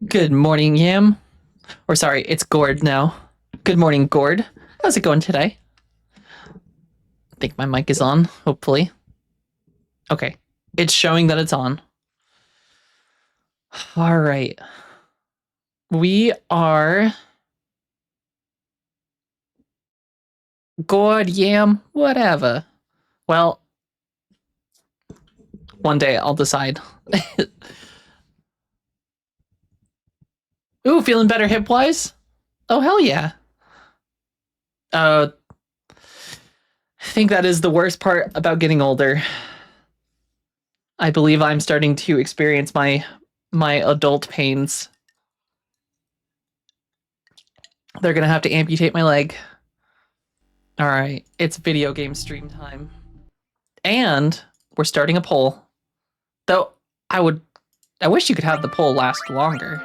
Good morning, Yam. Or sorry, it's Gord now. Good morning, Gord. How's it going today? I think my mic is on, hopefully. Okay, it's showing that it's on. All right. We are... Gord, Yam, whatever. Well, one day I'll decide. Ooh, feeling better hip-wise? Oh, hell yeah. I think that is the worst part about getting older. I believe I'm starting to experience my adult pains. They're gonna have to amputate my leg. All right, it's video game stream time. And we're starting a poll. Though I wish you could have the poll last longer.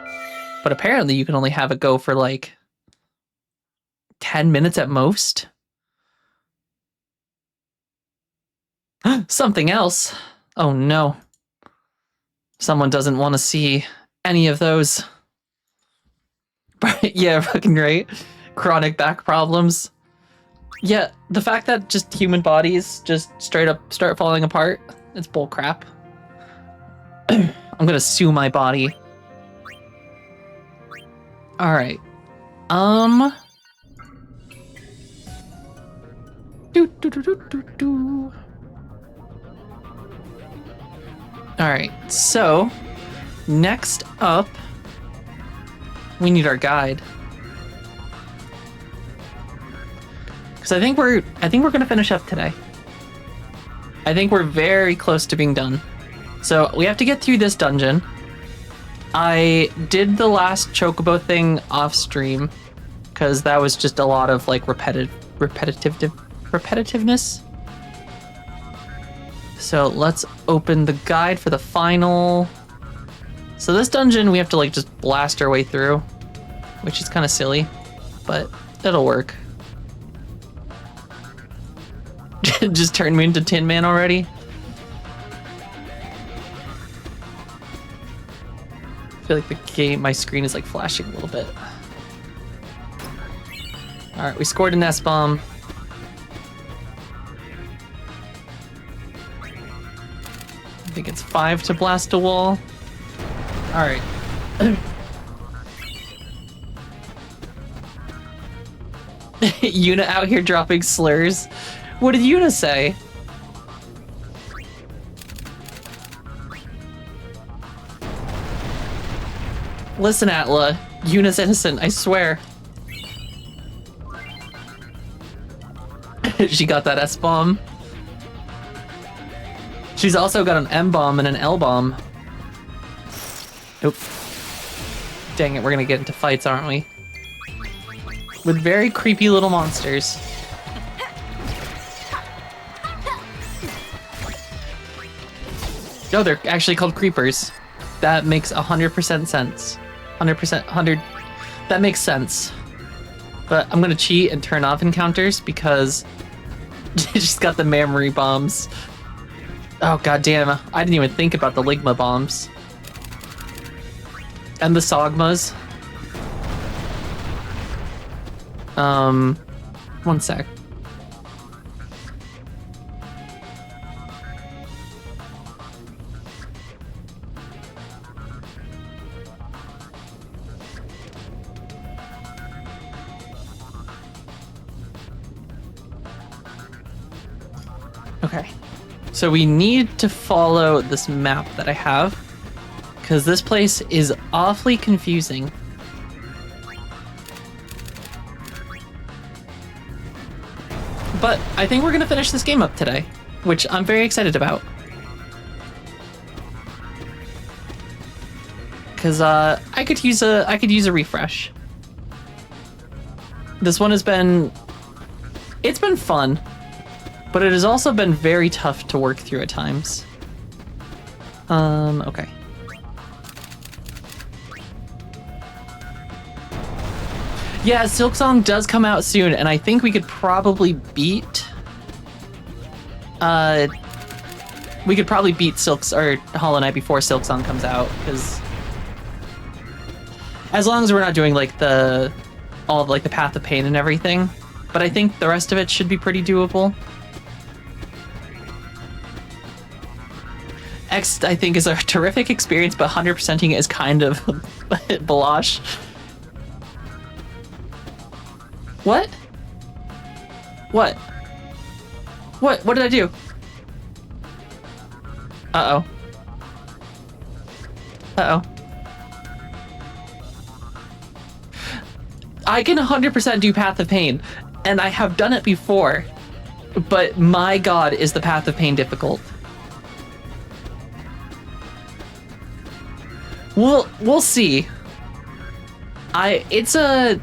But apparently you can only have it go for like 10 minutes at most. Something else. Oh no. Someone doesn't want to see any of those. Yeah, fucking right. Chronic back problems. Yeah, the fact that just human bodies just straight up start falling apart, it's bull crap. I'm gonna sue my body. All right. All right. So, next up, we need our guide. Because I think we're gonna finish up today. I think we're very close to being done. So we have to get through this dungeon. I did the last chocobo thing off stream because that was just a lot of like repetitiveness. So let's open the guide for the final. So this dungeon we have to like just blast our way through, which is kind of silly, but it'll work. Just turned me into Tin Man already. I feel like my screen is like flashing a little bit. All right, we scored an S-bomb. I think it's 5 to blast a wall. All right. Yuna out here dropping slurs. What did Yuna say? Listen, Atla, Yuna's innocent, I swear. She got that S-bomb. She's also got an M-bomb and an L-bomb. Nope. Dang it, we're gonna get into fights, aren't we? With very creepy little monsters. No, they're actually called creepers. That makes 100% sense. 100%. That makes sense. But I'm gonna cheat and turn off encounters because she's got the memory bombs. Oh goddamn! I didn't even think about the Ligma bombs and the Sogmas. One sec. Okay, so we need to follow this map that I have because this place is awfully confusing. But I think we're gonna finish this game up today, which I'm very excited about. Cause I could use a refresh. This one has been fun. But it has also been very tough to work through at times. Okay. Yeah, Silksong does come out soon, and I think we could probably beat... Silks or Hollow Knight before Silksong comes out, because... As long as we're not doing like all of like the Path of Pain and everything. But I think the rest of it should be pretty doable. X, I think, is a terrific experience, but 100%ing it is kind of balash. What? What? What did I do? Uh-oh. Uh-oh. I can 100% do Path of Pain, and I have done it before, but my god, is the Path of Pain difficult. We'll see. It's a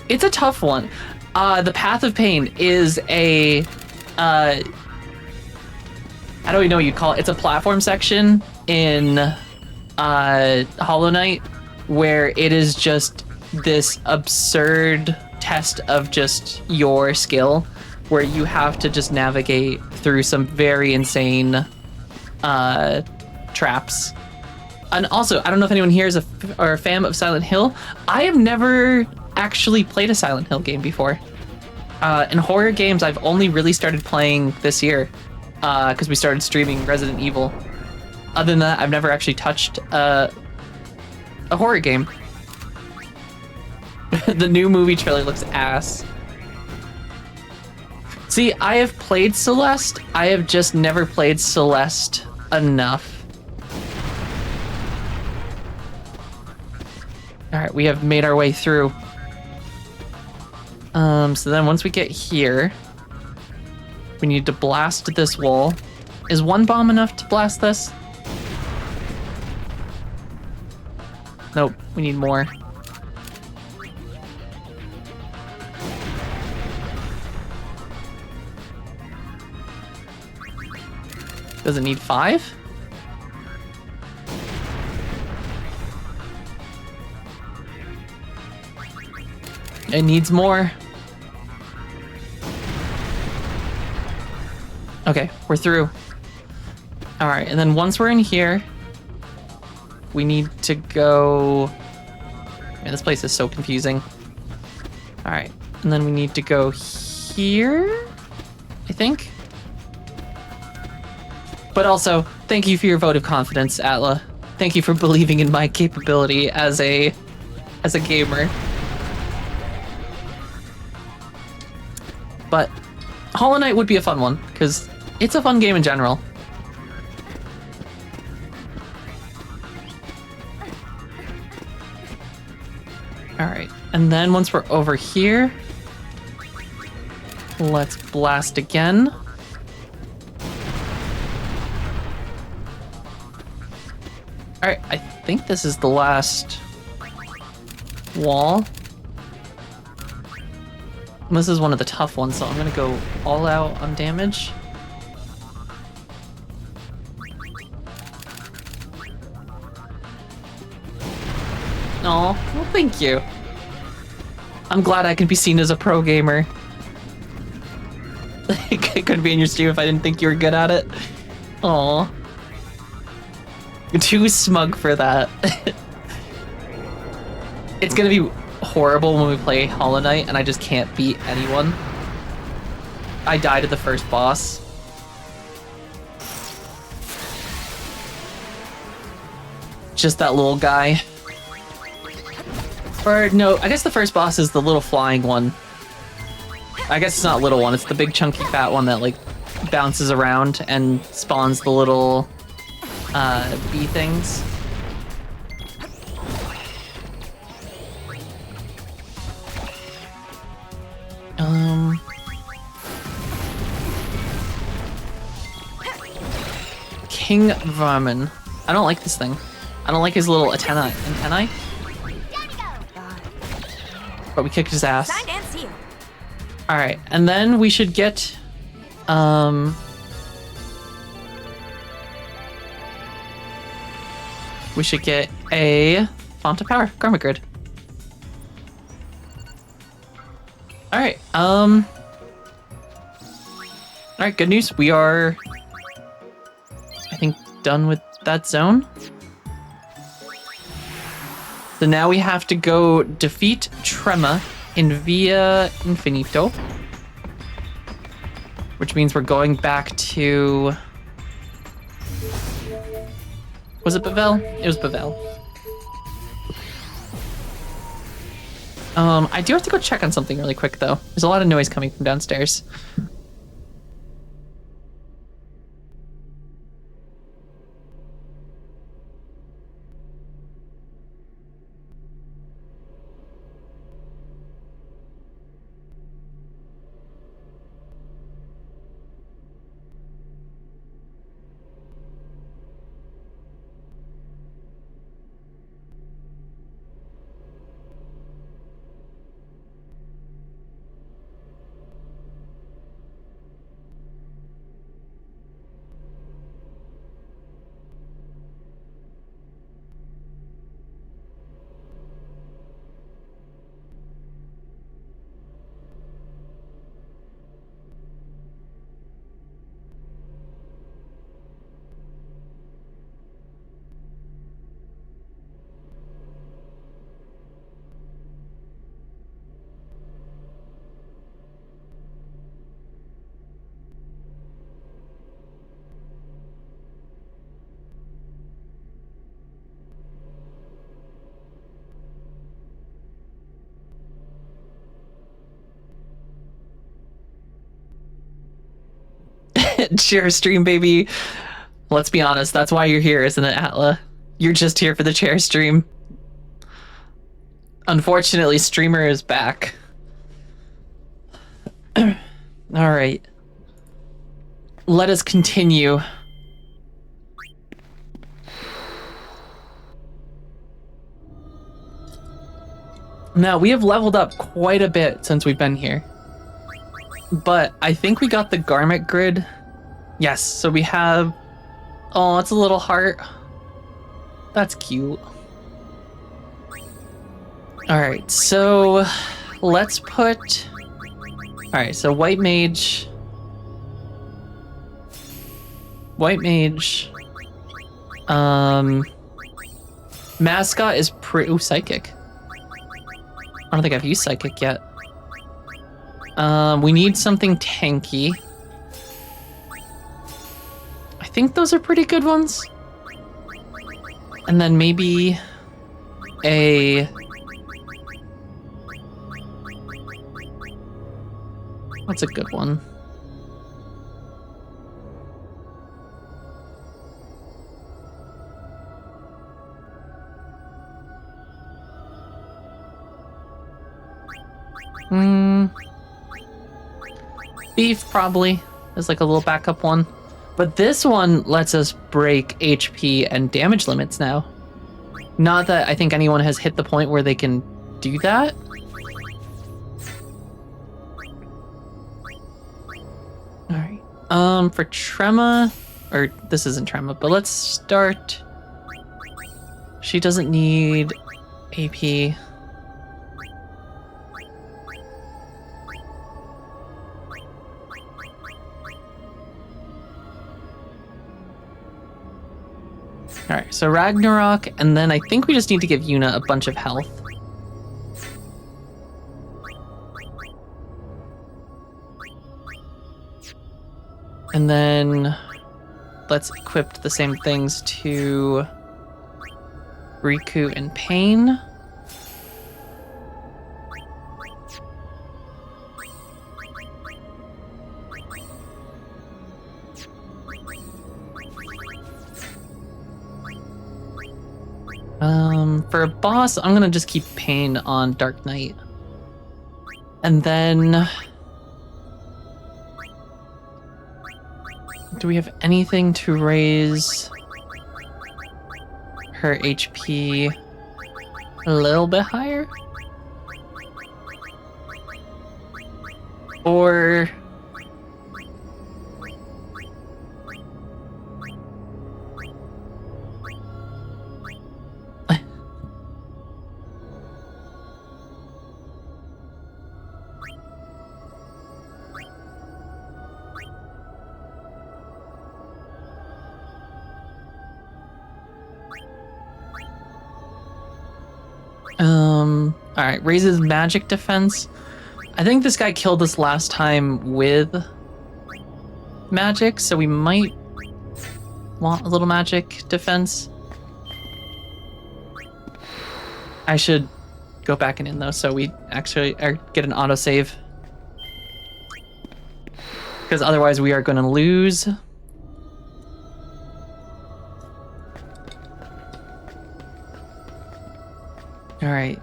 tough one. The Path of Pain is a I don't even know what you'd call it. It's a platform section in Hollow Knight where it is just this absurd test of just your skill, where you have to just navigate through some very insane traps. And also, I don't know if anyone here is a fan of Silent Hill. I have never actually played a Silent Hill game before. In horror games, I've only really started playing this year because we started streaming Resident Evil. Other than that, I've never actually touched a horror game. The new movie trailer looks ass. See, I have played Celeste. I have just never played Celeste enough. All right, we have made our way through. So then once we get here, we need to blast this wall. Is one bomb enough to blast this? Nope, we need more. Does it need 5? It needs more. Okay, we're through. All right, and then once we're in here, we need to go... Man, this place is so confusing. All right, and then we need to go here, I think. But also, thank you for your vote of confidence, Atla. Thank you for believing in my capability as a gamer. But Hollow Knight would be a fun one, because it's a fun game in general. Alright, and then once we're over here, let's blast again. Alright, I think this is the last wall. This is one of the tough ones, so I'm gonna go all out on damage. Aw, well, thank you. I'm glad I can be seen as a pro gamer. I couldn't be in your stream if I didn't think you were good at it. Aw. You're too smug for that. It's gonna be horrible when we play Hollow Knight and I just can't beat anyone. I died at the first boss. Just that little guy. Or no, I guess the first boss is the little flying one. I guess it's not a little one, it's the big chunky fat one that like bounces around and spawns the little bee things. King Vermin. I don't like this thing. I don't like his little antennae. But we kicked his ass. Alright, and then we should get we should get a font of power, Karma Grid. Alright, alright, good news. We are, I think, done with that zone. So now we have to go defeat Trema in Via Infinito. Which means we're going back to... Was it Bavel? It was Bavel. I do have to go check on something really quick, though. There's a lot of noise coming from downstairs. Chair stream, baby. Let's be honest, that's why you're here, isn't it, Atla? You're just here for the chair stream. Unfortunately, streamer is back. Alright. Let us continue. Now, we have leveled up quite a bit since we've been here. But I think we got the garment grid. Yes, so we have... Oh, it's a little heart. That's cute. Alright, so... Let's put... Alright, so White Mage... White Mage... Mascot is pretty... Ooh, Psychic. I don't think I've used Psychic yet. We need something tanky. I think those are pretty good ones. And then maybe a... What's a good one? Thief probably is like a little backup one. But this one lets us break HP and damage limits now. Not that I think anyone has hit the point where they can do that. Alright. For Trema, or this isn't Trema, but let's start. She doesn't need AP. Alright, so Ragnarok, and then I think we just need to give Yuna a bunch of health. And then let's equip the same things to Riku and Pain. For a boss, I'm gonna just keep Pain on Dark Knight. And then... Do we have anything to raise her HP a little bit higher? Or... All right, raises magic defense. I think this guy killed us last time with magic, so we might want a little magic defense. I should go back and in though, so we actually get an autosave. Because otherwise we are going to lose. All right.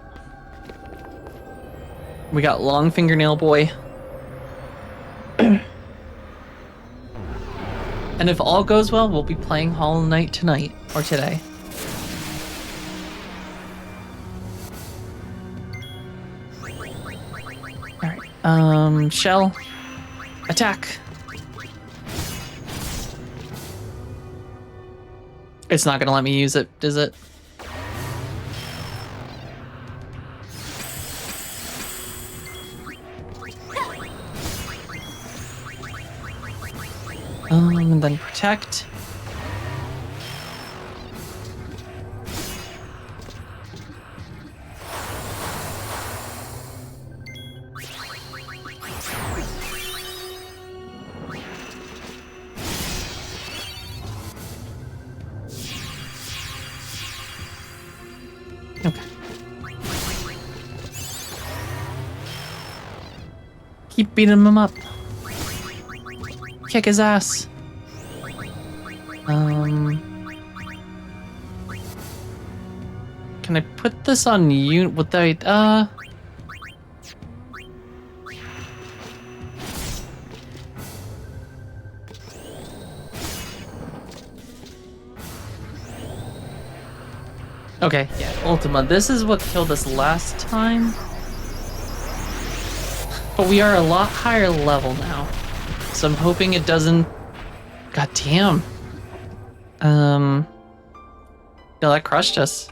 We got Long Fingernail Boy. And if all goes well, we'll be playing Hollow Knight tonight or today. All right. Shell. Attack. It's not gonna let me use it, is it? And then protect. Okay. Keep beating him up. Kick his ass. Can I put this on you? What the Okay, yeah, Ultima. This is what killed us last time. But we are a lot higher level now. So I'm hoping it doesn't... God damn. Yeah, that crushed us.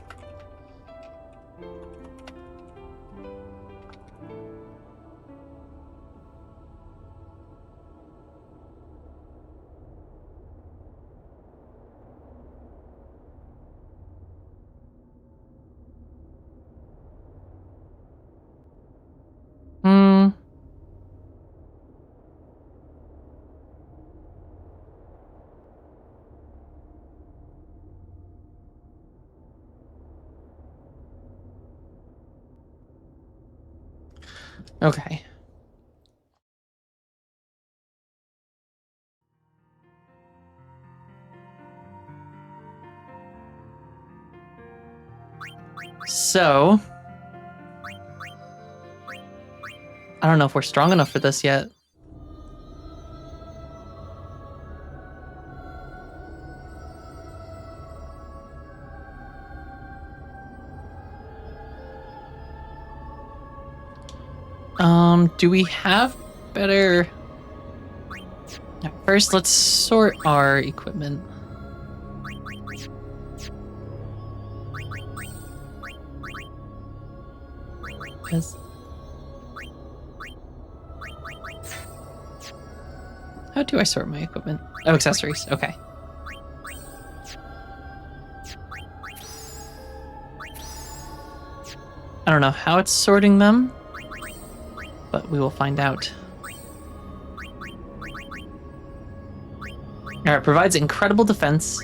Okay. So... I don't know if we're strong enough for this yet. Do we have better... First, let's sort our equipment. Yes. How do I sort my equipment? Oh, accessories. Okay. I don't know how it's sorting them, but we will find out. Alright, provides incredible defense,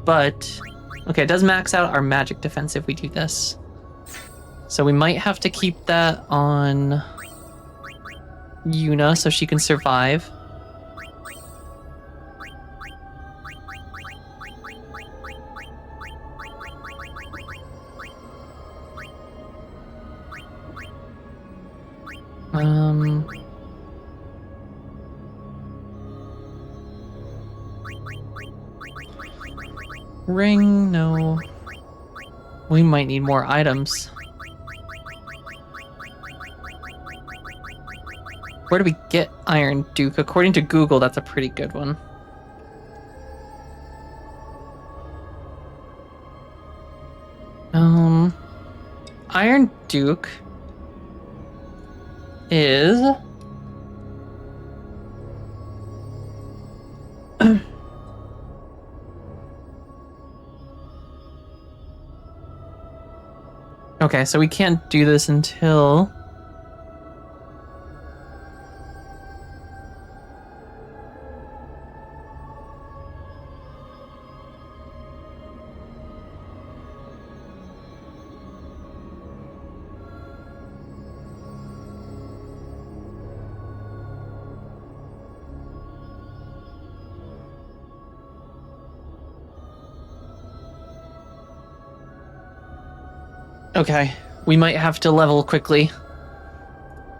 but... Okay, it does max out our magic defense if we do this. So we might have to keep that on Yuna so she can survive. Ring, no. We might need more items. Where do we get Iron Duke? According to Google, that's a pretty good one. Iron Duke is... Okay, so we can't do this until... Okay, we might have to level quickly.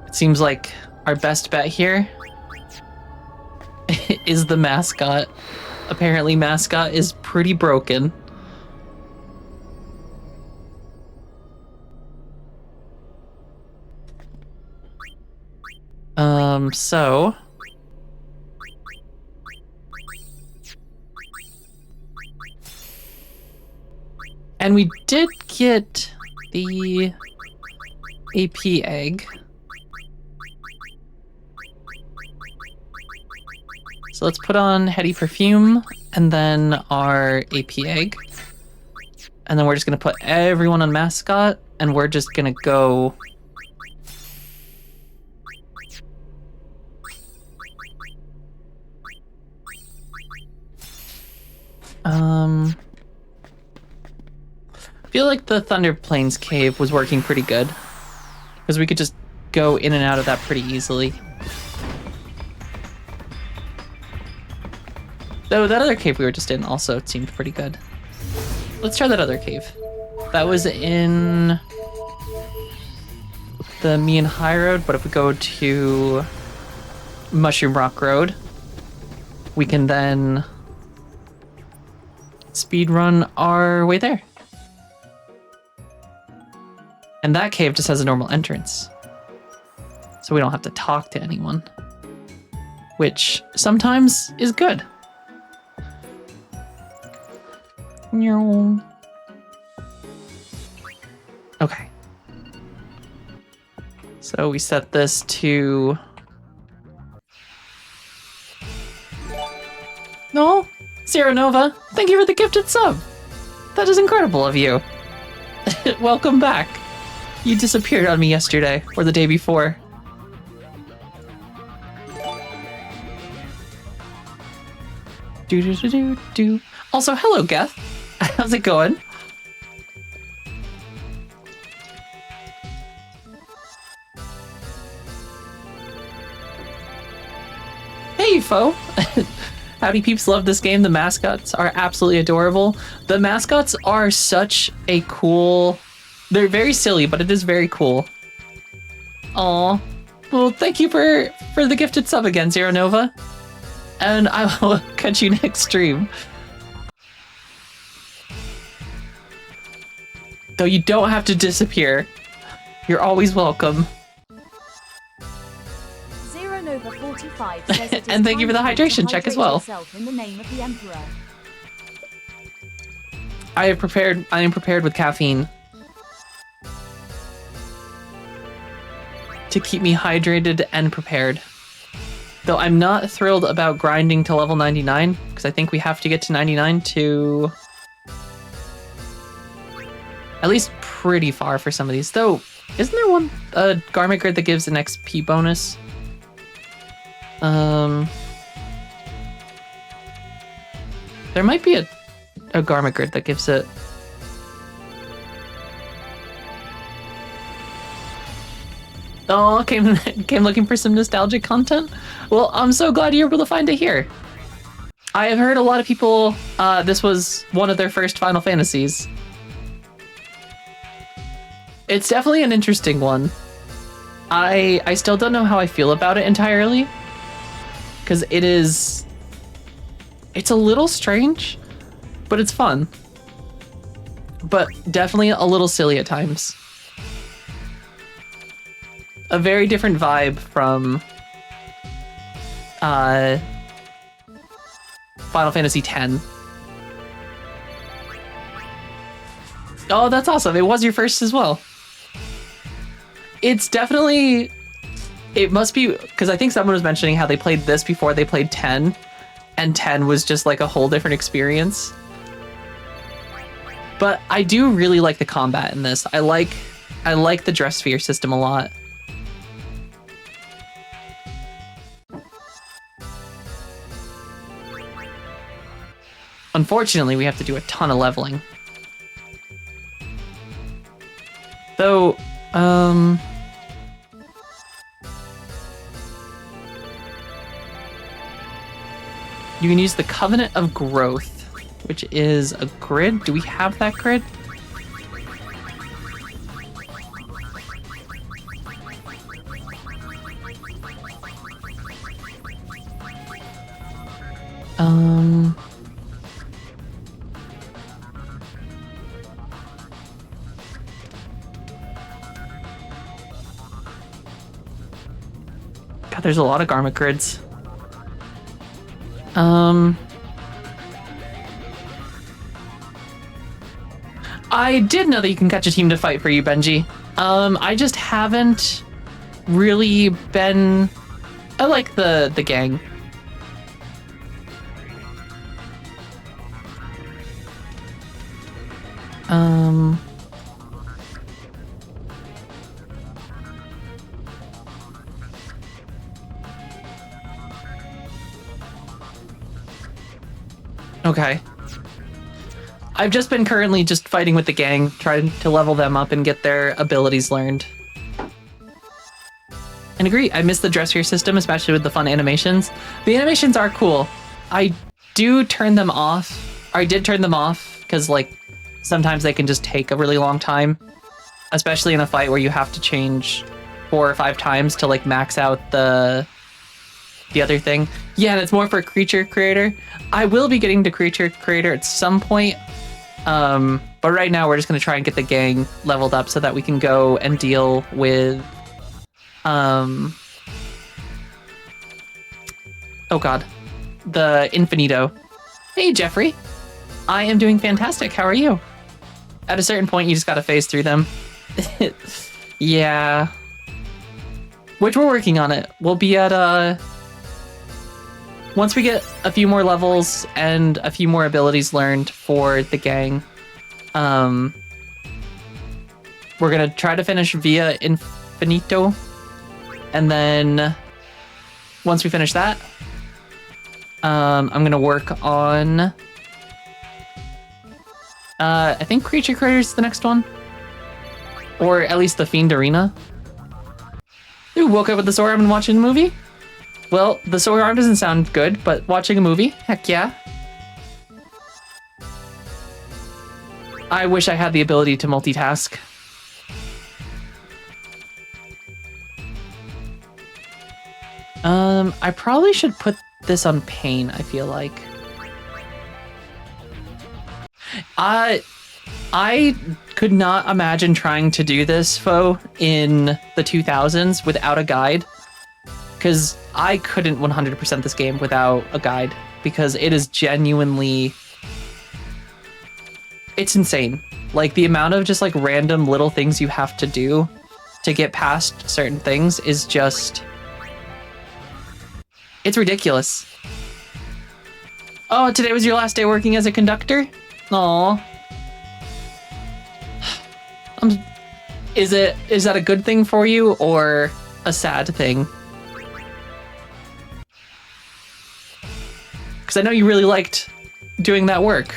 It seems like our best bet here is the mascot. Apparently mascot is pretty broken. So... And we did get the AP egg. So let's put on Heady Perfume and then our AP egg. And then we're just gonna put everyone on mascot and we're just gonna go... I feel like the Thunder Plains cave was working pretty good. Because we could just go in and out of that pretty easily. Though that other cave we were just in also seemed pretty good. Let's try that other cave. That was in the Mian High Road, but if we go to Mushroom Rock Road, we can then speed run our way there. And that cave just has a normal entrance. So we don't have to talk to anyone. Which sometimes is good. Okay. So we set this to... No, Sierra Nova, thank you for the gifted sub. That is incredible of you. Welcome back. You disappeared on me yesterday, or the day before. Do. Also, hello, Goth. How's it going? Hey, foe. Howdy peeps, love this game. The mascots are absolutely adorable. The mascots are such a cool... They're very silly, but it is very cool. Aw. Well, thank you for the gifted sub again, Zero Nova. And I will catch you next stream. Though you don't have to disappear. You're always welcome. Zero Nova 45 says it is and thank you for the hydration check as well. In the name of the Emperor. I am prepared with caffeine. To keep me hydrated and prepared. Though I'm not thrilled about grinding to level 99, because I think we have to get to 99 to... At least pretty far for some of these. Though, isn't there one, garment grid that gives an XP bonus? There might be a garment grid that gives it... Oh, came looking for some nostalgic content? Well, I'm so glad you're able to find it here. I have heard a lot of people, this was one of their first Final Fantasies. It's definitely an interesting one. I still don't know how I feel about it entirely. Because it's a little strange, but it's fun. But definitely a little silly at times. A very different vibe from Final Fantasy X. Oh, that's awesome. It was your first as well. It's definitely... It must be... Because I think someone was mentioning how they played this before they played 10. And 10 was just like a whole different experience. But I do really like the combat in this. I like the dress sphere system a lot. Unfortunately, we have to do a ton of leveling. Though, you can use the Covenant of Growth, which is a grid. Do we have that grid? God, there's a lot of garment grids. I did know that you can catch a team to fight for you, Benji. I just haven't really been... I like the gang. Okay. I've just been currently just fighting with the gang, trying to level them up and get their abilities learned. And agree, I miss the dress sphere system, especially with the fun animations. The animations are cool. I do turn them off, or I did turn them off, because like sometimes they can just take a really long time, especially in a fight where you have to change 4 or 5 times to like max out the other thing. Yeah, and it's more for creature creator. I will be getting to creature creator at some point. But right now we're just going to try and get the gang leveled up so that we can go and deal with, oh god, the Infinito. Hey, Jeffrey. I am doing fantastic. How are you? At a certain point, you just got to phase through them. Yeah. Which we're working on it. We'll be at, once we get a few more levels and a few more abilities learned for the gang, we're gonna try to finish Via Infinito, and then once we finish that, I'm gonna work on, I think Creature Creator's the next one, or at least the Fiend Arena. Ooh, woke up with the sore arm and watching a movie? Well, the sore arm doesn't sound good, but watching a movie, heck yeah. I wish I had the ability to multitask. I probably should put this on pain, I feel like. I could not imagine trying to do this, Foe, in the 2000s without a guide. Because I couldn't 100% this game without a guide, because it is genuinely... It's insane. Like, the amount of just, like, random little things you have to do to get past certain things is just... It's ridiculous. Oh, today was your last day working as a conductor? Aww. Is that a good thing for you, or a sad thing? Because I know you really liked doing that work.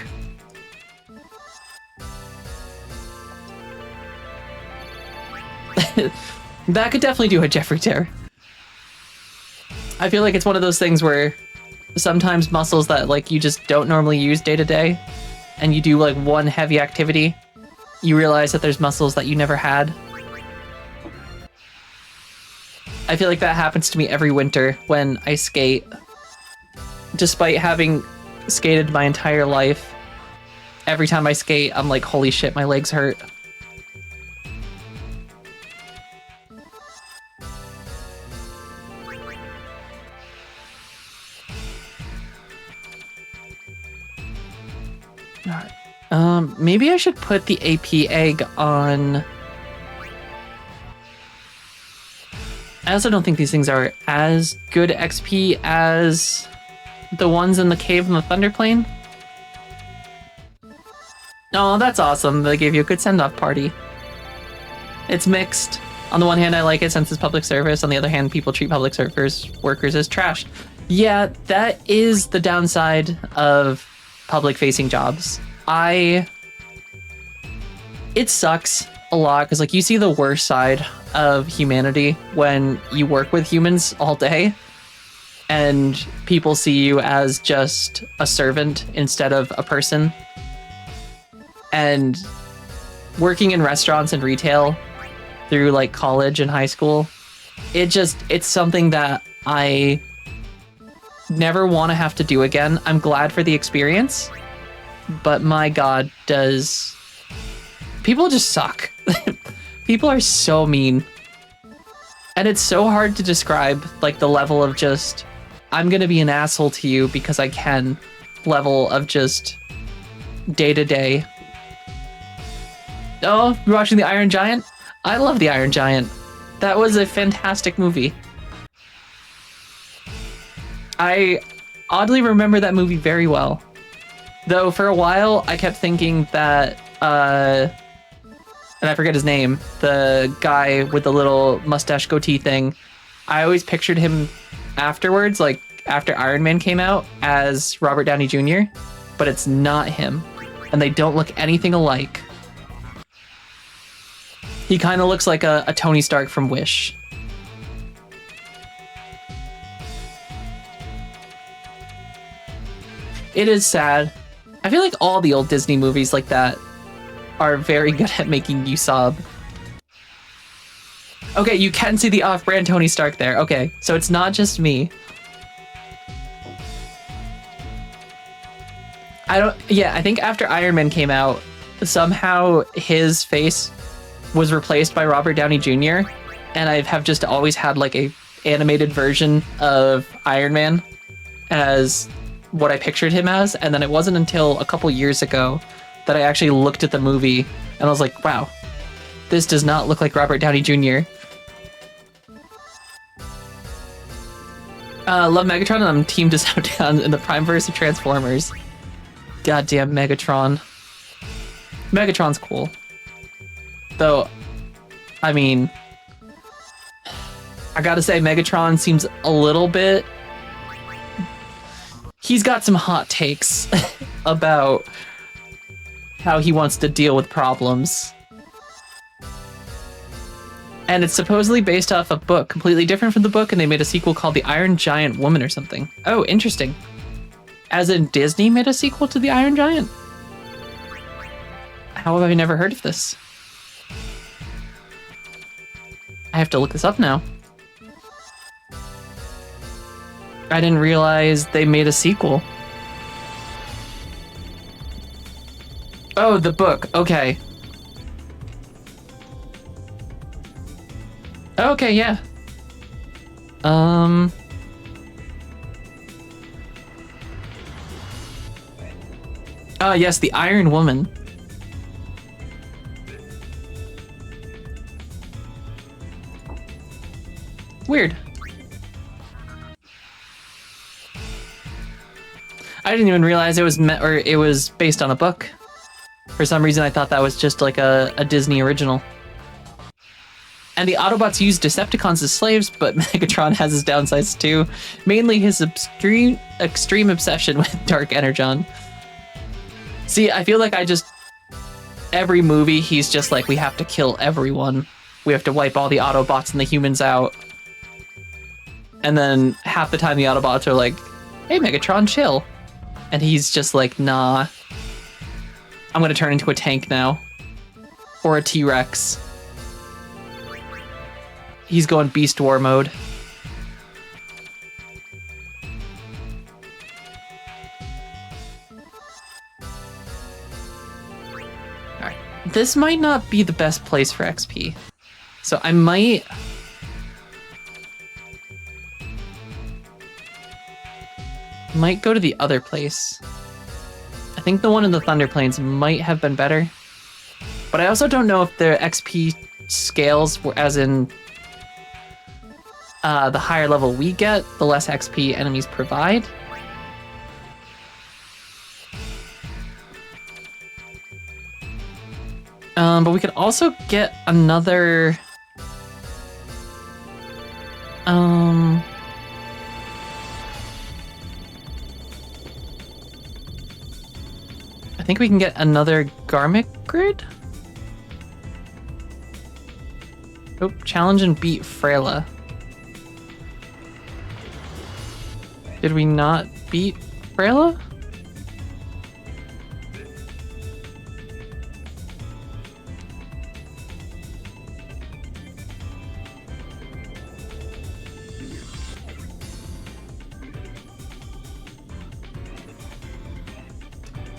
That could definitely do a Jeffrey tear. I feel like it's one of those things where sometimes muscles that like you just don't normally use day to day, and you do like one heavy activity, you realize that there's muscles that you never had. I feel like that happens to me every winter when I skate. Despite having skated my entire life, every time I skate, I'm like, holy shit, my legs hurt. Alright. Maybe I should put the AP egg on... I also don't think these things are as good XP as... the ones in the cave in the Thunder Plane. Oh, that's awesome. They gave you a good send-off party. It's mixed. On the one hand, I like it since it's public service. On the other hand, people treat public service workers as trash. Yeah, that is the downside of public-facing jobs. It sucks a lot because, like, you see the worst side of humanity when you work with humans all day and people see you as just a servant instead of a person. And working in restaurants and retail through like college and high school, it's something that I never want to have to do again. I'm glad for the experience, but my God, people just suck. People are so mean. And it's so hard to describe like the level of just, I'm gonna be an asshole to you because I can, level of just day to day. Oh, you're watching The Iron Giant? I love The Iron Giant. That was a fantastic movie. I oddly remember that movie very well. Though for a while, I kept thinking that, and I forget his name, the guy with the little mustache goatee thing, I always pictured him afterwards, like after Iron Man came out, as Robert Downey Jr., but it's not him. And they don't look anything alike. He kind of looks like a Tony Stark from Wish. It is sad. I feel like all the old Disney movies like that are very good at making you sob. Okay, you can see the off-brand Tony Stark there. Okay, so it's not just me. I think after Iron Man came out, somehow his face was replaced by Robert Downey Jr. and I have just always had like a animated version of Iron Man as what I pictured him as. And then it wasn't until a couple years ago that I actually looked at the movie and I was like, wow, this does not look like Robert Downey Jr. Love Megatron and I'm teamed us out down in the Primeverse of Transformers. Goddamn Megatron. Megatron's cool. Though, I mean, I gotta say Megatron seems a little bit... He's got some hot takes about how he wants to deal with problems. And it's supposedly based off a book, completely different from the book, and they made a sequel called The Iron Giant Woman or something. Oh, interesting. As in Disney made a sequel to The Iron Giant? How have I never heard of this? I have to look this up now. I didn't realize they made a sequel. Oh, the book. Okay. Okay, yeah. Oh, yes, the Iron Woman. Weird. I didn't even realize it was based on a book. For some reason, I thought that was just like a Disney original. And the Autobots use Decepticons as slaves, but Megatron has his downsides too. Mainly his extreme obsession with Dark Energon. See, I feel like every movie, he's just like, we have to kill everyone. We have to wipe all the Autobots and the humans out. And then half the time the Autobots are like, hey, Megatron, chill. And he's just like, nah. I'm gonna turn into a tank now. Or a T-Rex. He's going Beast War mode. Alright. This might not be the best place for XP. So I might go to the other place. I think the one in the Thunder Plains might have been better. But I also don't know if the XP scales, as in the higher level we get, the less XP enemies provide. But we could also get another... I think we can get another Garmic grid? Oh, challenge and beat Freyla. Did we not beat Freyla?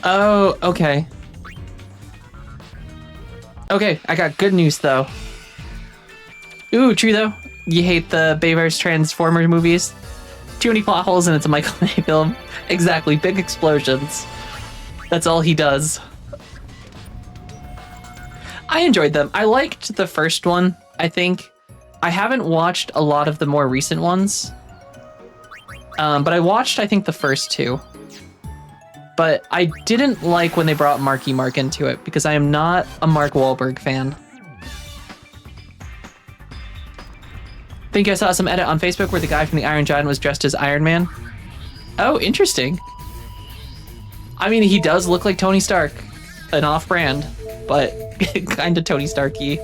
Oh, okay. Okay, I got good news though. Ooh, true though. You hate the Bayverse Transformers movies? Too many plot holes and it's a Michael Bay film. Exactly, big explosions. That's all he does. I enjoyed them. I liked the first one, I think. I haven't watched a lot of the more recent ones. But I watched, I think, the first two. But I didn't like when they brought Marky Mark into it because I am not a Mark Wahlberg fan. I think I saw some edit on Facebook where the guy from the Iron Giant was dressed as Iron Man. Oh, interesting. I mean, he does look like Tony Stark, an off-brand, but kind of Tony Stark-y.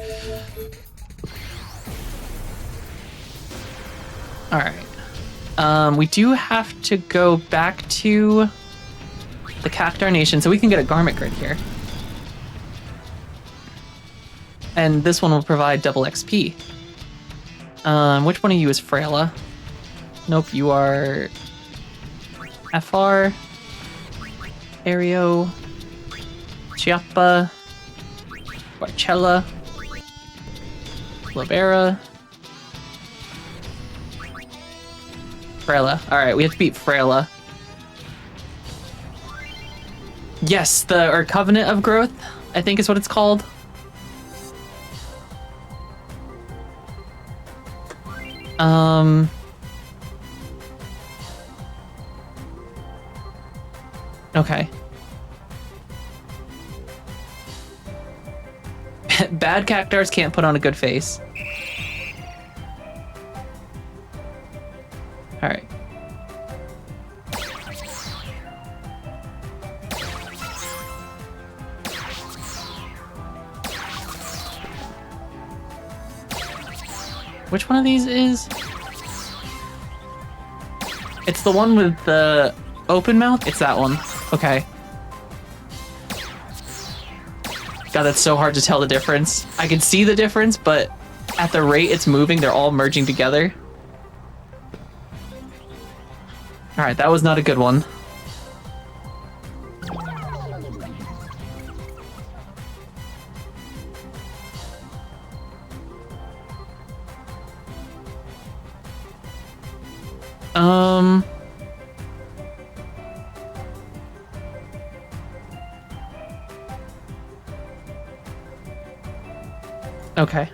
All right. We do have to go back to the Cactar Nation, so we can get a Garment Grid here. And this one will provide double XP. Which one of you is Freyla? Nope, you are FR, Ario, Chiappa, Barcella, Libera, Freyla. Alright, we have to beat Freyla. Yes, or Covenant of Growth, I think is what it's called. Okay. Bad cactars can't put on a good face. All right. Which one of these is? It's the one with the open mouth? It's that one. Okay. God, that's so hard to tell the difference. I can see the difference, but at the rate it's moving, they're all merging together. Alright, that was not a good one. Okay.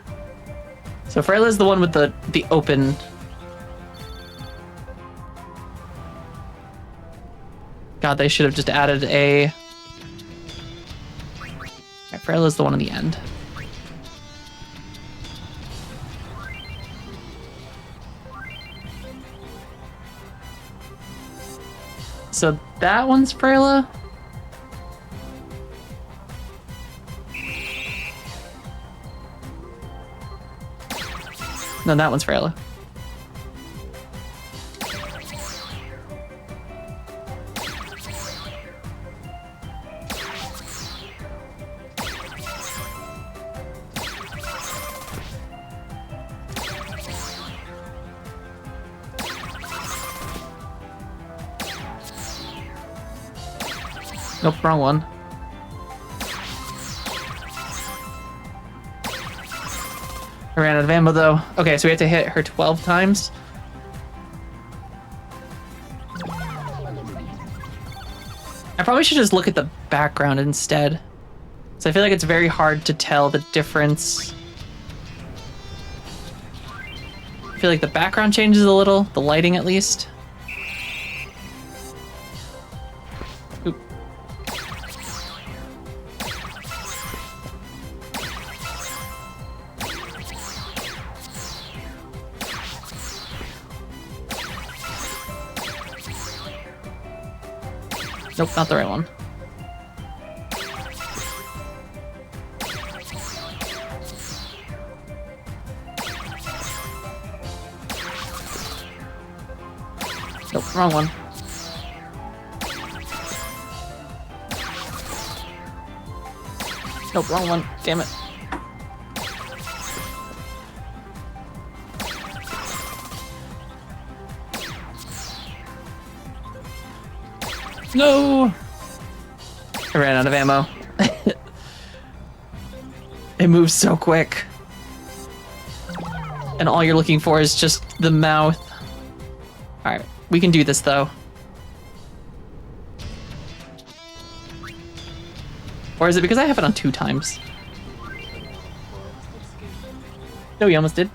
So Freyla is the one with the open. God, they should have just added a. Right, Freyla is the one in the end. So that one's Freyla. No, that one's Freyla. Nope, wrong one. I ran out of ammo though. Okay, so we have to hit her 12 times. I probably should just look at the background instead. So I feel like it's very hard to tell the difference. I feel like the background changes a little, the lighting at least. Oop. Nope, not the right one. Nope, wrong one. Nope, wrong one. Damn it. No! I ran out of ammo. It moves so quick. And all you're looking for is just the mouth. Alright, we can do this though. Or is it because I have it on 2 times? No, you almost did.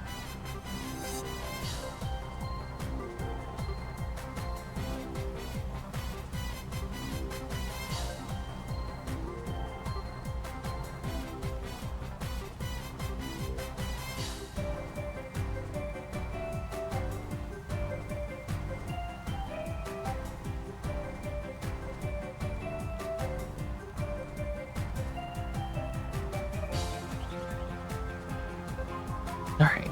Alright.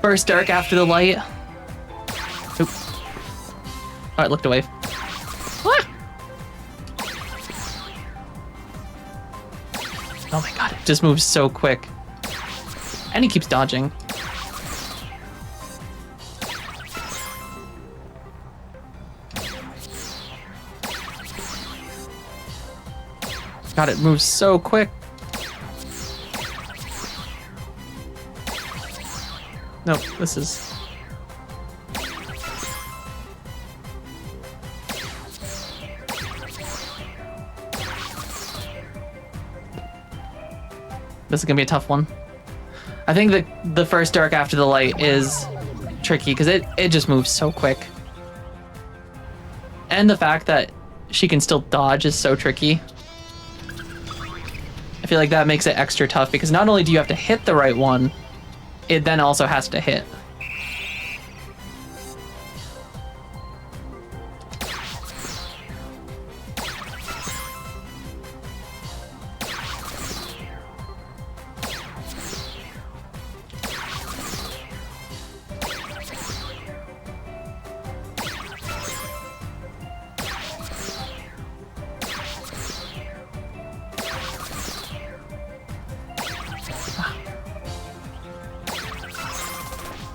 First dark after the light. Oop. Oh, it looked away. Ah! Oh my god, it just moves so quick. And he keeps dodging. God, it moves so quick. No, this is... This is gonna be a tough one. I think the first dark after the light is tricky because it just moves so quick. And the fact that she can still dodge is so tricky. I feel like that makes it extra tough because not only do you have to hit the right one, it then also has to hit.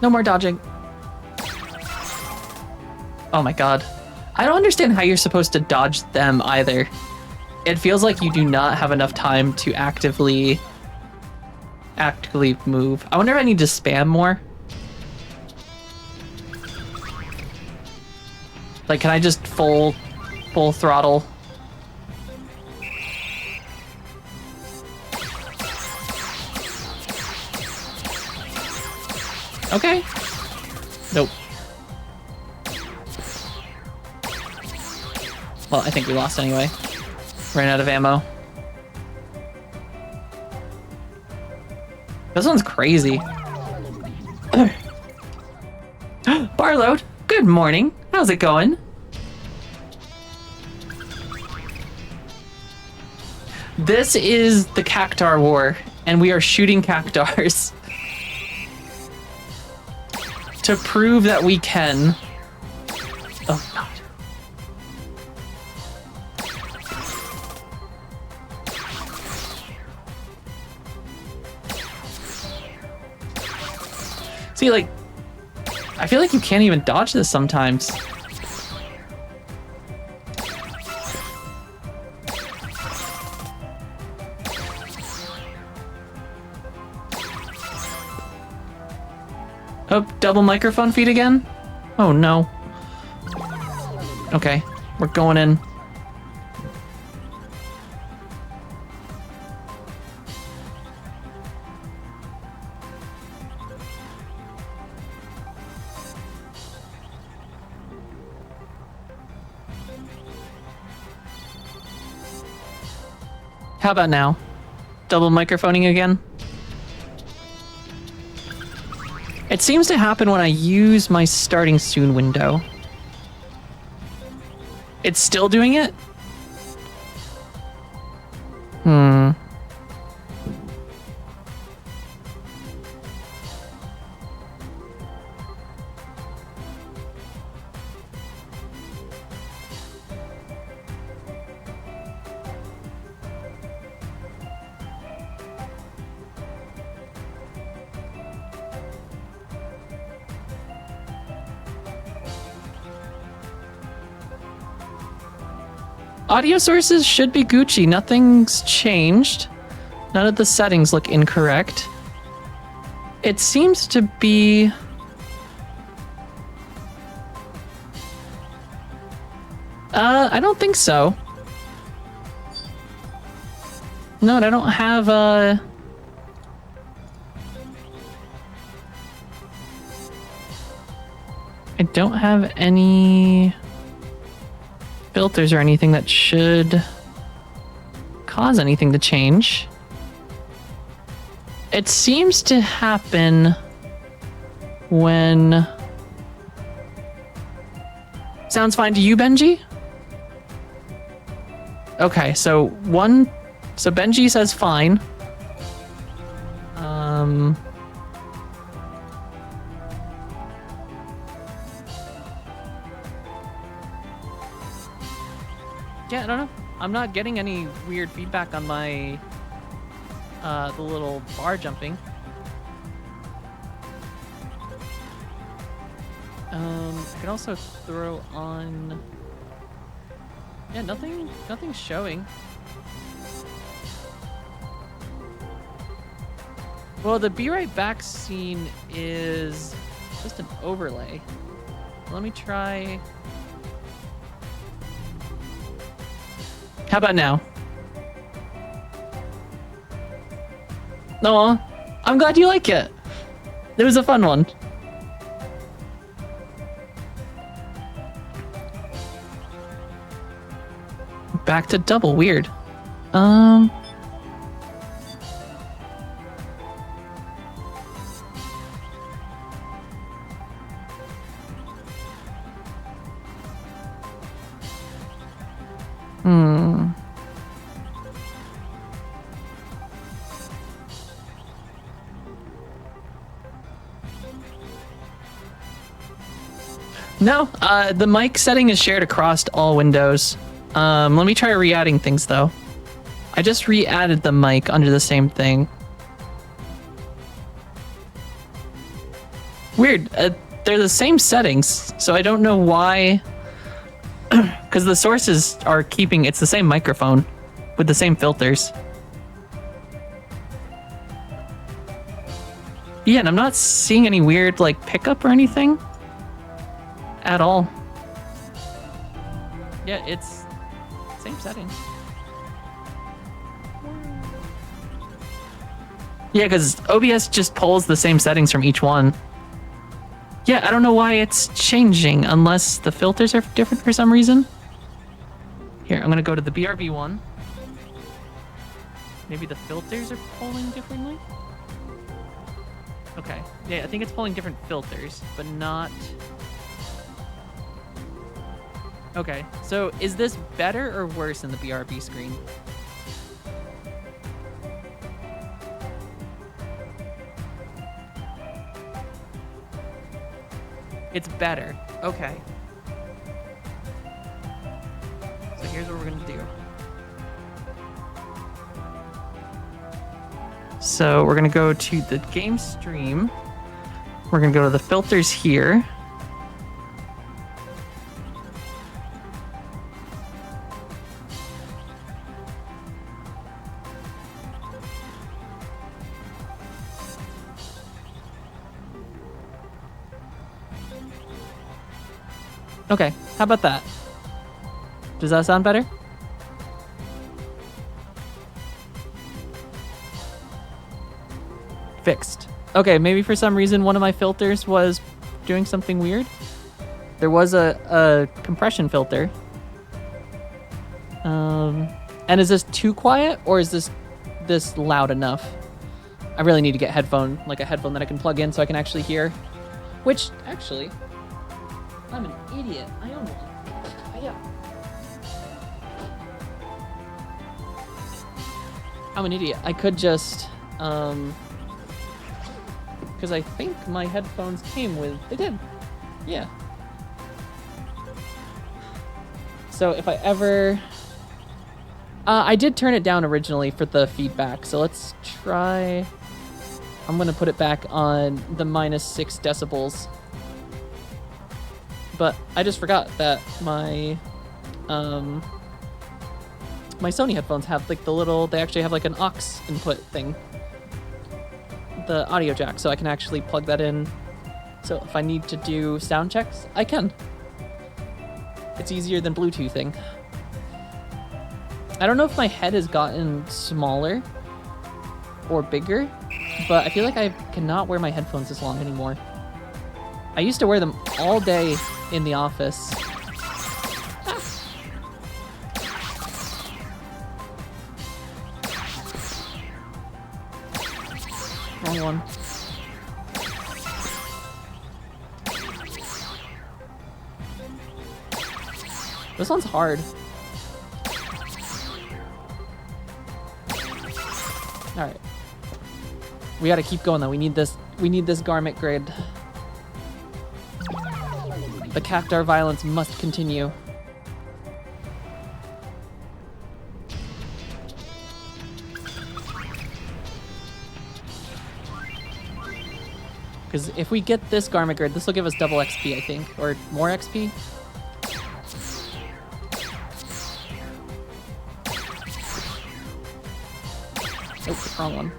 No more dodging. Oh my god. I don't understand how you're supposed to dodge them either. It feels like you do not have enough time to actively move. I wonder if I need to spam more. Like, can I just full throttle? Okay. Nope. Well, I think we lost anyway. Ran out of ammo. This one's crazy. Barload, good morning. How's it going? This is the Cactar War, and we are shooting Cactars. To prove that we can. Oh god. See, like, I feel like you can't even dodge this sometimes. Oh, double microphone feed again? Oh no. Okay, we're going in. How about now? Double microphoning again? It seems to happen when I use my starting soon window. It's still doing it? Hmm. Audio sources should be Gucci. Nothing's changed. None of the settings look incorrect. It seems to be... I don't think so. No, I don't have, I don't have any filters or anything that should cause anything to change. It seems to happen when... Sounds fine to you, Benji? Okay, so Benji says fine. Yeah, I don't know. I'm not getting any weird feedback on my the little bar jumping. I can also throw on... Yeah, nothing's showing. Well, the Be Right Back scene is just an overlay. Let me try... How about now? No, I'm glad you like it. It was a fun one. Back to double, weird. No, the mic setting is shared across all windows. Let me try re-adding things though. I just re-added the mic under the same thing. Weird, they're the same settings, so I don't know why. Because the sources are keeping, it's the same microphone with the same filters. Yeah, and I'm not seeing any weird like pickup or anything at all. Yeah, it's same settings. Yeah, because OBS just pulls the same settings from each one. Yeah, I don't know why it's changing unless the filters are different for some reason. Here, I'm gonna go to the BRB one. Maybe the filters are pulling differently? Okay, yeah, I think it's pulling different filters, but not... Okay, so is this better or worse than the BRB screen? It's better. Okay. So here's what we're gonna do. So we're gonna go to the game stream. We're gonna go to the filters here. Okay, how about that? Does that sound better? Fixed. Okay, maybe for some reason one of my filters was doing something weird. There was a compression filter. And is this too quiet or is this loud enough? I really need to get a headphone that I can plug in so I can actually hear. Which, actually, I'm an idiot. I own one. Oh, yeah. I'm an idiot. I could just, because I think my headphones came with, they did. Yeah. So if I ever, I did turn it down originally for the feedback. So let's try, I'm going to put it back on the -6 decibels. But I just forgot that my my Sony headphones have like the little, they actually have like an aux input thing, the audio jack, so I can actually plug that in. So if I need to do sound checks, I can. It's easier than Bluetoothing. I don't know if my head has gotten smaller or bigger, but I feel like I cannot wear my headphones as long anymore. I used to wear them all day in the office. Wrong one. This one's hard. Alright. We gotta keep going though. We need this garment grid. The cactar violence must continue. Because if we get this garment grid, this will give us double XP, I think. Or more XP? Oh, wrong one.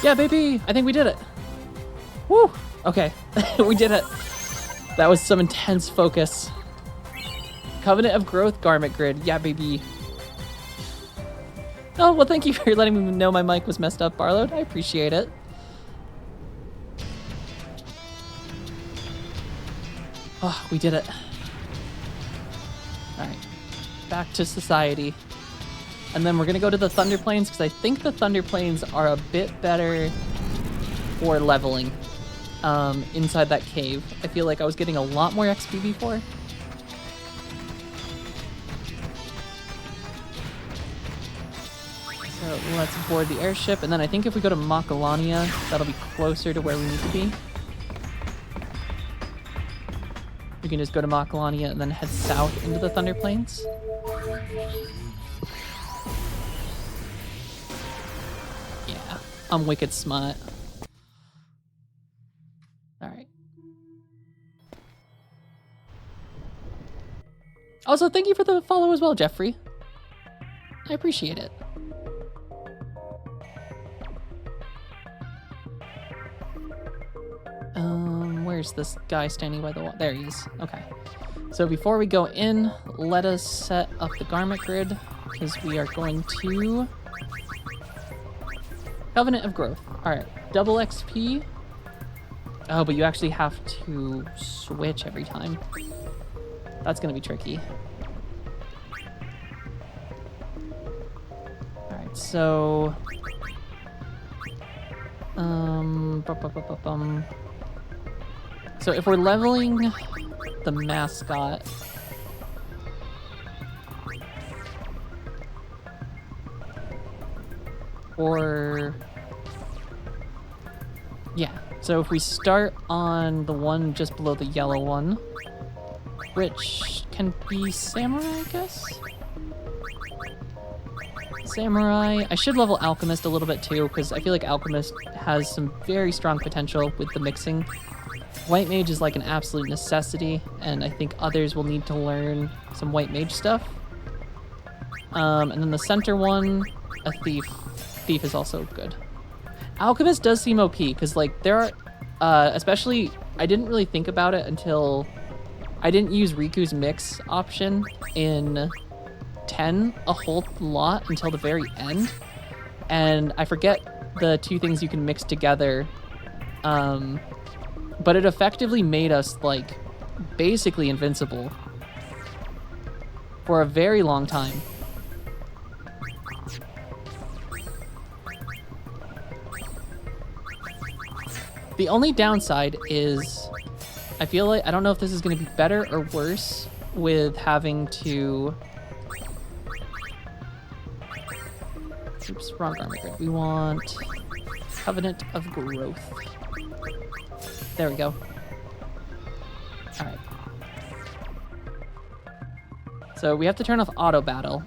Yeah, baby! I think we did it. Woo! Okay, we did it. That was some intense focus. Covenant of Growth garment grid. Yeah, baby. Oh, well, thank you for letting me know my mic was messed up, Barlow. I appreciate it. Oh, we did it. Alright. Back to society. And then we're gonna go to the Thunder Plains, because I think the Thunder Plains are a bit better for leveling inside that cave. I feel like I was getting a lot more XP before. So let's board the airship, and then I think if we go to Makalania, that'll be closer to where we need to be. We can just go to Makalania and then head south into the Thunder Plains. Yeah, I'm wicked smart. Alright. Also, thank you for the follow as well, Jeffrey. I appreciate it. Where's this guy standing by the wall? There he is. Okay. So before we go in, let us set up the garment grid, because we are going to Covenant of Growth. Alright, double XP. Oh, but you actually have to switch every time. That's gonna be tricky. Alright, so so if we're leveling the mascot, or yeah, so if we start on the one just below the yellow one, which can be Samurai, I guess? Samurai. I should level Alchemist a little bit too, because I feel like Alchemist has some very strong potential with the mixing. White Mage is like an absolute necessity, and I think others will need to learn some White Mage stuff. And then the center one, a thief. Thief is also good. Alchemist does seem OP, because, like, there are, especially, I didn't really think about it until I didn't use Riku's mix option in 10 a whole lot until the very end. And I forget the two things you can mix together. But it effectively made us, like, basically invincible for a very long time. The only downside is I feel like, I don't know if this is going to be better or worse with having to... Oops, wrong armor grid. We want Covenant of Growth. There we go. Alright. So we have to turn off auto battle.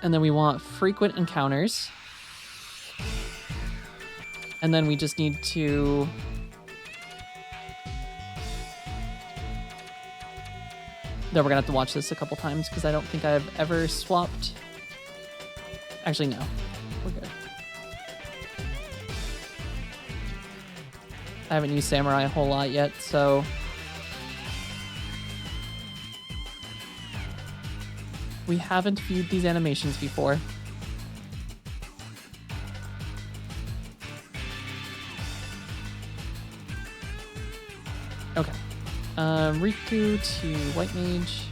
And then we want frequent encounters. And then we just need to... Then we're gonna have to watch this a couple times because I don't think I've ever swapped... Actually, no. We're good. I haven't used Samurai a whole lot yet, so... We haven't viewed these animations before. Okay. Riku to White Mage.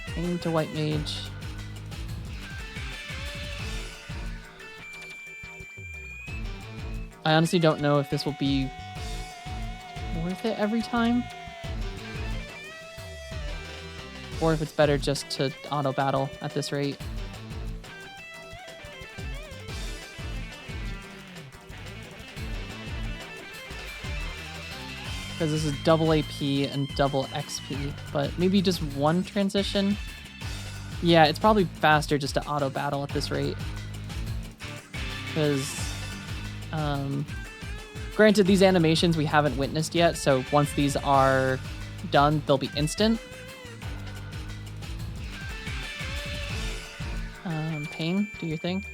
Pain to White Mage. I honestly don't know if this will be worth it every time. Or if it's better just to auto battle at this rate. Because this is double AP and double XP, but maybe just one transition. Yeah, it's probably faster just to auto battle at this rate. Because, granted, these animations we haven't witnessed yet, so once these are done, they'll be instant. Pain, do your thing.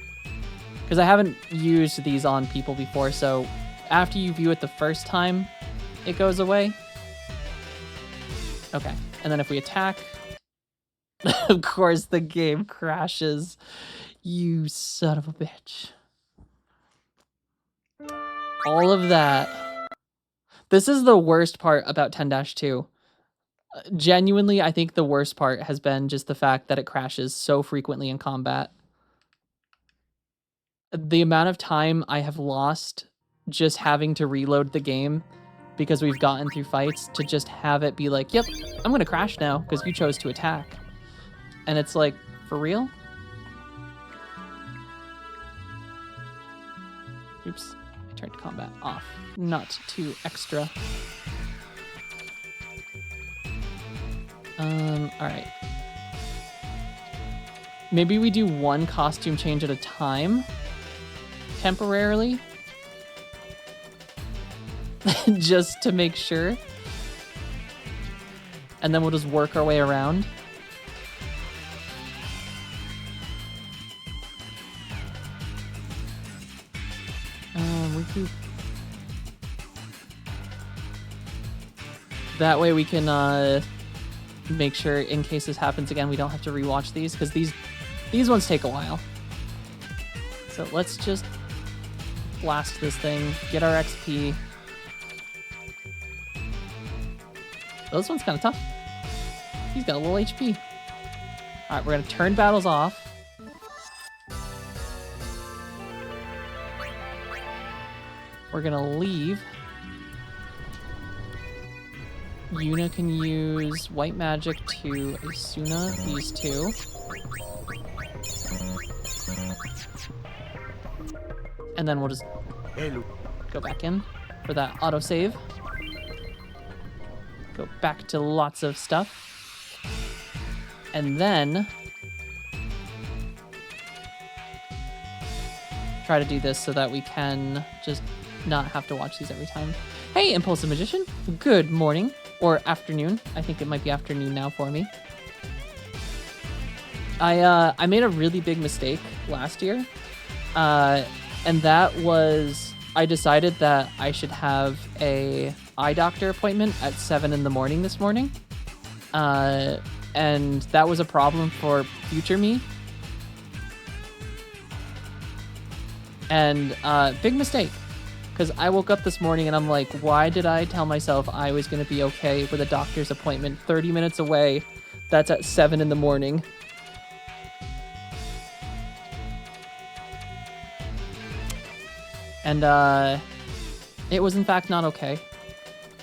Because I haven't used these on people before, so after you view it the first time, it goes away. Okay, and then if we attack, of course the game crashes. You son of a bitch. All of that. This is the worst part about 10-2. Genuinely, I think the worst part has been just the fact that it crashes so frequently in combat. The amount of time I have lost just having to reload the game because we've gotten through fights to just have it be like, yep, I'm gonna crash now because you chose to attack. And it's like, for real? Oops, I turned combat off. Not too extra. Alright. Maybe we do one costume change at a time. Temporarily. Just to make sure. And then we'll just work our way around. Riku. That way we can make sure in case this happens again, we don't have to rewatch these, because these ones take a while. So let's just blast this thing, get our XP. This one's kind of tough. He's got a little HP. All right, we're gonna turn battles off. We're gonna leave. Yuna can use White Magic to Asuna, these two. And then we'll just go back in for that autosave. Go back to lots of stuff. And then try to do this so that we can just not have to watch these every time. Hey, Impulsive Magician. Good morning. or afternoon. I think it might be afternoon now for me. I made a really big mistake last year, and that was I decided that I should have a eye doctor appointment at 7 in the morning this morning, and that was a problem for future me. And big mistake, because I woke up this morning and I'm like, why did I tell myself I was going to be okay with a doctor's appointment 30 minutes away? That's at 7 in the morning. And it was in fact not okay.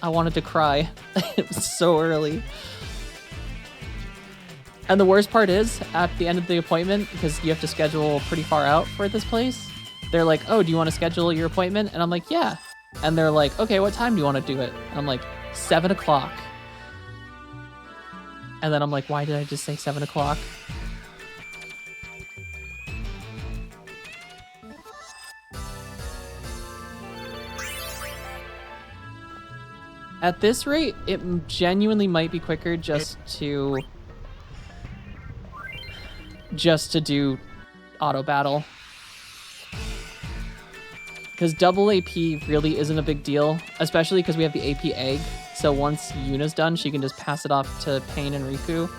I wanted to cry. It was so early. And the worst part is, at the end of the appointment, because you have to schedule pretty far out for this place, they're like, oh, do you want to schedule your appointment? And I'm like, yeah. And they're like, okay, what time do you want to do it? And I'm like, 7 o'clock. And then I'm like, why did I just say 7 o'clock? At this rate, it genuinely might be quicker just to do auto battle. Because double AP really isn't a big deal, especially because we have the AP egg. So once Yuna's done, she can just pass it off to Pain and Riku.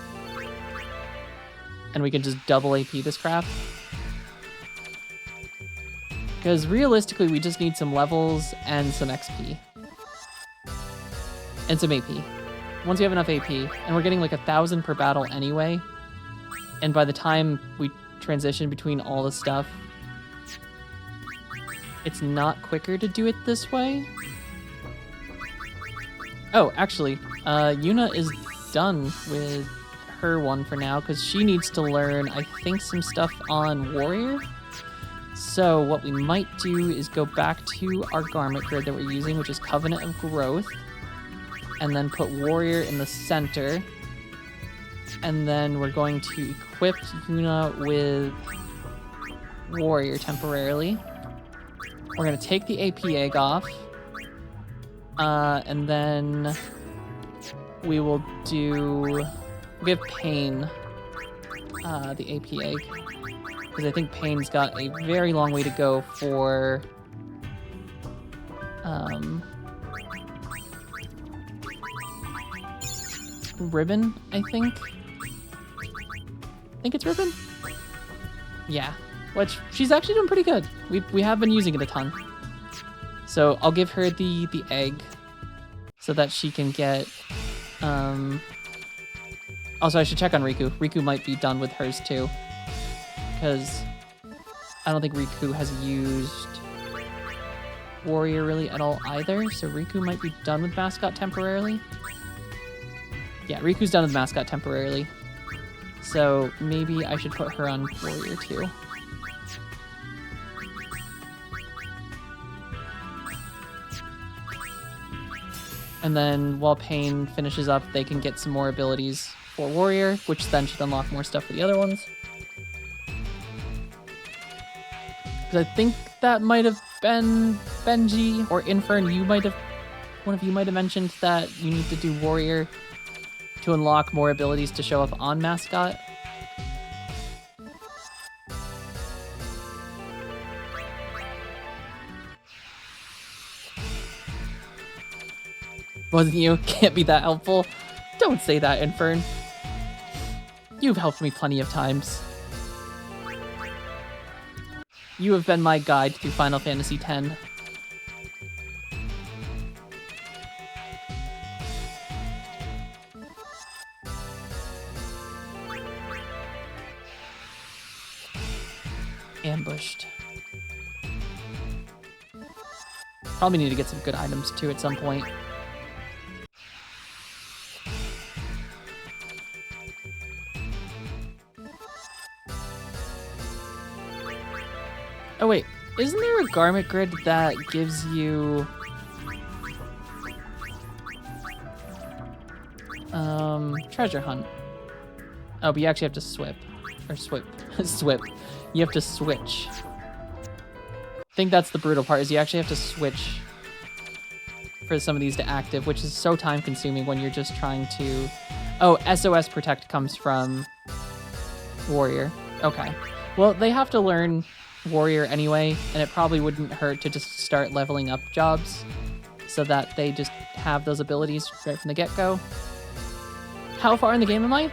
And we can just double AP this crap. Because realistically, we just need some levels and some XP. And some AP. Once we have enough AP, and we're getting like 1,000 per battle anyway, and by the time we transition between all the stuff, it's not quicker to do it this way. Oh, actually, Yuna is done with her one for now, because she needs to learn, I think, some stuff on Warrior. So what we might do is go back to our garment grid that we're using, which is Covenant of Growth, and then put Warrior in the center. And then we're going to equip Yuna with Warrior temporarily. We're going to take the AP egg off. And then we will give Pain the AP egg. Because I think Pain's got a very long way to go for Ribbon, I think. I think it's Ribbon? Yeah, which she's actually doing pretty good. We have been using it a ton. So I'll give her the egg so that she can get... Also, I should check on Riku. Riku might be done with hers too. Because I don't think Riku has used Warrior really at all either. So Riku might be done with Mascot temporarily. Yeah, Riku's done with Mascot temporarily. So maybe I should put her on Warrior too. And then while Pain finishes up, they can get some more abilities for Warrior, which then should unlock more stuff for the other ones. Because I think that might have been Benji or Infern. One of you might have mentioned that you need to do Warrior to unlock more abilities to show up on Mascot. Wasn't you? Can't be that helpful. Don't say that, Infern. You've helped me plenty of times. You have been my guide through Final Fantasy X. Ambushed. Probably need to get some good items too at some point. Oh wait, isn't there a garment grid that gives you... treasure hunt? Oh, but you actually have to swip. Or swip. Swip. You have to switch. I think that's the brutal part, is you actually have to switch for some of these to active, which is so time consuming when you're just trying to... Oh, SOS Protect comes from Warrior. Okay. Well, they have to learn Warrior anyway, and it probably wouldn't hurt to just start leveling up jobs so that they just have those abilities right from the get-go. How far in the game am I?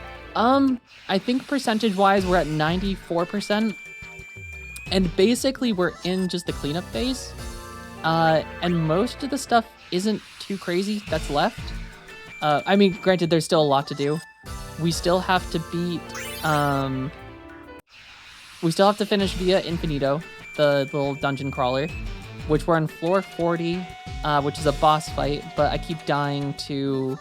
I think percentage-wise we're at 94%, and basically we're in just the cleanup phase, and most of the stuff isn't too crazy that's left. I mean, granted, there's still a lot to do. We still have to beat, we still have to finish Via Infinito, the little dungeon crawler, which we're on floor 40, which is a boss fight, but I keep dying to,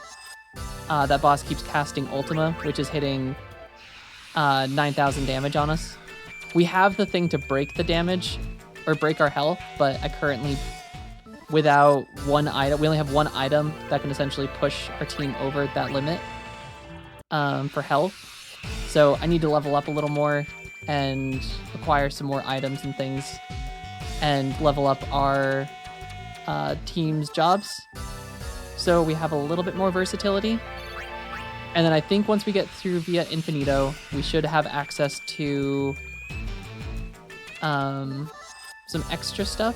that boss keeps casting Ultima, which is hitting 9,000 damage on us. We have the thing to break the damage, or break our health, but I currently, without one item, we only have one item that can essentially push our team over that limit for health. So I need to level up a little more and acquire some more items and things and level up our team's jobs. So we have a little bit more versatility. And then I think once we get through Via Infinito, we should have access to some extra stuff.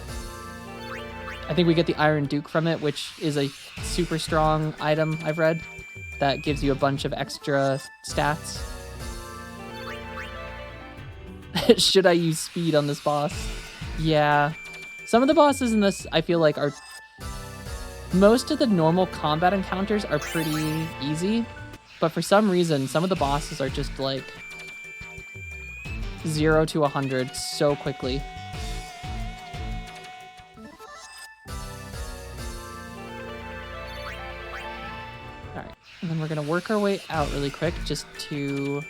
I think we get the Iron Duke from it, which is a super strong item I've read that gives you a bunch of extra stats. Should I use speed on this boss? Yeah. Some of the bosses in this, I feel like, are... Most of the normal combat encounters are pretty easy, but for some reason, some of the bosses are just like 0 to 100 so quickly. Alright, and then we're gonna work our way out really quick just to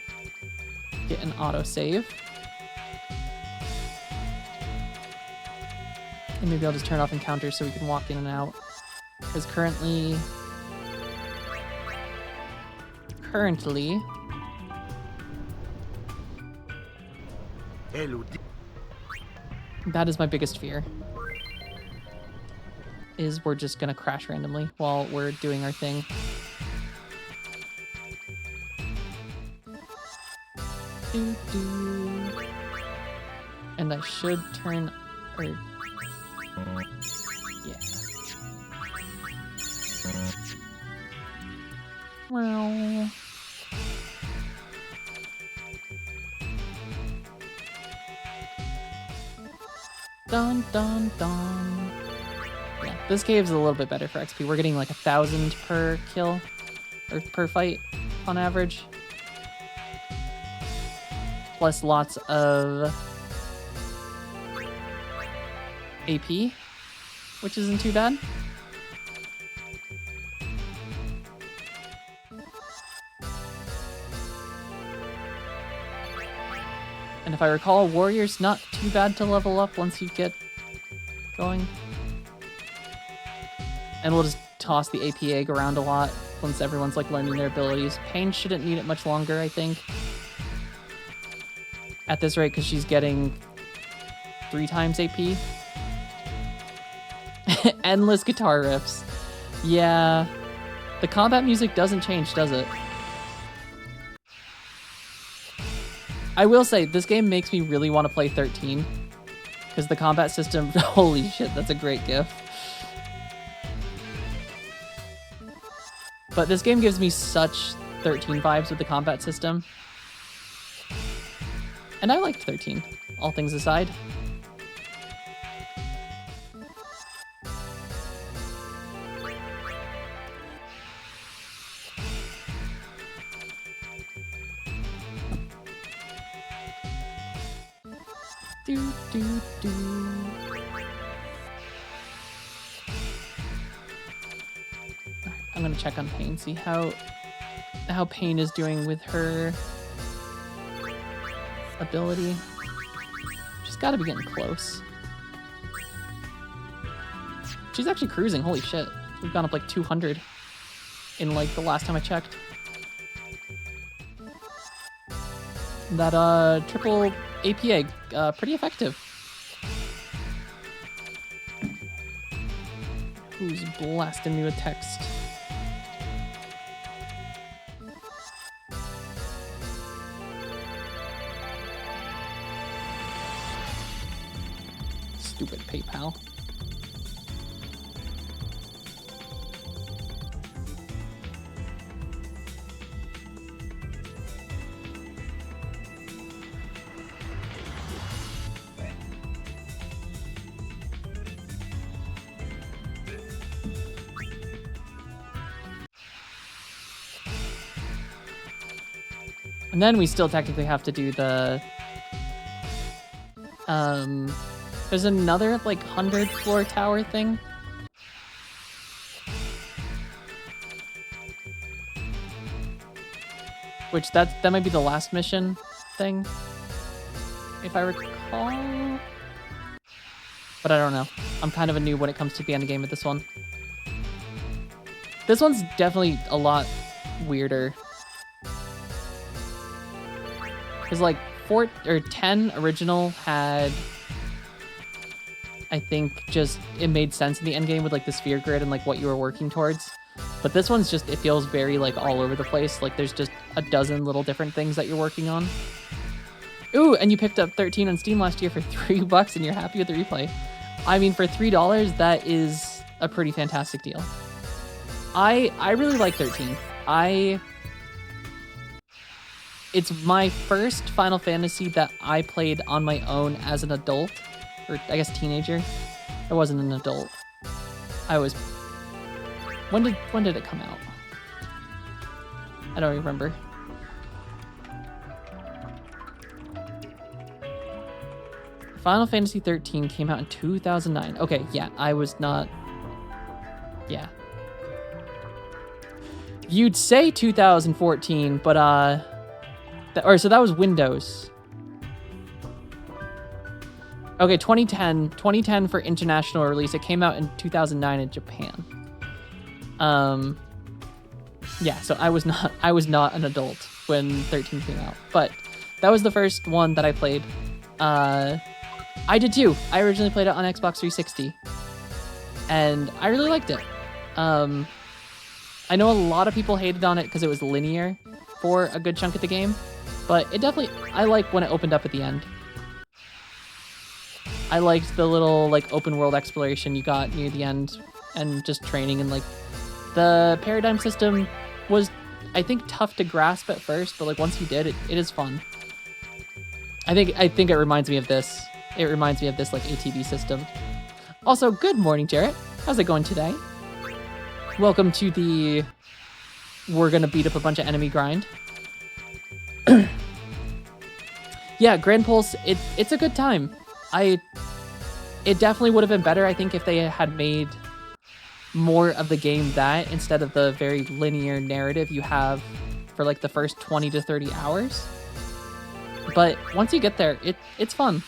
get an autosave. And maybe I'll just turn off encounters so we can walk in and out. Because currently... that is my biggest fear. Is we're just gonna crash randomly while we're doing our thing. And I should turn... or... yeah. Well... Dun dun dun. Yeah, this cave's a little bit better for XP. We're getting like 1,000 per kill, or per fight on average. Plus lots of AP, which isn't too bad. And if I recall, Warrior's not too bad to level up once you get going. And we'll just toss the AP egg around a lot once everyone's like learning their abilities. Pain shouldn't need it much longer, I think. At this rate, because she's getting 3 times AP. Endless guitar riffs. Yeah. The combat music doesn't change, does it? I will say, this game makes me really want to play 13. Because the combat system... holy shit, that's a great gif. But this game gives me such 13 vibes with the combat system. And I liked 13, all things aside. Do, do, do. I'm gonna check on Pain, see how Pain is doing with her ability. She's gotta be getting close. She's actually cruising, holy shit. We've gone up like 200 in like the last time I checked. That triple APA, pretty effective. Who's blasting me with text? Stupid PayPal. And then we still technically have to do the there's another like 100 floor tower thing. Which that might be the last mission thing, if I recall. But I don't know. I'm kind of a noob when it comes to the end game with this one. This one's definitely a lot weirder. Because like 4 or 10 original had, I think, just it made sense in the end game with like the sphere grid and like what you were working towards. But this one's just, it feels very like all over the place. Like there's just a dozen little different things that you're working on. Ooh, and you picked up 13 on Steam last year for $3 and you're happy with the replay. I mean, for $3, that is a pretty fantastic deal. I really like 13. It's my first Final Fantasy that I played on my own as an adult, or I guess teenager. I wasn't an adult. I was. When did it come out? I don't remember. Final Fantasy 13 came out in 2009. Okay, yeah, I was not. Yeah. You'd say 2014, but so that was Windows. Okay, 2010 for international release. It came out in 2009 in Japan. Yeah, so I was not an adult when 13 came out, but that was the first one that I played. I did too. I originally played it on Xbox 360, and I really liked it. I know a lot of people hated on it because it was linear for a good chunk of the game, but it definitely, I like when it opened up at the end. I liked the little like open world exploration you got near the end and just training, and like the paradigm system was, I think, tough to grasp at first, but like once you did, it is fun. I think it reminds me of this. It reminds me of this like ATV system. Also, good morning, Jarrett. How's it going today? Welcome to the we're gonna beat up a bunch of enemy grind. Yeah, Grand Pulse, it's a good time. It definitely would have been better, I think, if they had made more of the game that instead of the very linear narrative you have for like the first 20 to 30 hours. But once you get there, it's fun.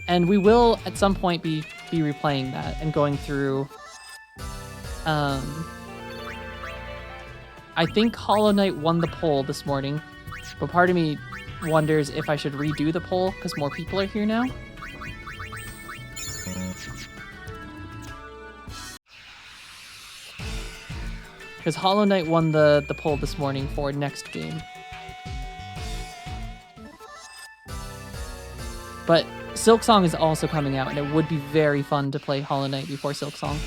And we will at some point be replaying that and going through I think Hollow Knight won the poll this morning, but part of me wonders if I should redo the poll because more people are here now. Because Hollow Knight won the poll this morning for next game. But Silksong is also coming out, and it would be very fun to play Hollow Knight before Silksong.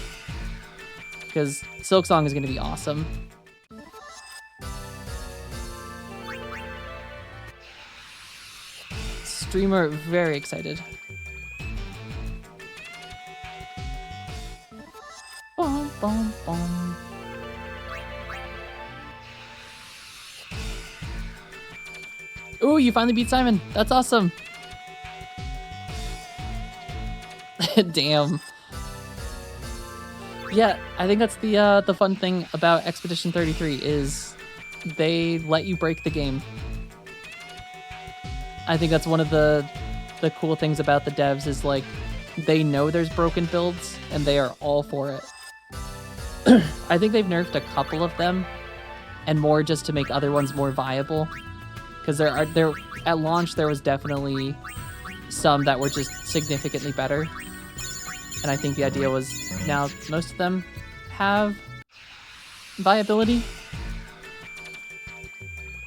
Because Silksong is going to be awesome. Streamer very excited. Boom, boom, boom. Ooh, you finally beat Simon. That's awesome. Damn. Yeah, I think that's the fun thing about Expedition 33 is they let you break the game. I think that's one of the cool things about the devs is like they know there's broken builds and they are all for it. I think they've nerfed a couple of them and more just to make other ones more viable. Because there at launch there was definitely some that were just significantly better. And I think the idea was now most of them have viability.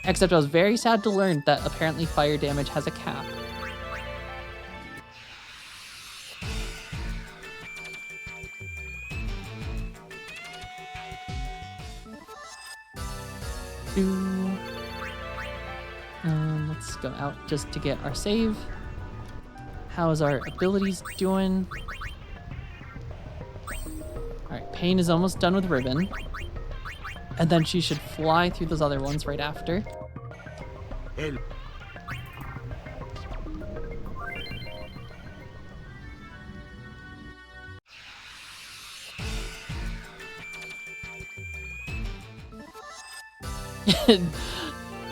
Except I was very sad to learn that apparently fire damage has a cap. Let's go out just to get our save. How's our abilities doing? Alright, Pain is almost done with Ribbon. And then she should fly through those other ones right after.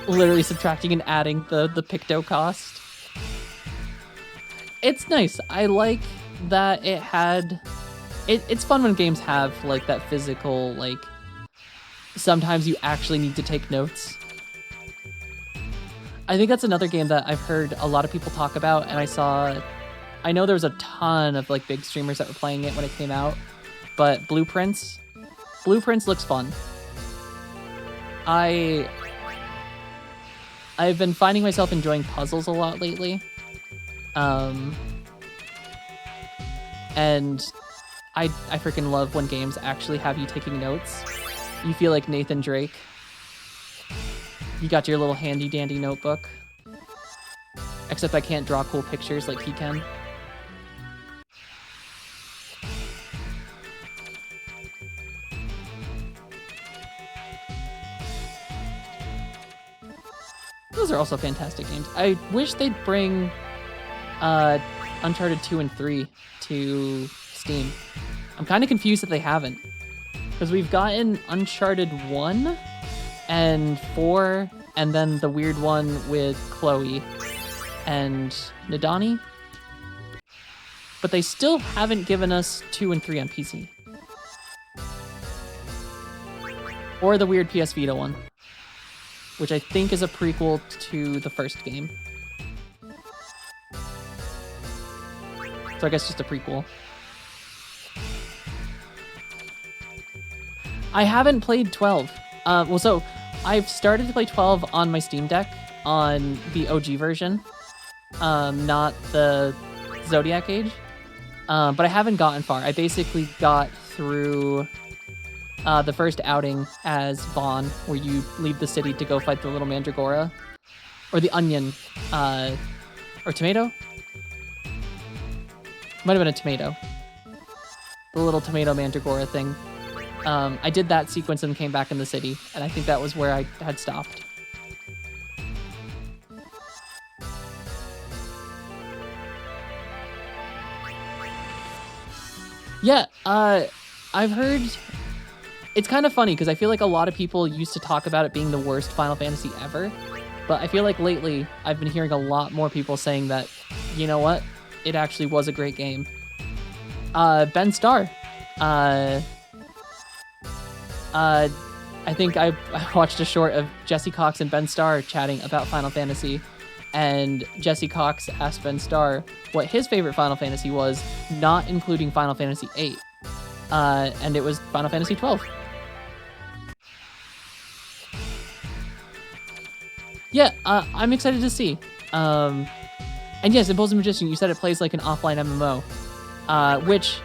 Literally subtracting and adding the Picto cost. It's nice. I like that it had... It's fun when games have, like, that physical, like... Sometimes you actually need to take notes. I think that's another game that I've heard a lot of people talk about, and I know there was a ton of, like, big streamers that were playing it when it came out, but Blueprints looks fun. I've been finding myself enjoying puzzles a lot lately. And I freaking love when games actually have you taking notes. You feel like Nathan Drake. You got your little handy dandy notebook. Except I can't draw cool pictures like he can. Those are also fantastic games. I wish they'd bring Uncharted 2 and 3 to Steam. I'm kind of confused that they haven't. Because we've gotten Uncharted 1 and 4, and then the weird one with Chloe and Nadani. But they still haven't given us 2 and 3 on PC. Or the weird PS Vita one, which I think is a prequel to the first game. So I guess just a prequel. I haven't played 12. Well, so I've started to play 12 on my Steam Deck on the OG version, not the Zodiac Age. But I haven't gotten far. I basically got through the first outing as Vaughn, where you leave the city to go fight the little Mandragora. Or the Onion. Or Tomato? Might have been a Tomato. The little Tomato Mandragora thing. I did that sequence and came back in the city, and I think that was where I had stopped. Yeah, I've heard... It's kind of funny, because I feel like a lot of people used to talk about it being the worst Final Fantasy ever, but I feel like lately I've been hearing a lot more people saying that, you know what, it actually was a great game. Ben Starr. I think I watched a short of Jesse Cox and Ben Starr chatting about Final Fantasy, and Jesse Cox asked Ben Starr what his favorite Final Fantasy was, not including Final Fantasy VIII, and it was Final Fantasy XII. Yeah, I'm excited to see. And yes, Impulsive Magician, you said it plays like an offline MMO, which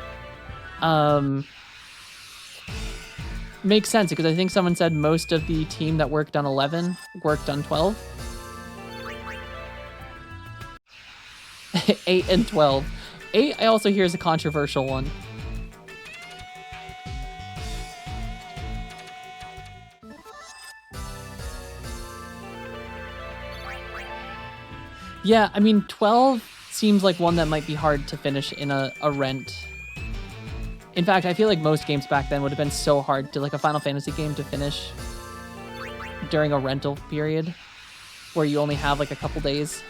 makes sense, because I think someone said most of the team that worked on 11 worked on 12. 8 and 12. 8 I also hear is a controversial one. Yeah, I mean, 12 seems like one that might be hard to finish in a rent. In fact, I feel like most games back then would have been so hard to, like, a Final Fantasy game to finish during a rental period where you only have, like, a couple days.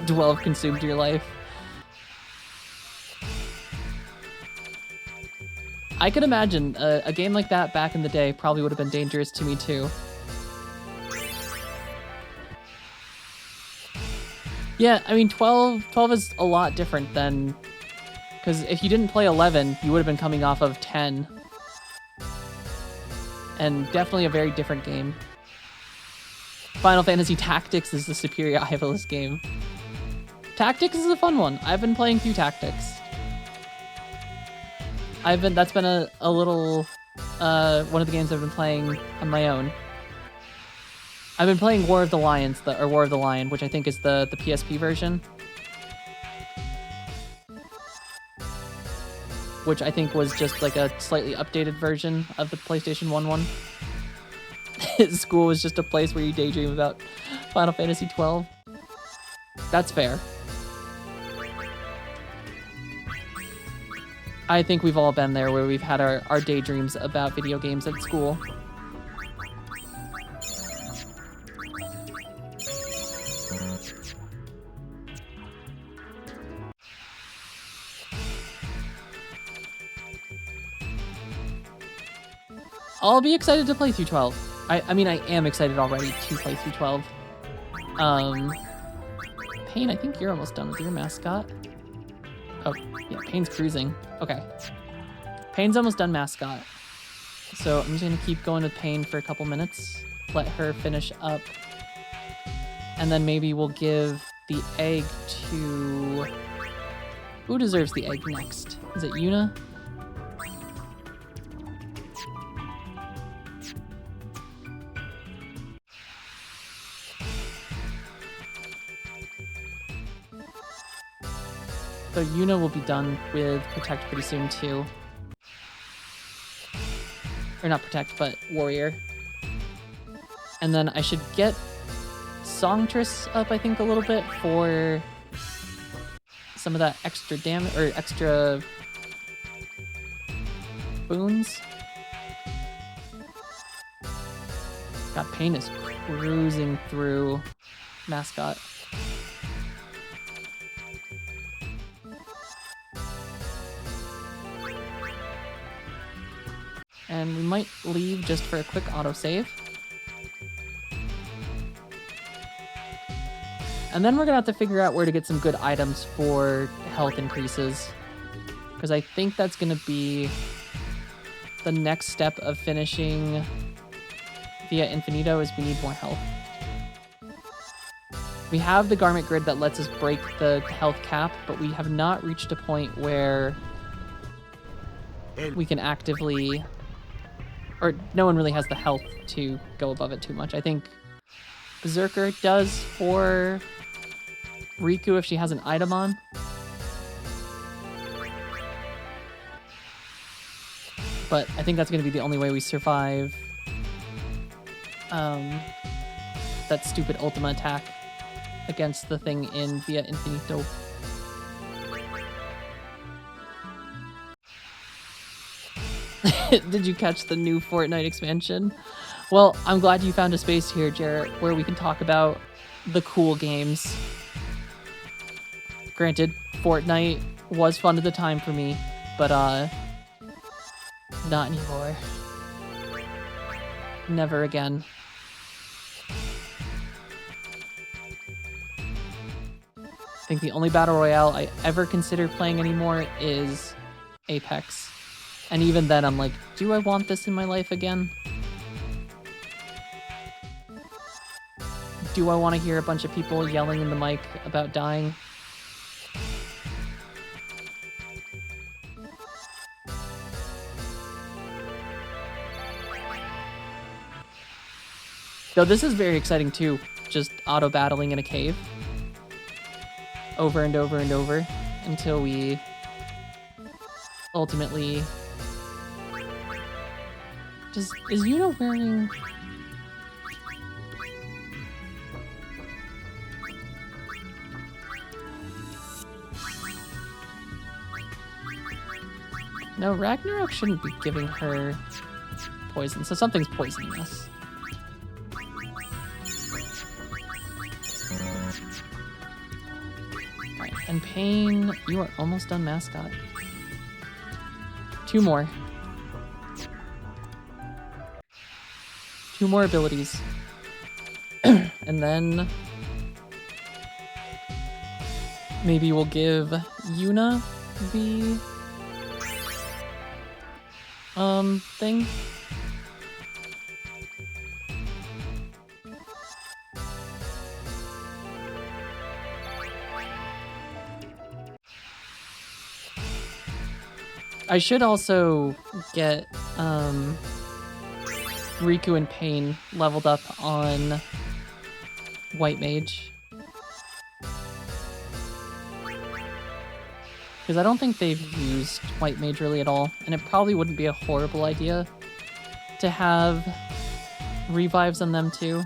12 consumed your life. I could imagine a game like that back in the day probably would have been dangerous to me too. Yeah, I mean, 12 is a lot different than... Because if you didn't play 11, you would have been coming off of 10. And definitely a very different game. Final Fantasy Tactics is the superior Ivalice game. Tactics is a fun one. I've been playing through Tactics. That's been a little, one of the games I've been playing on my own. I've been playing War of the Lion, which I think is the PSP version. Which I think was just like a slightly updated version of the PlayStation 1 one. School was just a place where you daydream about Final Fantasy 12. That's fair. I think we've all been there where we've had our daydreams about video games at school. I'll be excited to play through 12. I mean, I am excited already to play through 12. Payne, I think you're almost done with your mascot. Oh, yeah, Payne's cruising. Okay. Payne's almost done mascot. So I'm just gonna keep going with Payne for a couple minutes. Let her finish up. And then maybe we'll give the egg to... Who deserves the egg next? Is it Yuna? So Yuna will be done with Protect pretty soon too. Or not Protect, but Warrior. And then I should get Songstress up, I think, a little bit for some of that extra damage, or extra boons. God, Payne is cruising through mascot. And we might leave just for a quick autosave. And then we're gonna have to figure out where to get some good items for health increases. Because I think that's gonna be the next step of finishing Via Infinito, is we need more health. We have the garment grid that lets us break the health cap, but we have not reached a point where we can actively... Or no one really has the health to go above it too much. I think Berserker does for Riku if she has an item on. But I think that's going to be the only way we survive that stupid Ultima attack against the thing in Via Infinito. Did you catch the new Fortnite expansion? Well, I'm glad you found a space here, Jarrett, where we can talk about the cool games. Granted, Fortnite was fun at the time for me, but not anymore. Never again. I think the only Battle Royale I ever consider playing anymore is Apex. And even then, I'm like, do I want this in my life again? Do I want to hear a bunch of people yelling in the mic about dying? Though this is very exciting too, just auto-battling in a cave. Over and over and over, until we ultimately... Is Yuna wearing... No, Ragnarok shouldn't be giving her poison, so something's poisoning us. Alright, and Payne, you are almost done mascot. 2 more. 2 more abilities. And then Maybe we'll give Yuna the thing. I should also get Riku and Pain leveled up on White Mage. Because I don't think they've used White Mage really at all, and it probably wouldn't be a horrible idea to have revives on them too.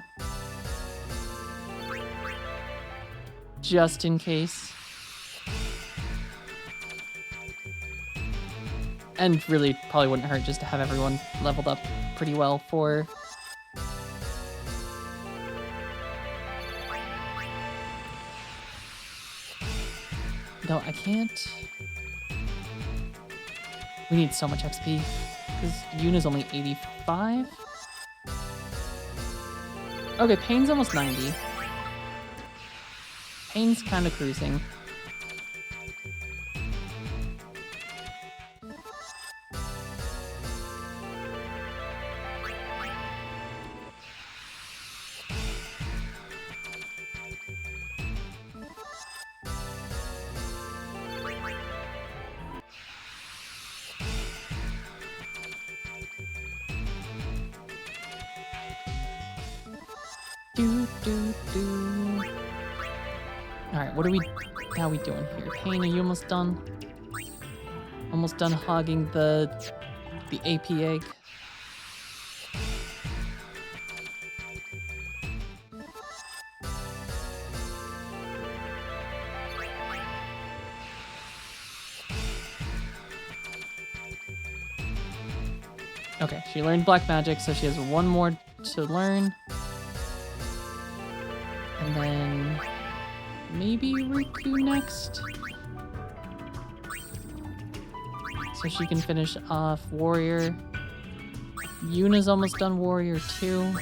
Just in case. And really probably wouldn't hurt just to have everyone leveled up pretty well for... No, I can't... We need so much XP. Because Yuna's only 85? Okay, Pain's almost 90. Pain's kind of cruising. Alright, how are we doing here? Pain, are you almost done? Almost done hogging the AP egg? Okay, she learned black magic, so she has one more to learn. And then maybe Riku next? So she can finish off Warrior. Yuna's almost done Warrior too.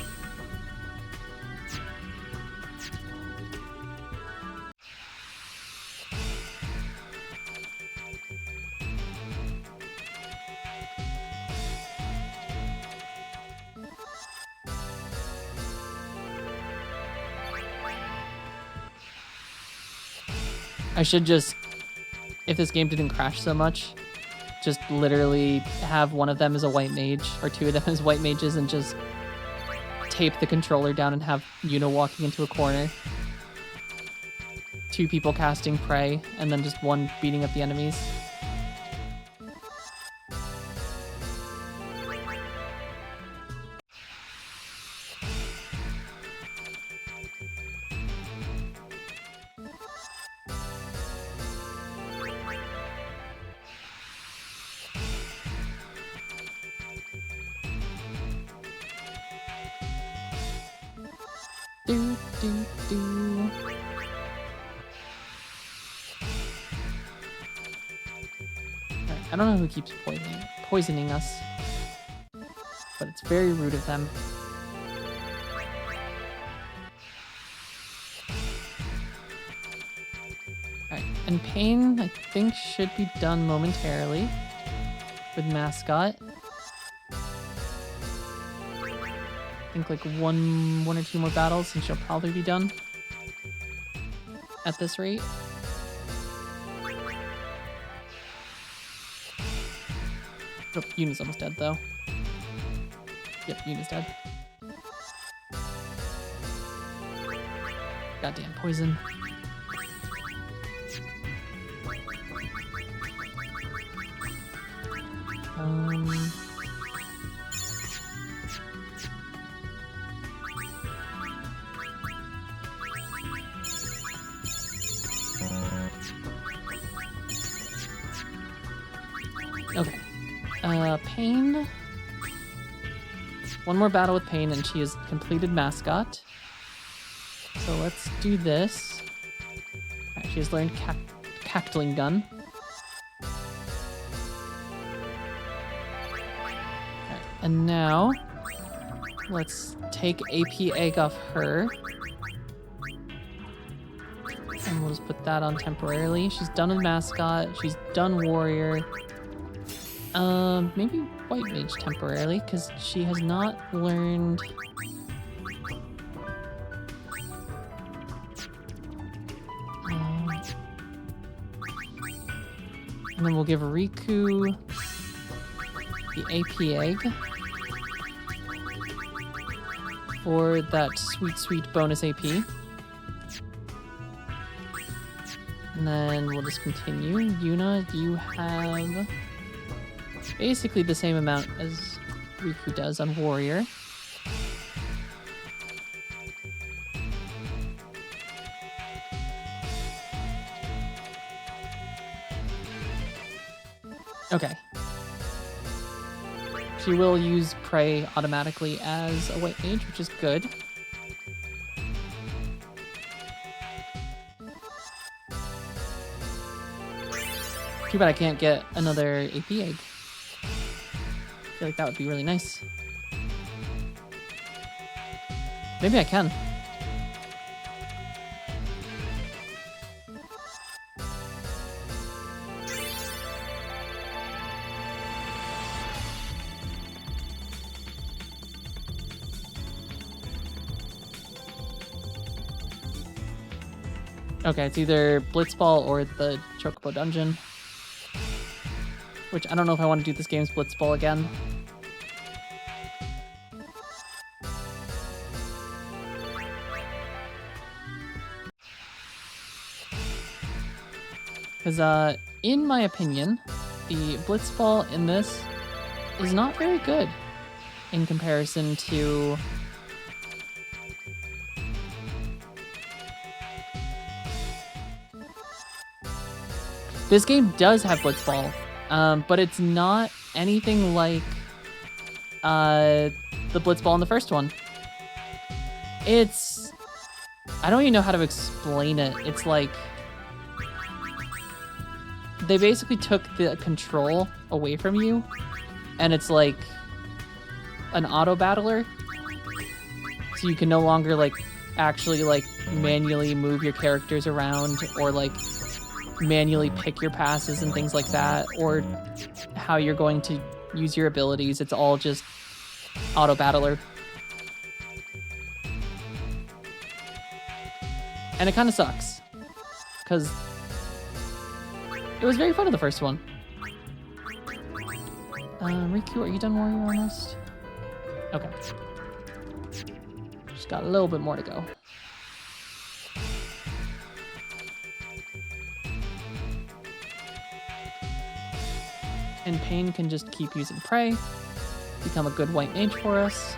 I should just, if this game didn't crash so much, just literally have one of them as a white mage, or two of them as white mages, and just tape the controller down and have Yuna walking into a corner. Two people casting prey, and then just one beating up the enemies. I don't know who keeps poisoning us, but it's very rude of them. Alright, and Pain, I think, should be done momentarily with Mascot. I think like one or two more battles and she'll probably be done at this rate. Oh, Yuna's almost dead, though. Yep, Yuna's dead. Goddamn poison. Okay. Pain. One more battle with Pain and she has completed Mascot. So let's do this. Alright, she has learned Cackling Gun. Alright, and now let's take AP Egg off her. And we'll just put that on temporarily. She's done with mascot. She's done warrior. Maybe white mage temporarily, because she has not learned... and then we'll give Riku the AP egg for that sweet, sweet bonus AP. And then we'll just continue. Yuna, you have basically the same amount as Riku does on warrior. Okay. She will use Prey automatically as a white mage, which is good. Too bad I can't get another AP egg. I feel like that would be really nice. Maybe I can. Okay, it's either Blitzball or the Chocobo Dungeon. Which, I don't know if I want to do this game's Blitzball again. Because, in my opinion, the Blitzball in this is not very good in comparison to... This game does have Blitzball, but it's not anything like the Blitzball in the first one. It's... I don't even know how to explain it. It's like... They basically took the control away from you, and it's like an auto battler. So you can no longer like actually like manually move your characters around or like manually pick your passes and things like that, or how you're going to use your abilities. It's all just auto battler. And it kind of sucks, because it was very fun in the first one. Riku, are you done warrior almost? Okay. Just got a little bit more to go. And Pain can just keep using Prey, become a good white mage for us.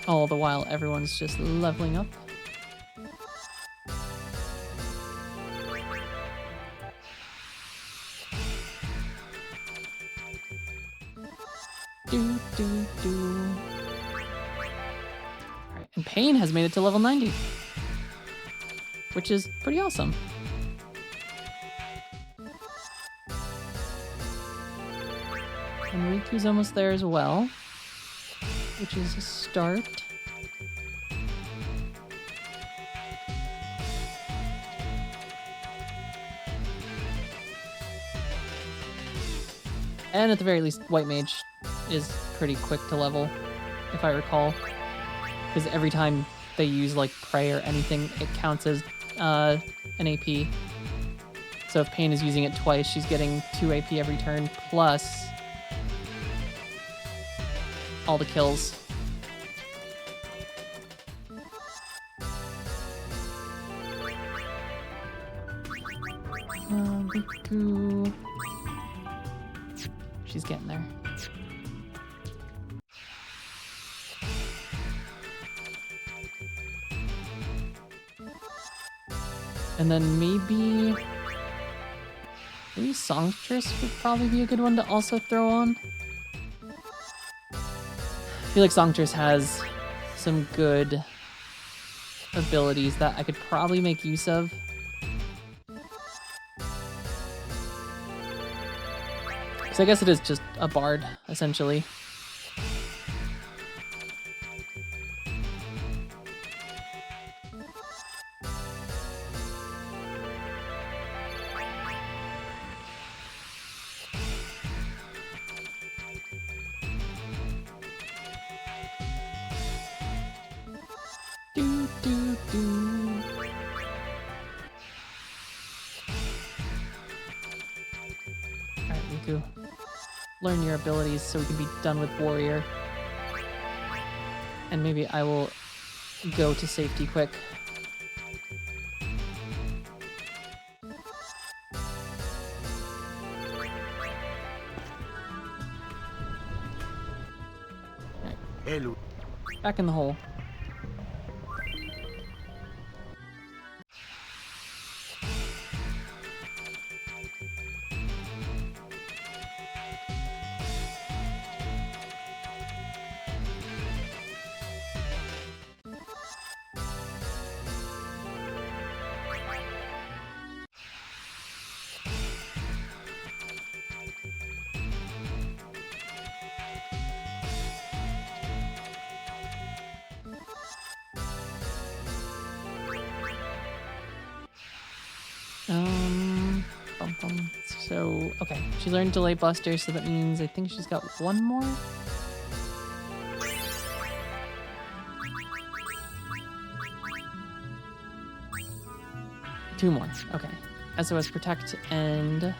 All the while everyone's just leveling up. Alright, and Pain has made it to level 90, which is pretty awesome. And Riku's almost there as well, which is a start. And at the very least, White Mage is pretty quick to level, if I recall. Because every time they use like Prey or anything, it counts as an AP. So if Pain is using it twice, she's getting 2 AP every turn, plus all the kills. Riku. She's getting there. And then maybe Songstress would probably be a good one to also throw on. I feel like Songstress has some good abilities that I could probably make use of. Because I guess it is just a bard, essentially. Do, do, do. Alright, Riku. Learn your abilities so we can be done with Warrior. And maybe I will go to safety quick. Right. Hello. Back in the hole. So, okay. She learned Delay Buster, so that means I think she's got one more? Two more. Okay. SOS Protect and...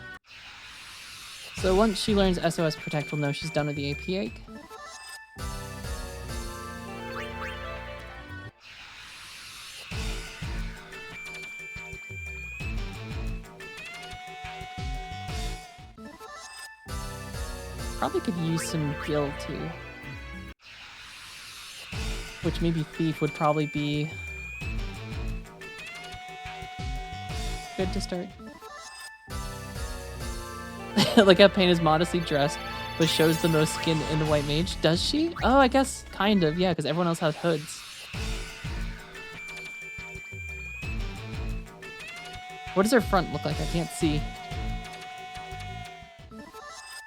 So once she learns SOS Protect, we'll know she's done with the AP egg. Probably could use some Gil too. Which maybe Thief would probably be good to start. Like how Pain is modestly dressed, but shows the most skin in the White Mage. Does she? Oh, I guess kind of, yeah, because everyone else has hoods. What does her front look like? I can't see.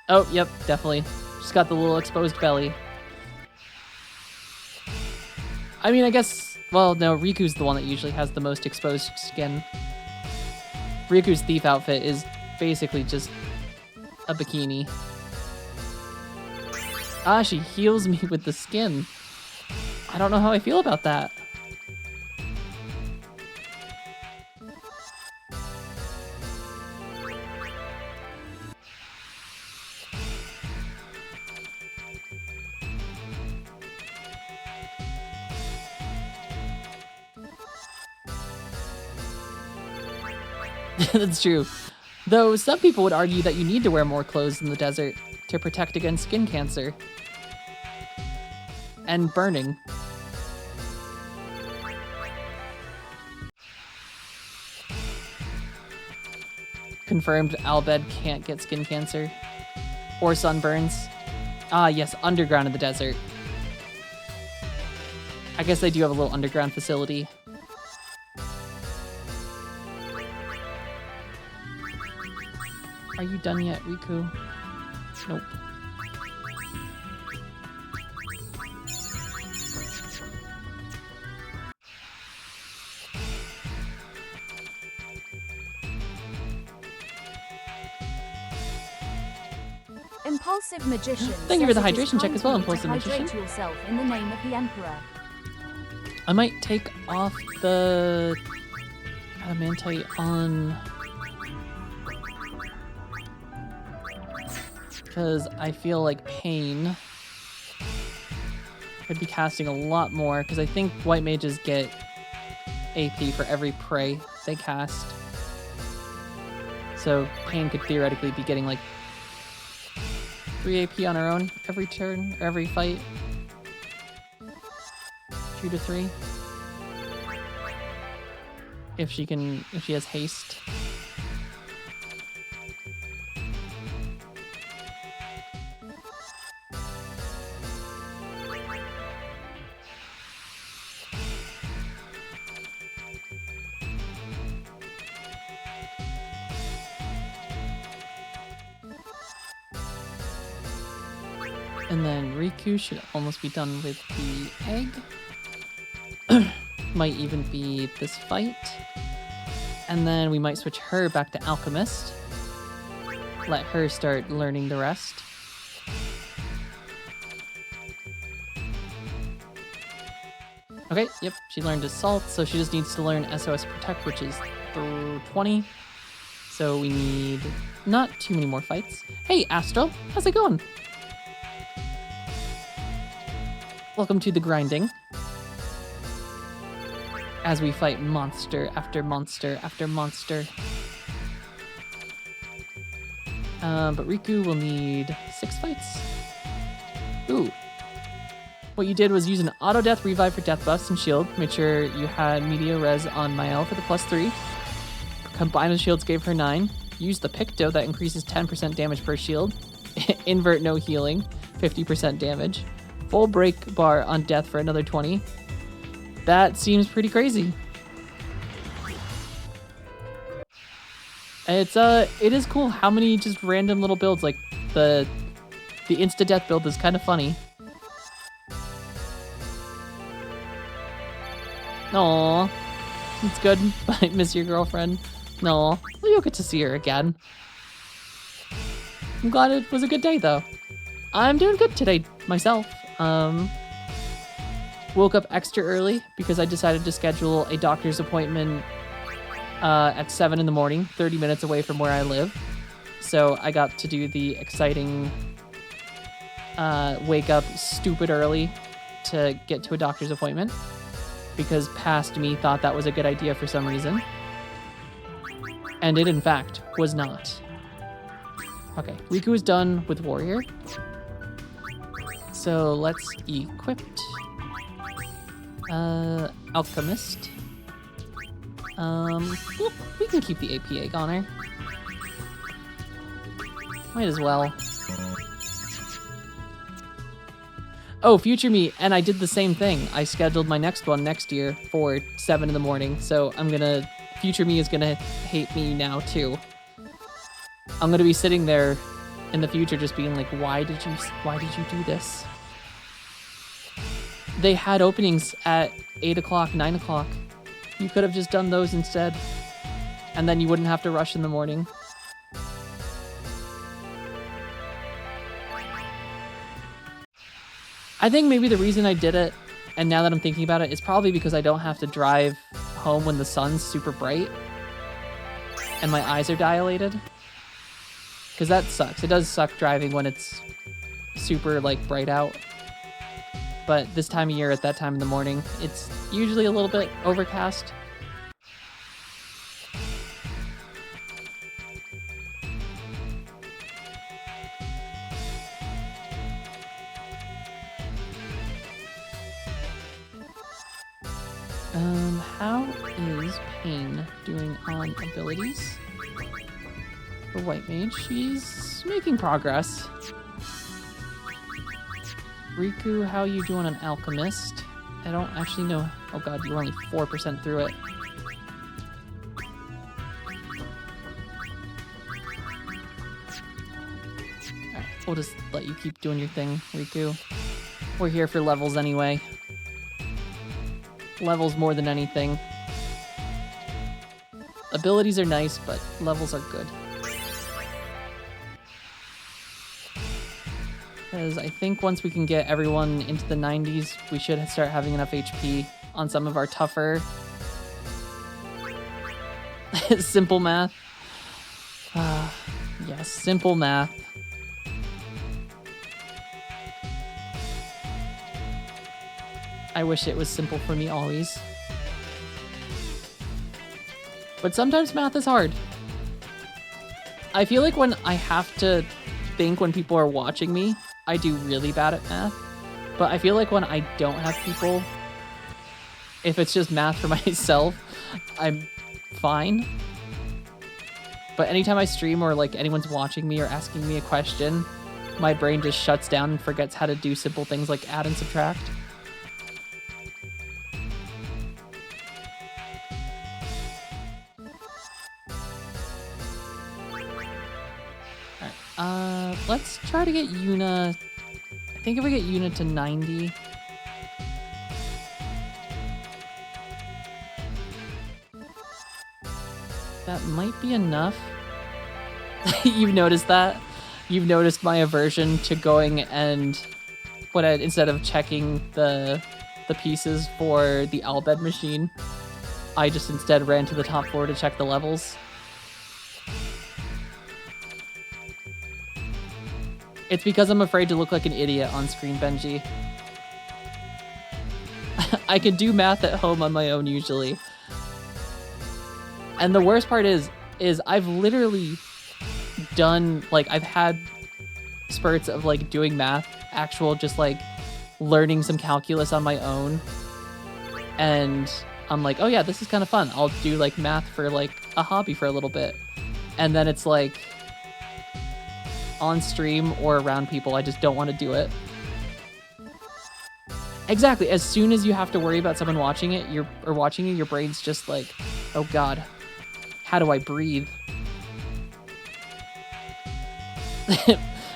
Oh, yep, definitely. She's got the little exposed belly. I mean, I guess... Well, no, Riku's the one that usually has the most exposed skin. Riku's thief outfit is basically just a bikini. Ah, she heals me with the skin. I don't know how I feel about that. That's true. Though some people would argue that you need to wear more clothes in the desert to protect against skin cancer. And burning. Confirmed Albed can't get skin cancer. Or sunburns. Ah, yes, underground in the desert. I guess they do have a little underground facility. Are you done yet, Riku? Nope. Impulsive Magician. Thank you for the says it is hydration check time as well, for you Impulsive to Magician. hydrate yourself in the name of the Emperor. I might take off the adamantite on... Because I feel like Pain could be casting a lot more, because I think white mages get AP for every prey they cast. So Pain could theoretically be getting like 3 AP on her own every turn, or every fight. 2 to 3. If she has haste. And then Riku should almost be done with the egg. Might even be this fight. And then we might switch her back to Alchemist. Let her start learning the rest. Okay, yep, she learned Assault, so she just needs to learn SOS Protect, which is 20. So we need not too many more fights. Hey, Astral, how's it going? Welcome to the grinding. As we fight monster after monster after monster. But Riku will need 6 fights. Ooh. What you did was use an auto death revive for death buffs and shield. Made sure you had media res on Mael for the +3. Combined with shields gave her 9. Use the Picto that increases 10% damage per shield. Invert no healing, 50% damage. Full break bar on death for another 20. That seems pretty crazy. It is cool how many just random little builds, like the insta death build is kind of funny. Aww, it's good. I miss your girlfriend. No, well, you'll get to see her again. I'm glad it was a good day though. I'm doing good today myself. Woke up extra early because I decided to schedule a doctor's appointment at 7 in the morning, 30 minutes away from where I live. So I got to do the exciting wake up stupid early to get to a doctor's appointment because past me thought that was a good idea for some reason. And it, in fact, was not. Okay, Riku is done with Warrior. So let's equip Alchemist. Well, we can keep the AP egg on her. Might as well. Oh, future me, and I did the same thing. I scheduled my next one next year for 7 in the morning, so future me is gonna hate me now too. I'm gonna be sitting there in the future just being like, why did you do this? They had openings at 8 o'clock, 9 o'clock. You could have just done those instead. And then you wouldn't have to rush in the morning. I think maybe the reason I did it, and now that I'm thinking about it, is probably because I don't have to drive home when the sun's super bright and my eyes are dilated. Because that sucks. It does suck driving when it's super, like, bright out. But this time of year, at that time in the morning, it's usually a little bit overcast. How is Pain doing on abilities? For White Mage, she's making progress. Riku, how you doing on Alchemist? I don't actually know. Oh god, you're only 4% through it. Alright, we'll just let you keep doing your thing, Riku. We're here for levels anyway. Levels more than anything. Abilities are nice, but levels are good. Because I think once we can get everyone into the 90s, we should start having enough HP on some of our tougher simple math. Yes, simple math. I wish it was simple for me always. But sometimes math is hard. I feel like when I have to think when people are watching me, I do really bad at math. But I feel like when I don't have people, if it's just math for myself, I'm fine. But anytime I stream or like anyone's watching me or asking me a question, my brain just shuts down and forgets how to do simple things like add and subtract. Let's try to get Yuna. I think if we get unit to 90... that might be enough. You've noticed that? You've noticed my aversion to going and instead of checking the pieces for the Albed machine, I just instead ran to the top floor to check the levels. It's because I'm afraid to look like an idiot on screen, Benji. I can do math at home on my own usually. And the worst part is I've literally done, like, I've had spurts of, like, doing math, actual just, like, learning some calculus on my own. And I'm like, oh yeah, this is kind of fun. I'll do, like, math for, like, a hobby for a little bit. And then it's, like, on stream or around people, I just don't want to do it. Exactly. As soon as you have to worry about someone watching it, your brain's just like, oh god, how do I breathe?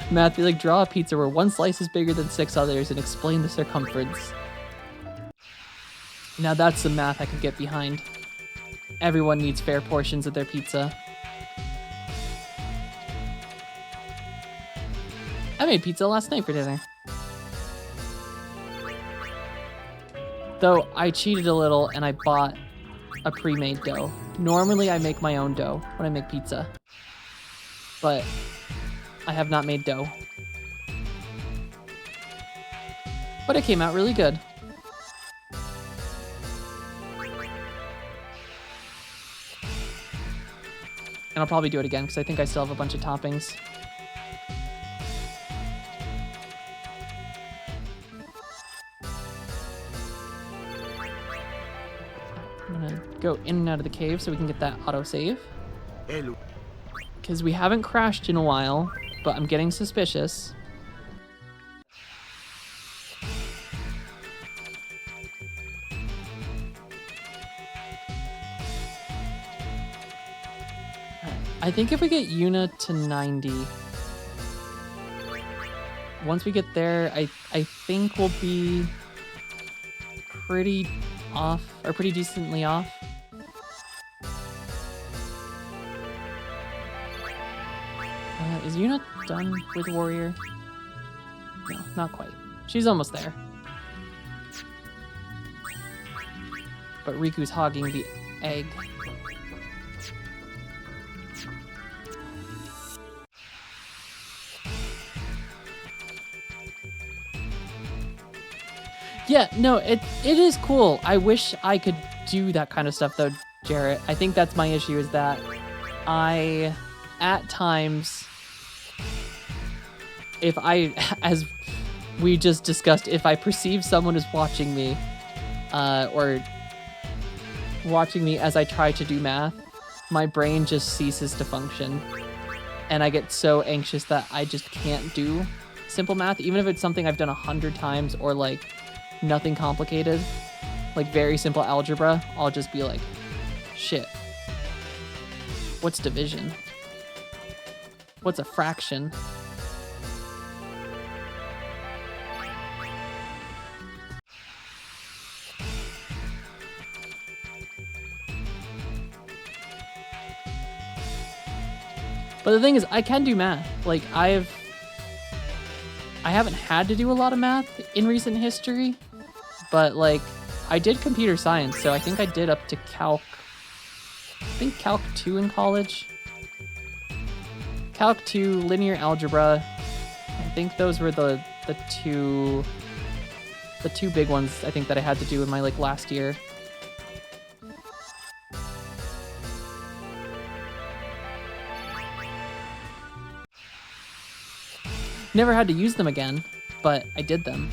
Math be like, draw a pizza where one slice is bigger than 6 others and explain the circumference. Now that's some math I could get behind. Everyone needs fair portions of their pizza. I made pizza last night for dinner. Though I cheated a little and I bought a pre-made dough. Normally I make my own dough when I make pizza, but I have not made dough. But it came out really good. And I'll probably do it again because I think I still have a bunch of toppings. I'm gonna go in and out of the cave so we can get that autosave. Because we haven't crashed in a while, but I'm getting suspicious. I think if we get Yuna to 90, once we get there, I think we'll be pretty off, or pretty decently off. Is Yuna done with Warrior? No, not quite. She's almost there. But Riku's hogging the egg. Yeah, no, it is cool. I wish I could do that kind of stuff though, Jarrett. I think that's my issue, is that I, at times, if I, as we just discussed, if I perceive someone is watching me, or watching me as I try to do math, my brain just ceases to function. And I get so anxious that I just can't do simple math, even if it's something I've done 100 times or like nothing complicated, like very simple algebra. I'll just be like, shit. What's division? What's a fraction? But the thing is, I can do math. Like, I haven't had to do a lot of math in recent history, but like, I did computer science, so I think I did up to Calc 2 in college. Calc 2, linear algebra. I think those were the two big ones I think that I had to do in my like last year. Never had to use them again, but I did them.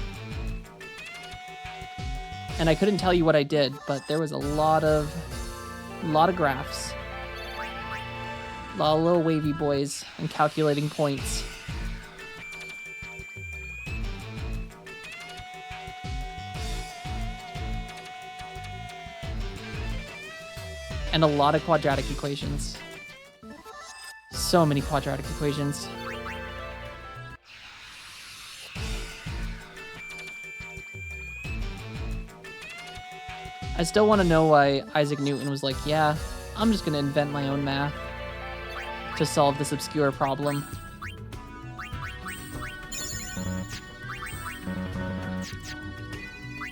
And I couldn't tell you what I did, but there was a lot of graphs. A lot of little wavy boys and calculating points. And a lot of quadratic equations. So many quadratic equations. I still want to know why Isaac Newton was like, yeah, I'm just going to invent my own math to solve this obscure problem.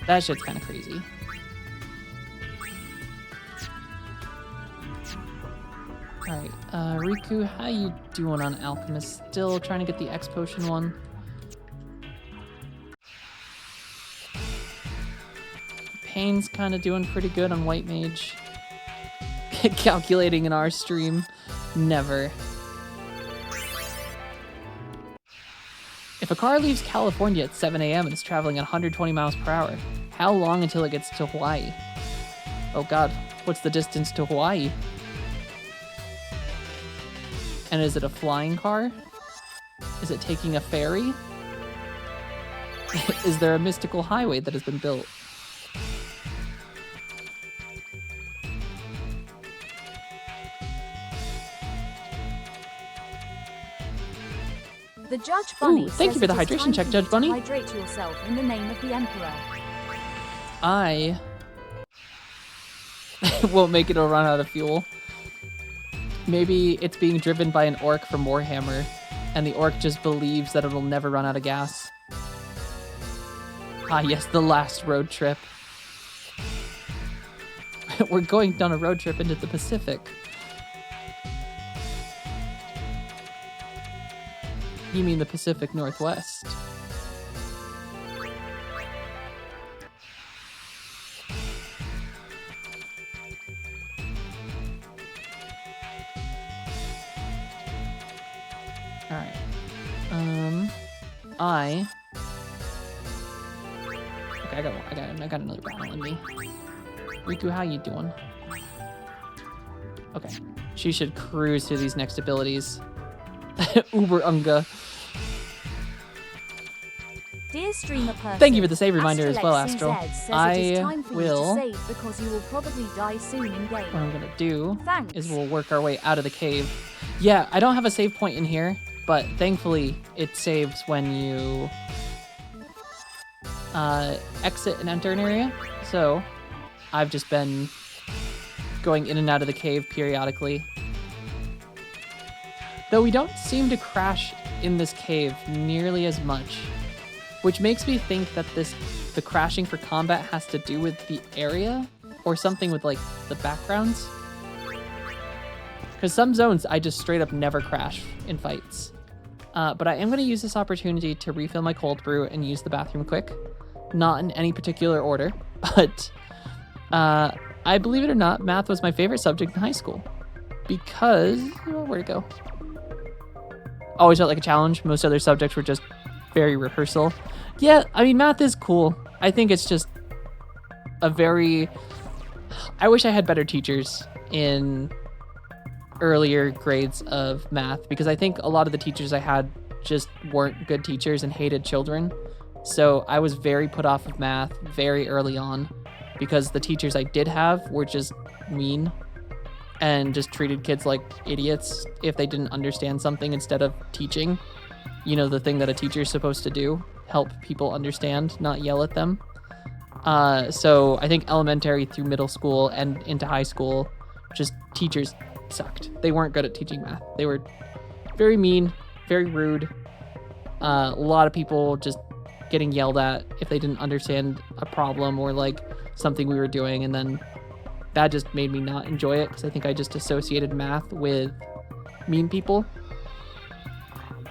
That shit's kind of crazy. Alright, Riku, how you doing on Alchemist? Still trying to get the X potion one? Payne's kind of doing pretty good on White Mage. Calculating in our stream. Never. If a car leaves California at 7 a.m. and is traveling at 120 miles per hour, how long until it gets to Hawaii? Oh god, what's the distance to Hawaii? And is it a flying car? Is it taking a ferry? Is there a mystical highway that has been built? The Judge Bunny. Ooh, thank you for the hydration check, Judge Bunny. Hydrate yourself in the name of the Emperor. I won't make it or run out of fuel. Maybe it's being driven by an orc from Warhammer, and the orc just believes that it'll never run out of gas. Ah, yes, the last road trip. We're going on a road trip into the Pacific. You mean the Pacific Northwest? All right. Okay, I got another battle in me. Riku, how you doing? Okay, she should cruise through these next abilities. Uber Unga. Dear streamer person, thank you for the save reminder as well, Astralex Astral. CZ says I it is time for will. you to save because you will probably die soon in game. What I'm gonna do Thanks. is we'll work our way out of the cave. Yeah, I don't have a save point in here, but thankfully it saves when you exit and enter an area. So I've just been going in and out of the cave periodically. Though we don't seem to crash in this cave nearly as much, which makes me think that the crashing for combat has to do with the area or something with like the backgrounds. Because some zones I just straight up never crash in fights. But I am going to use this opportunity to refill my cold brew and use the bathroom quick. Not in any particular order, but I believe it or not, math was my favorite subject in high school. Because, where'd it go? Always felt like a challenge. Most other subjects were just very rehearsal. Yeah, I mean, math is cool. I think it's just a very... I wish I had better teachers in earlier grades of math, because I think a lot of the teachers I had just weren't good teachers and hated children. So I was very put off of math very early on, because the teachers I did have were just mean and just treated kids like idiots if they didn't understand something instead of teaching. You know, the thing that a teacher is supposed to do, help people understand, not yell at them. So I think elementary through middle school and into high school, just teachers sucked. They weren't good at teaching math. They were very mean, very rude. A lot of people just getting yelled at if they didn't understand a problem or like something we were doing, and then that just made me not enjoy it because I think I just associated math with mean people.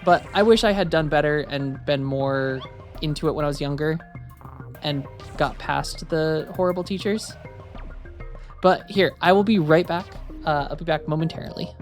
But I wish I had done better and been more into it when I was younger and got past the horrible teachers. But here, I will be right back. I'll be back momentarily.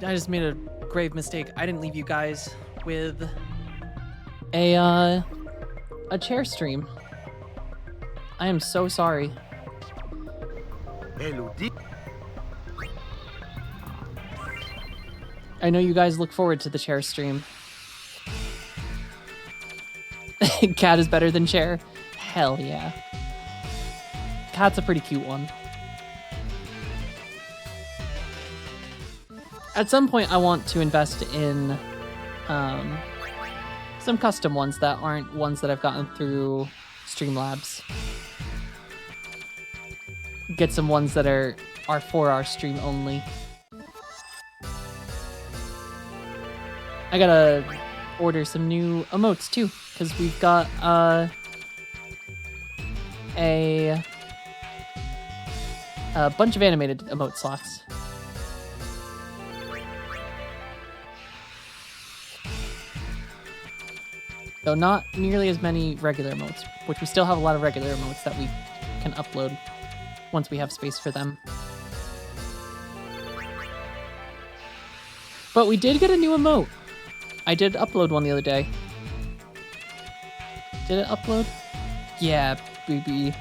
I just made a grave mistake. I didn't leave you guys with a chair stream. I am so sorry. I know you guys look forward to the chair stream. Cat is better than chair. Hell yeah. Cat's a pretty cute one. At some point, I want to invest in some custom ones that aren't ones that I've gotten through Streamlabs. Get some ones that are for our stream only. I gotta order some new emotes too, because we've got a bunch of animated emote slots. Though not nearly as many regular emotes, which we still have a lot of regular emotes that we can upload once we have space for them. But we did get a new emote. I did upload one the other day. Did it upload? Yeah, baby.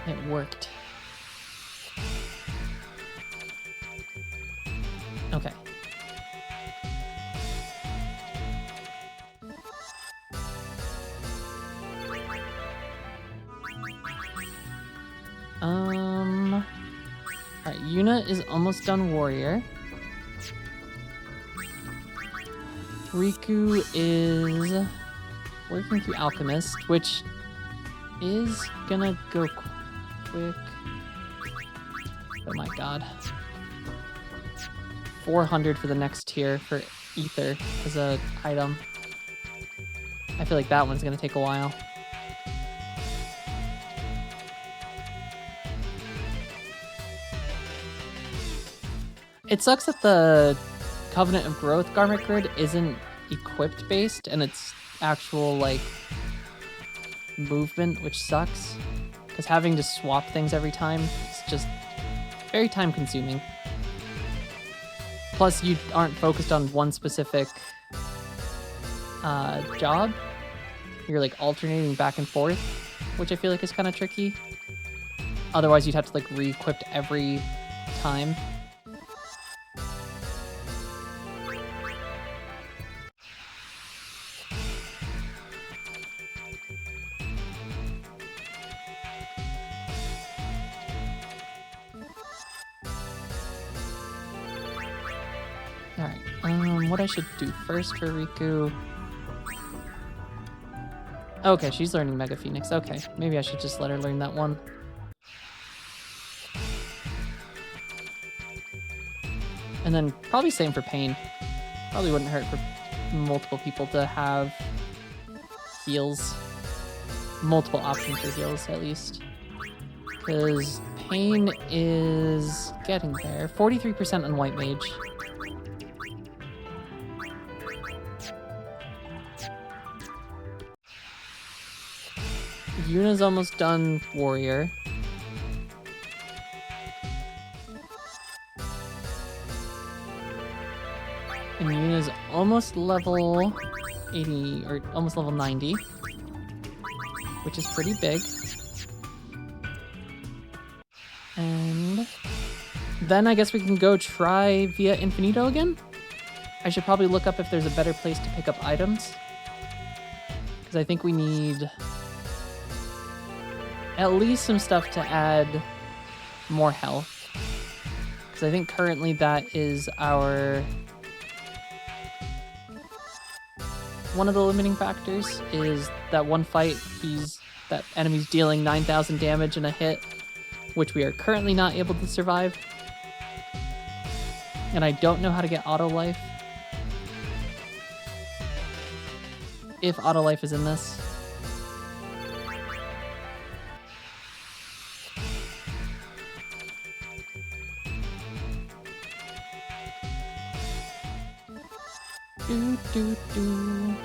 It worked. Okay. Alright, Yuna is almost done Warrior. Riku is working through Alchemist, which is gonna go quick. Oh my god. 400 for the next tier for Ether as a item. I feel like that one's gonna take a while. It sucks that the Covenant of Growth garment grid isn't equipped based and it's actual like movement, which sucks. Because having to swap things every time is just very time consuming. Plus you aren't focused on one specific job. You're like alternating back and forth, which I feel like is kind of tricky. Otherwise you'd have to like re-equip every time. Alright, what I should do first for Riku... Okay, she's learning Mega Phoenix. Okay, maybe I should just let her learn that one. And then probably same for Pain. Probably wouldn't hurt for multiple people to have heals. Multiple options for heals, at least. Because Pain is getting there. 43% on White Mage. Yuna's almost done Warrior. And Yuna's almost level 80, or almost level 90. Which is pretty big. And then I guess we can go try Via Infinito again? I should probably look up if there's a better place to pick up items. Because I think we need at least some stuff to add more health. Because I think currently that is our... One of the limiting factors is that one fight, that enemy's dealing 9,000 damage in a hit, which we are currently not able to survive. And I don't know how to get auto life. If auto life is in this. Do, do, do.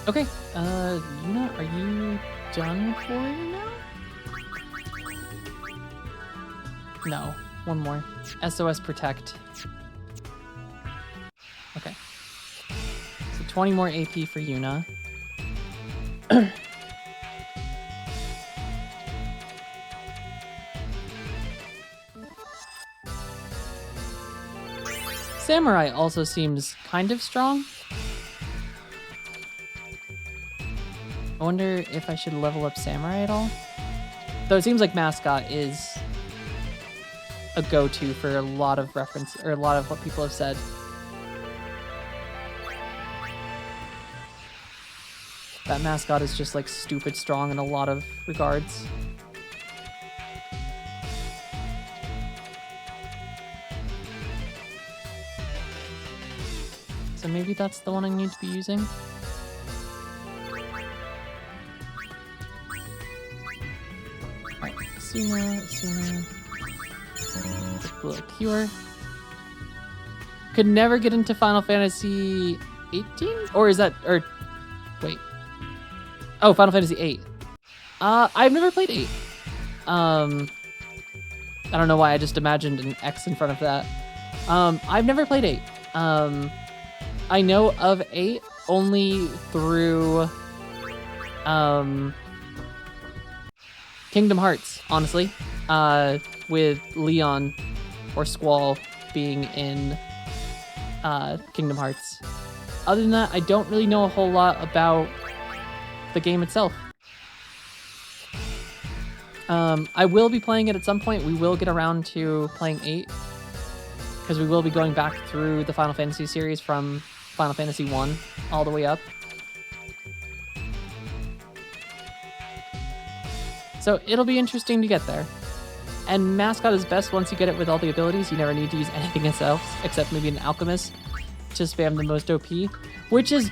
Okay, Yuna, are you done with Warrior now? No. One more. SOS Protect. Okay. So 20 more AP for Yuna. Samurai also seems kind of strong. I wonder if I should level up Samurai at all. Though it seems like Mascot is a go-to for a lot of reference, or a lot of what people have said. That Mascot is just like stupid strong in a lot of regards. So maybe that's the one I need to be using. Alright, Asuna. Little cure. Could never get into Final Fantasy 18? Or is that, or, wait. Oh, Final Fantasy 8. I've never played 8. I don't know why I just imagined an X in front of that. I've never played 8. I know of 8 only through Kingdom Hearts, honestly. With Leon or Squall being in Kingdom Hearts. Other than that, I don't really know a whole lot about the game itself. I will be playing it at some point. We will get around to playing 8. Because we will be going back through the Final Fantasy series from Final Fantasy 1 all the way up. So it'll be interesting to get there. And Mascot is best once you get it with all the abilities. You never need to use anything else except maybe an Alchemist to spam the most OP. Which is,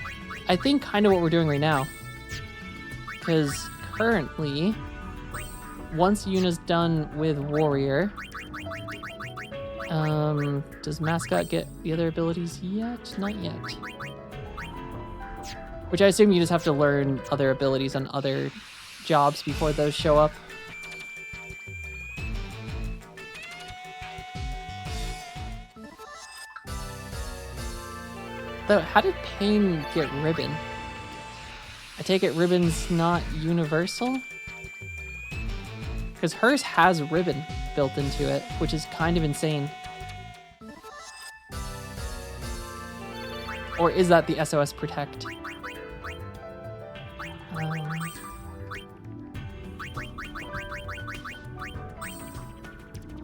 I think, kind of what we're doing right now. Because currently, once Yuna's done with Warrior... does Mascot get the other abilities yet? Not yet. Which I assume you just have to learn other abilities on other jobs before those show up. Though, how did Pain get Ribbon? I take it Ribbon's not universal? Because hers has Ribbon built into it, which is kind of insane. Or is that the SOS Protect?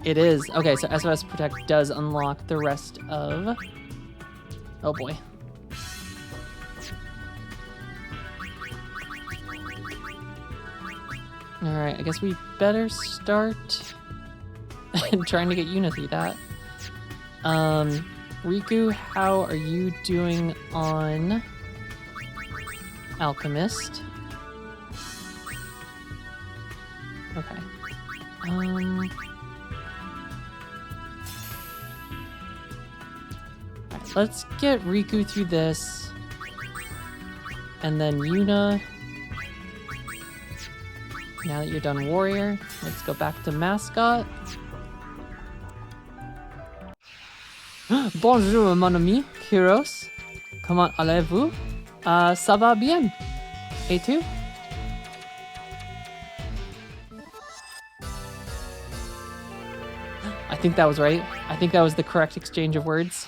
It is. Okay, so SOS Protect does unlock the rest of... Oh boy. Alright, I guess we better start trying to get Yuna through that. Riku, how are you doing on Alchemist? Okay. Alright, let's get Riku through this. And then Yuna. Now that you're done Warrior, let's go back to Mascot. Bonjour, mon ami, Kyros. Comment allez-vous? Ça va bien. Et tu? I think that was right. I think that was the correct exchange of words.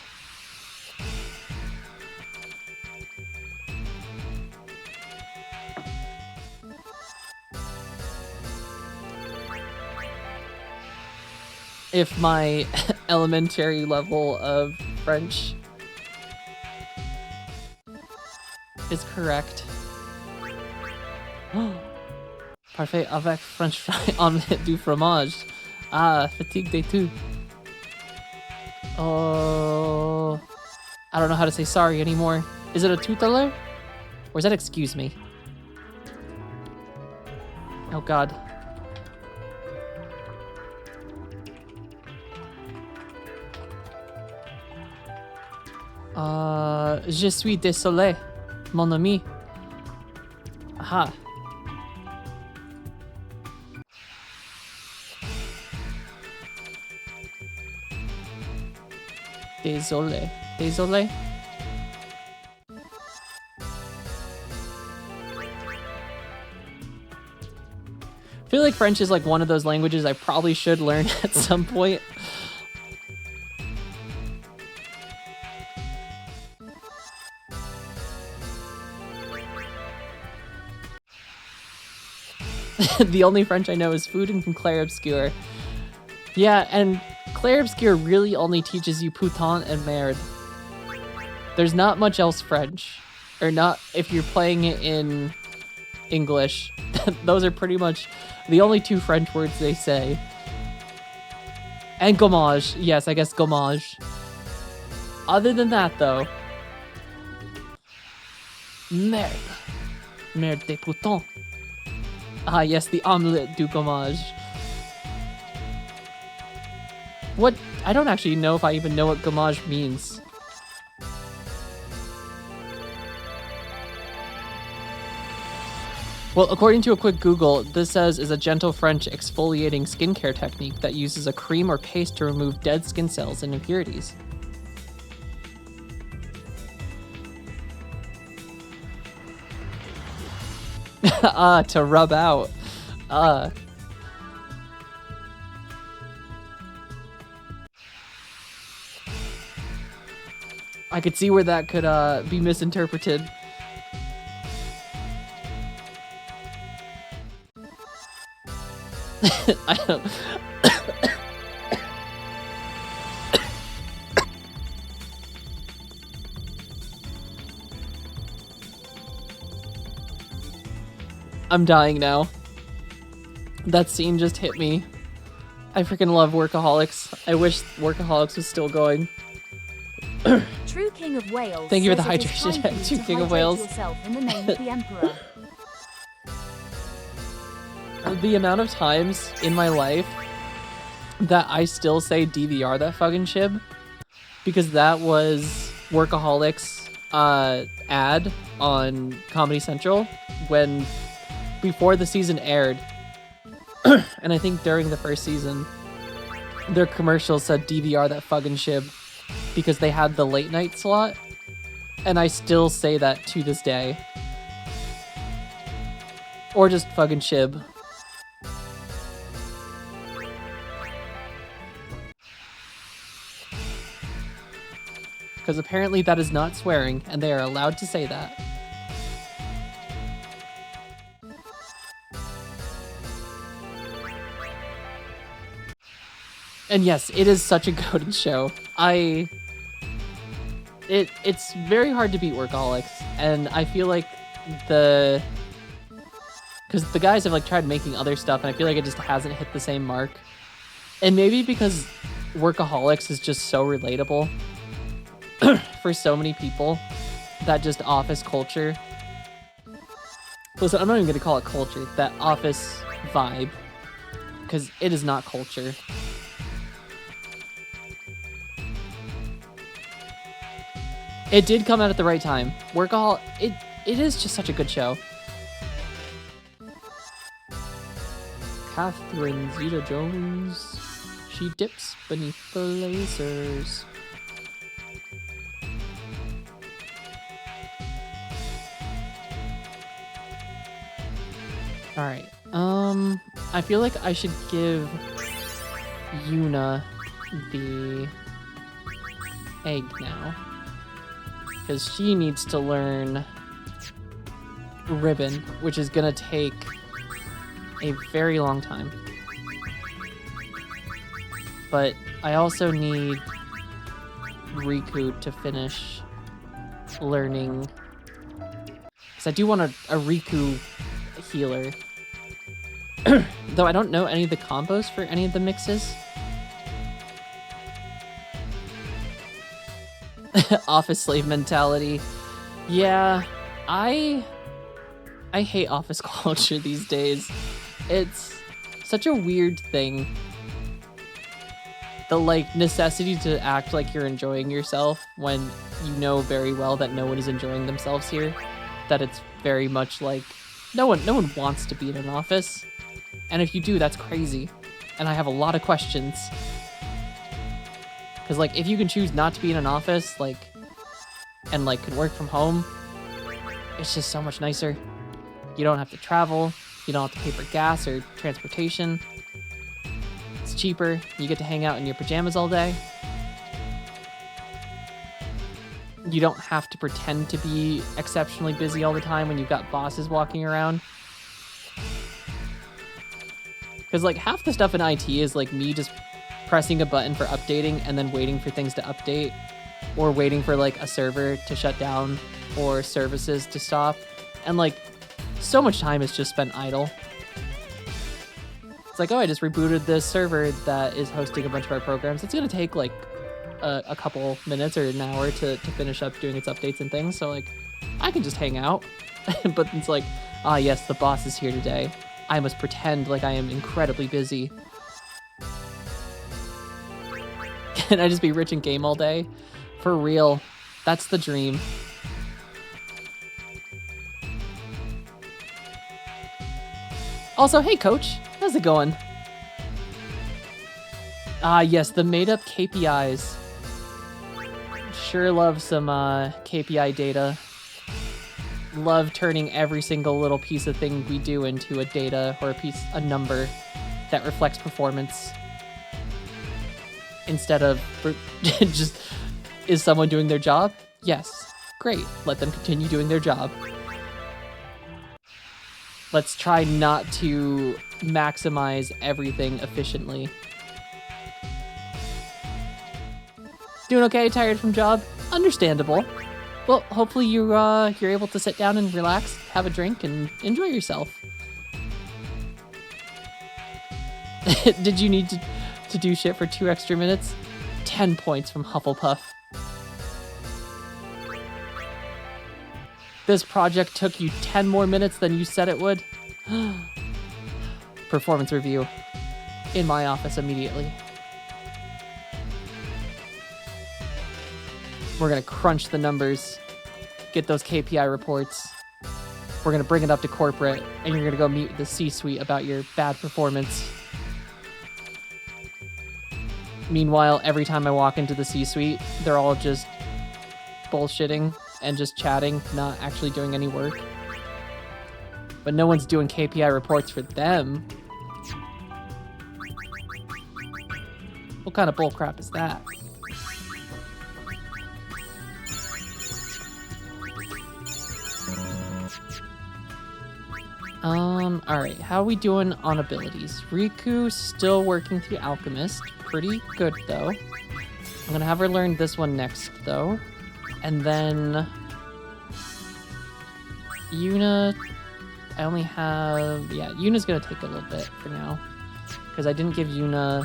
If my elementary level of French is correct. Parfait avec French fry omelette du fromage. Ah, fatigue des tout. Oh, I don't know how to say sorry anymore. Is it a tutelar? Or is that excuse me? Oh god. Je suis désolé, mon ami. Aha. Désolé. Désolé? I feel like French is like one of those languages I probably should learn at some point. The only French I know is food and from Clair Obscur. Yeah, and Clair Obscur really only teaches you putain and merde. There's not much else French. Or not if you're playing it in English. Those are pretty much the only two French words they say. And gommage. Yes, I guess gommage. Other than that, though. Merde. Merde de putain. Ah, yes, the omelette du gommage. What? I don't actually know if I even know what gommage means. Well, according to a quick Google, this says is a gentle French exfoliating skincare technique that uses a cream or paste to remove dead skin cells and impurities. To rub out. I could see where that could be misinterpreted. I don't... I'm dying now. That scene just hit me. I freaking love Workaholics. I wish Workaholics was still going. True King of Wales. Thank you for the says it is hydration, time for you True to King of hydrate Wales. yourself in the name of the Emperor. The amount of times in my life that I still say DVR that fucking shib, because that was Workaholics ad on Comedy Central when before the season aired. And I think during the first season their commercials said DVR that fucking shib because they had the late night slot, and I still say that to this day. Or just fucking shib. Because apparently that is not swearing, and they are allowed to say that. And yes, it is such a goated show. It's very hard to beat Workaholics, and I feel like because the guys have like tried making other stuff, and I feel like it just hasn't hit the same mark. And maybe because Workaholics is just so relatable for so many people, that just office culture. Listen, I'm not even gonna call it culture, that office vibe, because it is not culture. It did come out at the right time. It is just such a good show. Catherine Zeta-Jones. She dips beneath the lasers. Alright, I feel like I should give Yuna the egg now. Because she needs to learn Ribbon, which is gonna take a very long time. But I also need Riku to finish learning. Because I do want a Riku healer. Though I don't know any of the combos for any of the mixes. Office slave mentality. Yeah, I hate office culture these days. It's such a weird thing. The like necessity to act like you're enjoying yourself when you know very well that no one is enjoying themselves here. That it's very much like no one wants to be in an office. And if you do, that's crazy. And I have a lot of questions. Because, like, if you can choose not to be in an office, like, and, like, can work from home, it's just so much nicer. You don't have to travel. You don't have to pay for gas or transportation. It's cheaper. You get to hang out in your pajamas all day. You don't have to pretend to be exceptionally busy all the time when you've got bosses walking around. Because, like, half the stuff in IT is, like, me just pressing a button for updating and then waiting for things to update, or waiting for, like, a server to shut down or services to stop. And, like, so much time is just spent idle. It's like, oh, I just rebooted this server that is hosting a bunch of our programs. It's going to take, like, a couple minutes or an hour to finish up doing its updates and things. So, like, I can just hang out. But it's like, ah, yes, the boss is here today. I must pretend like I am incredibly busy. Can I just be rich and game all day? For real. That's the dream. Also, hey, Coach. How's it going? Ah, yes, the made-up KPIs. Sure love some KPI data. Love turning every single little piece of thing we do into a data or a number that reflects performance. Instead of just, is someone doing their job? Yes. Great. Let them continue doing their job. Let's try not to maximize everything efficiently. Doing okay? Tired from job? Understandable. Well, hopefully you're able to sit down and relax, have a drink, and enjoy yourself. Did you need to do shit for 2 extra minutes? 10 points from Hufflepuff. This project took you 10 more minutes than you said it would? Performance review. In my office immediately. We're gonna crunch the numbers, get those KPI reports. We're gonna bring it up to corporate, and you're gonna go meet the C-suite about your bad performance. Meanwhile, every time I walk into the C-suite, they're all just bullshitting and just chatting, not actually doing any work. But no one's doing KPI reports for them. What kind of bullcrap is that? Alright, how are we doing on abilities? Riku still working through Alchemist. Pretty good, though. I'm gonna have her learn this one next, though. And then... Yuna... I only have... Yeah, Yuna's gonna take a little bit for now. Because I didn't give Yuna...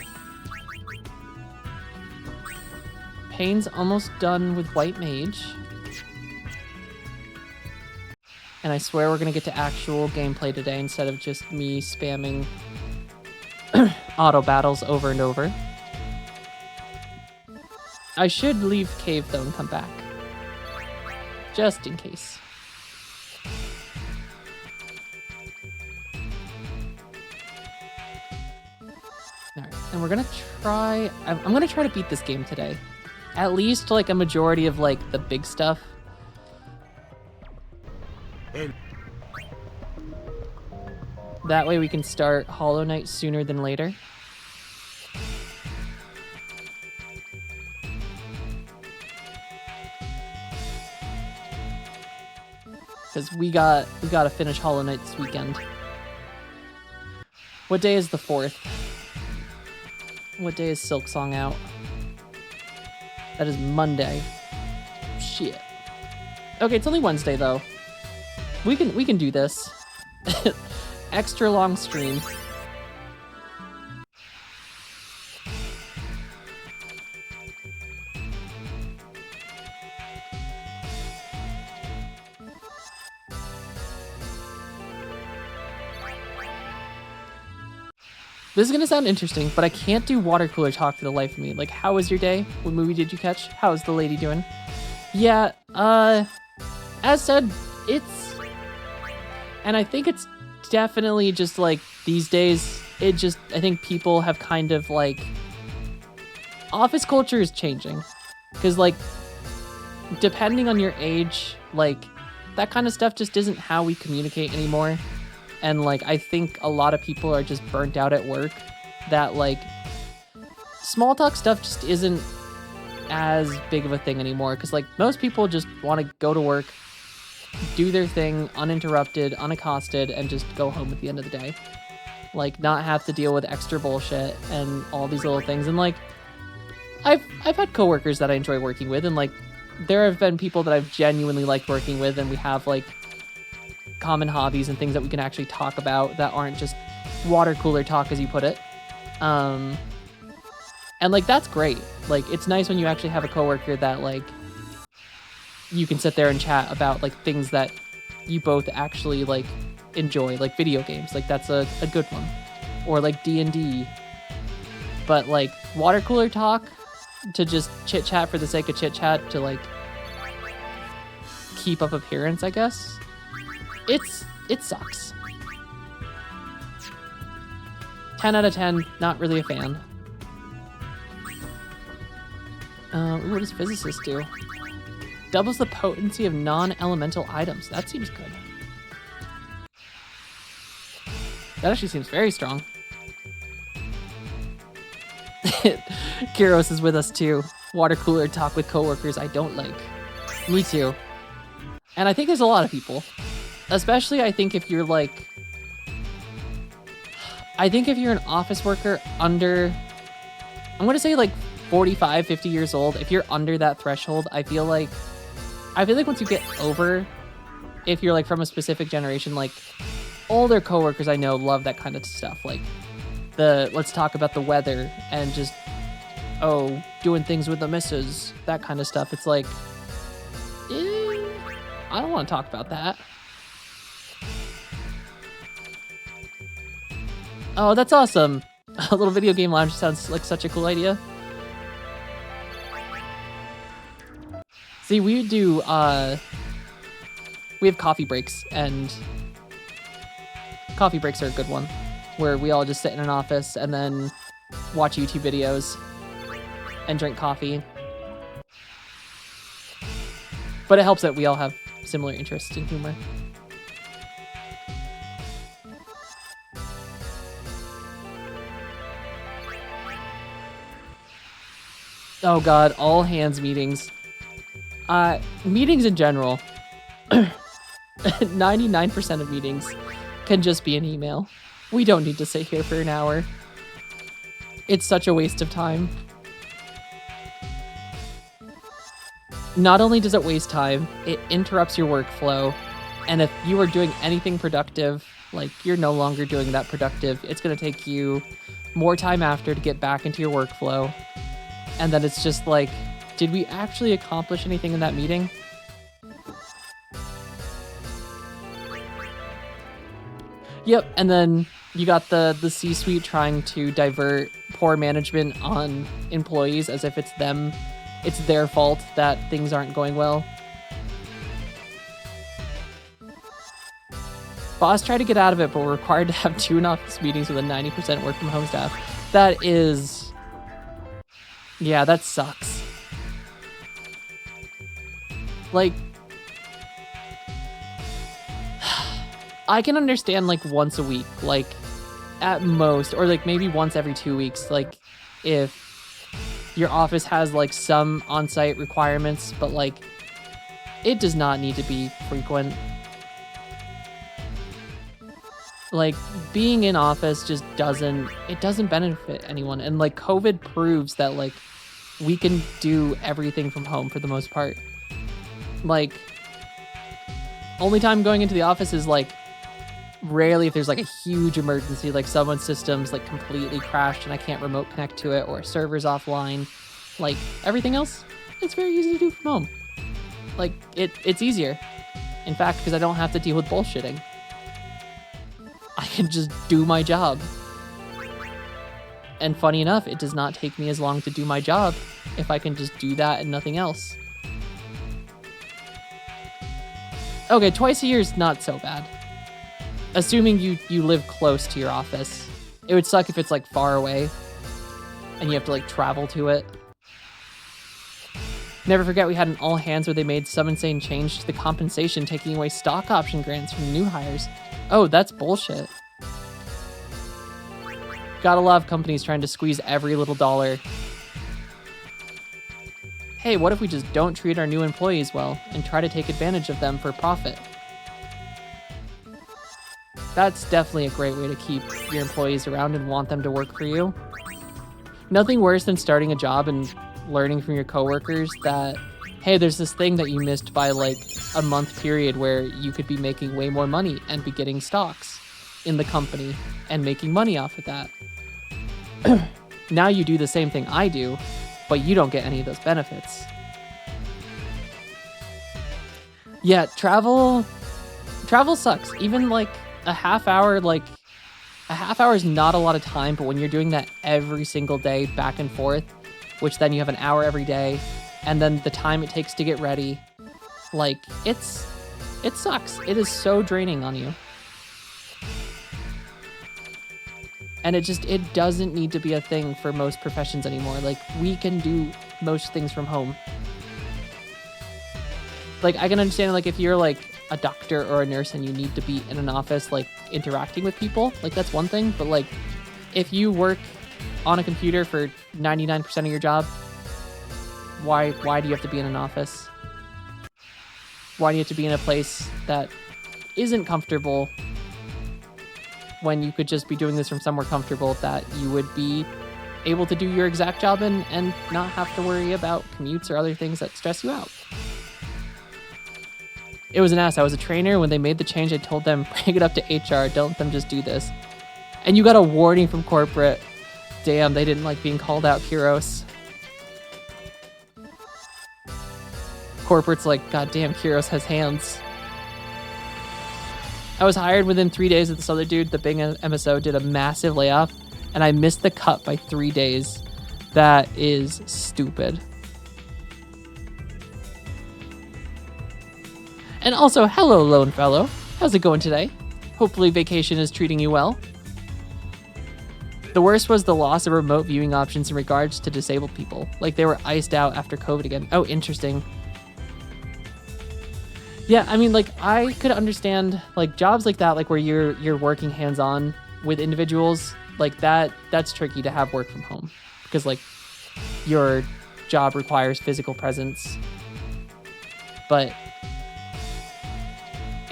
Pain's almost done with White Mage. And I swear we're gonna get to actual gameplay today instead of just me spamming auto battles over and over. I should leave cave though and come back. Just in case. Alright, and we're gonna try... I'm gonna try to beat this game today. At least like a majority of like the big stuff. That way we can start Hollow Knight sooner than later. Because we gotta finish Hollow Knight this weekend. What day is the 4th? What day is Silksong out? That is Monday. Shit. Okay, it's only Wednesday though. We can do this. Extra long stream. This is gonna sound interesting, but I can't do water cooler talk for the life of me. Like, how was your day? What movie did you catch? How's the lady doing? Yeah, as said, it's... And I think it's definitely just, like, these days, I think people have kind of, like, office culture is changing. Because, like, depending on your age, like, that kind of stuff just isn't how we communicate anymore. And, like, I think a lot of people are just burnt out at work. That, like, small talk stuff just isn't as big of a thing anymore. Because, like, most people just want to go to work, do their thing uninterrupted, unaccosted, and just go home at the end of the day. Like, not have to deal with extra bullshit and all these little things. And, like, I've had coworkers that I enjoy working with, and, like, there have been people that I've genuinely liked working with, and we have, like, common hobbies and things that we can actually talk about that aren't just water cooler talk, as you put it. And, like, that's great. Like, it's nice when you actually have a coworker that, like, you can sit there and chat about, like, things that you both actually, like, enjoy, like video games. Like, that's a good one. Or, like, D&D. But, like, water cooler talk to just chit-chat for the sake of chit-chat to, like, keep up appearance, I guess. It sucks. 10 out of 10, not really a fan. What does physicist do? Doubles the potency of non-elemental items. That seems good. That actually seems very strong. Kyros is with us too. Water cooler talk with coworkers I don't like. Me too. And I think there's a lot of people. Especially I think if you're like... I think if you're an office worker under... I'm gonna say like 45, 50 years old. If you're under that threshold, I feel like once you get over... If you're like from a specific generation, like... Older coworkers I know love that kind of stuff. Like, let's talk about the weather and just, doing things with the missus. That kind of stuff. It's like, I don't want to talk about that. Oh, that's awesome. A little video game lounge sounds like such a cool idea. See, we do, we have coffee breaks, and coffee breaks are a good one, where we all just sit in an office and then watch YouTube videos and drink coffee. But it helps that we all have similar interests in humor. Oh god, all hands meetings. Meetings in general. 99% of meetings can just be an email. We don't need to sit here for an hour. It's such a waste of time. Not only does it waste time, it interrupts your workflow. And if you are doing anything productive, like you're no longer doing that productive, it's going to take you more time after to get back into your workflow. And then it's just like, did we actually accomplish anything in that meeting? Yep, and then you got the C-suite trying to divert poor management on employees as if it's their fault that things aren't going well. Boss tried to get out of it, but we're required to have 2 in-office meetings with a 90% work from home staff. That is... Yeah, that sucks. Like... I can understand, like, once a week, like, at most, or, like, maybe once every 2 weeks, like, if your office has, like, some on-site requirements, but, like, it does not need to be frequent. Like, being in office just doesn't benefit anyone, and, like, COVID proves that, like, we can do everything from home for the most part. Like, only time going into the office is, like, rarely if there's like a huge emergency, like someone's system's like completely crashed and I can't remote connect to it, or a server's offline. Like, everything else, it's very easy to do from home. Like, it's easier. In fact, because I don't have to deal with bullshitting. I can just do my job. And funny enough, it does not take me as long to do my job if I can just do that and nothing else. Okay, twice a year is not so bad. Assuming you live close to your office. It would suck if it's like far away and you have to like travel to it. Never forget we had an all hands where they made some insane change to the compensation, taking away stock option grants from new hires. Oh, that's bullshit. Gotta love companies trying to squeeze every little dollar. Hey, what if we just don't treat our new employees well and try to take advantage of them for profit? That's definitely a great way to keep your employees around and want them to work for you. Nothing worse than starting a job and learning from your coworkers that, hey, there's this thing that you missed by like a month period where you could be making way more money and be getting stocks in the company and making money off of that. Now you do the same thing I do, but you don't get any of those benefits. Yeah, travel sucks. Even like a half hour is not a lot of time, but when you're doing that every single day back and forth, which then you have an hour every day, and then the time it takes to get ready, like it sucks. It is so draining on you. And it doesn't need to be a thing for most professions anymore. Like, we can do most things from home. Like, I can understand, like, if you're, like, a doctor or a nurse and you need to be in an office, like, interacting with people, like, that's one thing. But, like, if you work on a computer for 99% of your job, why do you have to be in an office? Why do you have to be in a place that isn't comfortable when you could just be doing this from somewhere comfortable that you would be able to do your exact job and not have to worry about commutes or other things that stress you out? It was an ass. I was a trainer. When they made the change, I told them, bring it up to HR. Don't let them just do this. And you got a warning from corporate. Damn, they didn't like being called out, Kyros. Corporate's like, God damn, Kyros has hands. I was hired within 3 days of this other dude. The big MSO did a massive layoff, and I missed the cut by 3 days. That is stupid. And also, hello, Lone Fellow. How's it going today? Hopefully vacation is treating you well. The worst was the loss of remote viewing options in regards to disabled people. Like, they were iced out after COVID again. Oh, interesting. Yeah, I mean, like, I could understand, like, jobs like that, like, where you're working hands-on with individuals, like, that's tricky to have work from home. Because, like, your job requires physical presence. But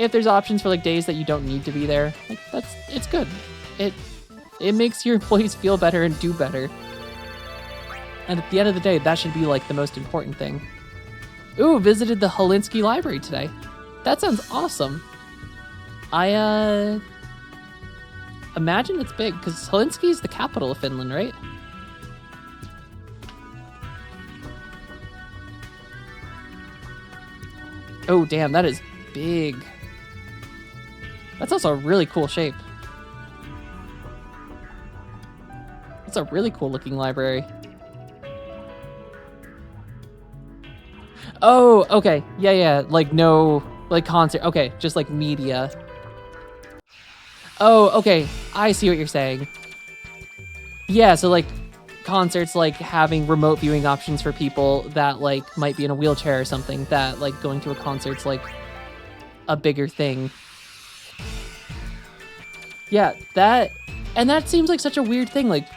if there's options for, like, days that you don't need to be there, like, it's good. It makes your employees feel better and do better. And at the end of the day, that should be, like, the most important thing. Ooh, visited the Helsinki Library today. That sounds awesome. I imagine it's big, because Helsinki is the capital of Finland, right? Oh, damn, that is big. That's also a really cool shape. It's a really cool looking library. Oh, okay. Yeah. Like, no, like, concert. Okay, just like media. Oh, okay. I see what you're saying. Yeah, so like concerts, like having remote viewing options for people that like might be in a wheelchair or something, that like going to a concert's like a bigger thing. Yeah, that seems like such a weird thing. Like,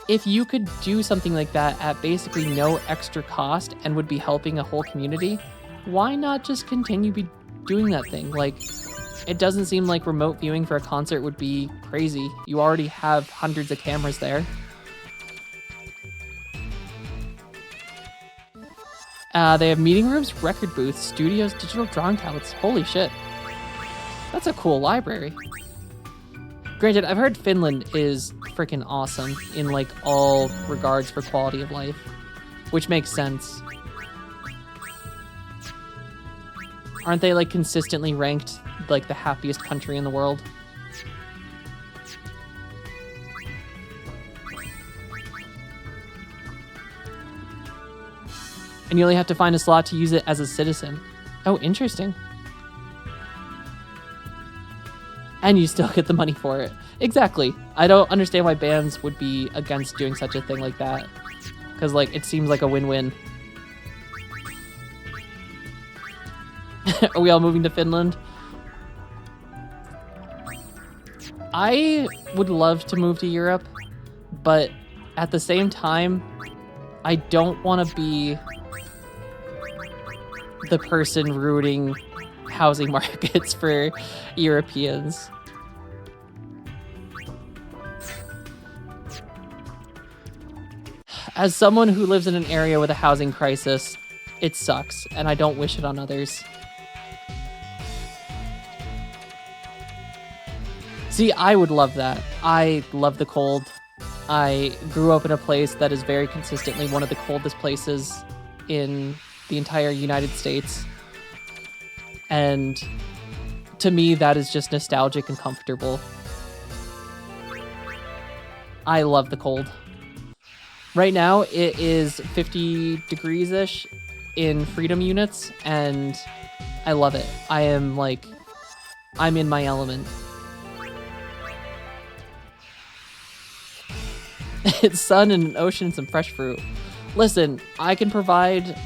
if you could do something like that at basically no extra cost and would be helping a whole community, why not just continue doing that thing? Like, it doesn't seem like remote viewing for a concert would be crazy. You already have hundreds of cameras there. They have meeting rooms, record booths, studios, digital drawing tablets. Holy shit. That's a cool library. Granted, I've heard Finland is freaking awesome in like all regards for quality of life, which makes sense. Aren't they like consistently ranked like the happiest country in the world? And you only have to find a slot to use it as a citizen. Oh, interesting. And you still get the money for it. Exactly. I don't understand why bands would be against doing such a thing like that. Because, like, it seems like a win-win. Are we all moving to Finland? I would love to move to Europe, but at the same time, I don't want to be the person ruining housing markets for Europeans. As someone who lives in an area with a housing crisis, it sucks, and I don't wish it on others. See, I would love that. I love the cold. I grew up in a place that is very consistently one of the coldest places in the entire United States. And to me, that is just nostalgic and comfortable. I love the cold. Right now, it is 50 degrees-ish in freedom units, and I love it. I'm in my element. It's sun and an ocean and some fresh fruit. Listen, I can provide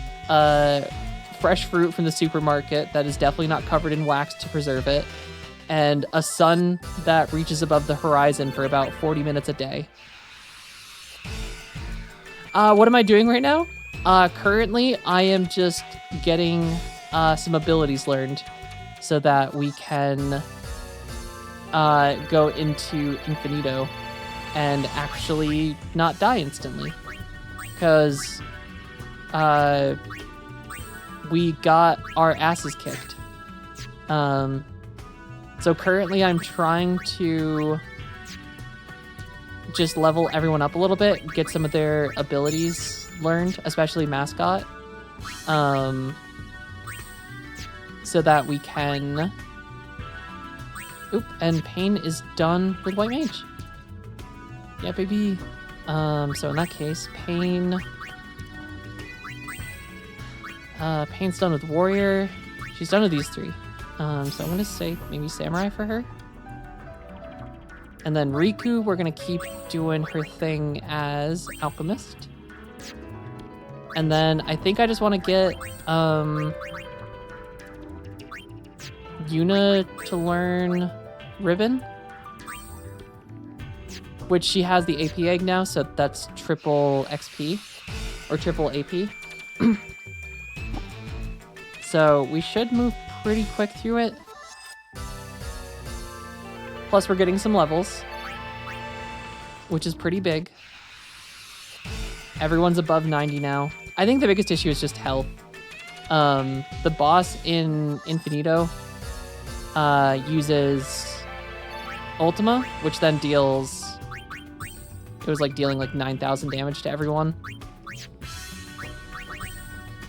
fresh fruit from the supermarket that is definitely not covered in wax to preserve it, and a sun that reaches above the horizon for about 40 minutes a day. What am I doing right now? Currently, I am just getting some abilities learned so that we can go into Infinito and actually not die instantly. Because we got our asses kicked. So currently I'm trying to just level everyone up a little bit, get some of their abilities learned, especially Mascot, so that we can... Oop, and Pain is done with White Mage. Yeah, baby. So in that case, Pain's done with Warrior. She's done with these three. So I'm gonna say maybe Samurai for her. And then Riku, we're gonna keep doing her thing as Alchemist. And then I think I just want to get Yuna to learn Ribbon, which she has the AP egg now, so that's triple XP or triple AP. So we should move pretty quick through it. Plus we're getting some levels, which is pretty big. Everyone's above 90 now. I think the biggest issue is just health. The boss in Infinito uses Ultima, which then deals... It was like dealing like 9,000 damage to everyone.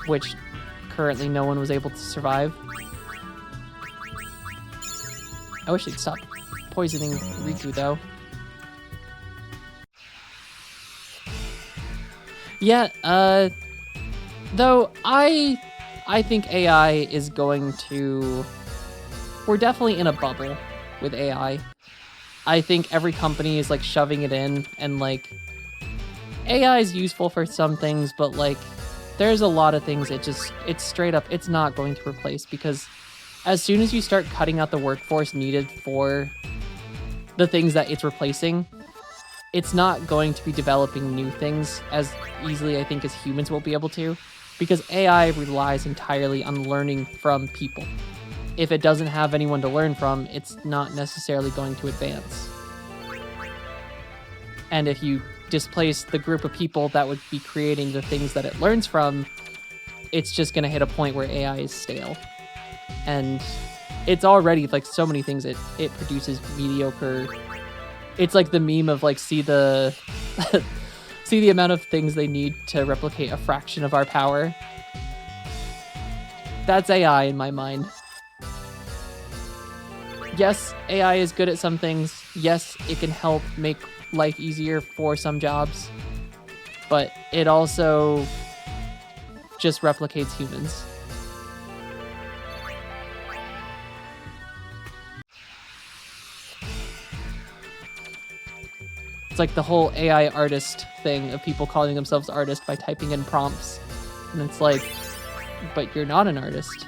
Which currently no one was able to survive. I wish they'd stop poisoning Riku though. Yeah, though I think AI is going to... We're definitely in a bubble with AI. I think every company is like shoving it in, and like AI is useful for some things, but like there's a lot of things it's straight up, it's not going to replace, because as soon as you start cutting out the workforce needed for the things that it's replacing, it's not going to be developing new things as easily, I think, as humans will be able to, because AI relies entirely on learning from people. If it doesn't have anyone to learn from, it's not necessarily going to advance. And if you displace the group of people that would be creating the things that it learns from, it's just going to hit a point where AI is stale. And it's already, like, so many things it produces mediocre. It's like the meme of, like, see the see the amount of things they need to replicate a fraction of our power. That's AI in my mind. Yes, AI is good at some things. Yes, it can help make life easier for some jobs. But it also just replicates humans. It's like the whole AI artist thing of people calling themselves artists by typing in prompts. And it's like, but you're not an artist.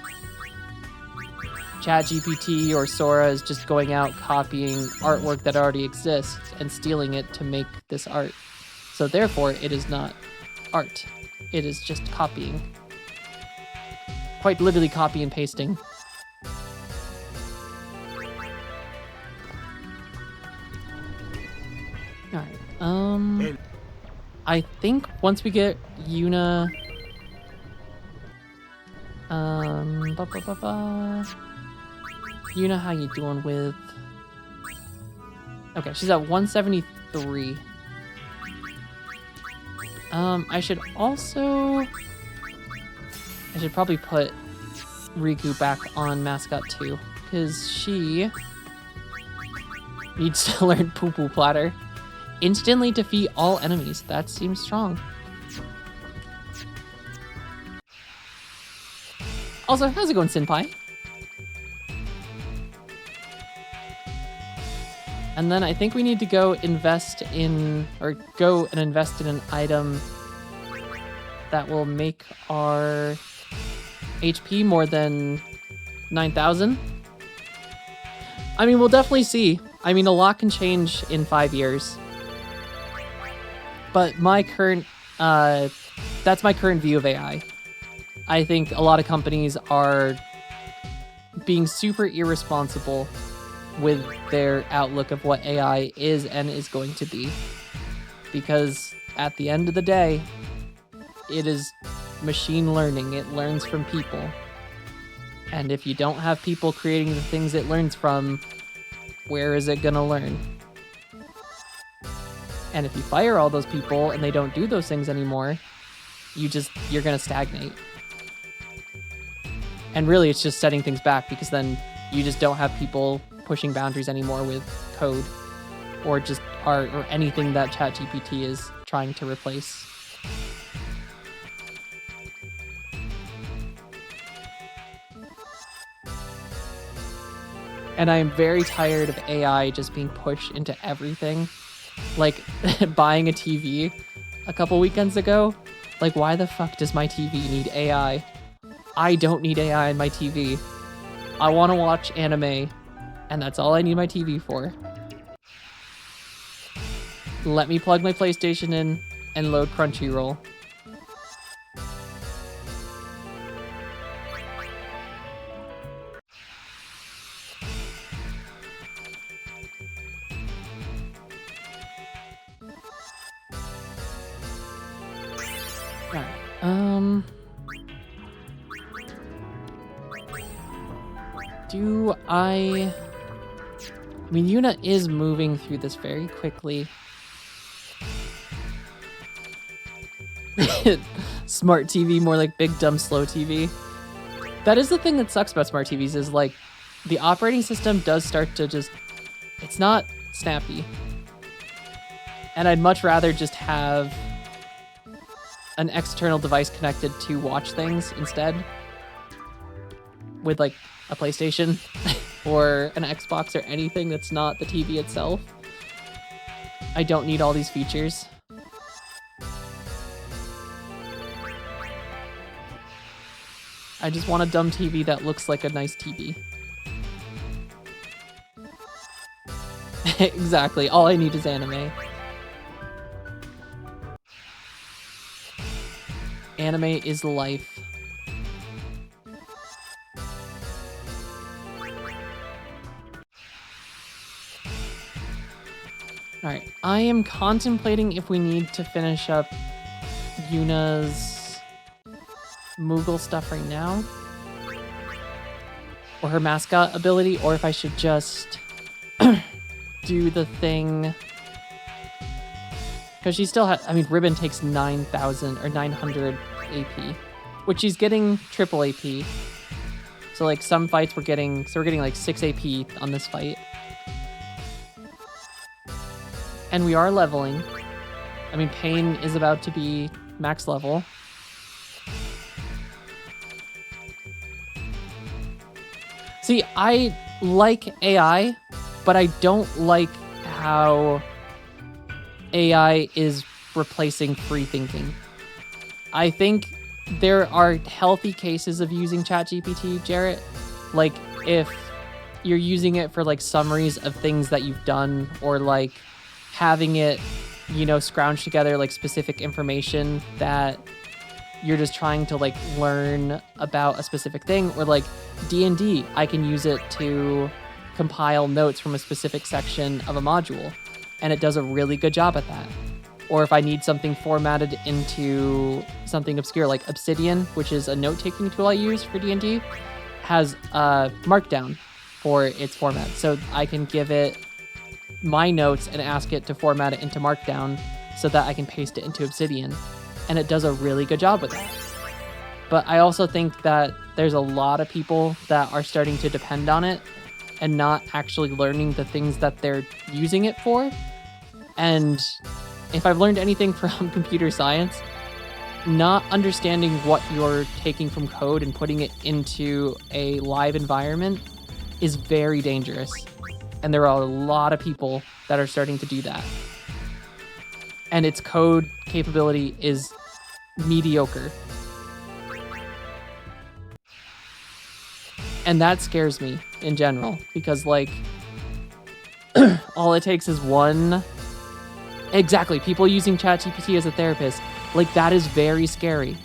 ChatGPT or Sora is just going out copying artwork that already exists and stealing it to make this art. So therefore, it is not art. It is just copying. Quite literally copy and pasting. Alright, I think once we get Yuna... Yuna, how you doing with... Okay, she's at 173. I should probably put Riku back on Mascot too, because she needs to learn Poo Poo Platter. Instantly defeat all enemies. That seems strong. Also, how's it going, Senpai? And then I think we need to go invest in an item that will make our HP more than 9,000. I mean, we'll definitely see. I mean, a lot can change in 5 years. But my current, that's my current view of AI. I think a lot of companies are being super irresponsible with their outlook of what AI is and is going to be. Because at the end of the day, it is machine learning. It learns from people. And if you don't have people creating the things it learns from, where is it gonna learn? And if you fire all those people and they don't do those things anymore, you're gonna stagnate. And really, it's just setting things back, because then you just don't have people pushing boundaries anymore with code or just art or anything that ChatGPT is trying to replace. And I am very tired of AI just being pushed into everything. Like, buying a TV a couple weekends ago. Like, why the fuck does my TV need AI? I don't need AI in my TV. I want to watch anime, and that's all I need my TV for. Let me plug my PlayStation in and load Crunchyroll. Alright, I mean, Yuna is moving through this very quickly. Smart TV, more like big, dumb, slow TV. That is the thing that sucks about smart TVs, is like, the operating system does start to just... It's not snappy. And I'd much rather just have an external device connected to watch things instead. With like a PlayStation or an Xbox or anything that's not the TV itself. I don't need all these features. I just want a dumb TV that looks like a nice TV. Exactly, all I need is anime. Anime is life. Alright, I am contemplating if we need to finish up Yuna's Moogle stuff right now. Or her mascot ability, or if I should just do the thing. Because she still has, I mean, Ribbon takes 9,000 or 900 AP, which she's getting triple AP. So like some fights we're getting like 6 AP on this fight. And we are leveling. I mean, Pain is about to be max level. See, I like AI, but I don't like how AI is replacing free thinking. I think there are healthy cases of using ChatGPT, Jarrett. Like, if you're using it for like summaries of things that you've done, or like having it, you know, scrounge together like specific information that you're just trying to like learn about a specific thing, or like D&D, I can use it to compile notes from a specific section of a module, and it does a really good job at that. Or if I need something formatted into something obscure, like Obsidian, which is a note-taking tool I use for D&D, has Markdown for its format. So I can give it my notes and ask it to format it into Markdown so that I can paste it into Obsidian. And it does a really good job with that. But I also think that there's a lot of people that are starting to depend on it and not actually learning the things that they're using it for. And if I've learned anything from computer science, not understanding what you're taking from code and putting it into a live environment is very dangerous. And there are a lot of people that are starting to do that. And its code capability is mediocre. And that scares me in general, because like all it takes is one. Exactly, people using ChatGPT as a therapist, like that is very scary.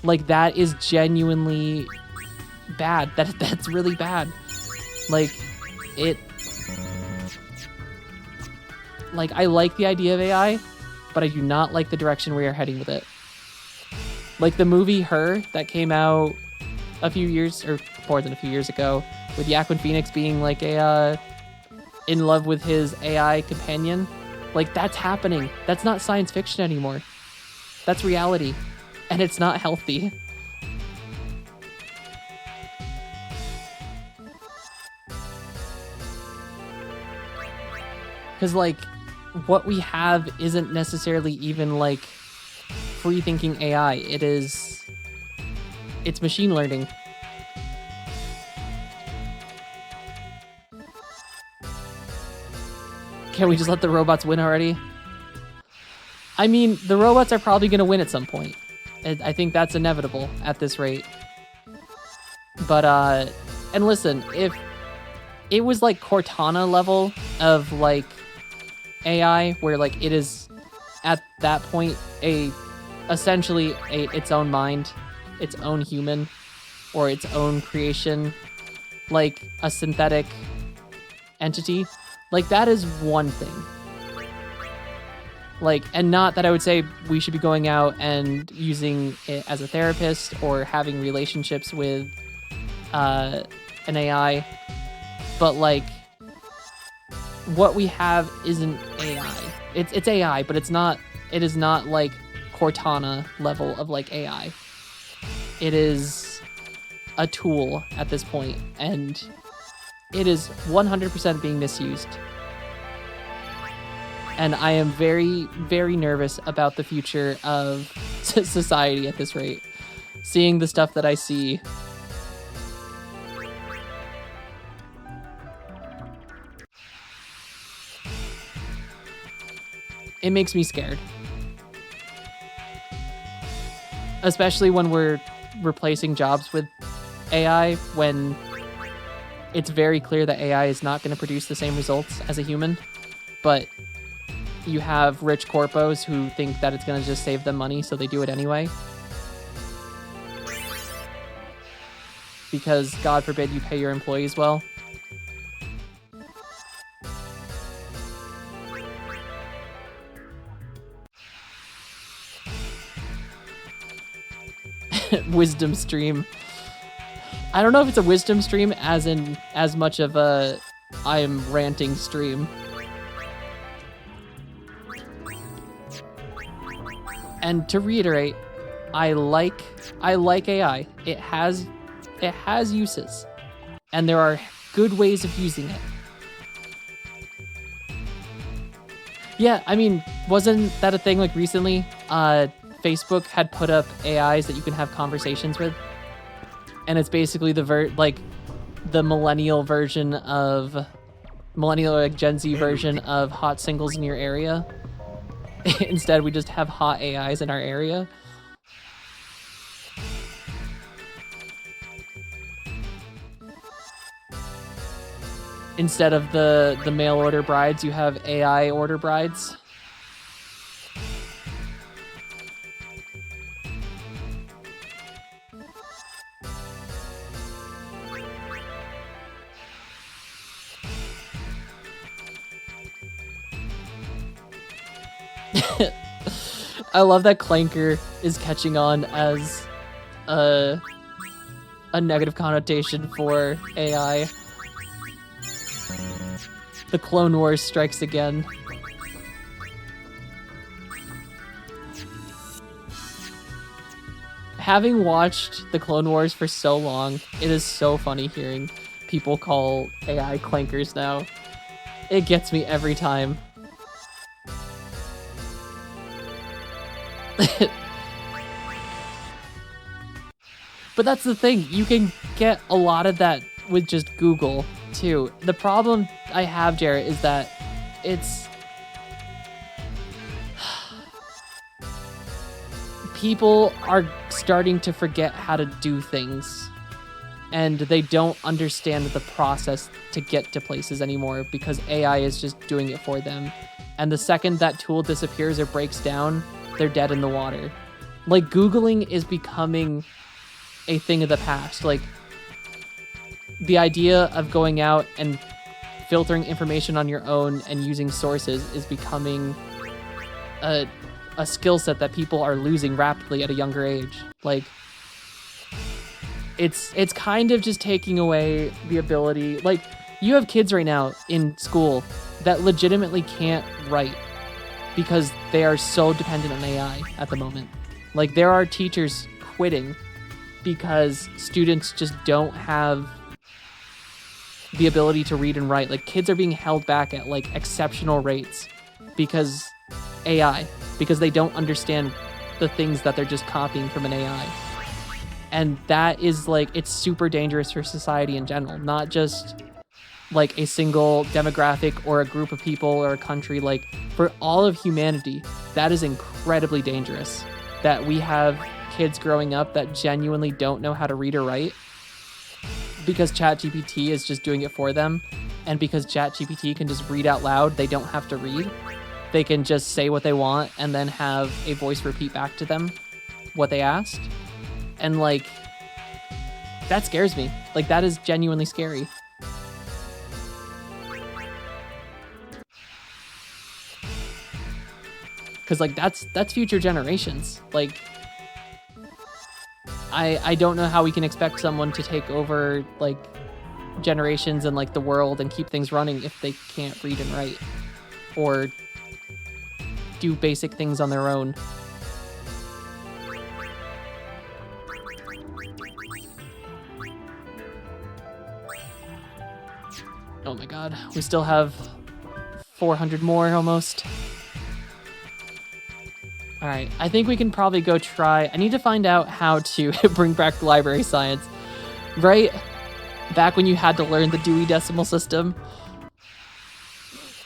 Like that is genuinely bad. That's really bad. Like I like the idea of AI, but I do not like the direction we are heading with it. Like the movie Her that came out a few years, or more than a few years ago, with Joaquin Phoenix being like in love with his AI companion. Like that's happening. That's not science fiction anymore. That's reality. And it's not healthy. Because like what we have isn't necessarily even like free thinking AI. It's machine learning. Can we just let the robots win already? I mean, the robots are probably going to win at some point. I think that's inevitable at this rate. But, and listen, if it was like Cortana level of like AI, where like it is at that point essentially its own mind, its own human, or its own creation, like a synthetic entity, like that is one thing. Like, and not that I would say we should be going out and using it as a therapist or having relationships with an AI, but like what we have isn't AI. It's AI, but it is not like Cortana level of like AI. It is a tool at this point, and it is 100% being misused. And I am very, very nervous about the future of society at this rate. Seeing the stuff that I see. It makes me scared. Especially when we're replacing jobs with AI, when it's very clear that AI is not going to produce the same results as a human, but you have rich corpos who think that it's going to just save them money, so they do it anyway. Because, God forbid, you pay your employees well. Wisdom stream. I don't know if it's a wisdom stream as much of a I'm ranting stream. And to reiterate, I like AI. It has uses, and there are good ways of using it. Yeah, I mean, wasn't that a thing like recently? Facebook had put up AIs that you can have conversations with, and it's basically the millennial version of like Gen Z version of hot singles in your area. Instead, we just have hot AIs in our area. Instead of the mail order brides, you have AI order brides. I love that Clanker is catching on as a negative connotation for AI. The Clone Wars strikes again. Having watched the Clone Wars for so long, it is so funny hearing people call AI clankers now. It gets me every time. But that's the thing, you can get a lot of that with just Google too. The problem I have, Jarrett, is that it's people are starting to forget how to do things, and they don't understand the process to get to places anymore because AI is just doing it for them. And the second that tool disappears or breaks down, they're dead in the water. Like, Googling is becoming a thing of the past. Like, the idea of going out and filtering information on your own and using sources is becoming a skill set that people are losing rapidly at a younger age. Like, it's kind of just taking away the ability. Like, you have kids right now in school that legitimately can't write because they are so dependent on AI at the moment. Like, there are teachers quitting because students just don't have the ability to read and write. Like, kids are being held back at like exceptional rates because AI, because they don't understand the things that they're just copying from an AI. And that is like, it's super dangerous for society in general, not just like a single demographic or a group of people or a country. Like, for all of humanity, that is incredibly dangerous, that we have kids growing up that genuinely don't know how to read or write because ChatGPT is just doing it for them. And because ChatGPT can just read out loud, they don't have to read. They can just say what they want and then have a voice repeat back to them what they asked. And like, that scares me. Like, that is genuinely scary. Cause like, that's future generations. Like, I don't know how we can expect someone to take over like generations and like the world and keep things running if they can't read and write or do basic things on their own. Oh my god, we still have 400 more almost. All right, I think we can probably go try. I need to find out how to bring back library science. Right back when you had to learn the Dewey Decimal System,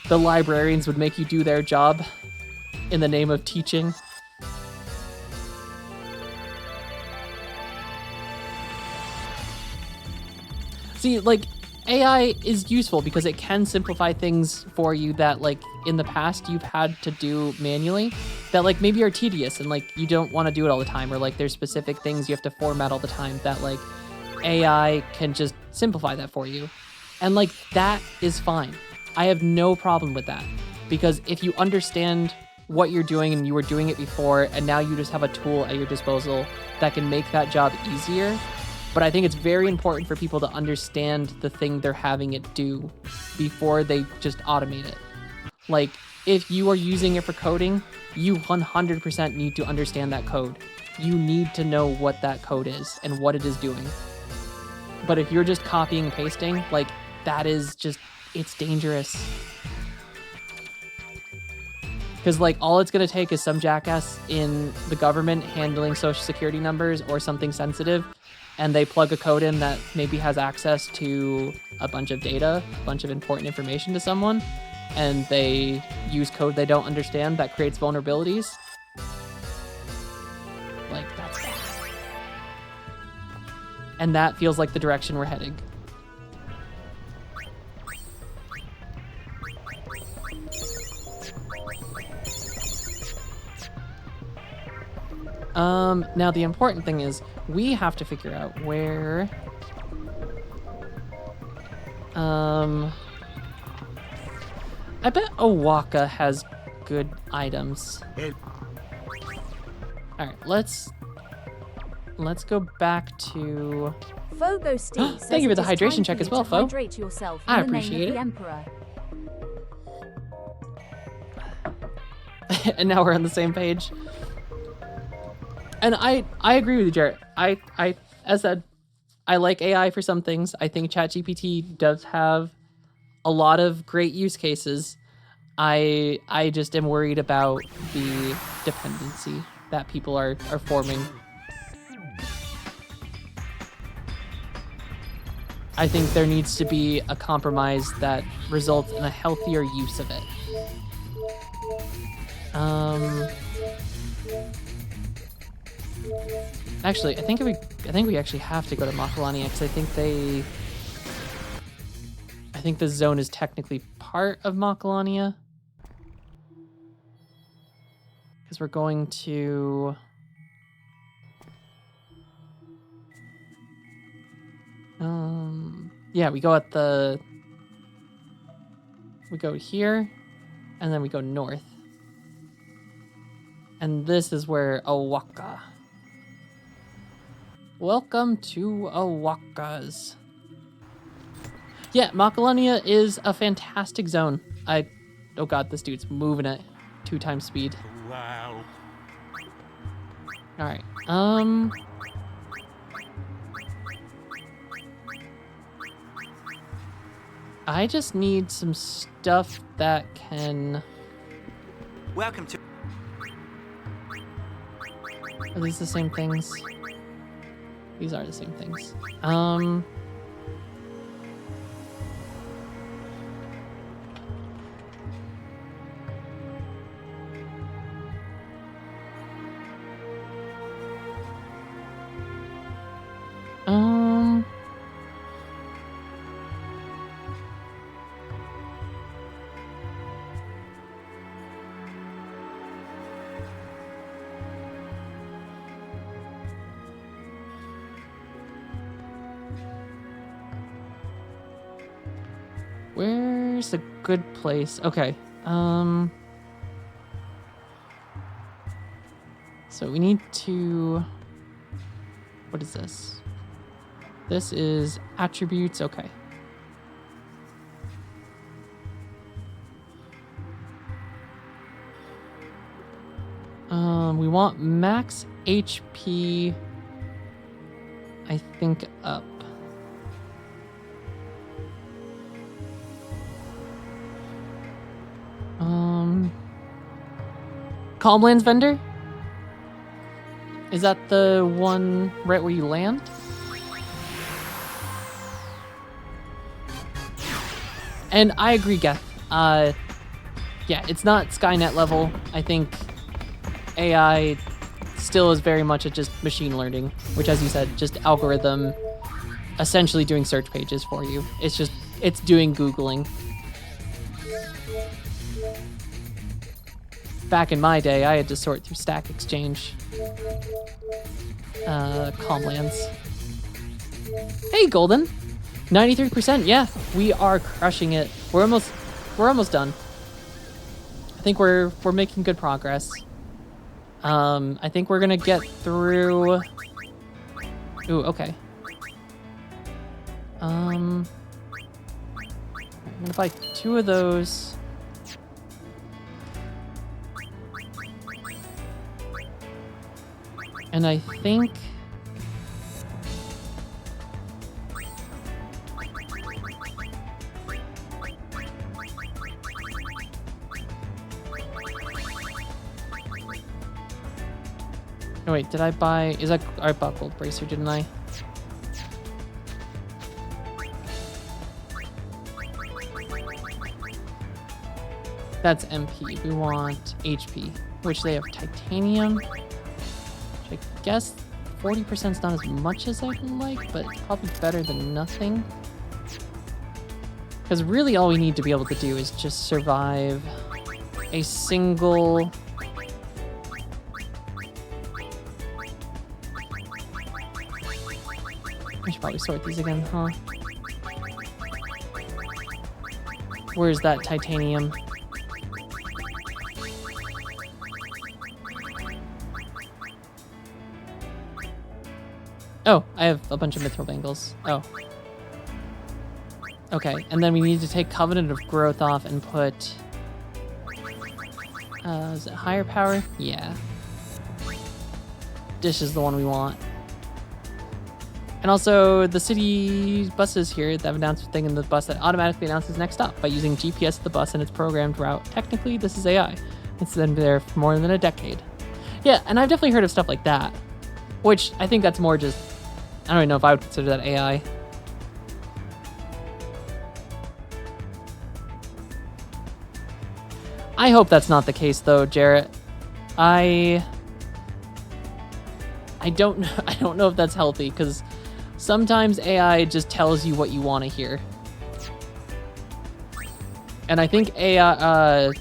the librarians would make you do their job in the name of teaching. See, like, AI is useful because it can simplify things for you that, like, in the past you've had to do manually that, like, maybe are tedious and, like, you don't want to do it all the time, or, like, there's specific things you have to format all the time that, like, AI can just simplify that for you. And, like, that is fine. I have no problem with that because if you understand what you're doing and you were doing it before and now you just have a tool at your disposal that can make that job easier. But I think it's very important for people to understand the thing they're having it do before they just automate it. Like, if you are using it for coding, you 100% need to understand that code. You need to know what that code is and what it is doing. But if you're just copying and pasting, like, that is just, it's dangerous. Because, like, all it's going to take is some jackass in the government handling social security numbers or something sensitive, and they plug a code in that maybe has access to a bunch of data, a bunch of important information to someone, and they use code they don't understand that creates vulnerabilities. Like, that's bad. And that feels like the direction we're heading. Now the important thing is we have to figure out where... I bet Owaka has good items. Alright, let's go back to... Fogo Steve says Thank you for it the is hydration time check for as you well, to Fo. hydrate yourself in I the name appreciate of it. the Emperor. And now we're on the same page. And I agree with you, Jarrett. As said, I like AI for some things. I think ChatGPT does have a lot of great use cases. I just am worried about the dependency that people are forming. I think there needs to be a compromise that results in a healthier use of it. Actually, I think we actually have to go to Makalania because I think the zone is technically part of Makalania. Because we're going to... yeah, we go here, and then we go north. And this is where Owaka. Welcome to Owakas. Yeah, Makalania is a fantastic zone. Oh god, this dude's moving at 2 times speed. Wow. Alright, I just need some stuff that can... Welcome to... Are these the same things? These are the same things. Where's a good place? Okay. So we need to... What is this? This is attributes. Okay. We want max HP, I think, up. Calmlands vendor? Is that the one right where you land? And I agree, Geth. Yeah, it's not Skynet level. I think AI still is very much at just machine learning, which, as you said, just algorithm essentially doing search pages for you. It's doing Googling. Back in my day, I had to sort through Stack Exchange. Calmlands. Hey, Golden. 93%. Yeah, we are crushing it. We're almost done. I think we're making good progress. I think we're gonna get through. Ooh, okay. I'm gonna buy 2 of those. And I think... Oh wait, did I buy... I bought Gold Bracer, didn't I? That's MP. We want HP, which they have titanium. Which I guess 40% is not as much as I'd like, but it's probably better than nothing. Because really all we need to be able to do is just survive a single... I should probably sort these again, huh? Where's that titanium? Oh, I have a bunch of mithril bangles. Oh. Okay, and then we need to take Covenant of Growth off and put... is it higher power? Yeah. Dish is the one we want. And also, the city buses here, they have an announcement thing in the bus that automatically announces next stop by using GPS of the bus and its programmed route. Technically, this is AI. It's been there for more than a decade. Yeah, and I've definitely heard of stuff like that, which I think that's more just... I don't even know if I would consider that AI. I hope that's not the case, though, Jarrett. I don't know if that's healthy, because sometimes AI just tells you what you want to hear. And I think AI, I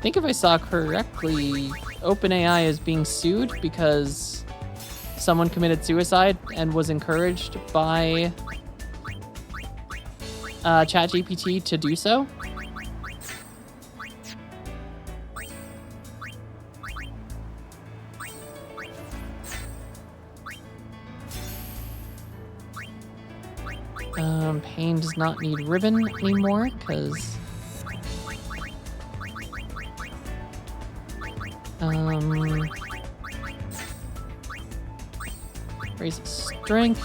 think if I saw correctly, OpenAI is being sued because someone committed suicide and was encouraged by ChatGPT to do so. Pain does not need ribbon anymore, because... raise its strength.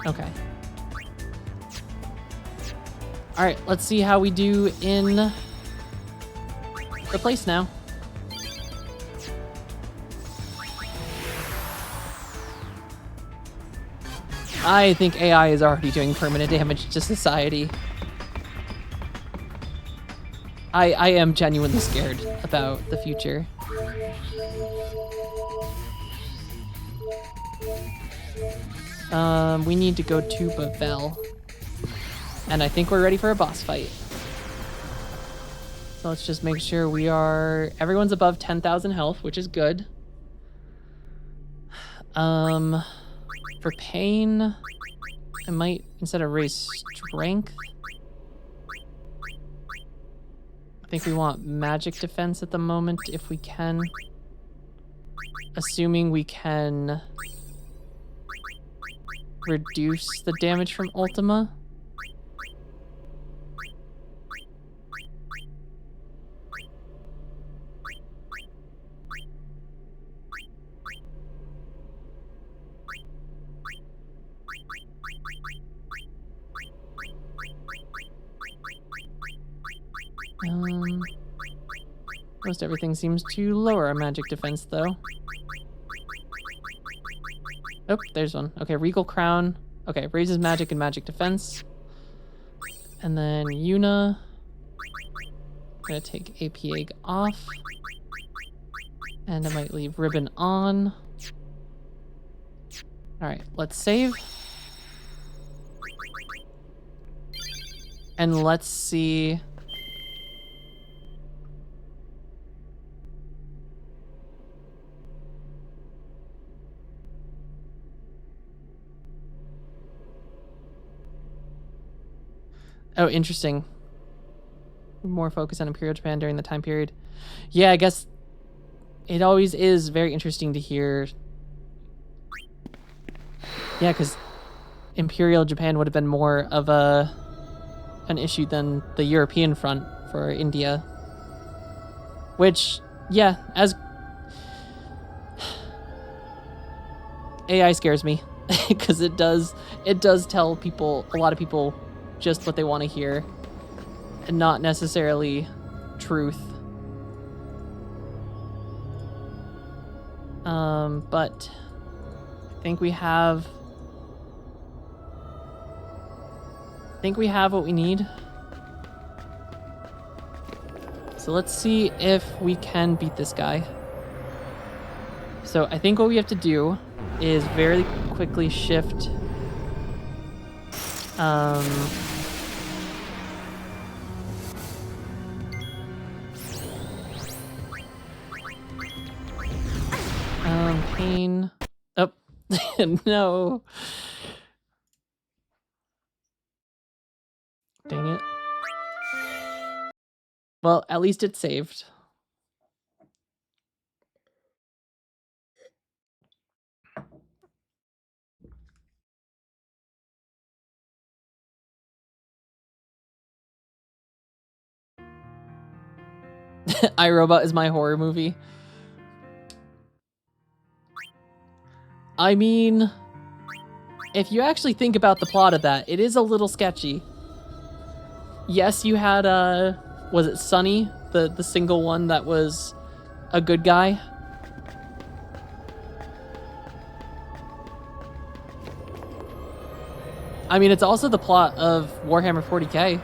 Okay. Alright, let's see how we do in the place now. I think AI is already doing permanent damage to society. I am genuinely scared about the future. We need to go to Bavel. And I think we're ready for a boss fight. So let's just make sure we are... Everyone's above 10,000 health, which is good. For pain, I might, instead of raise strength, I think we want magic defense at the moment, if we can. Assuming we can reduce the damage from Ultima. Most everything seems to lower our magic defense, though. Oh, there's one. Okay, Regal Crown. Okay, raises magic and magic defense. And then Yuna. I'm gonna take AP Egg off. And I might leave Ribbon on. Alright, let's save. And let's see... Oh, interesting. More focus on Imperial Japan during the time period. Yeah, I guess it always is very interesting to hear. Yeah, because Imperial Japan would have been more of an issue than the European front for India. Which, yeah, as... AI scares me. Because it does tell people, a lot of people, just what they want to hear, and not necessarily truth. But I think we have what we need. So let's see if we can beat this guy. So I think what we have to do is very quickly shift pain. Oh, No. Dang it. Well, at least it's saved. iRobot is my horror movie. I mean, if you actually think about the plot of that, it is a little sketchy. Yes, you had, was it Sunny? The single one that was a good guy? I mean, it's also the plot of Warhammer 40k.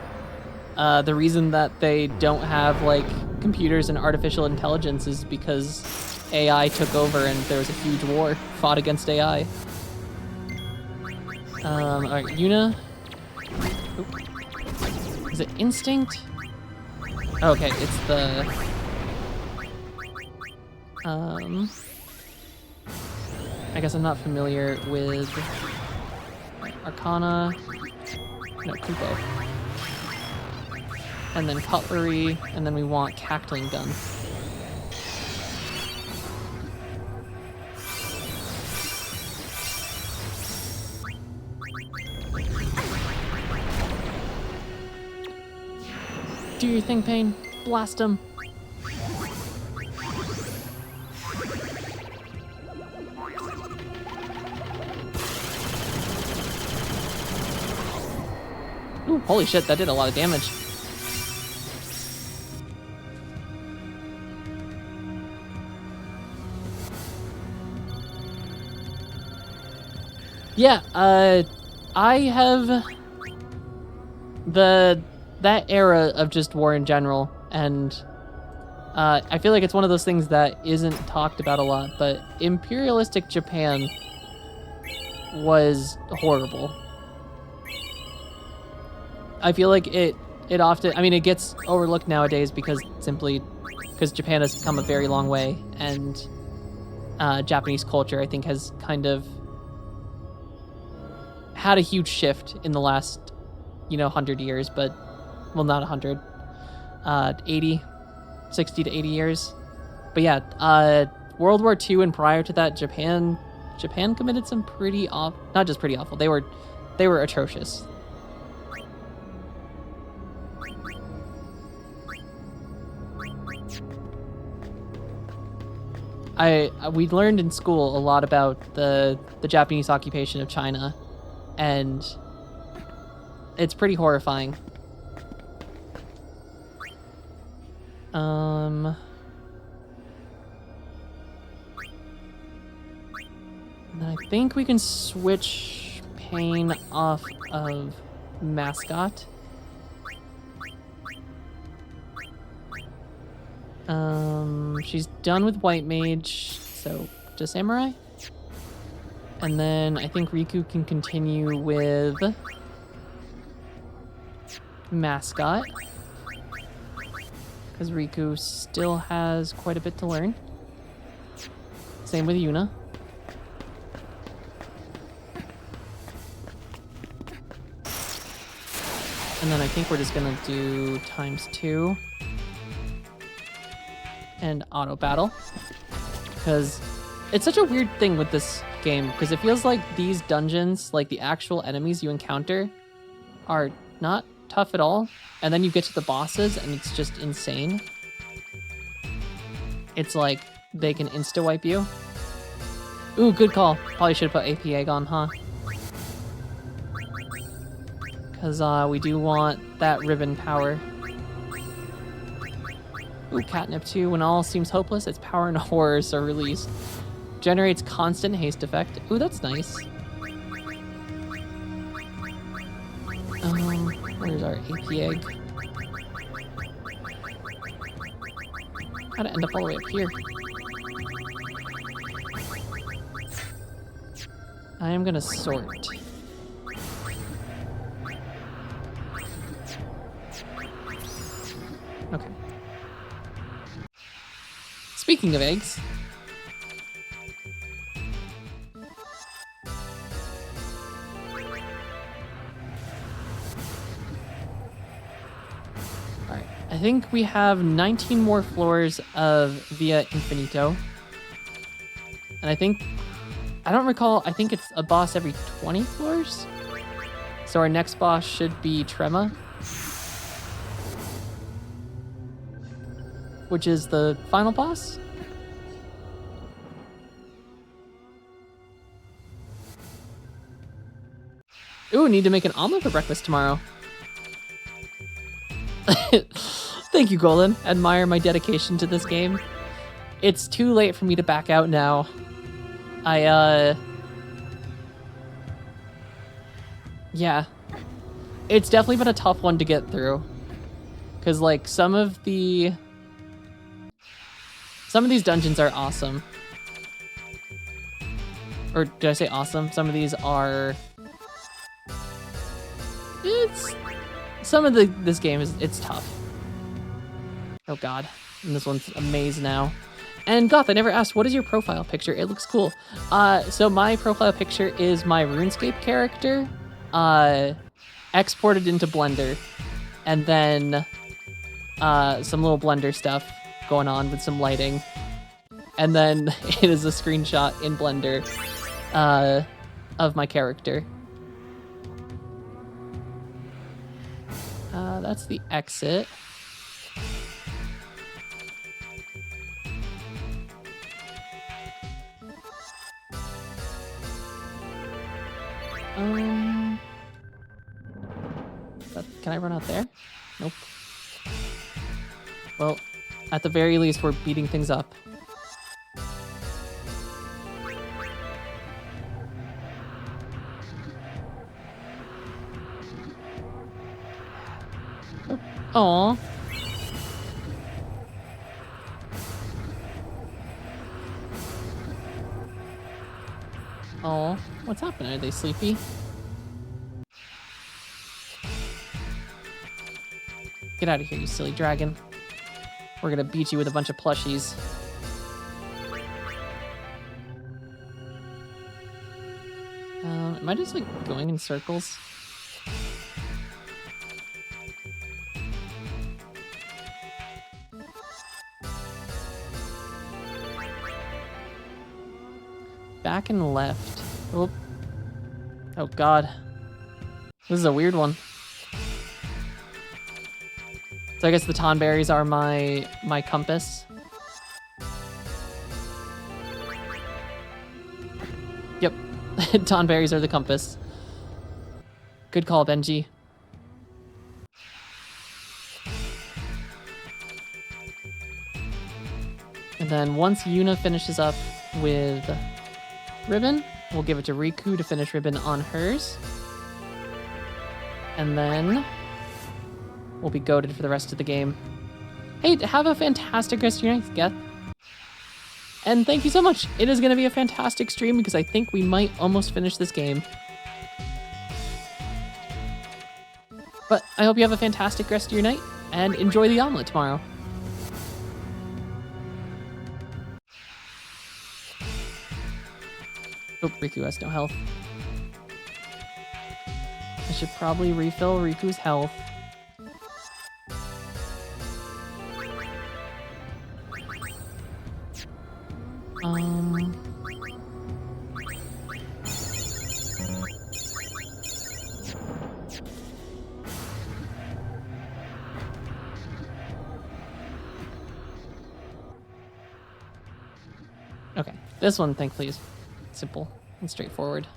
The reason that they don't have, like, computers and artificial intelligence is because AI took over and there was a huge war fought against AI. Alright, Yuna. Oop. Is it Instinct? Oh, okay, it's the... I guess I'm not familiar with Arcana. No, Kupo. And then Cutlery, and then we want Cackling Gun. Do your thing, Pain. Blast him. Ooh, holy shit, that did a lot of damage. Yeah, I have that era of just war in general, and I feel like it's one of those things that isn't talked about a lot, but imperialistic Japan was horrible. I feel like it often, I mean, it gets overlooked nowadays because Japan has come a very long way, and Japanese culture, I think, has kind of had a huge shift in the last, 100 years, but, well, not 100, 60 to 80 years. But yeah, World War II and prior to that, Japan committed some pretty not just pretty awful, they were atrocious. We learned in school a lot about the Japanese occupation of China, and it's pretty horrifying. And I think we can switch Pain off of Mascot. She's done with White Mage, so just Samurai. And then I think Riku can continue with Mascot, because Riku still has quite a bit to learn. Same with Yuna. And then I think we're just gonna do ×2 and auto battle, because it's such a weird thing with this game, because it feels like these dungeons, like the actual enemies you encounter, are not tough at all, and then you get to the bosses and it's just insane. It's like they can insta-wipe you. Ooh, good call. Probably should have put AP Egg on, huh? Because we do want that ribbon power. Ooh, Catnip 2. When all seems hopeless, its power and horrors are released. Generates constant haste effect. Ooh, that's nice. Where's our AP Egg? How'd it end up all the way up here? I am gonna sort. Okay. Speaking of eggs, I think we have 19 more floors of Via Infinito. And I don't recall, I think it's a boss every 20 floors? So our next boss should be Trema, which is the final boss. Ooh, need to make an omelet for breakfast tomorrow. Thank you, Golden. Admire my dedication to this game. It's too late for me to back out now. Yeah. It's definitely been a tough one to get through. Because, like, some of these dungeons are awesome. Or did I say awesome? Some of these are... This game it's tough. Oh god. And this one's a maze now. And Goth, I never asked, what is your profile picture? It looks cool. So my profile picture is my RuneScape character, exported into Blender. And then some little Blender stuff going on with some lighting. And then it is a screenshot in Blender of my character. That's the exit. Can I run out there? Nope. Well, at the very least, we're beating things up. Aww. Aw, what's happening? Are they sleepy? Get out of here, you silly dragon. We're gonna beat you with a bunch of plushies. Am I just like going in circles? Back and left. Oh. Oh god. This is a weird one. So I guess the tonberries are my compass. Yep. Tonberries are the compass. Good call, Benji. And then once Yuna finishes up with Ribbon, we'll give it to Riku to finish Ribbon on hers. And then we'll be goated for the rest of the game. Hey, have a fantastic rest of your night, Geth. And thank you so much. It is going to be a fantastic stream because I think we might almost finish this game. But I hope you have a fantastic rest of your night and enjoy the omelet tomorrow. Oh, Riku has no health. I should probably refill Riku's health. Okay, this one thankfully is simple and straightforward.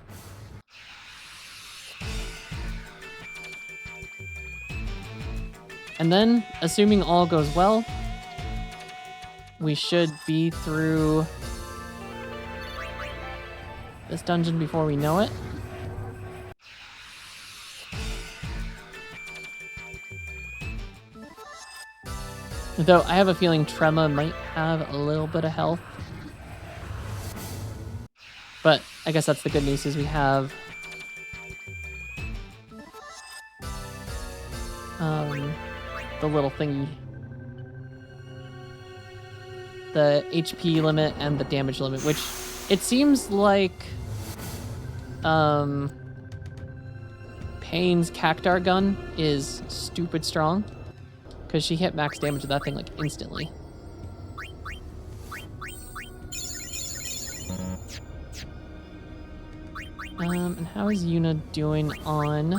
And then, assuming all goes well, we should be through this dungeon before we know it. Though I have a feeling Trema might have a little bit of health. But I guess that's the good news is we have the little thingy. The HP limit and the damage limit, which it seems like Pain's Cactar gun is stupid strong. Because she hit max damage with that thing, like, instantly. And how is Yuna doing on...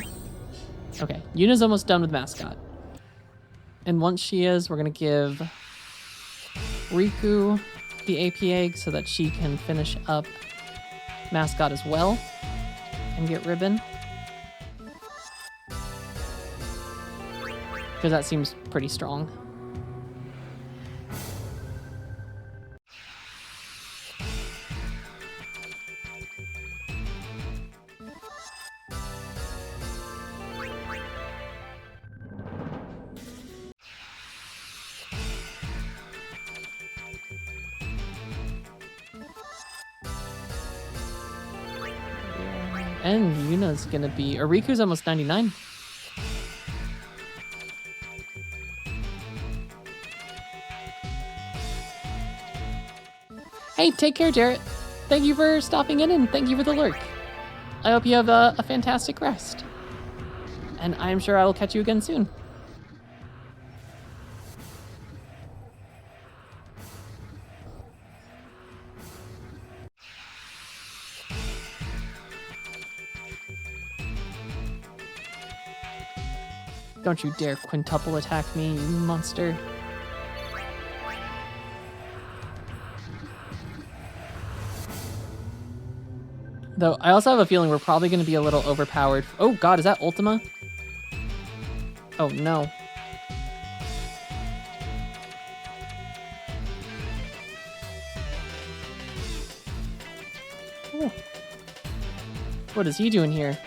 Okay, Yuna's almost done with Mascot. And once she is, we're going to give Riku the AP egg so that she can finish up Mascot as well and get Ribbon. Because that seems pretty strong. And Yuna's gonna be... Riku's almost 99. Hey, take care, Jarrett. Thank you for stopping in and thank you for the lurk. I hope you have a fantastic rest. And I'm sure I will catch you again soon. Don't you dare quintuple attack me, you monster. Though, I also have a feeling we're probably going to be a little overpowered. Oh god, is that Ultima? Oh no. Ooh. What is he doing here?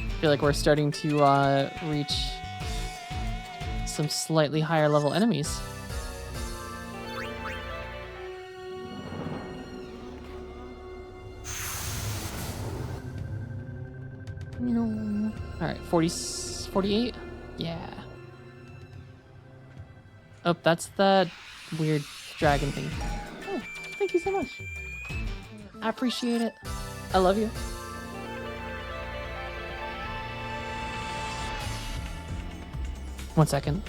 I feel like we're starting to reach some slightly higher level enemies. No. All right, 48? Yeah. Oh, that's that weird dragon thing. Oh, thank you so much. I appreciate it. I love you. One second.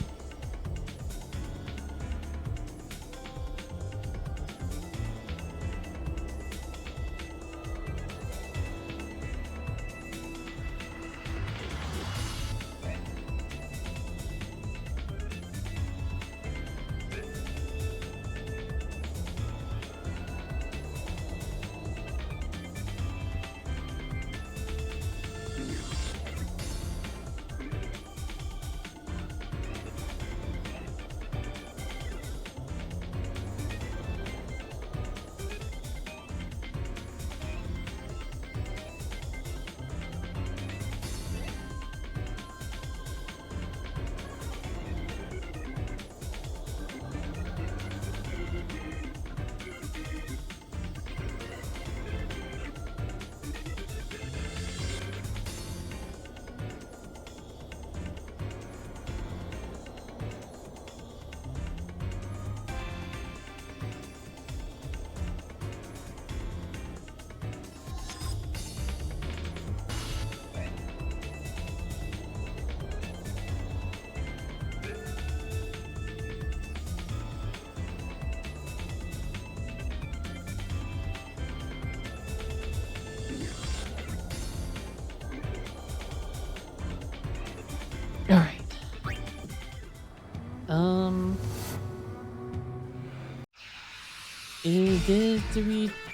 All right.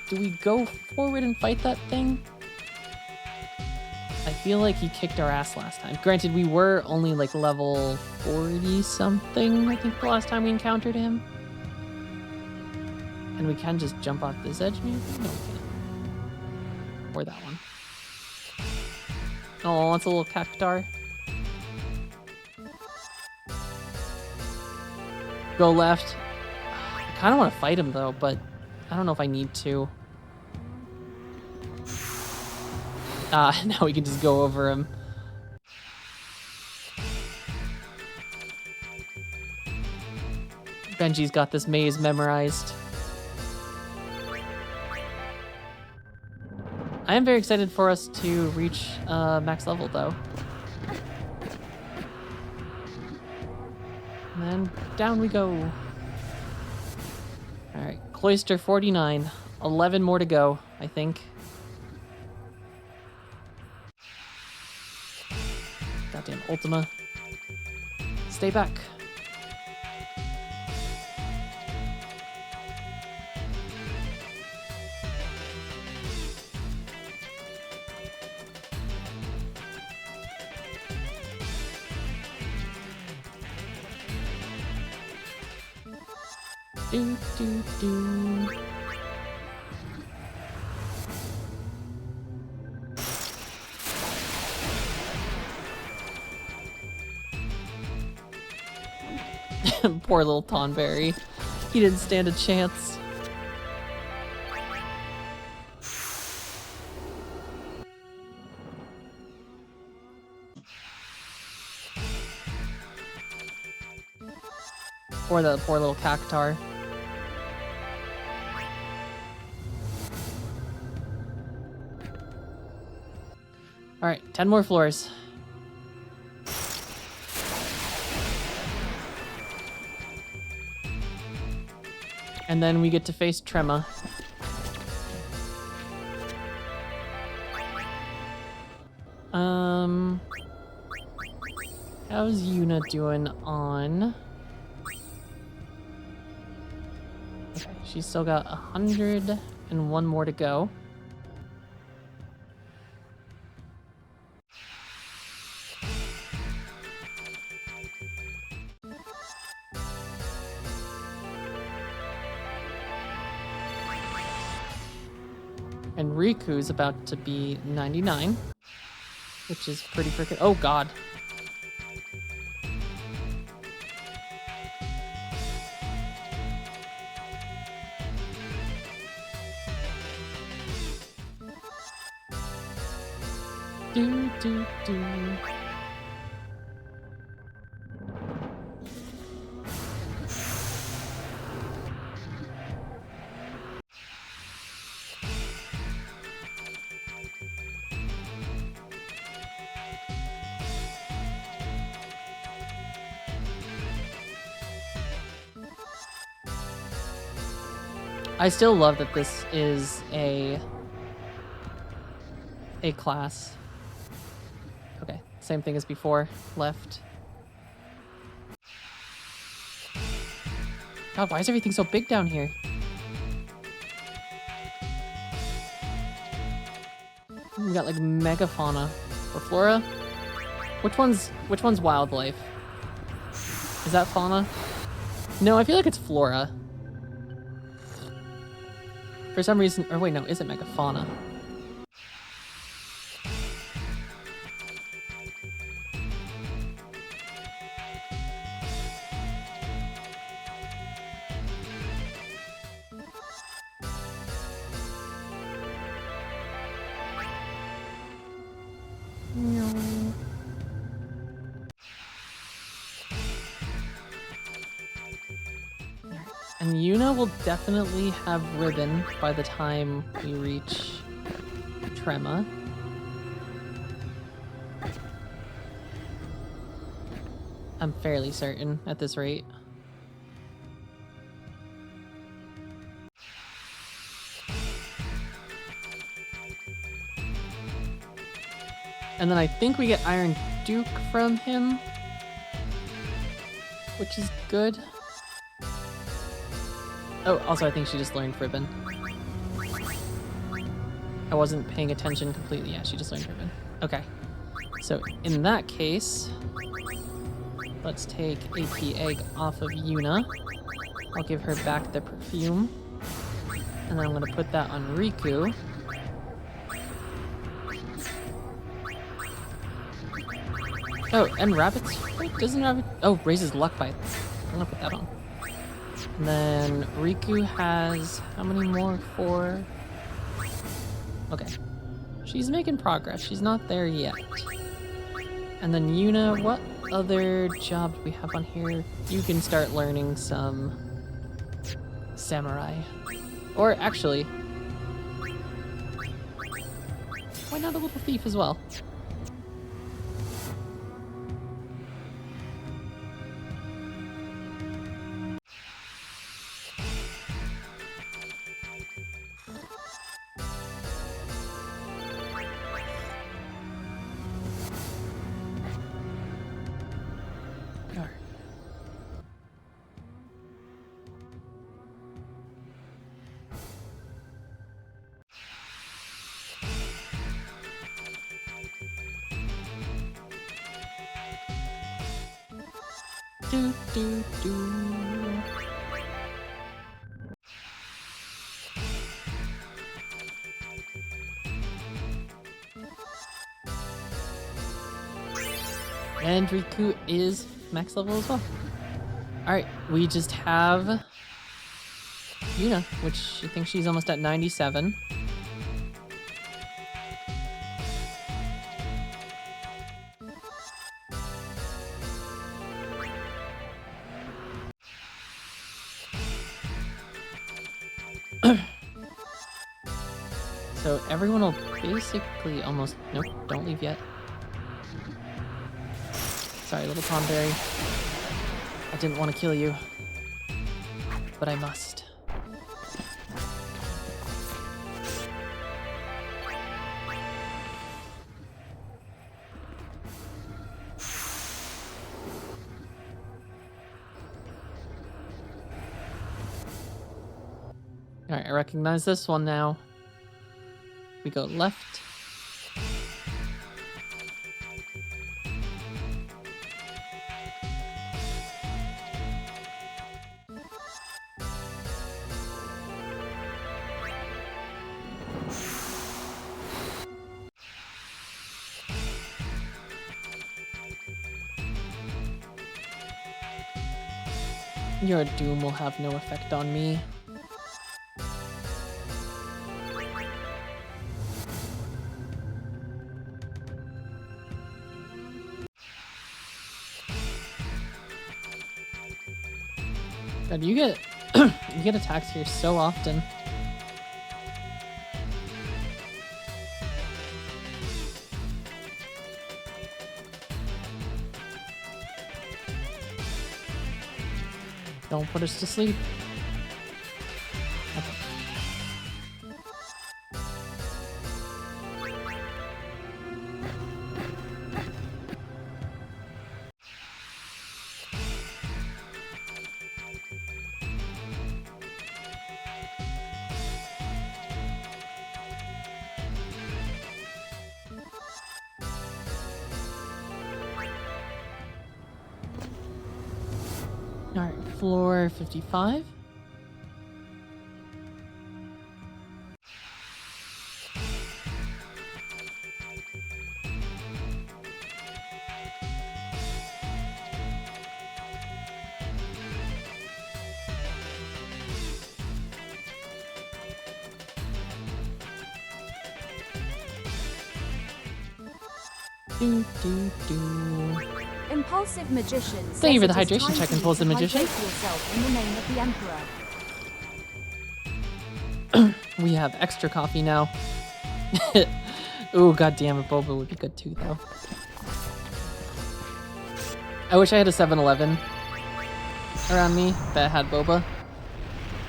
Do we go forward and fight that thing? I feel like he kicked our ass last time. Granted, we were only like level 40 something, I think, the last time we encountered him. And we can just jump off this edge, maybe? No, we can't. Or that one. Oh, it's a little cactar. Go left. I kind of want to fight him though, but I don't know if I need to. Now we can just go over him. Benji's got this maze memorized. I am very excited for us to reach max level, though. And then down we go. Alright, Cloister 49. 11 more to go, I think. Goddamn Ultima. Stay back. Do, do, do. Poor little Tonberry. He didn't stand a chance. Or the poor little Cactar. Alright, 10 more floors. And then we get to face Trema. How's Yuna doing on... Okay, she's still got 101 more to go. And Riku's about to be 99, which is pretty freaking... Oh, God. Do, do, do. I still love that this is a class. Okay, same thing as before. Left. God, why is everything so big down here? We got like megafauna or flora. Which one's wildlife? Is that fauna? No, I feel like it's flora. For some reason, or wait, no, is it megafauna? And Yuna will definitely have ribbon by the time we reach Trema. I'm fairly certain at this rate. And then I think we get Iron Duke from him, which is good. Oh, also I think she just learned Ribbon. I wasn't paying attention completely. Yeah, she just learned Ribbon. Okay. So in that case, let's take AP Egg off of Yuna. I'll give her back the perfume. And then I'm gonna put that on Riku. Oh, and Rabbit's... Wait, doesn't Rabbit... Oh, raises luck by... I'm gonna put that on. And then Riku has... How many more? 4? Okay. She's making progress. She's not there yet. And then Yuna, what other job do we have on here? You can start learning some samurai. Or actually, why not a little thief as well? Alright. Do, do, do. And Riku is max level as well. Alright, we just have Yuna, which I think she's almost at 97. So everyone will basically almost... Nope, don't leave yet. Sorry, little Tonberry. I didn't want to kill you, but I must. Alright, I recognize this one now. We go left. Your doom will have no effect on me. God, you get you get attacks here so often. Don't put us to sleep. Okay. Alright, floor 55. Do, do, do. Impulsive magician. Thank you for the says it is hydration time check, for you Impulsive to Magician. hydrate yourself in the name of the Emperor. We have extra coffee now. Ooh, god damn it, boba would be good too, though. I wish I had a 7-Eleven around me that had boba,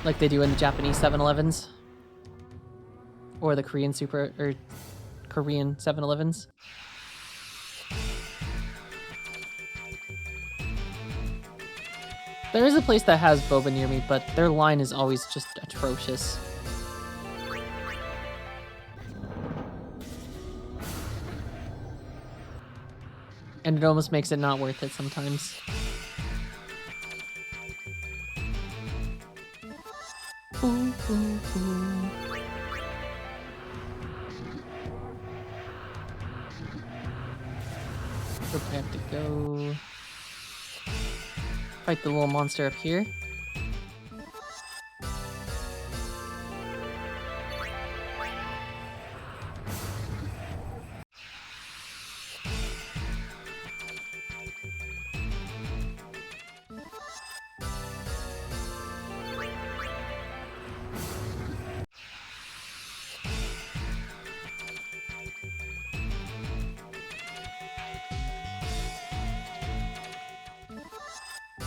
like they do in the Japanese 7-Elevens. Or the Korean Korean 7-Elevens. There is a place that has boba near me, but their line is always just atrocious. And it almost makes it not worth it sometimes. Ooh, ooh, ooh. So I have to go fight the little monster up here.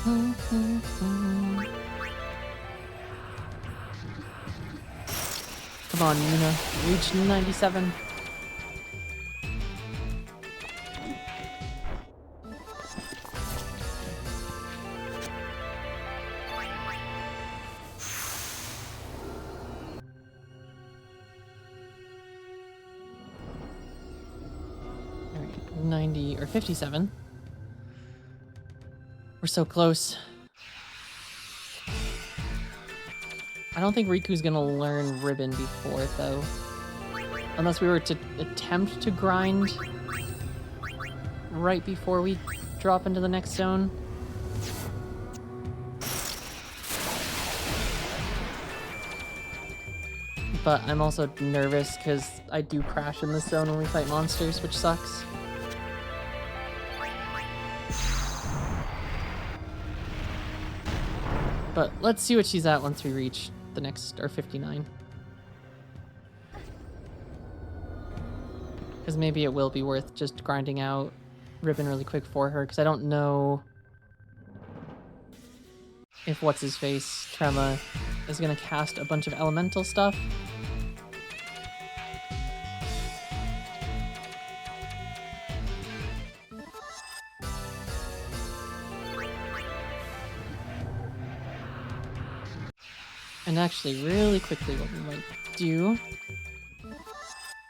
Come on, Yuna. Reach 97. Alright, 90 or 57. We're so close. I don't think Riku's gonna learn Ribbon before, though. Unless we were to attempt to grind right before we drop into the next zone. But I'm also nervous because I do crash in this zone when we fight monsters, which sucks. But let's see what she's at once we reach the next, or 59. Because maybe it will be worth just grinding out Ribbon really quick for her, because I don't know if what's-his-face, Trema, is going to cast a bunch of elemental stuff. And actually, really quickly, what we might do...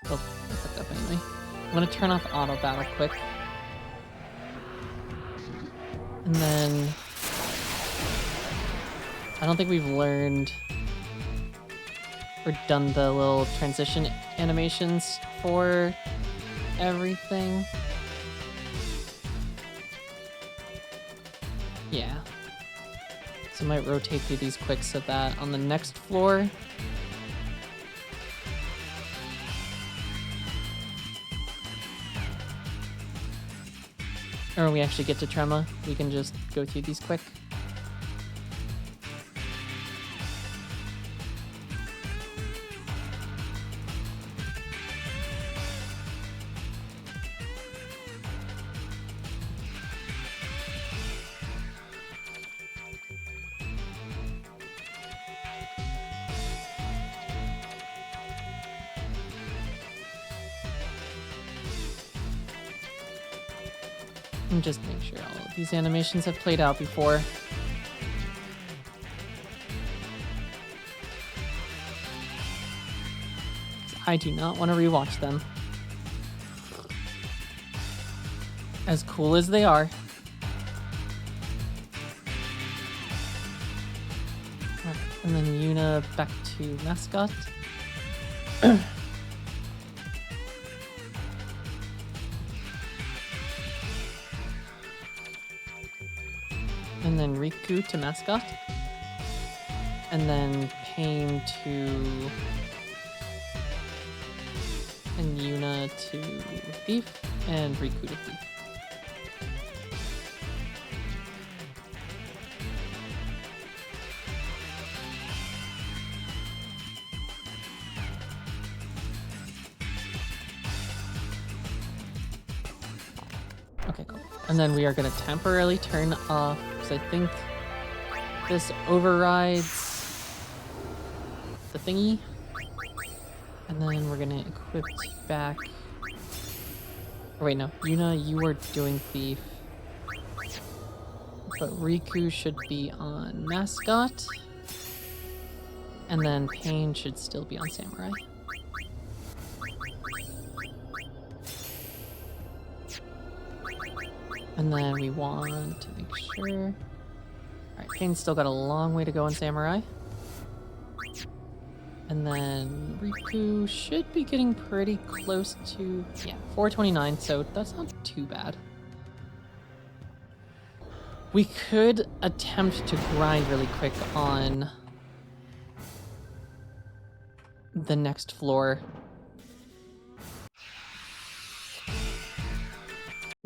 Oh, I picked up anyway. I'm going to turn off auto battle quick. And then... I don't think we've learned or done the little transition animations for everything. Yeah. So I might rotate through these quick so that on the next floor, or when we actually get to Trema, we can just go through these quick. And just make sure all of these animations have played out before. I do not want to rewatch them. As cool as they are. Alright, and then Yuna back to Mascot. And then Riku to Mascot. And then Pain to... And Yuna to Thief. And Riku to Thief. Okay, cool. And then we are going to temporarily turn off, because I think this overrides the thingy. And then we're going to equip back... Oh, wait, no. Yuna, you are doing Thief. But Riku should be on Mascot. And then Pain should still be on Samurai. And then we want to make sure... Alright, Pain's still got a long way to go on Samurai. And then Riku should be getting pretty close to... Yeah, 429, so that's not too bad. We could attempt to grind really quick on the next floor.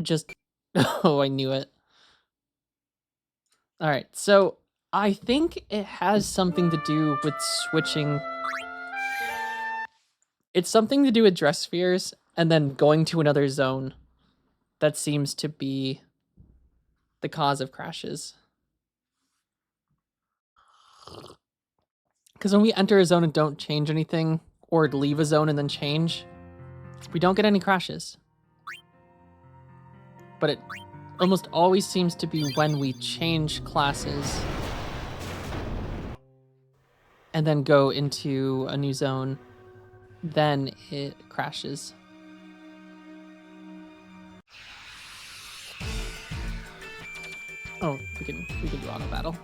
Just... Oh, I knew it. Alright, so I think it has something to do with switching. It's something to do with dress spheres and then going to another zone. That seems to be the cause of crashes. Because when we enter a zone and don't change anything, or leave a zone and then change, we don't get any crashes. But it almost always seems to be when we change classes and then go into a new zone, then it crashes. Oh, we can do auto battle.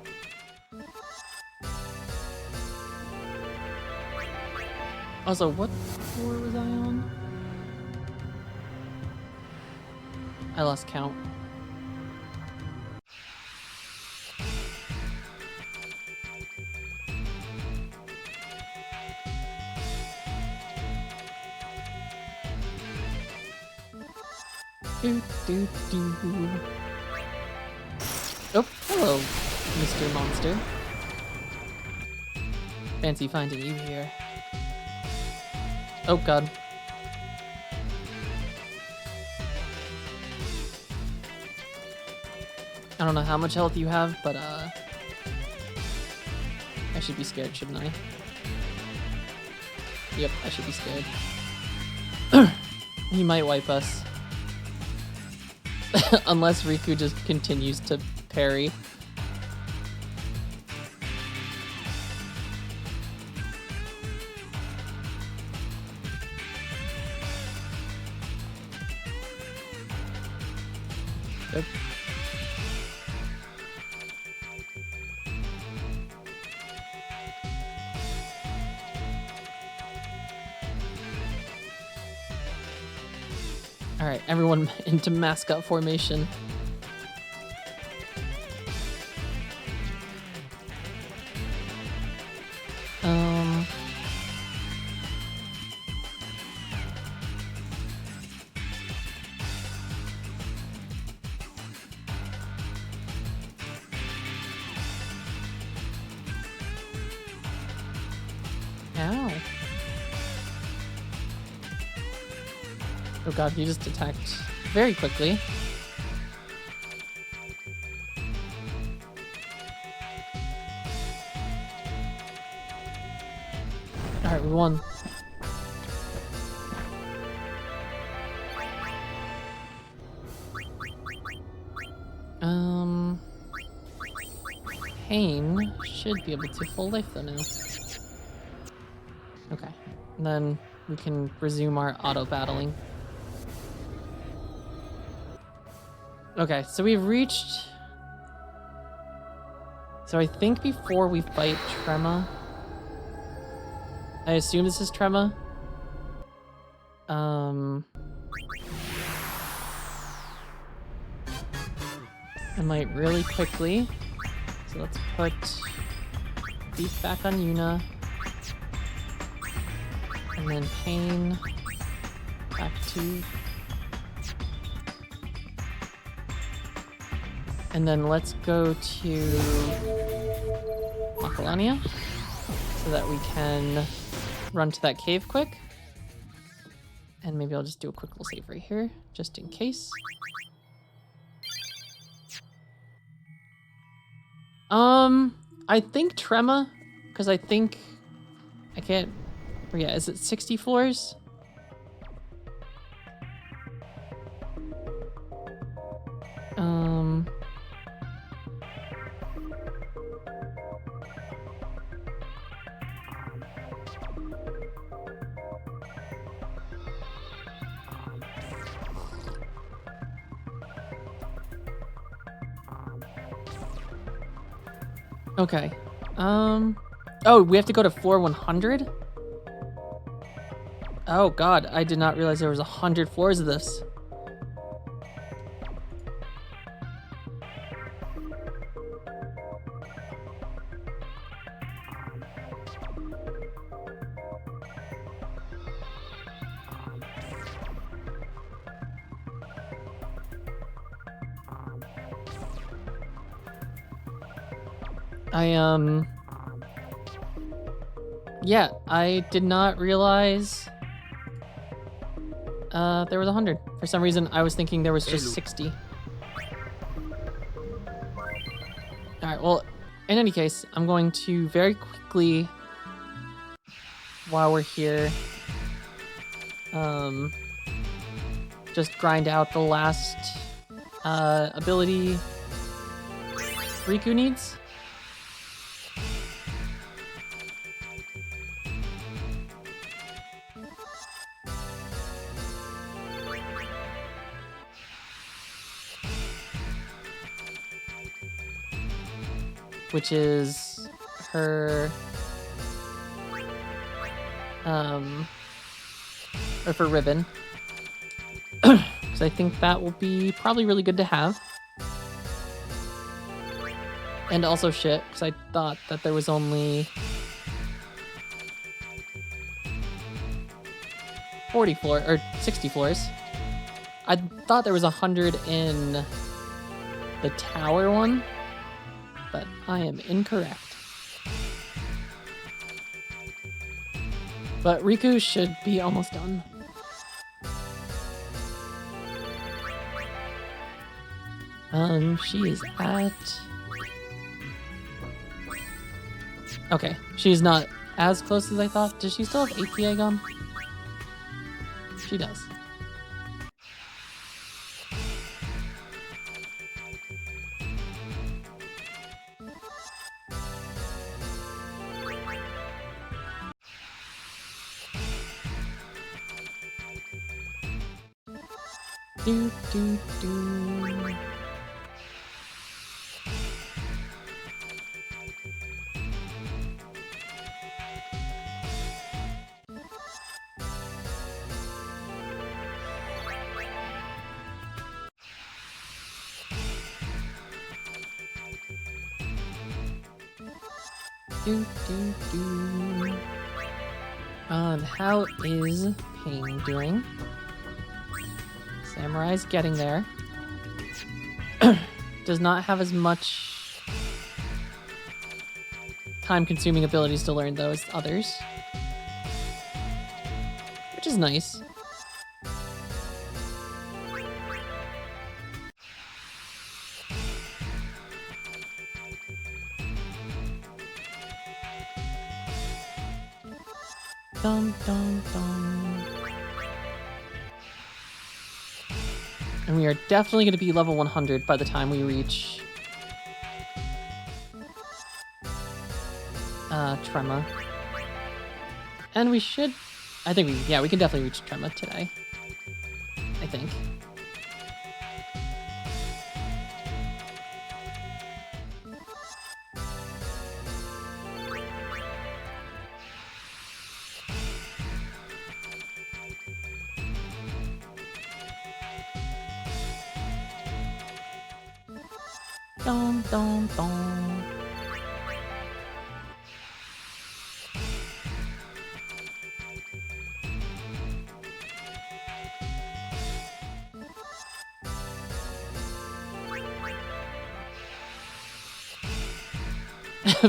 Also, what floor was I on? I lost count. Do, do, do. Oh, hello, Mr. Monster. Fancy finding you here. Oh god. I don't know how much health you have, but I should be scared, shouldn't I? Yep, I should be scared. He might wipe us. Unless Riku just continues to parry. Yep. All right, everyone into mascot formation. Ow. Oh god, he just attacked very quickly. Alright, we won. Pain should be able to full life though now. Okay, and then we can resume our auto battling. Okay, so we've reached... So I think before we fight Trema... I assume this is Trema. I might really quickly. So let's put Beef back on Yuna. And then Pain back to... And then let's go to Macalania so that we can run to that cave quick. And maybe I'll just do a quick little save right here, just in case. I think Trema, because I think I can't. Yeah, is it 60 floors? Okay. Oh, we have to go to floor 100? Oh god, I did not realize there was 100 floors of this. Yeah, I did not realize there was 100. For some reason, I was thinking there was just 60. Alright, well, In any case, I'm going to very quickly, while we're here, just grind out the last ability Riku needs. Which is her, or for Ribbon. Because I think that will be probably really good to have. And also shit, because I thought that there was only 40 floors, or 60 floors. I thought there was 100 in the tower one, but I am incorrect. But Riku should be almost done. She is at... Okay, she's not as close as I thought. Does she still have APA gone? She does. Do, do, do. Do, do, do. How is Pain doing? Samurai's getting there. Does not have as much time-consuming abilities to learn, though, as others. Which is nice. Dum, dum, dum. And we are definitely going to be level 100 by the time we reach Trema. And we should... I think we can definitely reach Trema today. I think. Dum, dum, dum.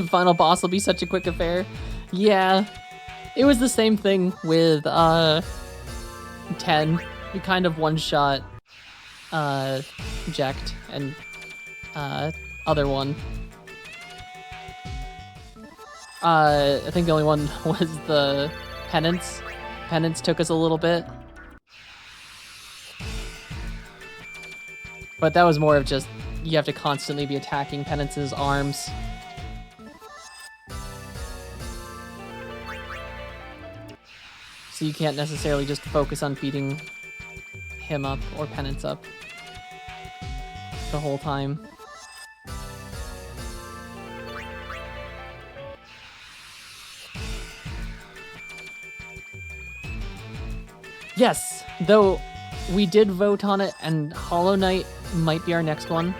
Final boss will be such a quick affair. Yeah, it was the same thing with 10. We kind of one-shot Jekt and other one. I think the only one was the Penance. Penance took us a little bit. But that was more of just, you have to constantly be attacking Penance's arms. So you can't necessarily just focus on beating him up or Penance up the whole time. Yes, though we did vote on it, and Hollow Knight might be our next one.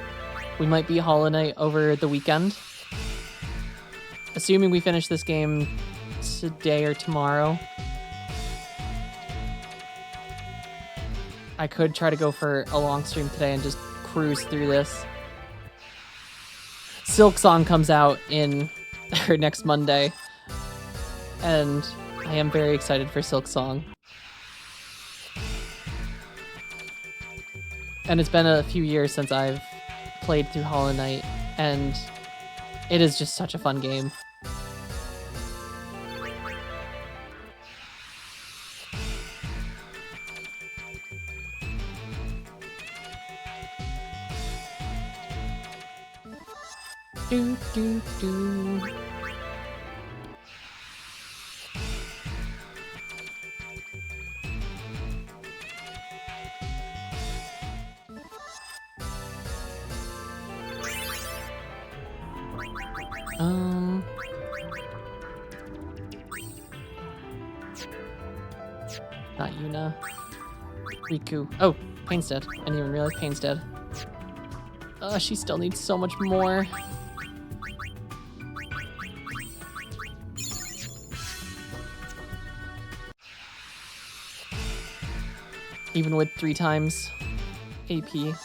We might be Hollow Knight over the weekend. Assuming we finish this game today or tomorrow. I could try to go for a long stream today and just cruise through this. Silk Song comes out in or next Monday, and I am very excited for Silk Song. And it's been a few years since I've played through Hollow Knight, and It is just such a fun game. Do, do, do. Not Yuna. Riku. Oh, Pain's dead. I didn't even realize Pain's dead. She still needs so much more. Even with 3 times AP.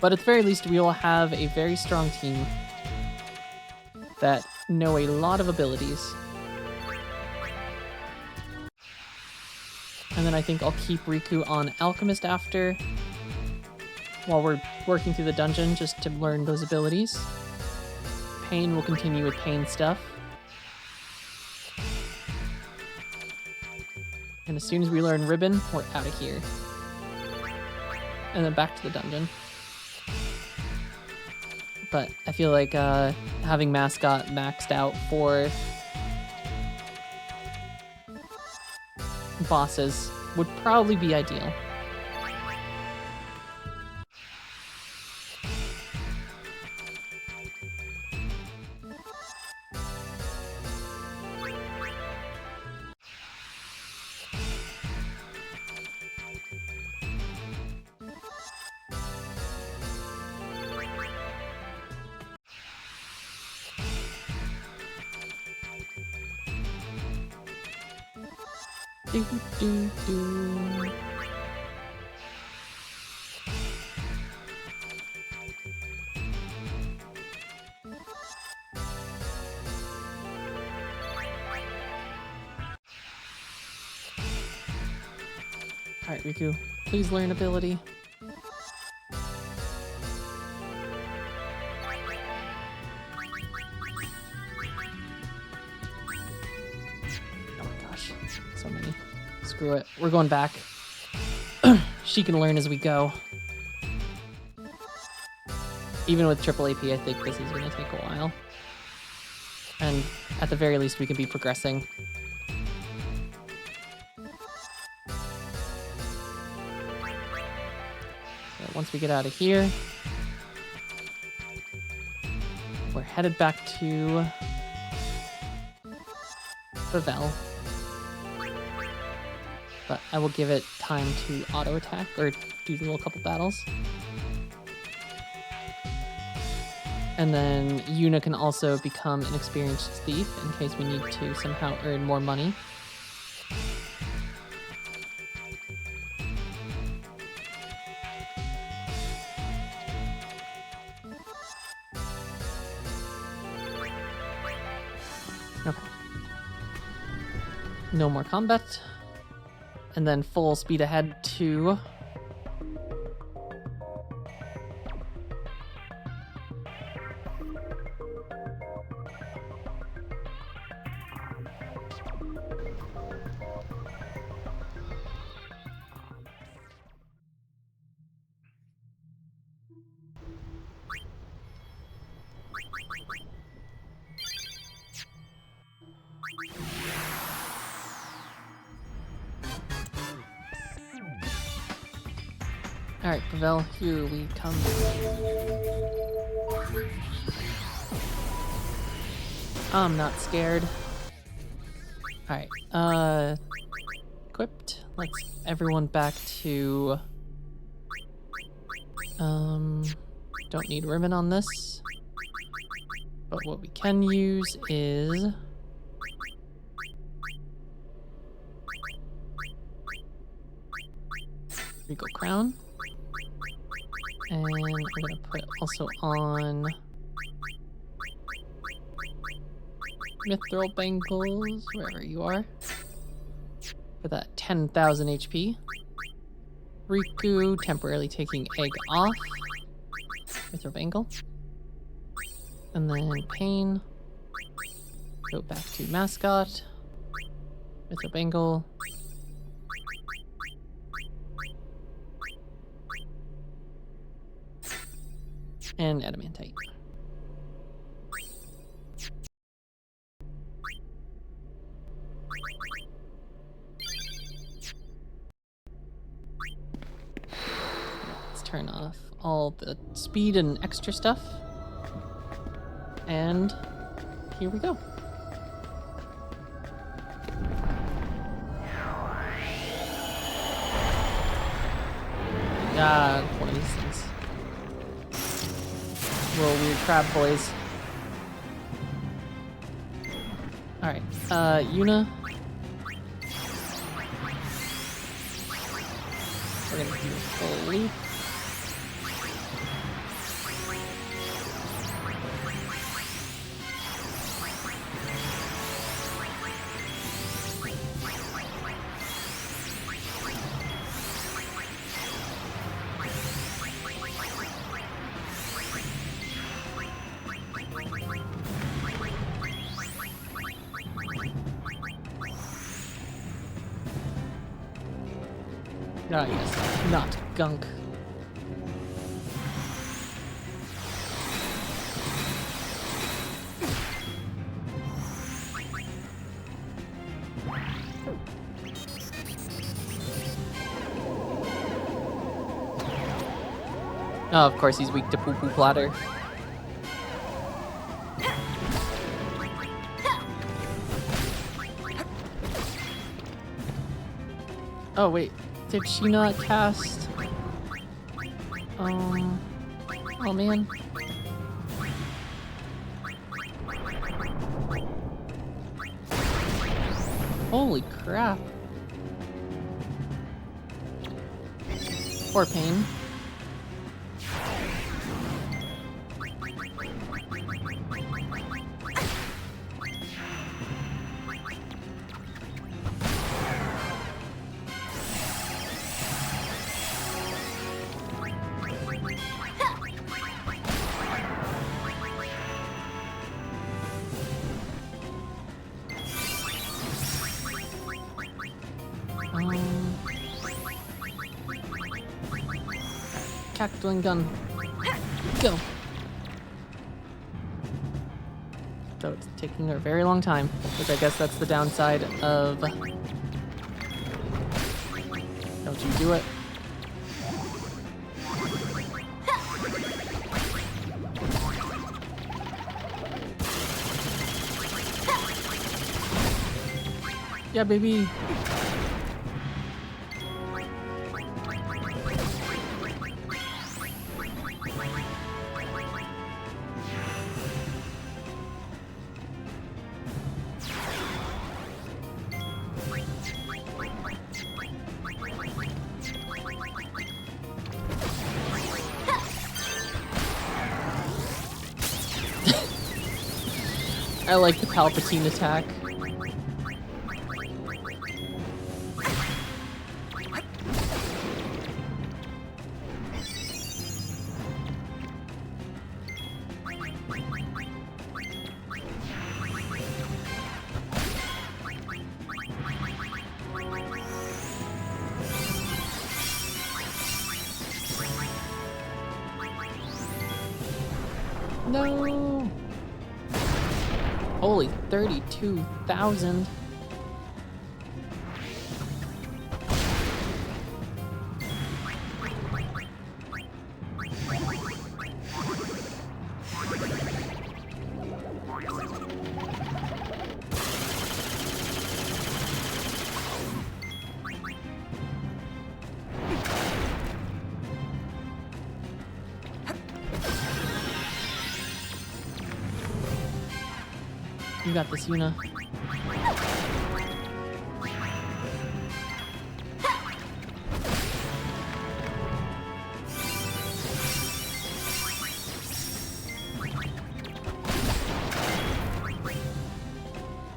But at the very least, we will have a very strong team that know a lot of abilities. And then I think I'll keep Riku on Alchemist after, while we're working through the dungeon, just to learn those abilities. Pain will continue with Pain stuff. And as soon as we learn Ribbon, we're out of here. And then back to the dungeon. But I feel like having Mascot maxed out for bosses would probably be ideal. Do, do, do. Alright, Riku, please learn ability. So many. Screw it. We're going back. She can learn as we go. Even with triple AP, I think this is going to take a while. And at the very least, we can be progressing. So once we get out of here, we're headed back to Pavel. But I will give it time to auto attack or do the little couple battles. And then Yuna can also become an experienced thief in case we need to somehow earn more money. Okay. No more combat. And then full speed ahead to Alright, Pavel, here we come. I'm not scared. Alright, equipped. Let's everyone back to... don't need ribbon on this. But what we can use is... Regal Crown. And I'm gonna put also on Mithril Bangles, wherever you are. for that 10,000 HP. Riku temporarily taking egg off with her bangle. And then Pain. Go back to mascot with her bangle. And adamantite. Let's turn off all the speed and extra stuff. And here we go. Ah, one of these things. Little weird crab boys. Alright, Yuna. We're gonna do a full loop. Ah, yes, not gunk. Oh, of course he's weak to poo poo platter. Oh wait, did she not cast? Oh man. Holy crap. Poor Pain. Cactuling gun. Go. So it's taking her a very long time, which I guess that's the downside of... Don't you do it. Yeah, baby. I like the Palpatine attack. No! Holy 32,000. You got this, Yuna.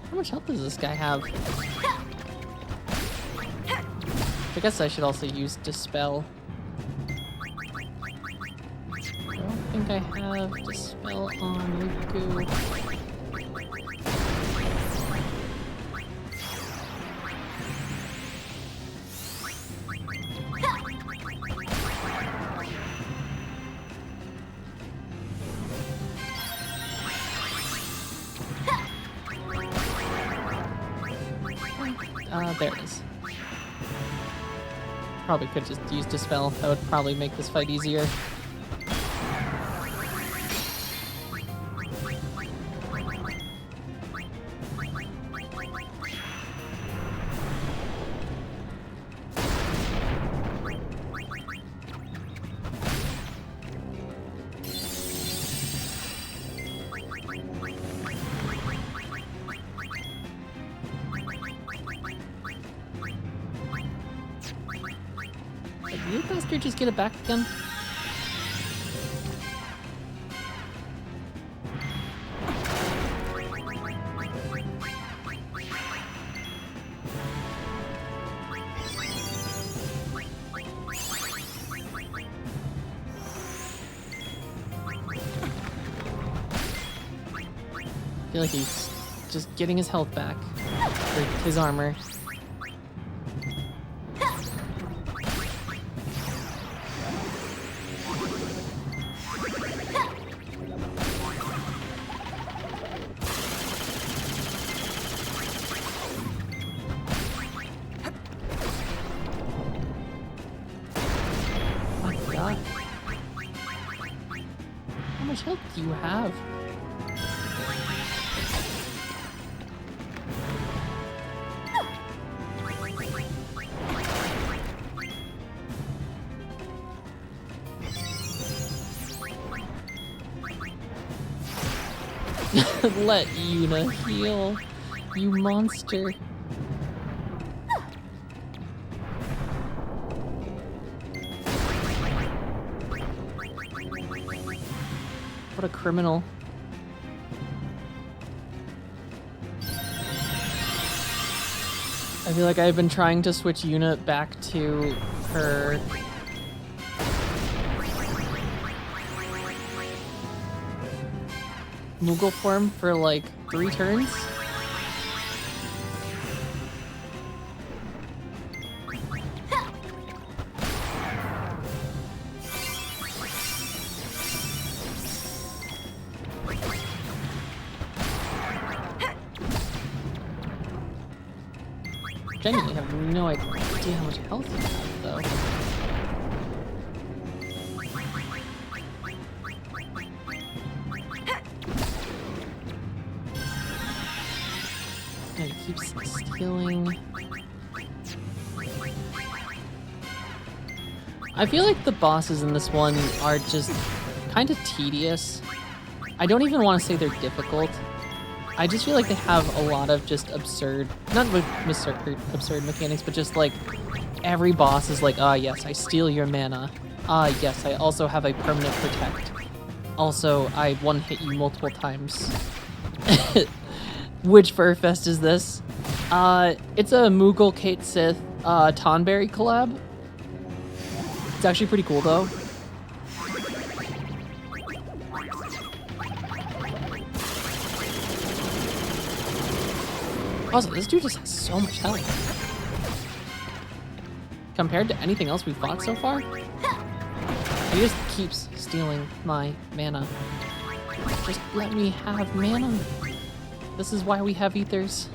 How much health does this guy have? I guess I should also use Dispel. I don't think I have Dispel on Riku. There it is. Probably could just use Dispel. That would probably make this fight easier. Did you bastard just get it back again? I feel like he's just getting his health back. Or his armor. Oh my god. How much health do you have? Let Yuna heal, you monster. What a criminal. I feel like I've been trying to switch Yuna back to her Moogle form for like 3 turns. Genuinely have no idea how much health you have, though. He keeps stealing. I feel like the bosses in this one are just kind of tedious. I don't even want to say they're difficult. I just feel like they have a lot of just absurd, not absurd mechanics, but just like every boss is like, ah yes, I steal your mana. Ah yes, I also have a permanent protect. Also, I one-hit you multiple times. Which Furfest is this? It's a Moogle Kate Sith Tonberry collab. It's actually pretty cool though. Also, this dude just has so much health. Compared to anything else we've fought so far, he just keeps stealing my mana. Just let me have mana. This is why we have ethers.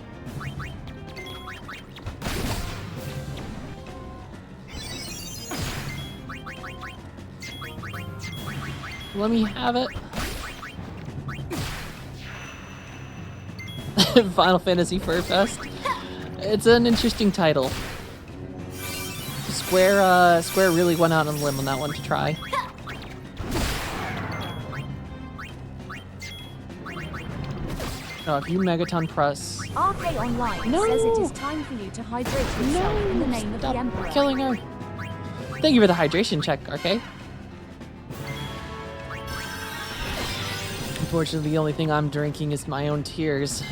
Let me have it. Final Fantasy Furfest. It's an interesting title. Square really went out on a limb on that one to try. Oh, if you Megaton press. RK Online No! says it is time for you to hydrate yourself in the name of the Stop Emperor. killing her. Thank you for the hydration check, RK. Unfortunately, the only thing I'm drinking is my own tears.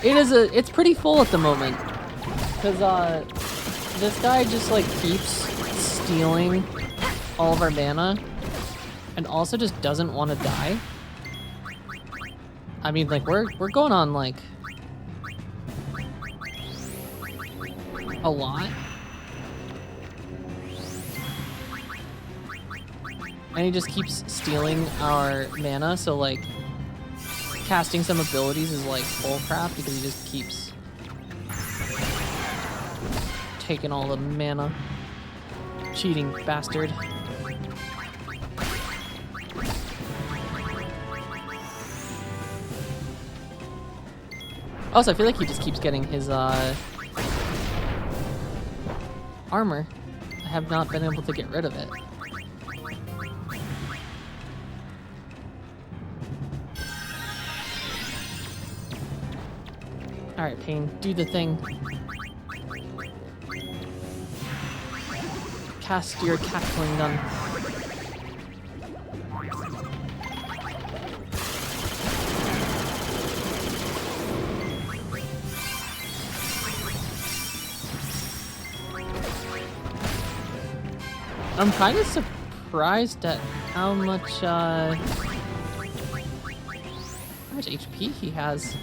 It's pretty full at the moment. Cause this guy just like keeps stealing all of our mana and also just doesn't want to die. I mean, like we're going on like a lot. And he just keeps stealing our mana, so like casting some abilities is like bull crap because he just keeps taking all the mana. Cheating bastard. Also, I feel like he just keeps getting his armor. I have not been able to get rid of it. Alright, Pain, do the thing. Cast your cackling gun. I'm kind of surprised at how much HP he has.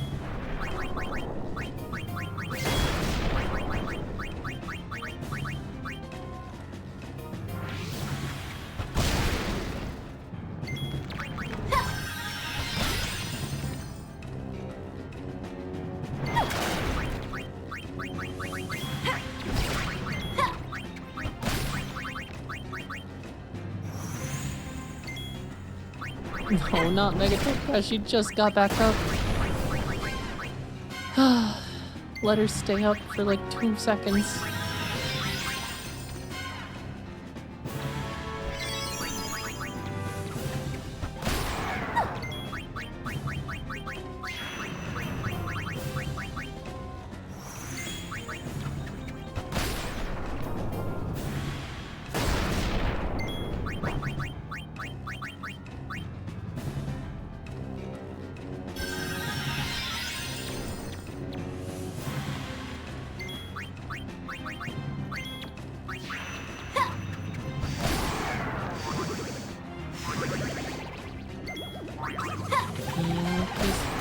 No, not Megatropa. She just got back up. Let her stay up for like 2 seconds.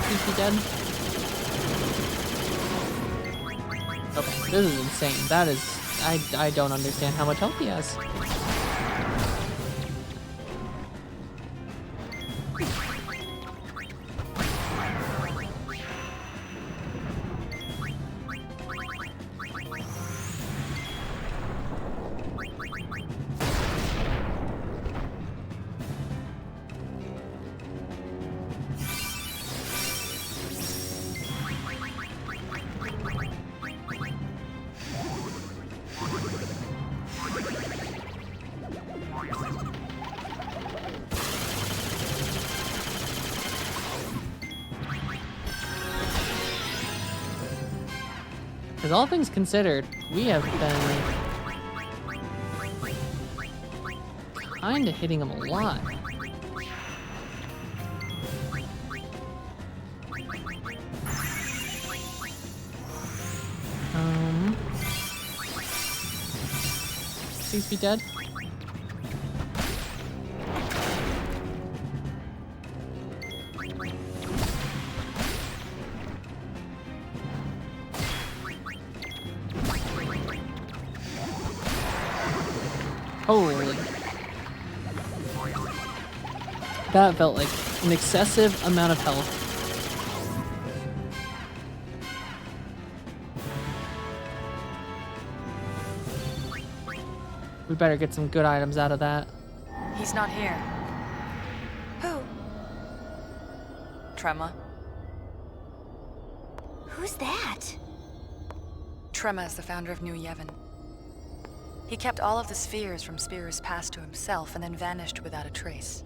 Please be dead. Okay, this is insane. That is... I don't understand how much health he has. Because all things considered, we have been kind of hitting him a lot. Please be dead. Holy. That felt like an excessive amount of health. We better get some good items out of that. He's not here. Who? Trema. Who's that? Trema is the founder of New Yevon. He kept all of the spheres from Spearer's past to himself and then vanished without a trace.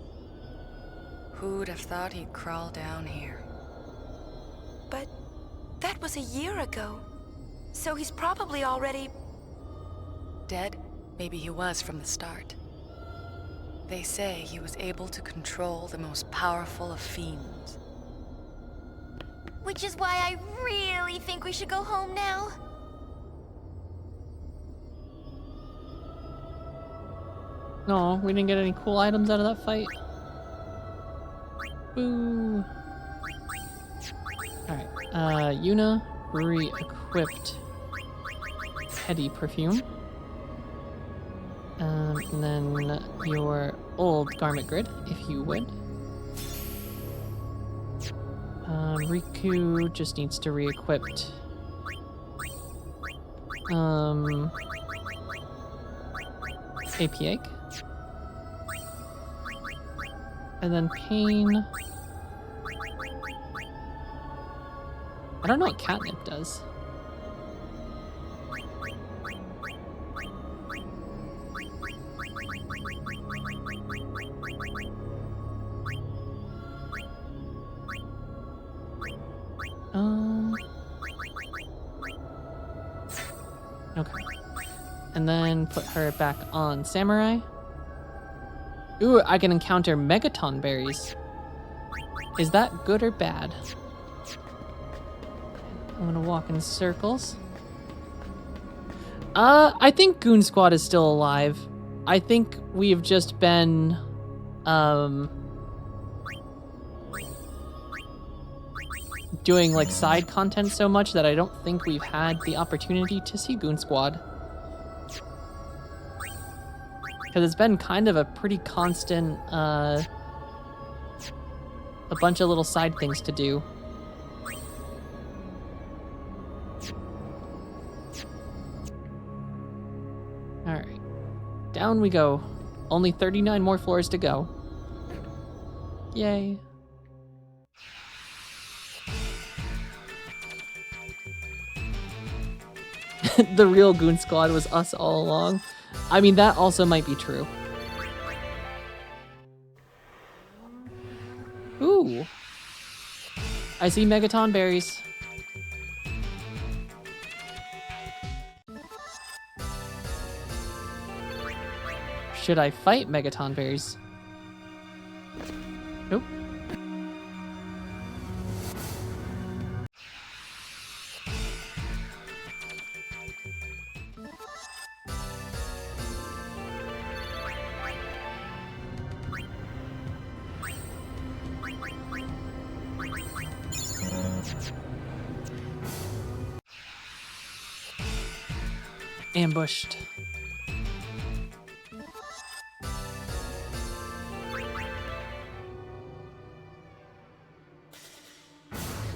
Who'd have thought he'd crawl down here? But that was a year ago. So he's probably already... Dead? Maybe he was from the start. They say he was able to control the most powerful of fiends. Which is why I really think we should go home now. No, we didn't get any cool items out of that fight. Boo. Alright, Yuna re-equipped Heady Perfume. And then your old garment grid, if you would. Riku just needs to re-equip AP Egg. And then Pain. I don't know what Catnip does. Okay. And then put her back on Samurai. Ooh, I can encounter Megaton berries. Is that good or bad? I'm gonna walk in circles. I think Goon Squad is still alive. I think we've just been, doing like side content so much that I don't think we've had the opportunity to see Goon Squad. Because it's been kind of a pretty constant, a bunch of little side things to do. Alright. Down we go. Only 39 more floors to go. Yay. The real Goon Squad was us all along. I mean, that also might be true. Ooh. I see Megaton berries. Should I fight Megaton berries? Nope. Ambushed.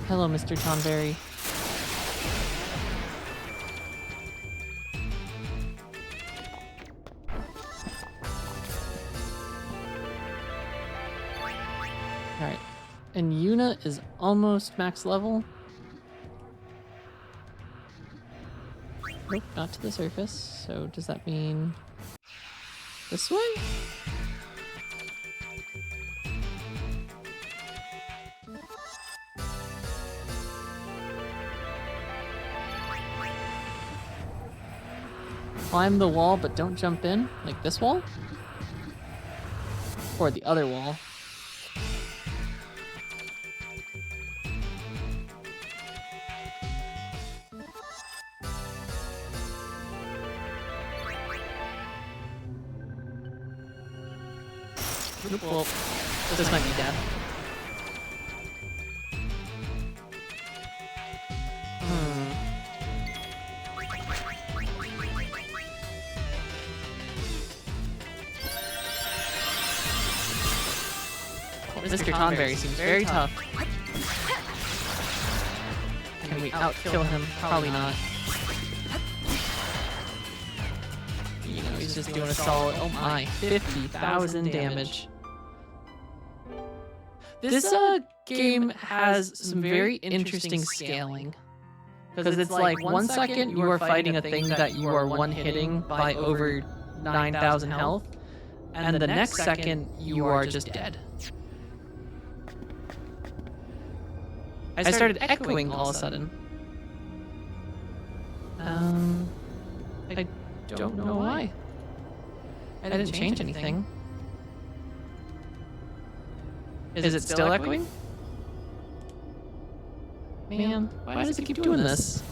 Hello, Mr. Tonberry. Alright. And Yuna is almost max level. Nope, not to the surface. So does that mean this way? Climb the wall, but don't jump in, like this wall? Or the other wall? Well, this might be death. Mr. Tonberry seems very tough. Can we outkill him? Probably not. You know, he's just doing a solid, oh my, 50,000 damage. This game has some very interesting scaling. Because it's like 1 second you are fighting a thing that you are one-hitting by over 9,000 health, and the next second you are just dead. I started echoing all of a sudden. I don't know why. I didn't change anything. Is it still echoing? Man, why does it keep doing this?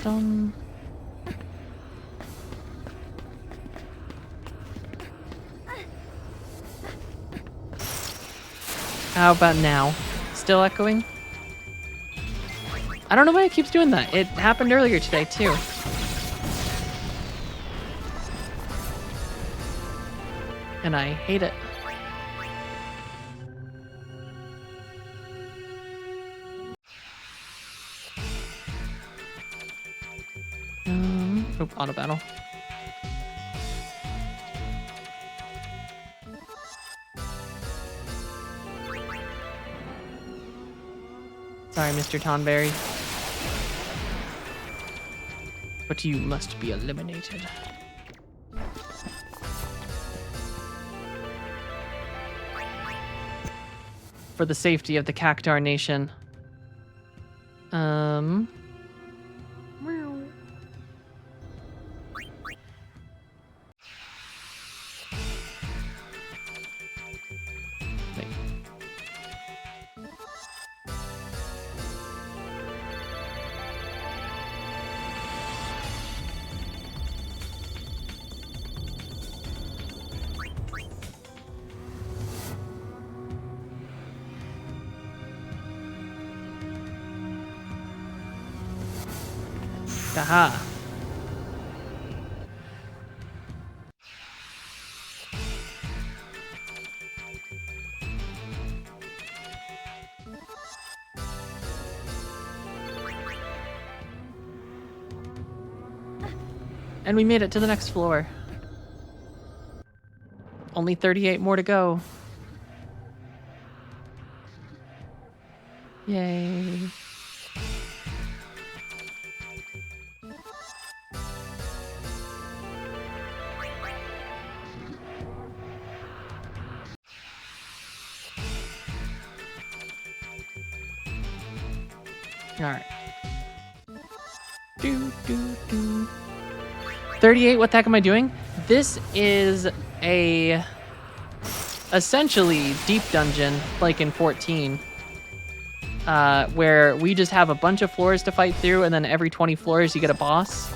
Dun. How about now? Still echoing? I don't know why it keeps doing that. It happened earlier today, too. And I hate it. Oop, auto battle. Sorry, Mr. Tonberry. But you must be eliminated. For the safety of the Cactar Nation. Wait. Aha. And we made it to the next floor. Only 38 more to go. Yay. Alright. 38, what the heck am I doing? This is a essentially deep dungeon, like in 14. Where we just have a bunch of floors to fight through, and then every 20 floors you get a boss.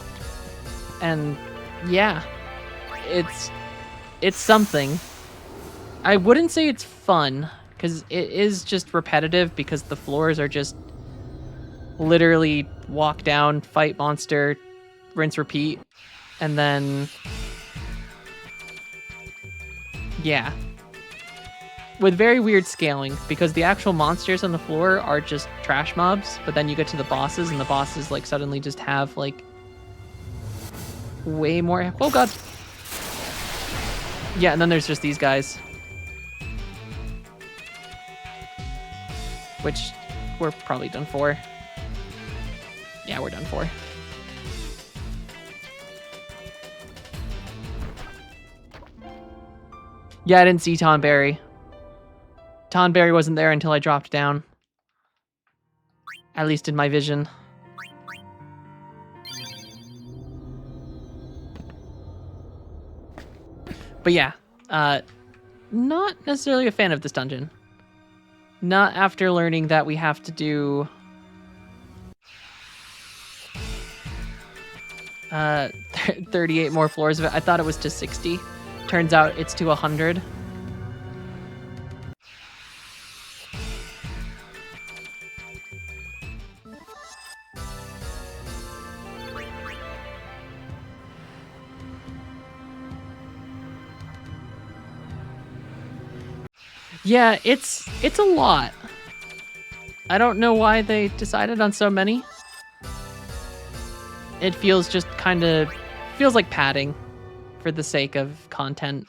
And yeah, it's something. I wouldn't say it's fun, because it is just repetitive, because the floors are just literally walk down, fight monster, rinse, repeat, and then yeah. With very weird scaling, because the actual monsters on the floor are just trash mobs, but then you get to the bosses, and the bosses like suddenly just have like way more. Oh god. Yeah, and then there's just these guys, which we're probably done for. Yeah, we're done for. Yeah, I didn't see Tonberry. Tonberry wasn't there until I dropped down. At least in my vision. But yeah, not necessarily a fan of this dungeon. Not after learning that we have to do 38 more floors of it. I thought it was to 60. Turns out it's to 100. Yeah, it's a lot. I don't know why they decided on so many. It feels just kind of feels like padding for the sake of content.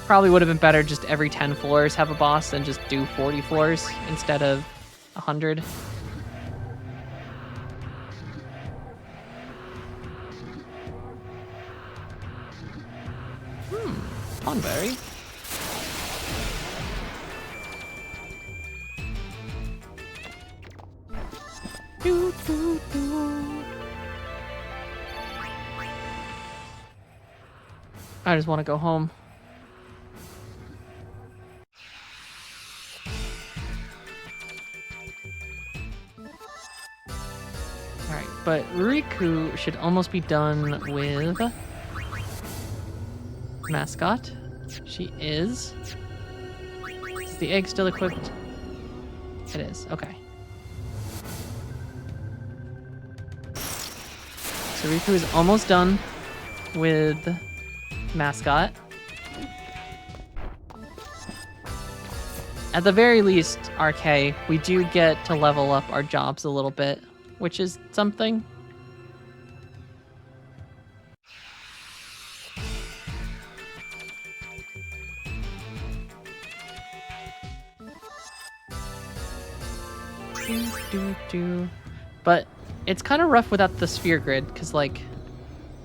Probably would have been better just every 10 floors have a boss than just do 40 floors instead of 100. Tonberry. Do, do, do. I just want to go home. Alright, but Riku should almost be done with Mascot. She is. Is the egg still equipped? It is, okay. So Riku is almost done with Mascot. At the very least, RK, we do get to level up our jobs a little bit, which is something. But it's kind of rough without the sphere grid, because, like,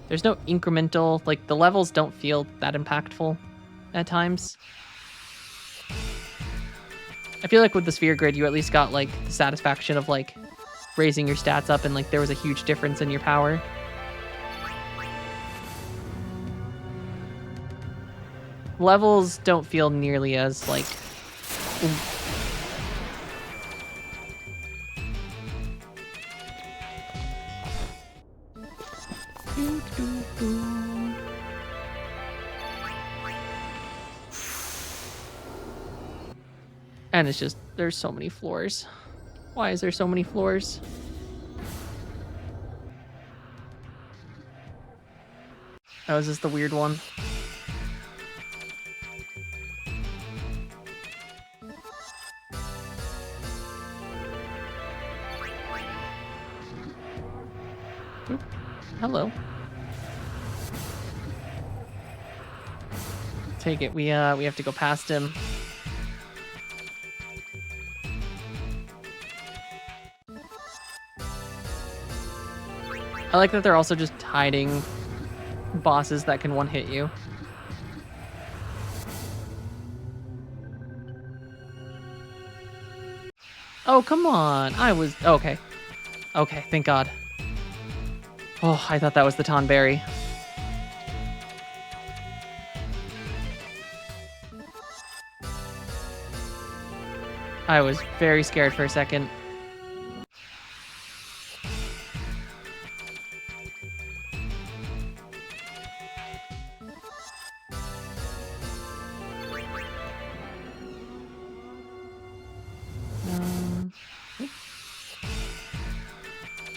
there's no incremental, like, the levels don't feel that impactful at times. I feel like with the sphere grid, you at least got, like, the satisfaction of, like, raising your stats up and, like, there was a huge difference in your power. Levels don't feel nearly as, like... And it's just, there's so many floors. Why is there so many floors? Oh, is this the weird one? Oop. Hello. Take it. We have to go past him. I like that they're also just hiding bosses that can one-hit you. Oh, come on. I was... Okay. Okay, thank God. Oh, I thought that was the Tonberry. I was very scared for a second.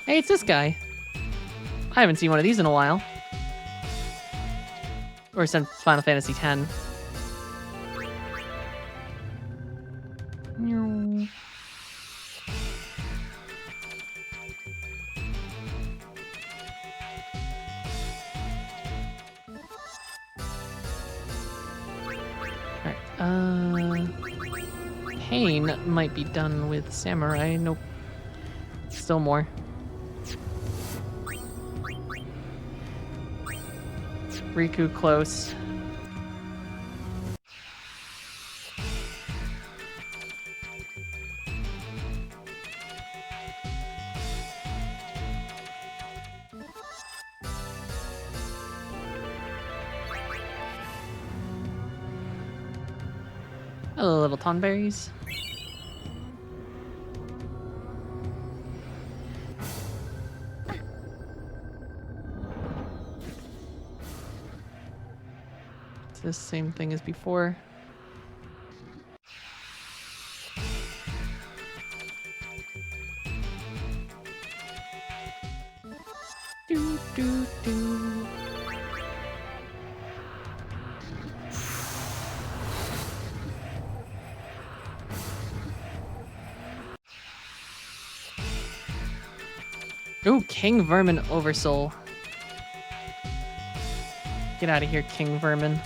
Hey, it's this guy. I haven't seen one of these in a while. Or since Final Fantasy X. Alright, Pain might be done with Samurai. Nope. Still more. Riku close. Hello, little Tonberries. It's the same thing as before. Do, do, do. Ooh, King Vermin Oversoul. Get out of here, King Vermin.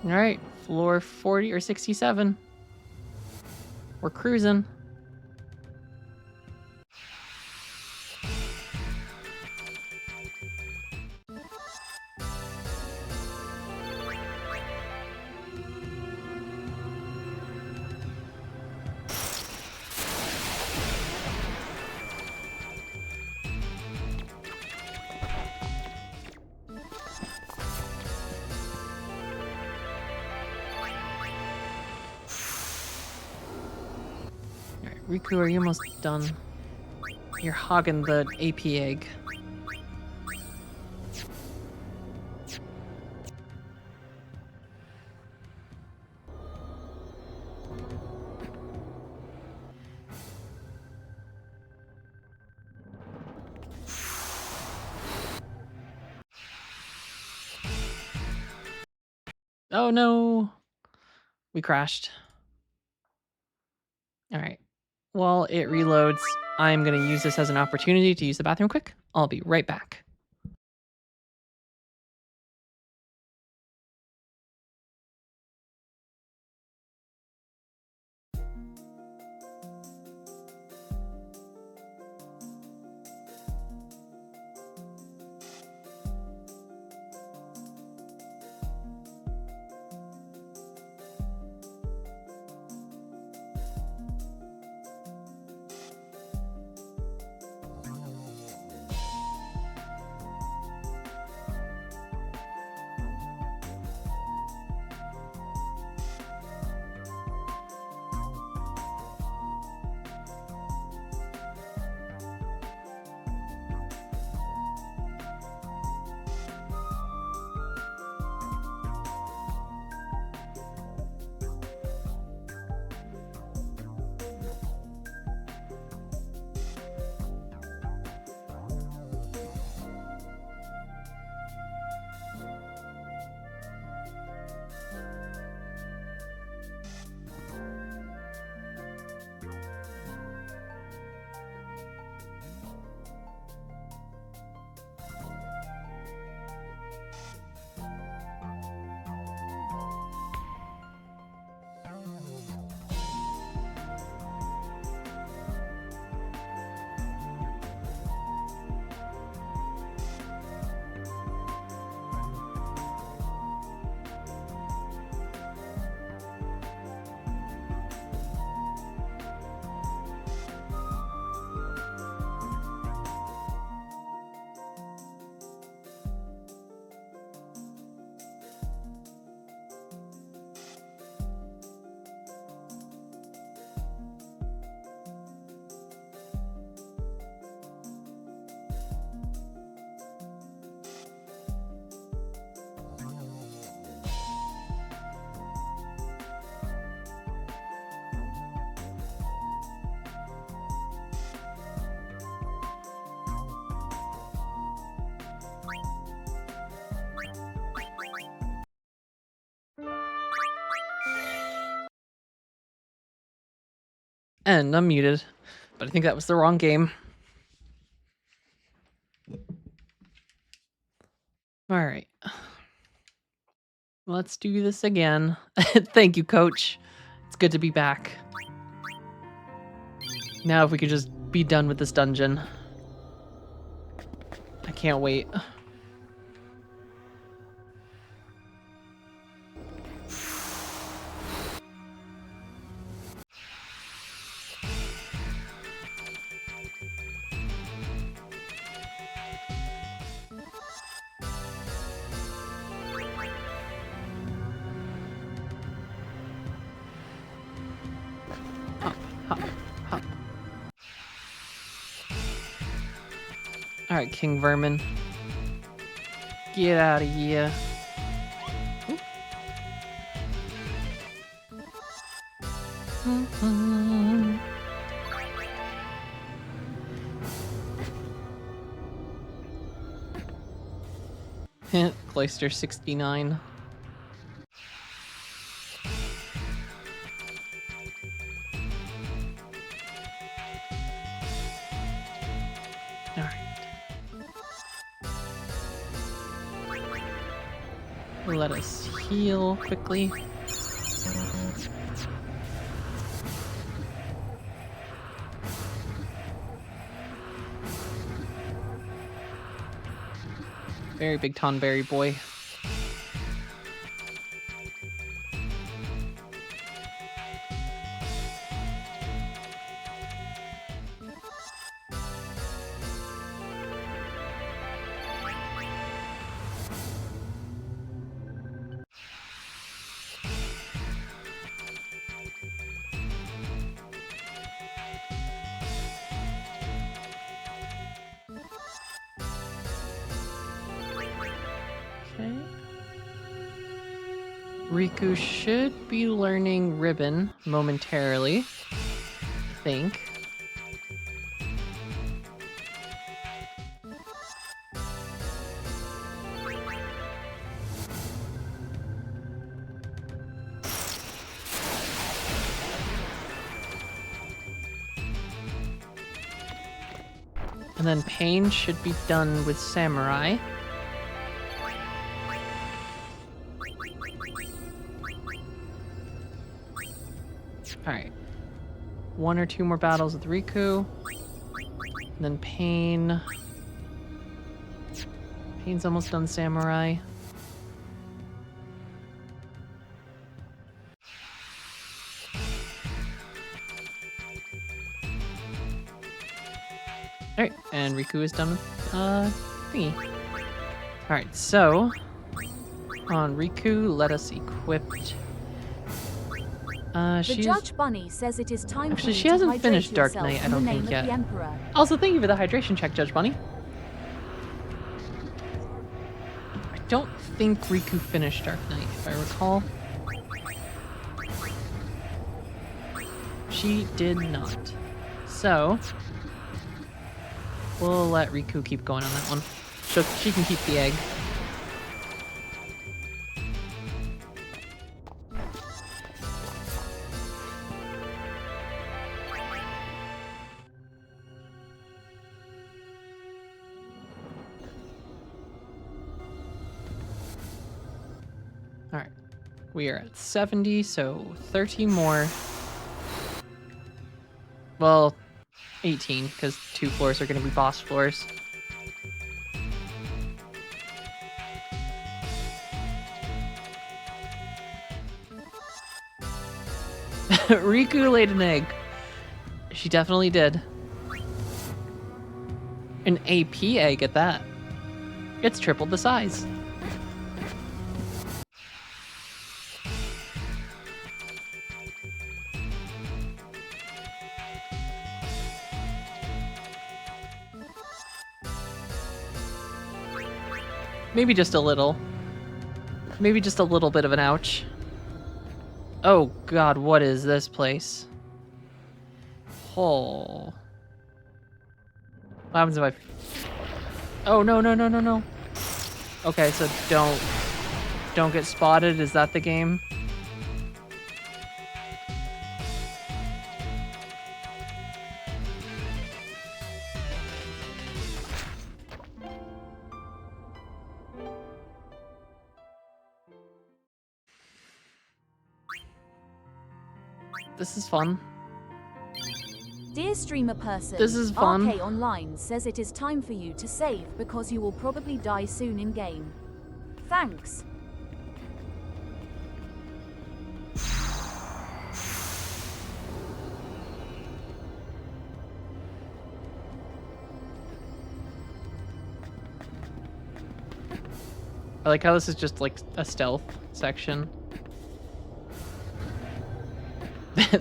All right, floor 40 or 67. We're cruising. Alright, Riku, are you almost done? You're hogging the AP egg. Oh no! We crashed. Alright. While it reloads, I'm gonna use this as an opportunity to use the bathroom quick. I'll be right back. And I'm muted, but I think that was the wrong game. Alright. Let's do this again. Thank you, coach. It's good to be back. Now if we could just be done with this dungeon. I can't wait. Hop, hop, hop. Alright, King Vermin. Get out of here. Cloister 69. Alright. Let us heal quickly. Very big Tonberry boy. Okay. Riku should be learning Ribbon momentarily, I think. And then Pain should be done with Samurai. Alright. 1 or 2 more battles with Riku. And then Pain. Pain's almost done Samurai. Alright, and Riku is done with thingy. Alright, so on Riku, let us equip. The Judge Bunny says it is time Actually, for you she to hasn't hydrate finished Dark yourself Knight, I in the don't name think of yet. the Emperor. Also, thank you for the hydration check, Judge Bunny. I don't think Riku finished Dark Knight, if I recall. She did not. So, we'll let Riku keep going on that one. She can keep the egg. Alright. We are at 70, so 30 more. Well, 18, because 2 floors are going to be boss floors. Riku laid an egg. She definitely did. An AP egg at that. It's tripled the size. Maybe just a little. Maybe just a little bit of an ouch. Oh god, what is this place? Oh. What happens if I... Oh, no, no, no, no, no. Okay, so don't get spotted. Is that the game? This is fun. Dear streamer person, This is fun. RK Online says it is time for you to save because you will probably die soon in game. Thanks. I like how this is just like a stealth section.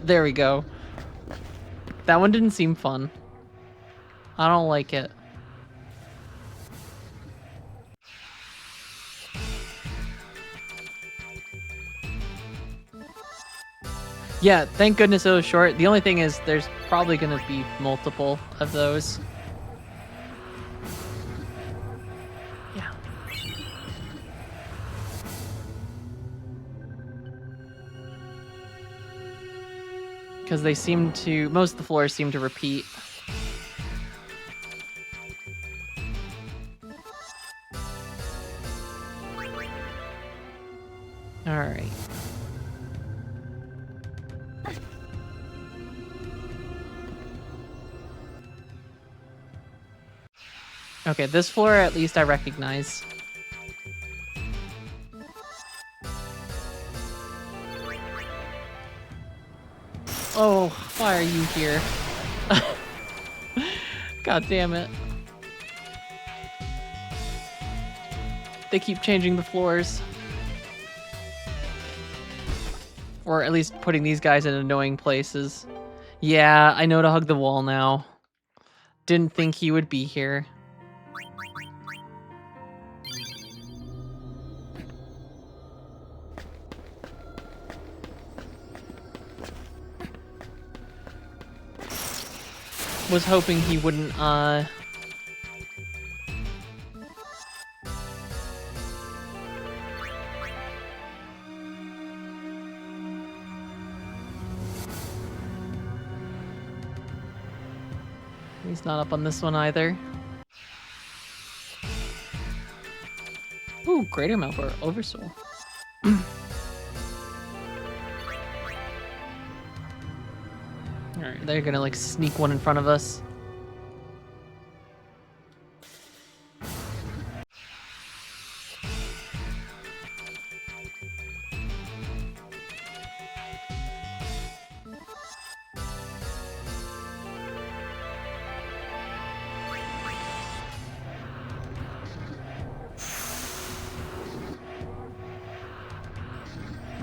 There we go. That one didn't seem fun. I don't like it. Yeah, thank goodness it was short. The only thing is there's probably going to be multiple of those. Yeah. Because they seem to, most of the floors seem to repeat. All right. Okay, this floor at least I recognize. Oh, why are you here? God damn it. They keep changing the floors. Or at least putting these guys in annoying places. Yeah, I know to hug the wall now. Didn't think he would be here. Was hoping he wouldn't, He's not up on this one either. Ooh, Greater Malware Oversoul. Alright, they're gonna like sneak one in front of us.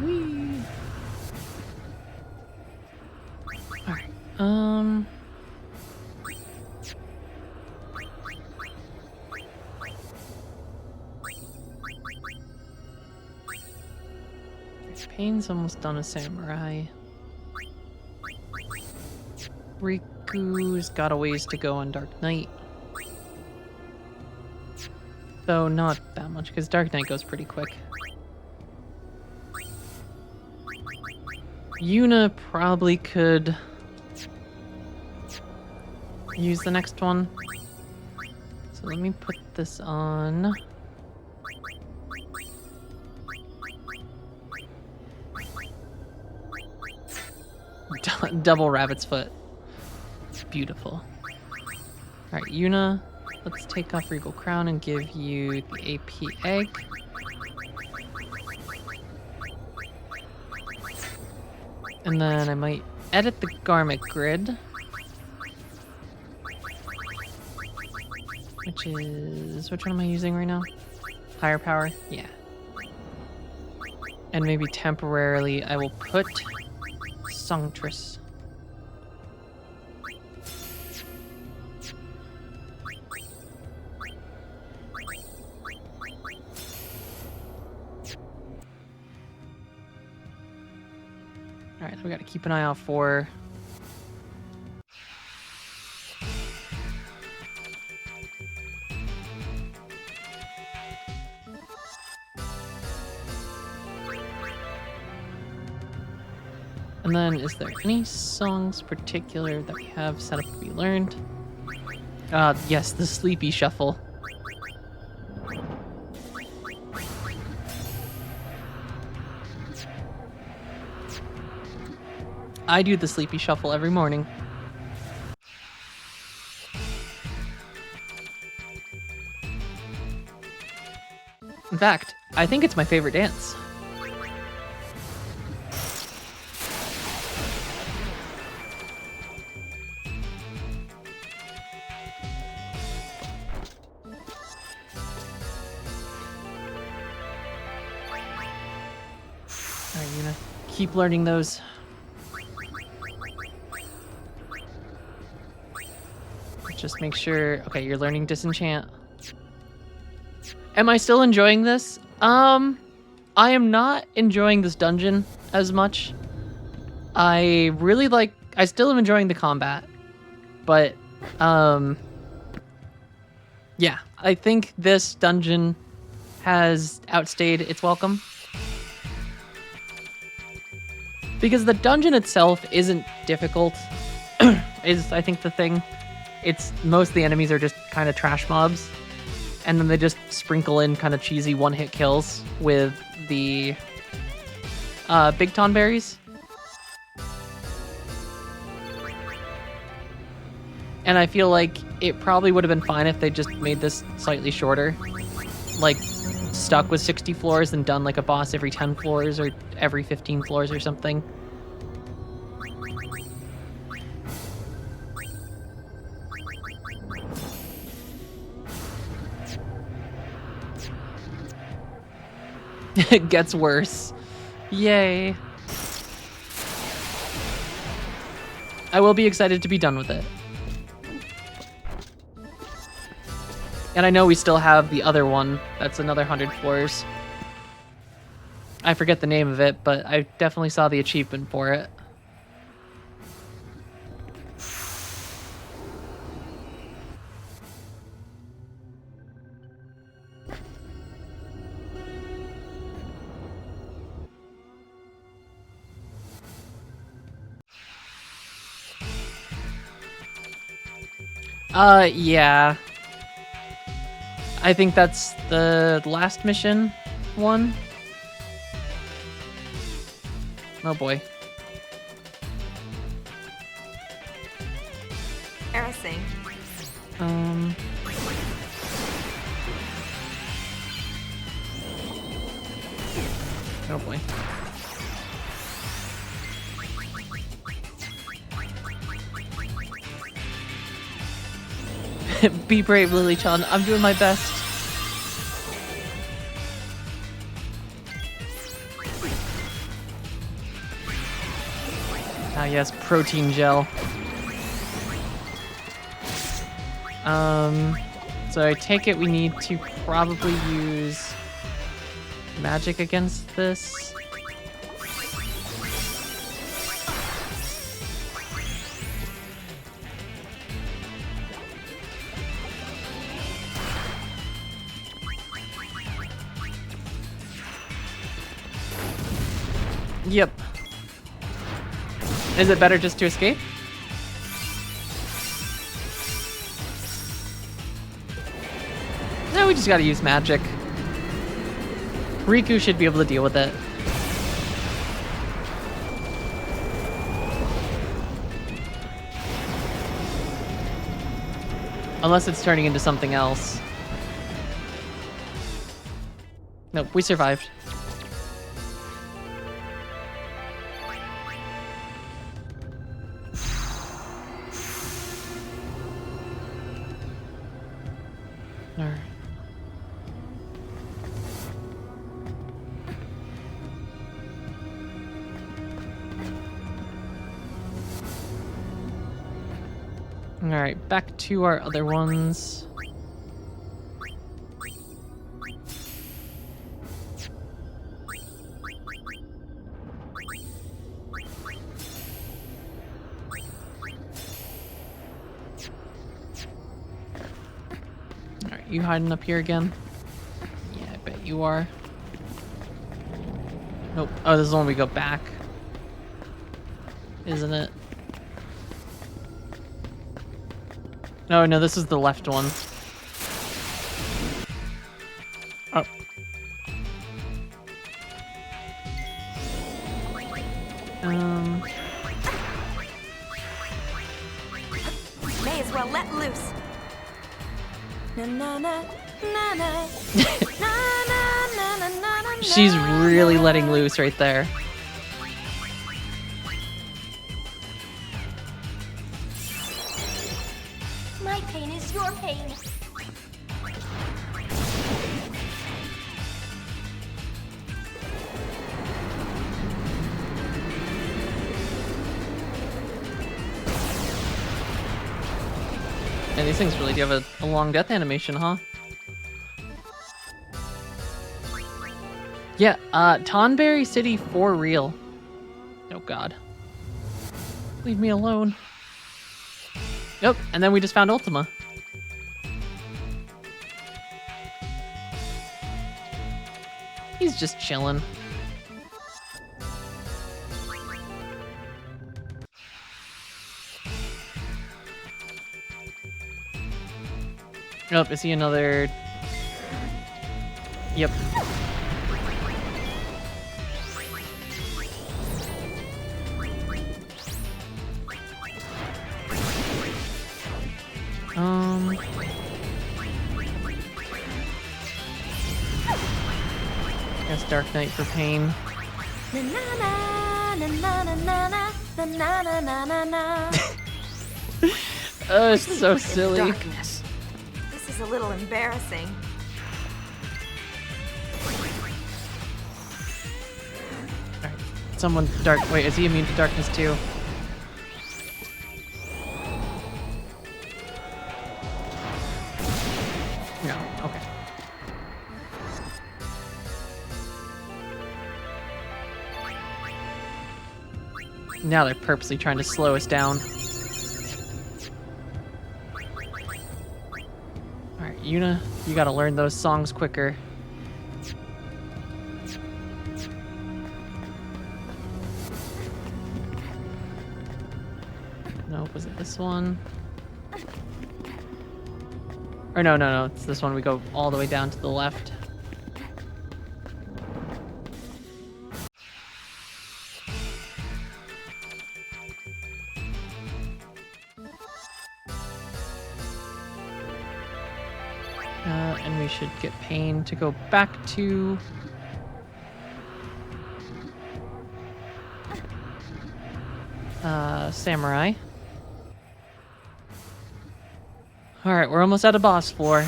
Whee! Alright, Pain's almost done a samurai. Riku's got a ways to go on Dark Knight. Though not that much, because Dark Knight goes pretty quick. Yuna probably could use the next one. So let me put this on. Double rabbit's foot. It's beautiful. Alright, Yuna, let's take off Regal Crown and give you the AP egg. And then I might edit the garment grid. Which one am I using right now? Higher power? Yeah. And maybe temporarily I will put Songtress. Alright, so we gotta keep an eye out for... And then, is there any songs particular that we have set up to be learned? Yes, the Sleepy Shuffle. I do the Sleepy Shuffle every morning. In fact, I think it's my favorite dance. Alright, Yuna, keep learning those. Just make sure... Okay, you're learning Disenchant. Am I still enjoying this? I am not enjoying this dungeon as much. I really like... I still am enjoying the combat. But, yeah, I think this dungeon has outstayed its welcome. Because the dungeon itself isn't difficult, is I think the thing. It's most of the enemies are just kind of trash mobs, and then they just sprinkle in kind of cheesy one-hit kills with the big tonberries. And I feel like it probably would have been fine if they just made this slightly shorter. Like, stuck with 60 floors and done like a boss every 10 floors or every 15 floors or something. It gets worse. Yay. I will be excited to be done with it. And I know we still have the other one. That's another 100 floors. I forget the name of it, but I definitely saw the achievement for it. Yeah. I think that's the last mission one. Oh boy. Embarrassing. Oh boy. Be brave, Lily-chan. I'm doing my best. Ah, yes, protein gel. So I take it we need to probably use magic against this. Yep. Is it better just to escape? No, we just gotta use magic. Riku should be able to deal with it. Unless it's turning into something else. Nope, we survived. Alright, back to our other ones. Alright, you hiding up here again? Yeah, I bet you are. Nope. Oh, this is the one we go back. Isn't it? No, no, this is the left one. Oh. May as well let loose. Na na na na na. Na na na na na na. She's really letting loose right there. My pain is your pain. Yeah, these things really do have a long death animation, huh? Yeah, Tonberry City for real. Oh god. Leave me alone. Yep, and then we just found Ultima. He's just chilling. Oh, is he another? Yep. Guess Dark Knight for pain. Na na na na na na na na na na na na. Oh, it's so In silly. darkness. This is a little embarrassing. Alright. Someone dark. Wait, is he immune to darkness too? No. Okay. Now they're purposely trying to slow us down. Alright, Yuna, you gotta learn those songs quicker. Nope, was it this one? Or no, it's this one. We go all the way down to the left. And we should get Pain to go back to... Samurai. Alright, we're almost at a boss floor.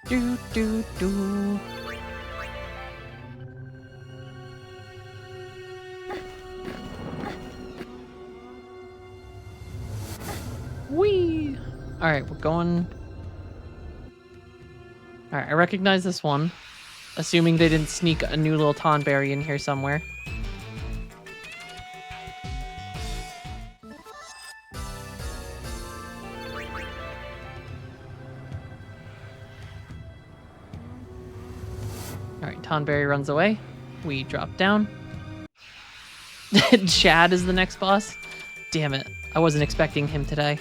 Do do do. Whee! Alright, we're going... Alright, I recognize this one. Assuming they didn't sneak a new little Tonberry in here somewhere. Alright, Tonberry runs away. We drop down. Chad is the next boss? Damn it. I wasn't expecting him today.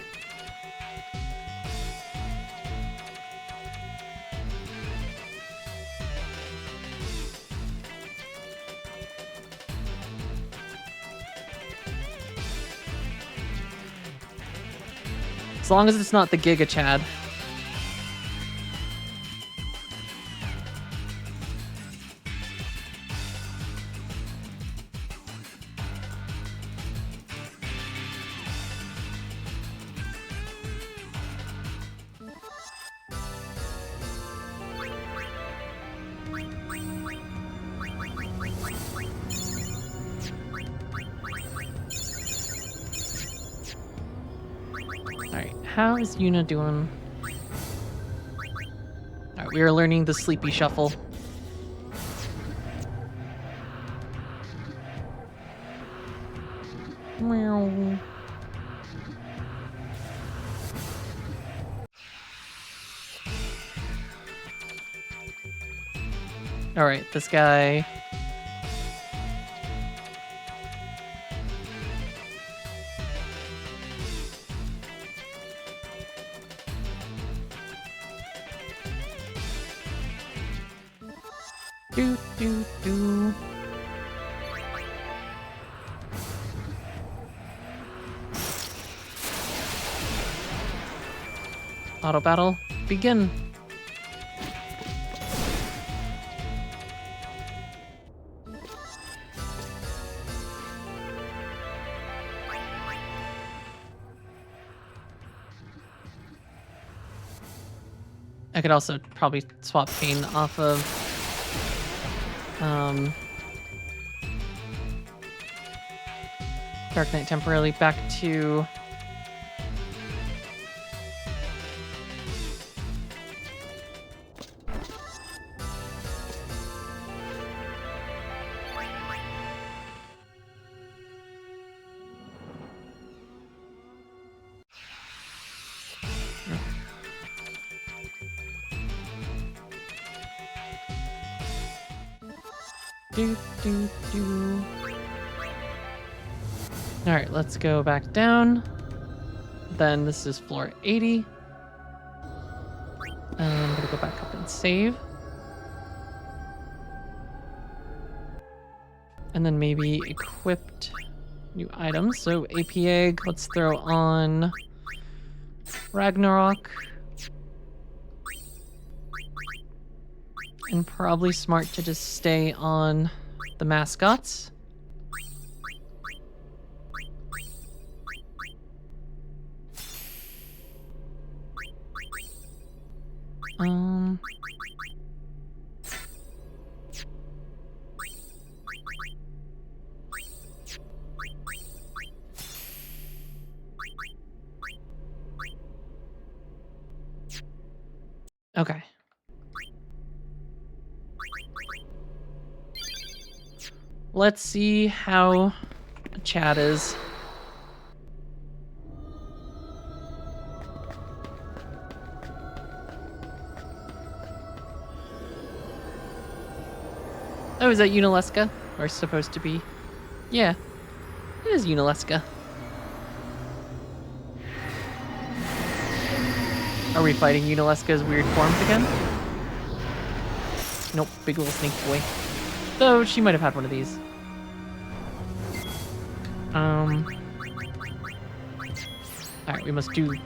As long as it's not the Giga Chad. Alright, how is Yuna doing? Alright, we are learning the sleepy shuffle. Meow. Alright, this guy... Do do do. Auto battle, begin. I could also probably swap Pain off of Dark Knight temporarily back to Do, do, do. Alright, let's go back down. Then this is floor 80. I'm gonna go back up and save. And then maybe equipped new items. So AP egg, let's throw on Ragnarok. And probably smart to just stay on the mascots. Okay. Let's see how chat is. Oh, is that Unileska? Or supposed to be? Yeah, it is Unileska. Are we fighting Unileska's weird forms again? Nope, big little snake boy. Though she might have had one of these. Alright, we must do...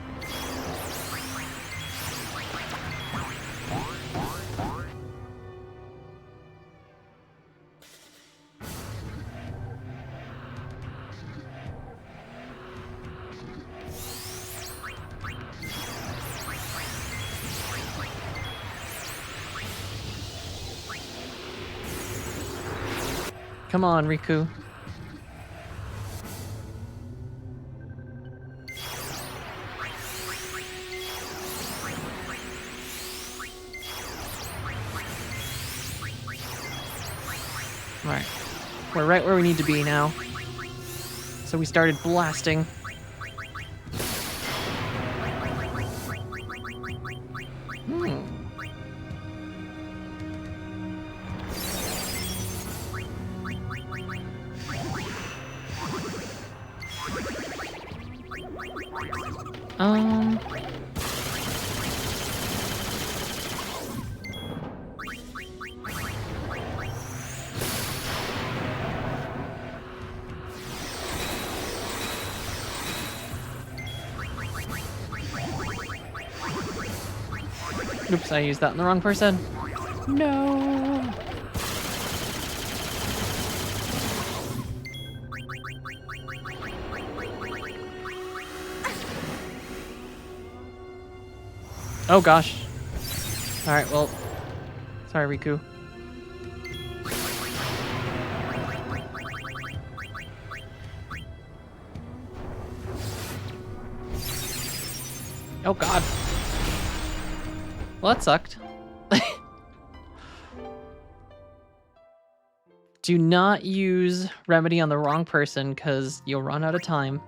Come on, Riku. Alright. We're right where we need to be now. So we started blasting. Oops, I used that on the wrong person. No. Oh gosh. Alright, well. Sorry, Riku. Oh god. Well, that sucked. Do not use Remedy on the wrong person, because you'll run out of time.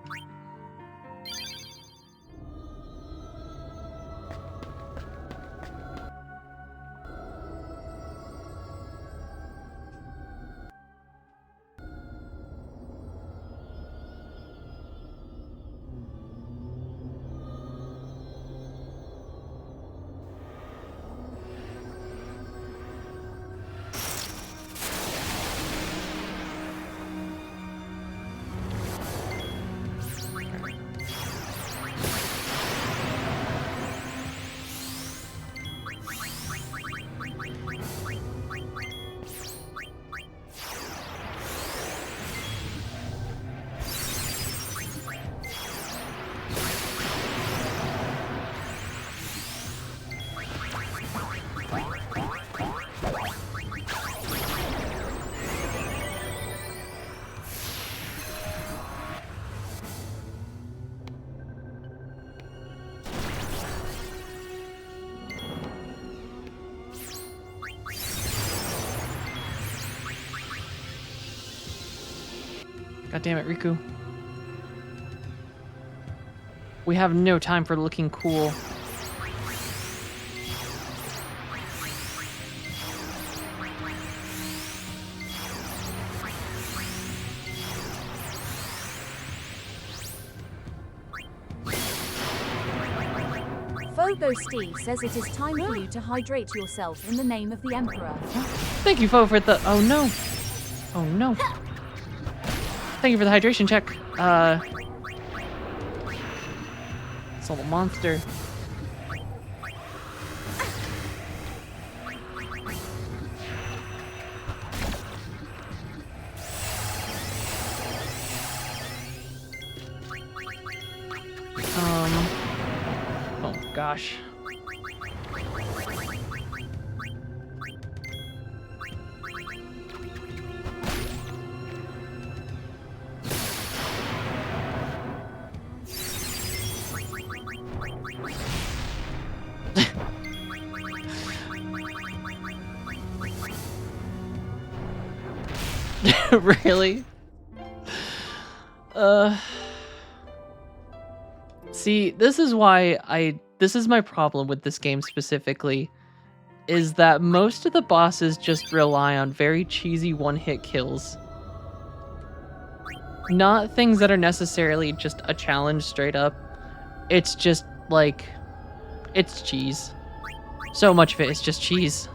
God damn it, Riku. We have no time for looking cool. Ghosty says it is time for you to hydrate yourself in the name of the Emperor. Thank you, Fo, for the... Oh, no. Oh, no. Thank you for the hydration check. It's a little monster. Oh gosh. Really? See, this is why this is my problem with this game specifically, is that most of the bosses just rely on very cheesy one-hit kills. Not things that are necessarily just a challenge straight up. It's just like, it's cheese. So much of it is just cheese.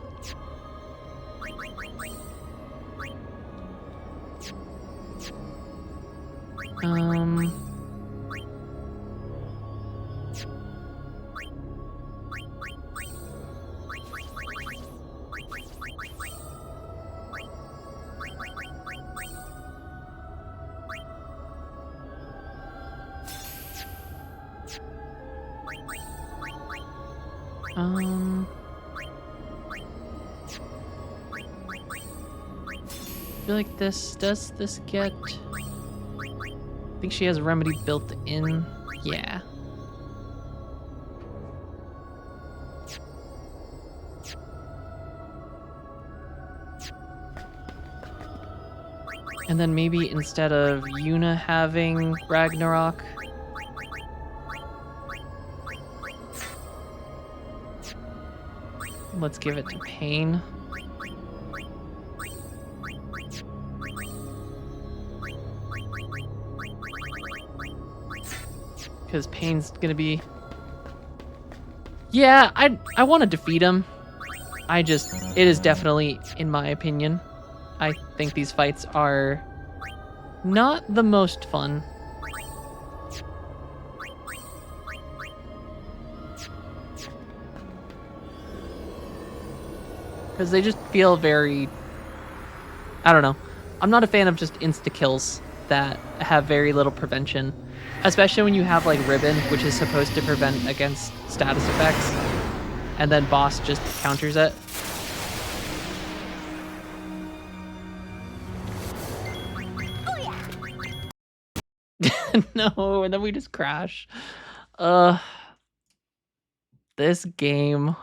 I feel like does this get... I think she has a remedy built in. Yeah. And then maybe instead of Yuna having Ragnarok, let's give it to Pain. Because Pain's gonna be... Yeah, I want to defeat him. It is definitely, in my opinion, I think these fights are not the most fun. Because they just feel very... I don't know. I'm not a fan of just insta-kills that have very little prevention. Especially when you have, like, Ribbon, which is supposed to prevent against status effects. And then Boss just counters it. No, and then we just crash. This game...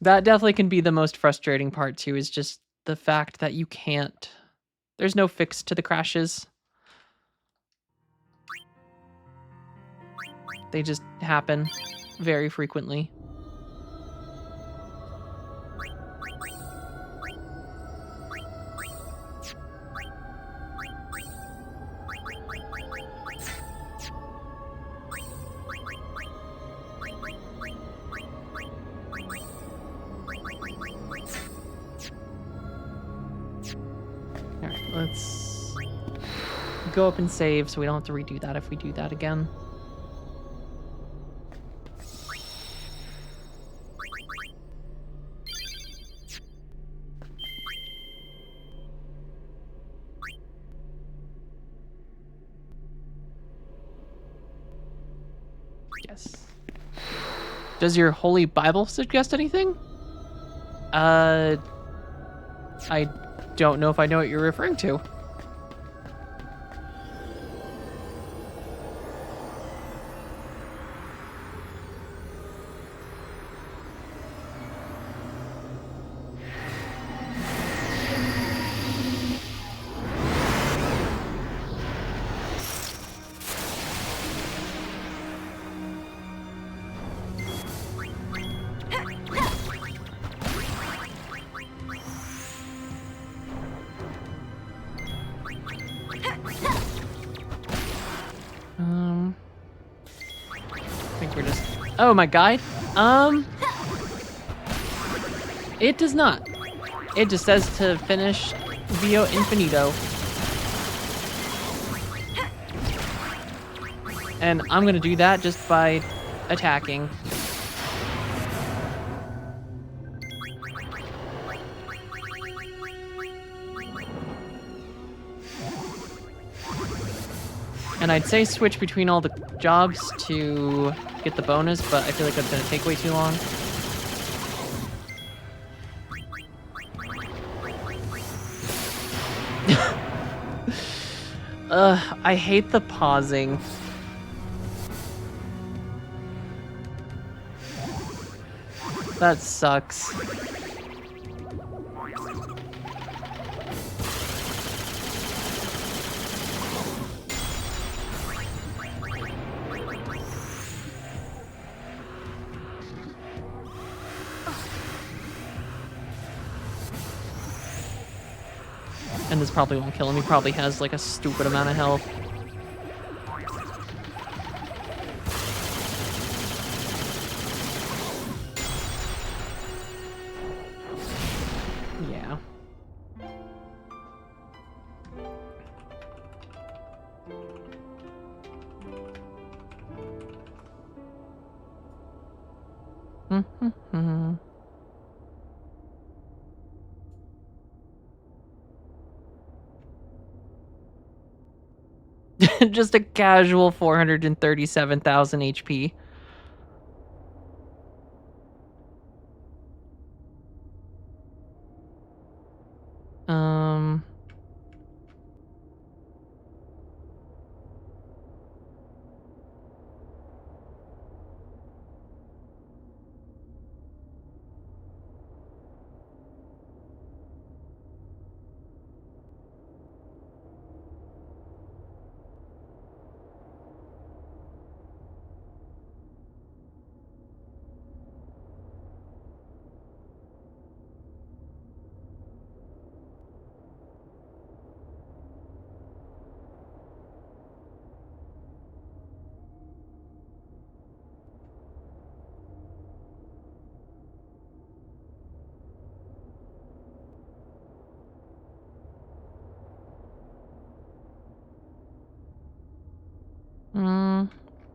That definitely can be the most frustrating part too, is just the fact that you can't... There's no fix to the crashes. They just happen very frequently. Let's go up and save so we don't have to redo that if we do that again. Yes. Does your Holy Bible suggest anything? I don't know if I know what you're referring to. Oh, my guide? It does not. It just says to finish Vio Infinito. And I'm gonna do that just by attacking. And I'd say switch between all the jobs to get the bonus, but I feel like that's gonna take way too long. I hate the pausing. That sucks. And this probably won't kill him. He probably has like a stupid amount of health. Yeah. Just a casual 437,000 HP.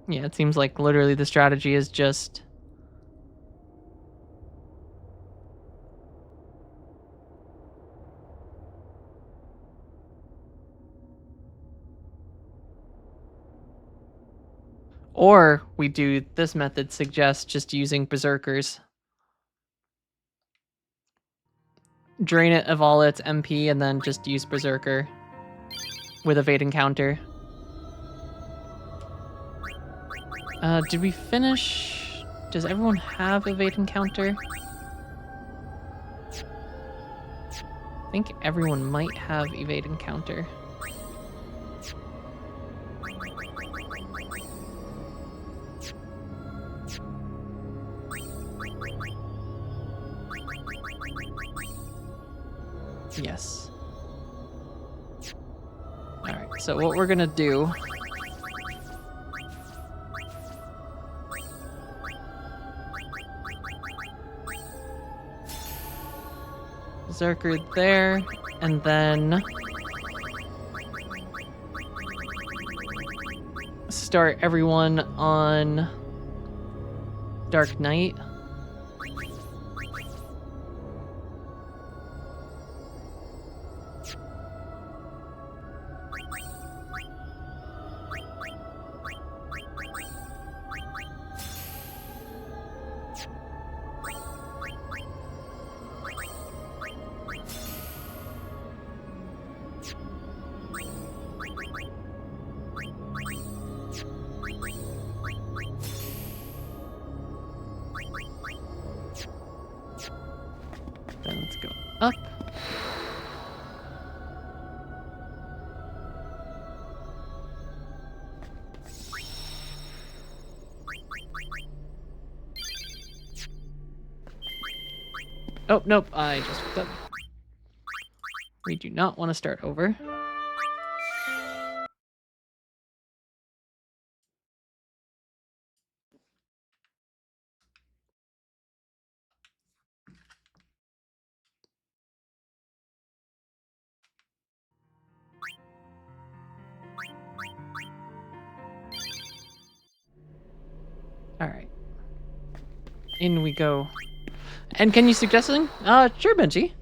Yeah, it seems like literally the strategy is just... Or we do this method suggests just using Berserkers. Drain it of all its MP and then just use Berserker with evade encounter. Did we finish? Does everyone have evade encounter? I think everyone might have evade encounter. Yes. Alright, so what we're gonna do... Berserker there, and then... start everyone on... Dark Knight. Then let's go up. Oh, nope, I just fucked up. We do not want to start over. In we go. And can you suggest something? Sure, Benji.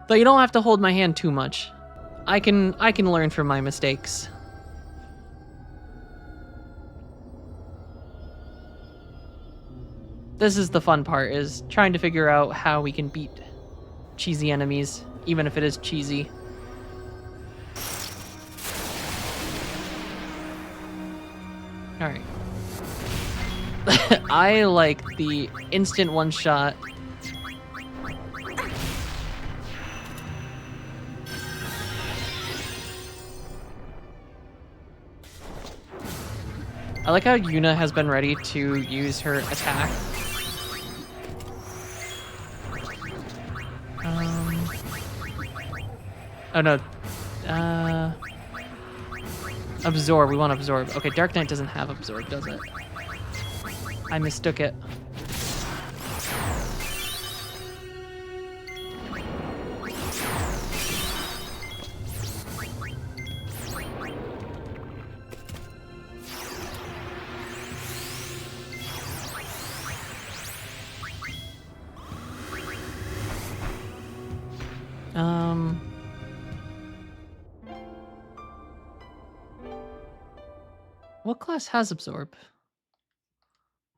Though you don't have to hold my hand too much. I can learn from my mistakes. This is the fun part, is trying to figure out how we can beat cheesy enemies, even if it is cheesy. Alright. I like the instant one-shot. I like how Yuna has been ready to use her attack. Oh no. Absorb. We want absorb. Okay, Dark Knight doesn't have absorb, does it? I mistook it. What class has absorb?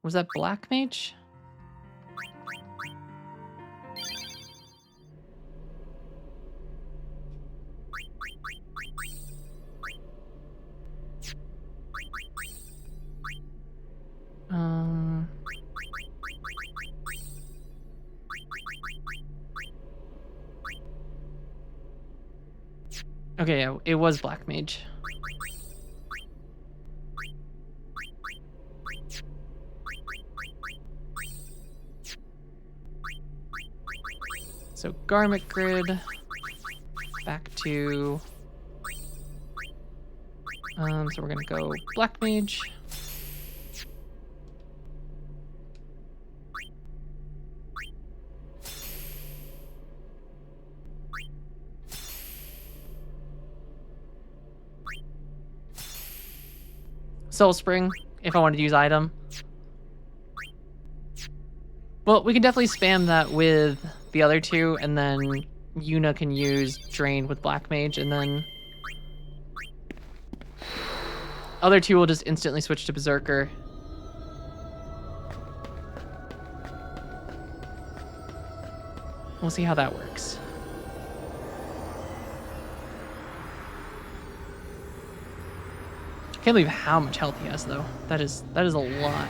Was that Black Mage? Okay, yeah, it was Black Mage. So Garment Grid, back to, so we're gonna go Black Mage. Soul Spring, if I wanted to use item. Well, we can definitely spam that with the other two, and then Yuna can use Drain with Black Mage, and then other two will just instantly switch to Berserker. We'll see how that works. Can't believe how much health he has, though. That is a lot.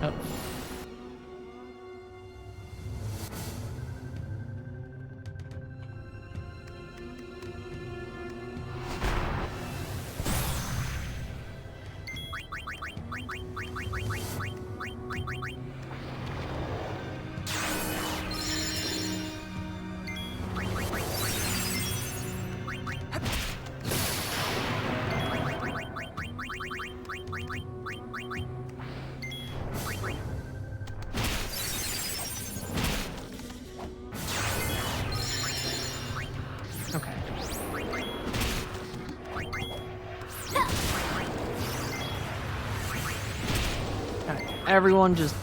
Oh. Okay. Alright, everyone just...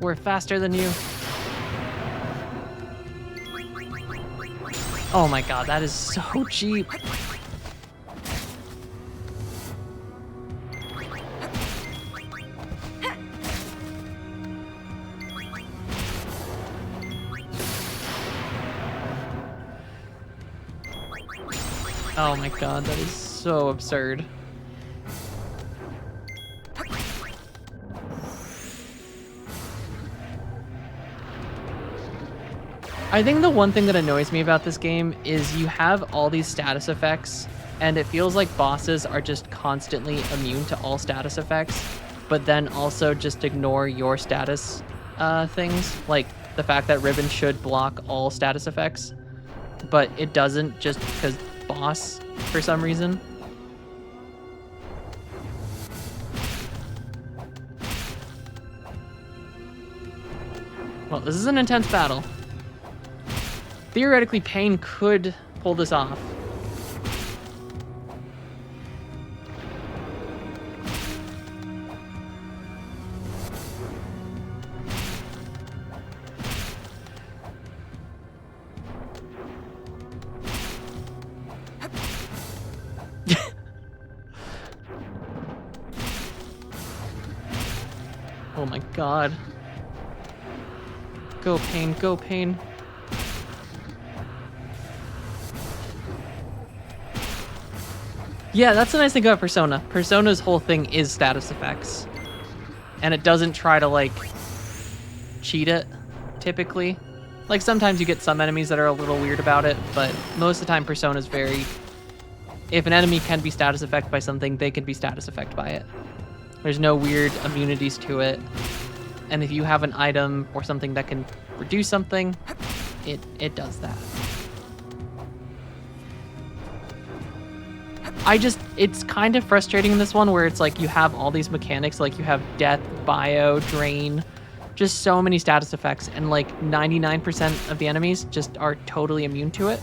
We're faster than you. Oh my god, that is so cheap. Oh my god, that is so absurd. I think the one thing that annoys me about this game is you have all these status effects, and it feels like bosses are just constantly immune to all status effects, but then also just ignore your status things, like the fact that Ribbon should block all status effects, but it doesn't just because boss for some reason. Well, this is an intense battle. Theoretically, Pain could pull this off. Oh my god. Go Pain, go Pain. Yeah, that's the nice thing about Persona. Persona's whole thing is status effects. And it doesn't try to, like, cheat it, typically. Like, sometimes you get some enemies that are a little weird about it, but most of the time Persona's very... If an enemy can be status effect by something, they can be status effect by it. There's no weird immunities to it. And if you have an item or something that can reduce something, it does that. It's kind of frustrating in this one where it's like you have all these mechanics, like you have death, bio, drain, just so many status effects, and like 99% of the enemies just are totally immune to it.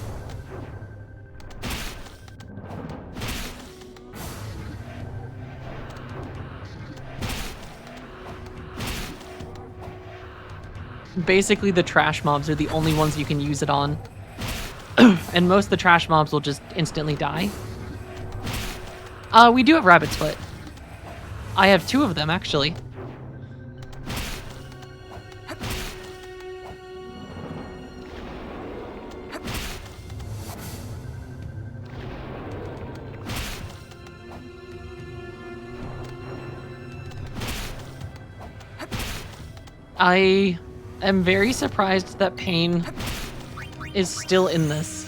Basically, the trash mobs are the only ones you can use it on. And most of the trash mobs will just instantly die. We do have Rabbit's Foot. I have 2 of them, actually. I am very surprised that Pain is still in this.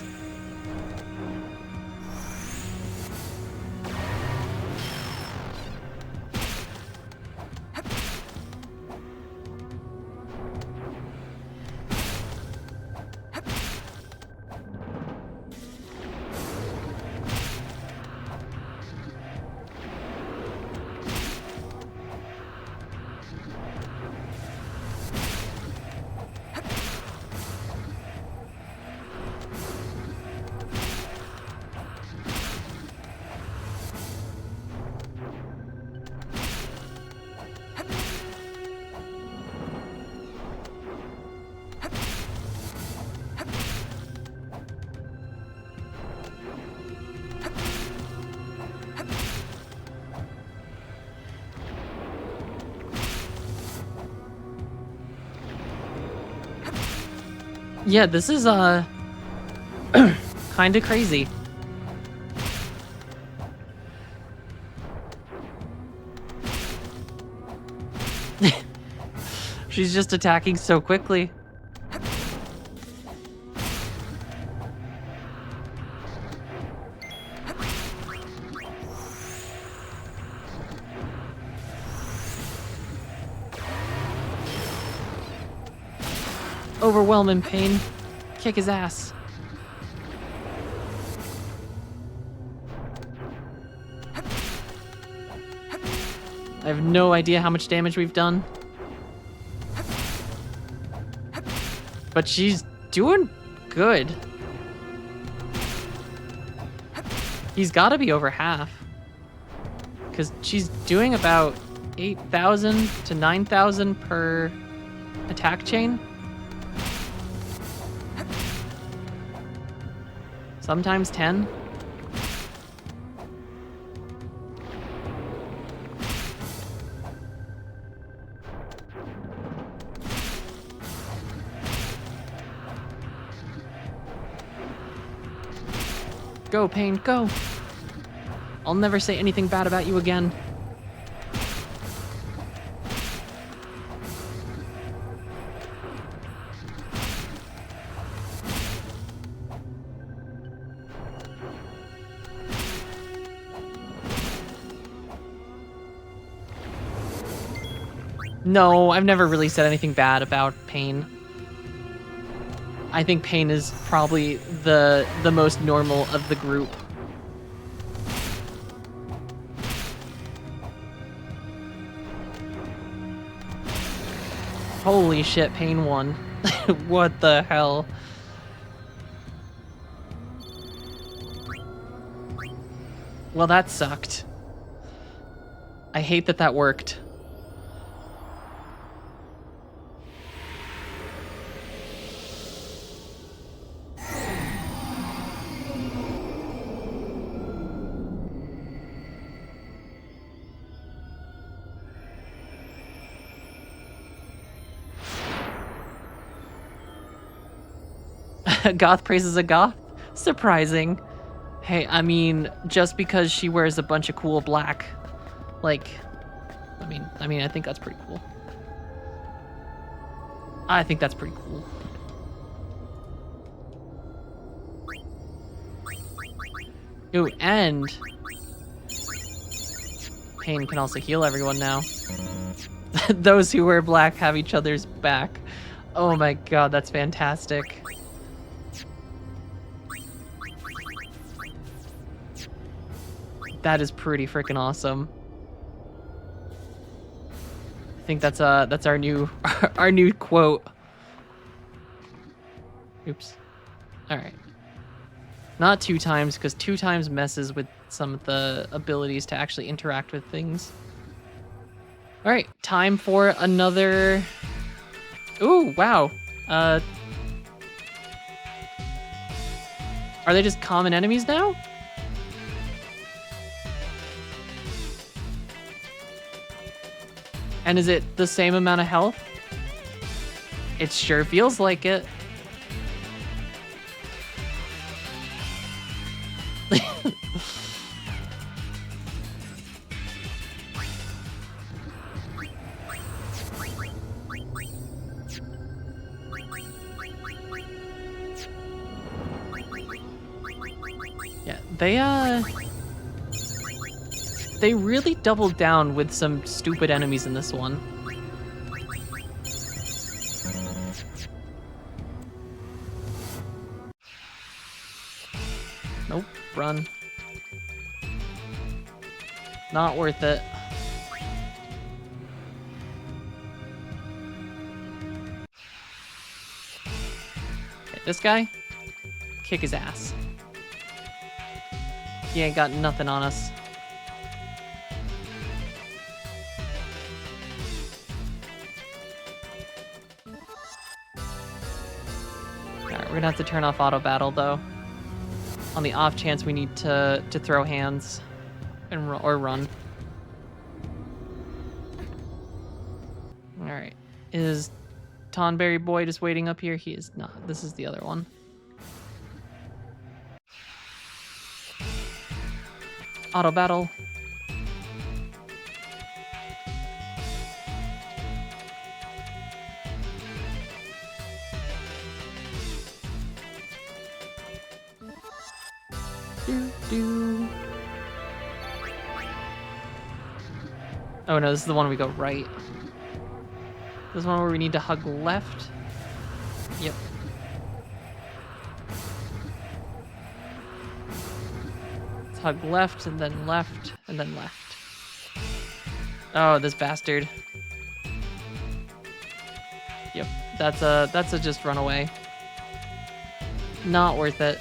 Yeah, this is kind of crazy. She's just attacking so quickly. Overwhelm him, Pain. Kick his ass. I have no idea how much damage we've done. But she's doing good. He's got to be over half. Because she's doing about 8,000 to 9,000 per attack chain. Sometimes 10. Go, Pain, go. I'll never say anything bad about you again. No, I've never really said anything bad about Pain. I think Pain is probably the most normal of the group. Holy shit, Pain won. What the hell? Well, that sucked. I hate that that worked. Goth praises a goth? Surprising. Hey, I mean, just because she wears a bunch of cool black, like, I mean, I think that's pretty cool. I think that's pretty cool. Ooh, and Pain can also heal everyone now. Those who wear black have each other's back. Oh my god, that's fantastic. That is pretty freaking awesome. I think that's our new our new quote. Oops. All right. Not 2 times, because 2 times messes with some of the abilities to actually interact with things. All right, time for another. Ooh, wow. Are they just common enemies now? And is it the same amount of health? It sure feels like it. Yeah, they really doubled down with some stupid enemies in this one. Nope, run. Not worth it. Okay, this guy, kick his ass. He ain't got nothing on us. Alright, we're gonna have to turn off auto battle though. On the off chance we need to throw hands and or run. Alright. Is Tonberry Boy just waiting up here? He is not. This is the other one. Auto battle. Do. Oh no, this is the one we go right. This is one where we need to hug left. Yep. Let's hug left and then left and then left. Oh, this bastard. Yep, that's a just run away. Not worth it.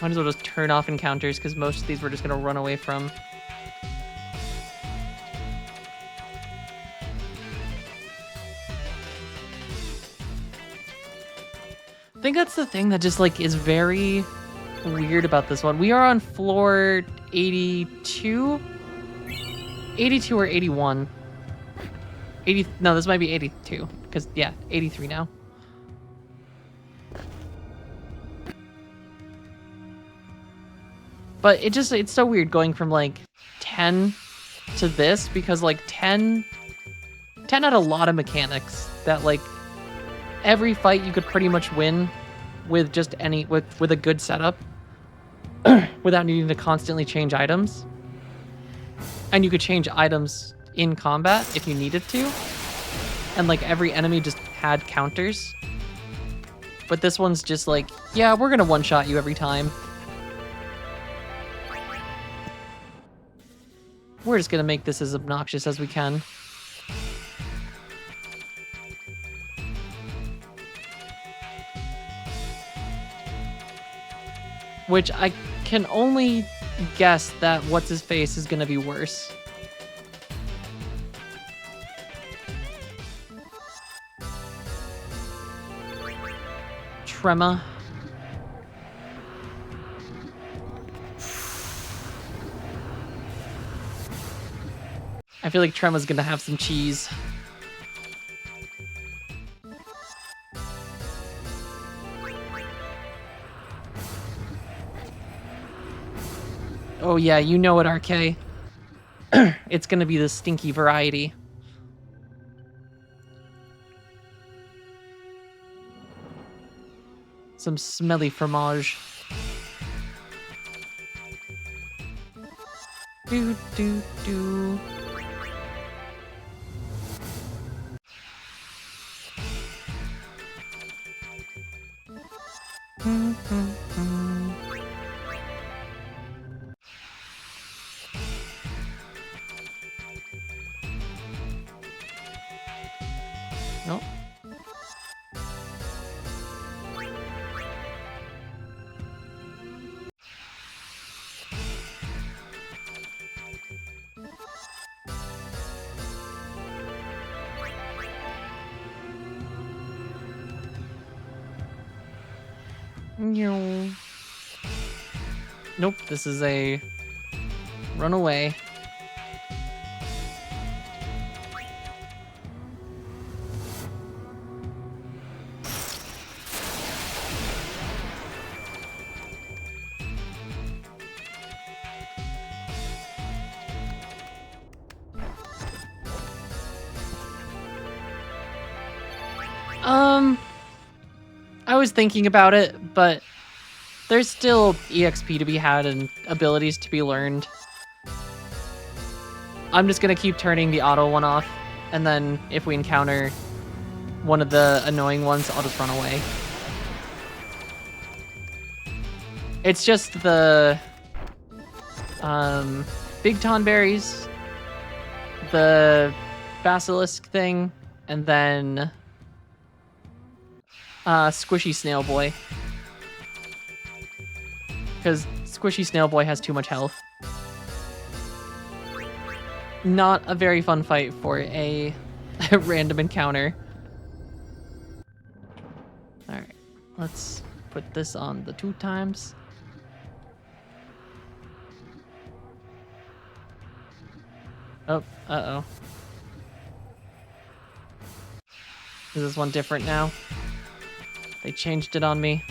Might as well just turn off encounters because most of these we're just gonna run away from. I think that's the thing that just like is very weird about this one. We are on floor 82? 82 or 81? 80, no, this might be 82, because, yeah, 83 now. But it's so weird going from, like, 10 to this, because, like, 10 had a lot of mechanics that, like, every fight you could pretty much win with just with a good setup without needing to constantly change items. And you could change items in combat if you needed to. And like every enemy just had counters. But this one's just like, yeah, we're gonna one-shot you every time. We're just gonna make this as obnoxious as we can. Which I can only guess that what's-his-face is gonna be worse. Trema. I feel like Trema's gonna have some cheese. Oh yeah, you know it, RK. It's gonna be the stinky variety. Some smelly fromage. Do do do. Nope. No. Nope, this is a run away. I was thinking about it, but there's still EXP to be had and abilities to be learned. I'm just gonna keep turning the auto one off, and then if we encounter one of the annoying ones, I'll just run away. It's just the big tonberries, the basilisk thing, and then Squishy Snail Boy. Because Squishy Snail Boy has too much health. Not a very fun fight for a random encounter. Alright, let's put this on the 2 times. Oh, uh-oh. Is this one different now? They changed it on me.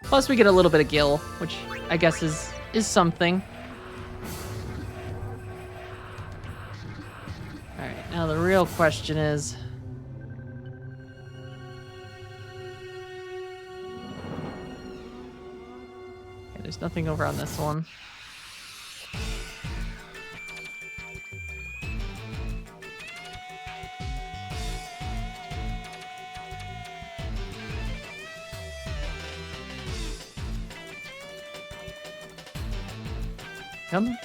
Plus we get a little bit of gil, which I guess is something. Alright, now the real question is... Okay, there's nothing over on this one. Come.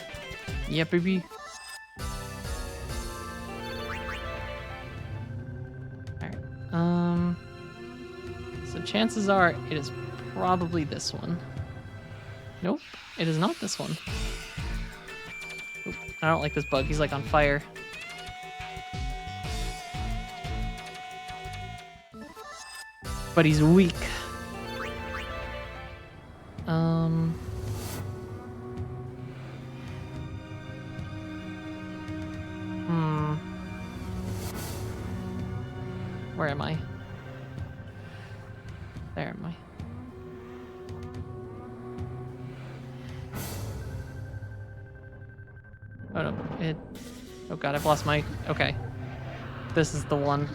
Yeah, baby. Alright. So chances are it is probably this one. Nope, it is not this one. I don't like this bug. He's like on fire. But he's weak. Where am I? There am I. Oh no, oh god, I've lost my, okay. This is the one.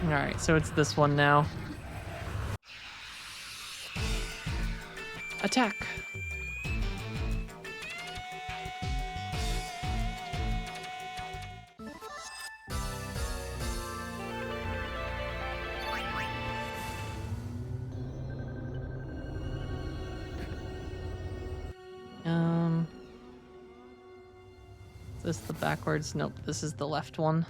Alright, so it's this one now. Attack! Is this the backwards? Nope, this is the left one.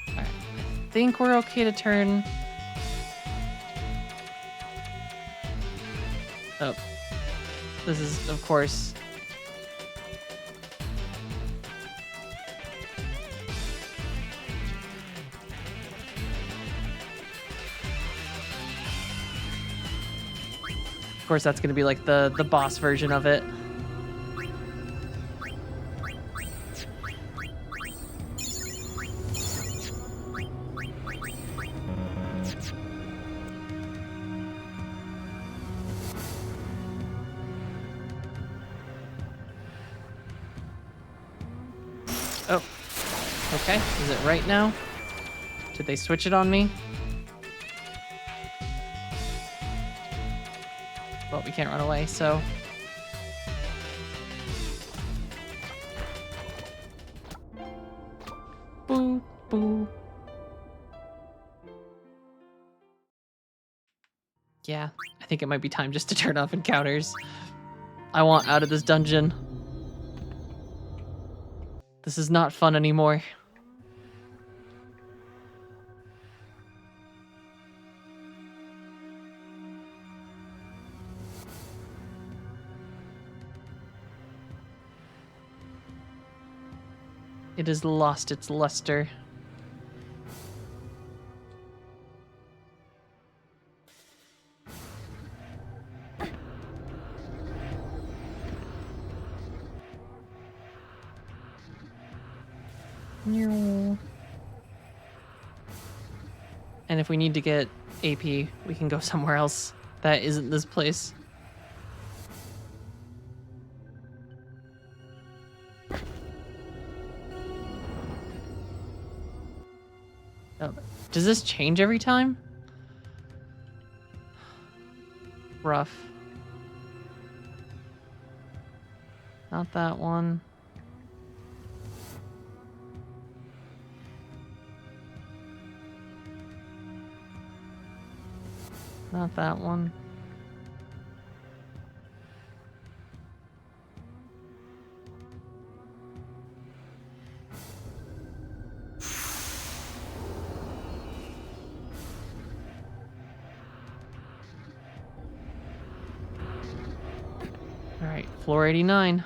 Alright, I think we're okay to turn. Oh. This is, of course... Of course, that's going to be like the boss version of it. Oh, okay. Is it right now? Did they switch it on me? Well, we can't run away, so... Boo, boo. Yeah, I think it might be time just to turn off encounters. I want out of this dungeon. This is not fun anymore. It has lost its luster. And if we need to get AP, we can go somewhere else that isn't this place. Oh, does this change every time? Rough. Not that one. Not that one. All right, floor 89.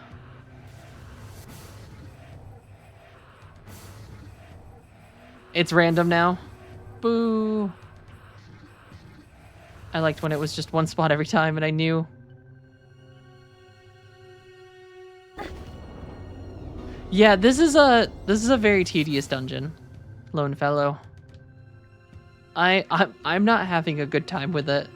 It's random now. Boo. I liked when it was just one spot every time and I knew. Yeah, this is a very tedious dungeon, Lone Fellow. I'm not having a good time with it.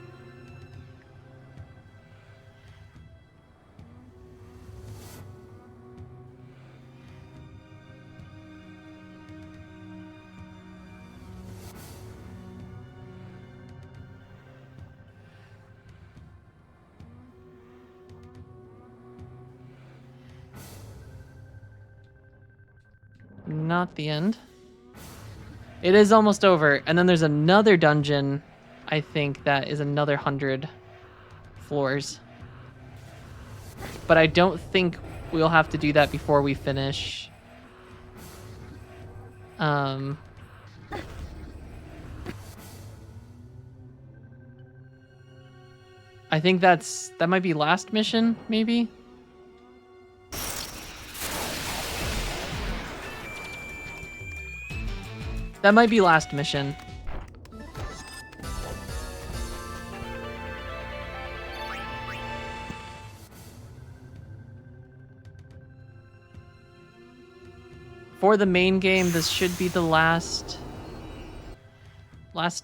Not the end. It is almost over, and then there's another dungeon, I think, that is another 100 floors. But I don't think we'll have to do that before we finish Um, I think that might be last mission, maybe? That might be last mission. For the main game, this should be the last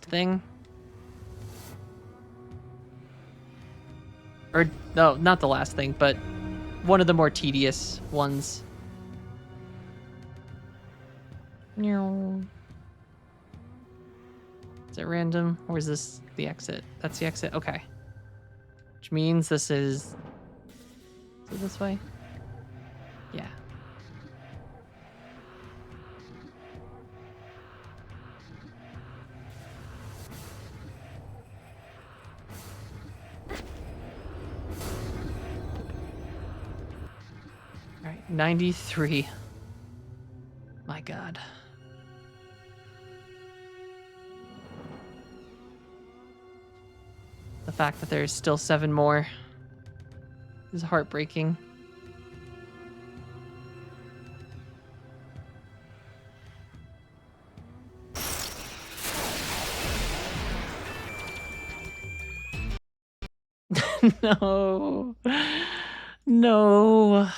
thing. Or, no, not the last thing, but one of the more tedious ones. Is it random? Or is this the exit? That's the exit? Okay. Which means this is it this way? Yeah. All right, 93. My God. The fact that there's still 7 more is heartbreaking. No. No.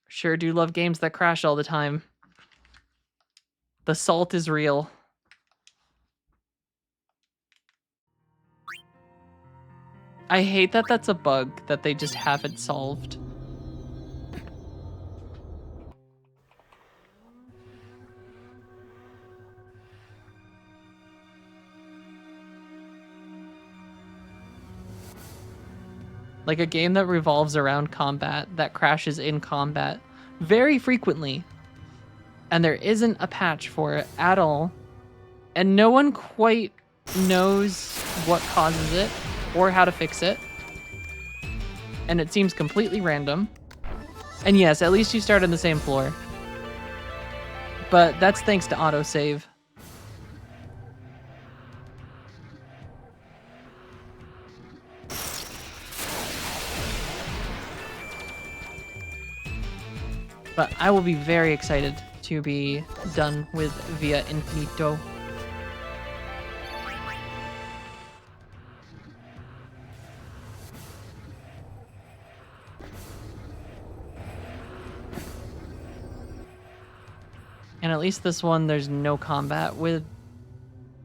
Sure do love games that crash all the time. The salt is real. I hate that that's a bug that they just haven't solved. Like a game that revolves around combat, that crashes in combat very frequently. And there isn't a patch for it at all. And no one quite knows what causes it or how to fix it. And it seems completely random. And yes, at least you start on the same floor. But that's thanks to autosave. But I will be very excited to be done with Via Infinito. And at least this one, there's no combat with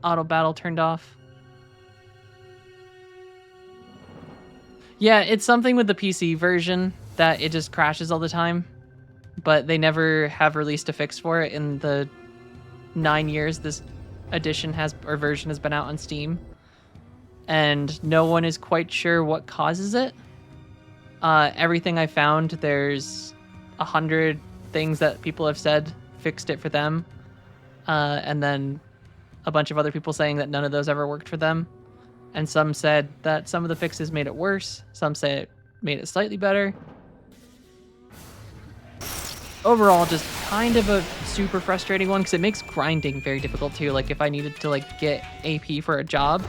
auto battle turned off. Yeah, it's something with the PC version that it just crashes all the time. But they never have released a fix for it in the 9 years this edition or version has been out on Steam. And no one is quite sure what causes it. Everything I found, there's 100 things that people have said fixed it for them. And then a bunch of other people saying that none of those ever worked for them. And some said that some of the fixes made it worse. Some say it made it slightly better. Overall, just kind of a super frustrating one because it makes grinding very difficult too. Like if I needed to like get AP for a job,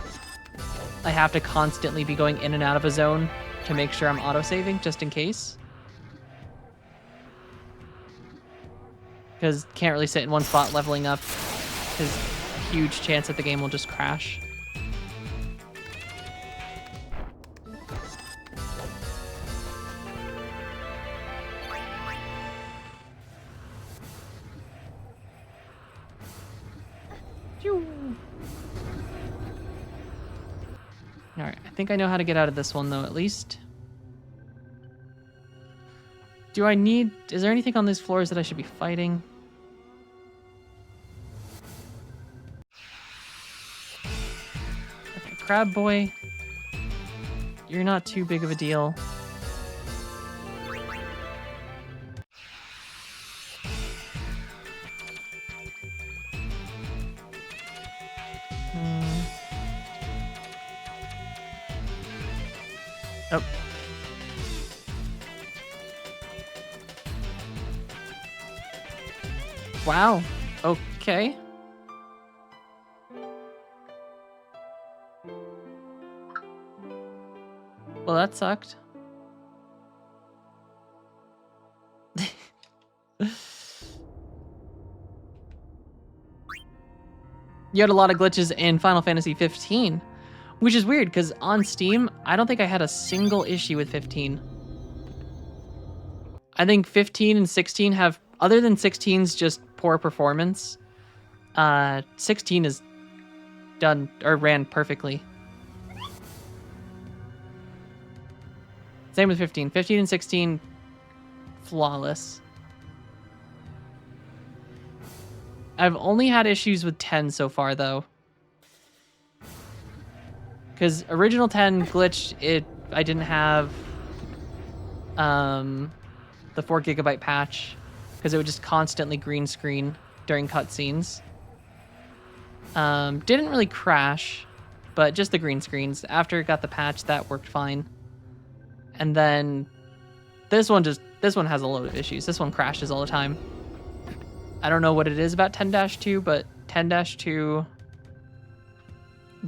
I have to constantly be going in and out of a zone to make sure I'm auto-saving just in case. Because can't really sit in one spot leveling up because huge chance that the game will just crash. Alright, I think I know how to get out of this one though, at least. Is there anything on these floors that I should be fighting? Okay, Crab Boy. You're not too big of a deal. Oh. Wow. Okay. Well, that sucked. You had a lot of glitches in Final Fantasy 15, which is weird because on Steam, I don't think I had a single issue with 15. I think 15 and 16 have, other than 16's just poor performance, 16 is done or ran perfectly. Same with 15. 15 and 16, flawless. I've only had issues with 10 so far, though. Because original 10 glitched, I didn't have the 4 GB patch, because it would just constantly green screen during cutscenes. Didn't really crash, but just the green screens. After it got the patch, that worked fine. And then this one has a load of issues. This one crashes all the time. I don't know what it is about 10-2, but 10-2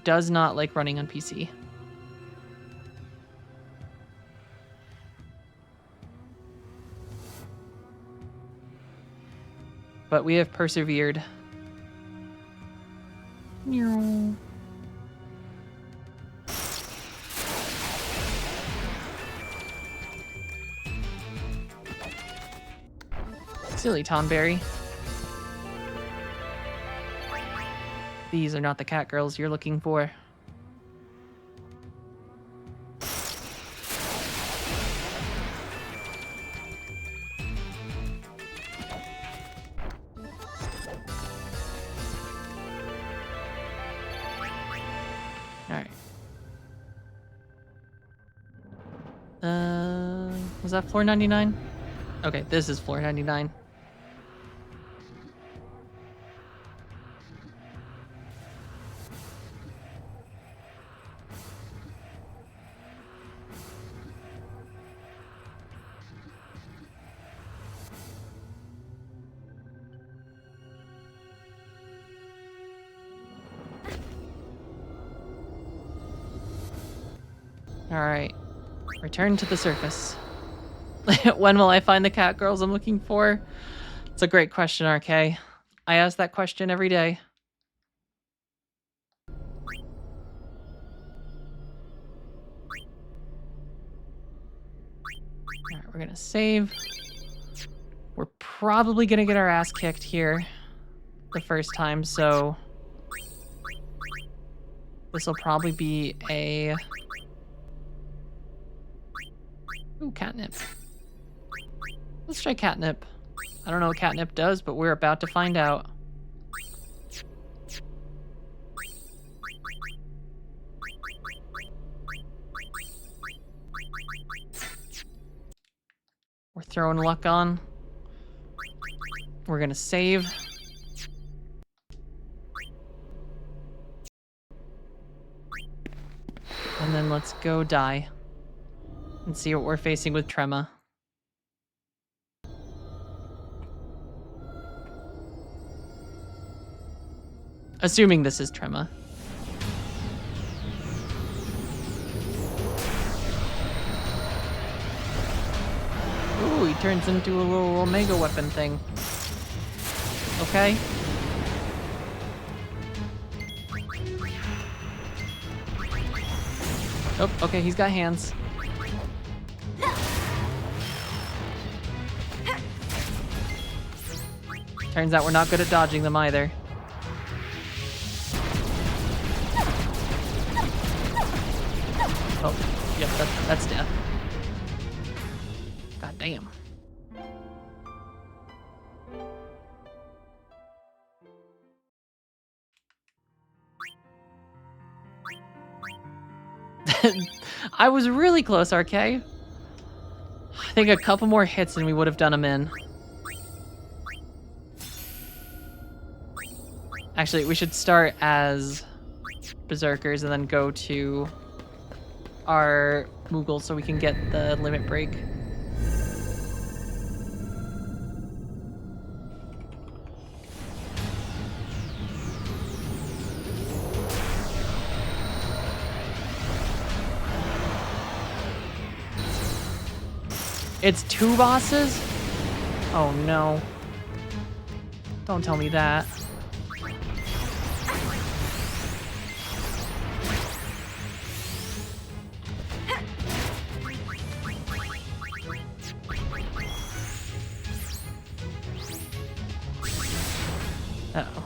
does not like running on PC. But we have persevered. Silly Tonberry. These are not the cat girls you're looking for. Alright. Was that floor 99? Okay, this is floor 99. Alright. Return to the surface. When will I find the cat girls I'm looking for? It's a great question, RK. I ask that question every day. Alright, we're gonna save. We're probably gonna get our ass kicked here the first time, so this will probably be a... Ooh, catnip. Let's try catnip. I don't know what catnip does, but we're about to find out. We're throwing luck on. We're gonna save. And then let's go die. And see what we're facing with Trema. Assuming this is Trema. Ooh, he turns into a little Omega weapon thing. Okay. Oh, okay, he's got hands. Turns out we're not good at dodging them either. Oh, yep, that's death. God damn. I was really close, RK. I think a couple more hits and we would have done him in. Actually, we should start as Berserkers and then go to our Moogle so we can get the limit break. It's 2 bosses? Oh no. Don't tell me that. Uh-oh.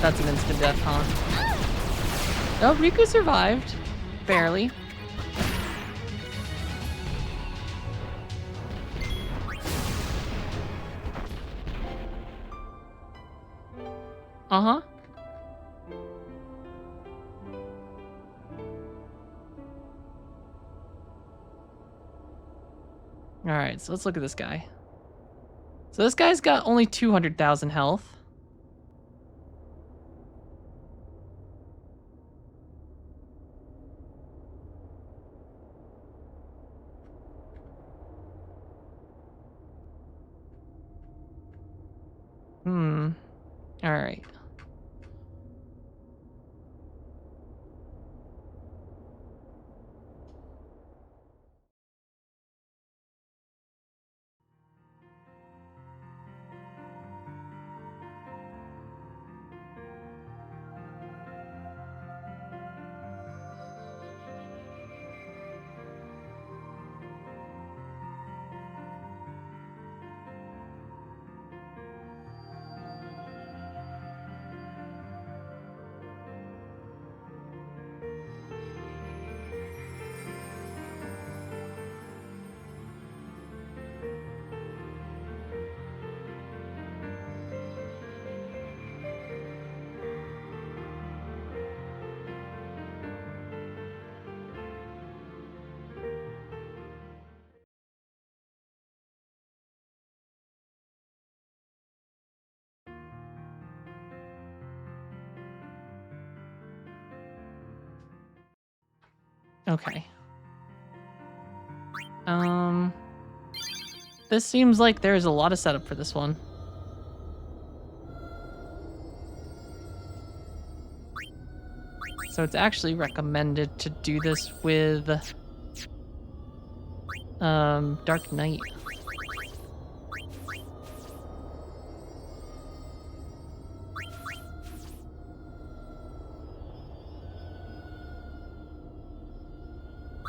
That's an instant death, huh? Oh, Riku survived. Barely. Uh-huh. Alright, so let's look at this guy. So this guy's got only 200,000 health. Alright. Okay. This seems like there's a lot of setup for this one. So it's actually recommended to do this with Dark Knight.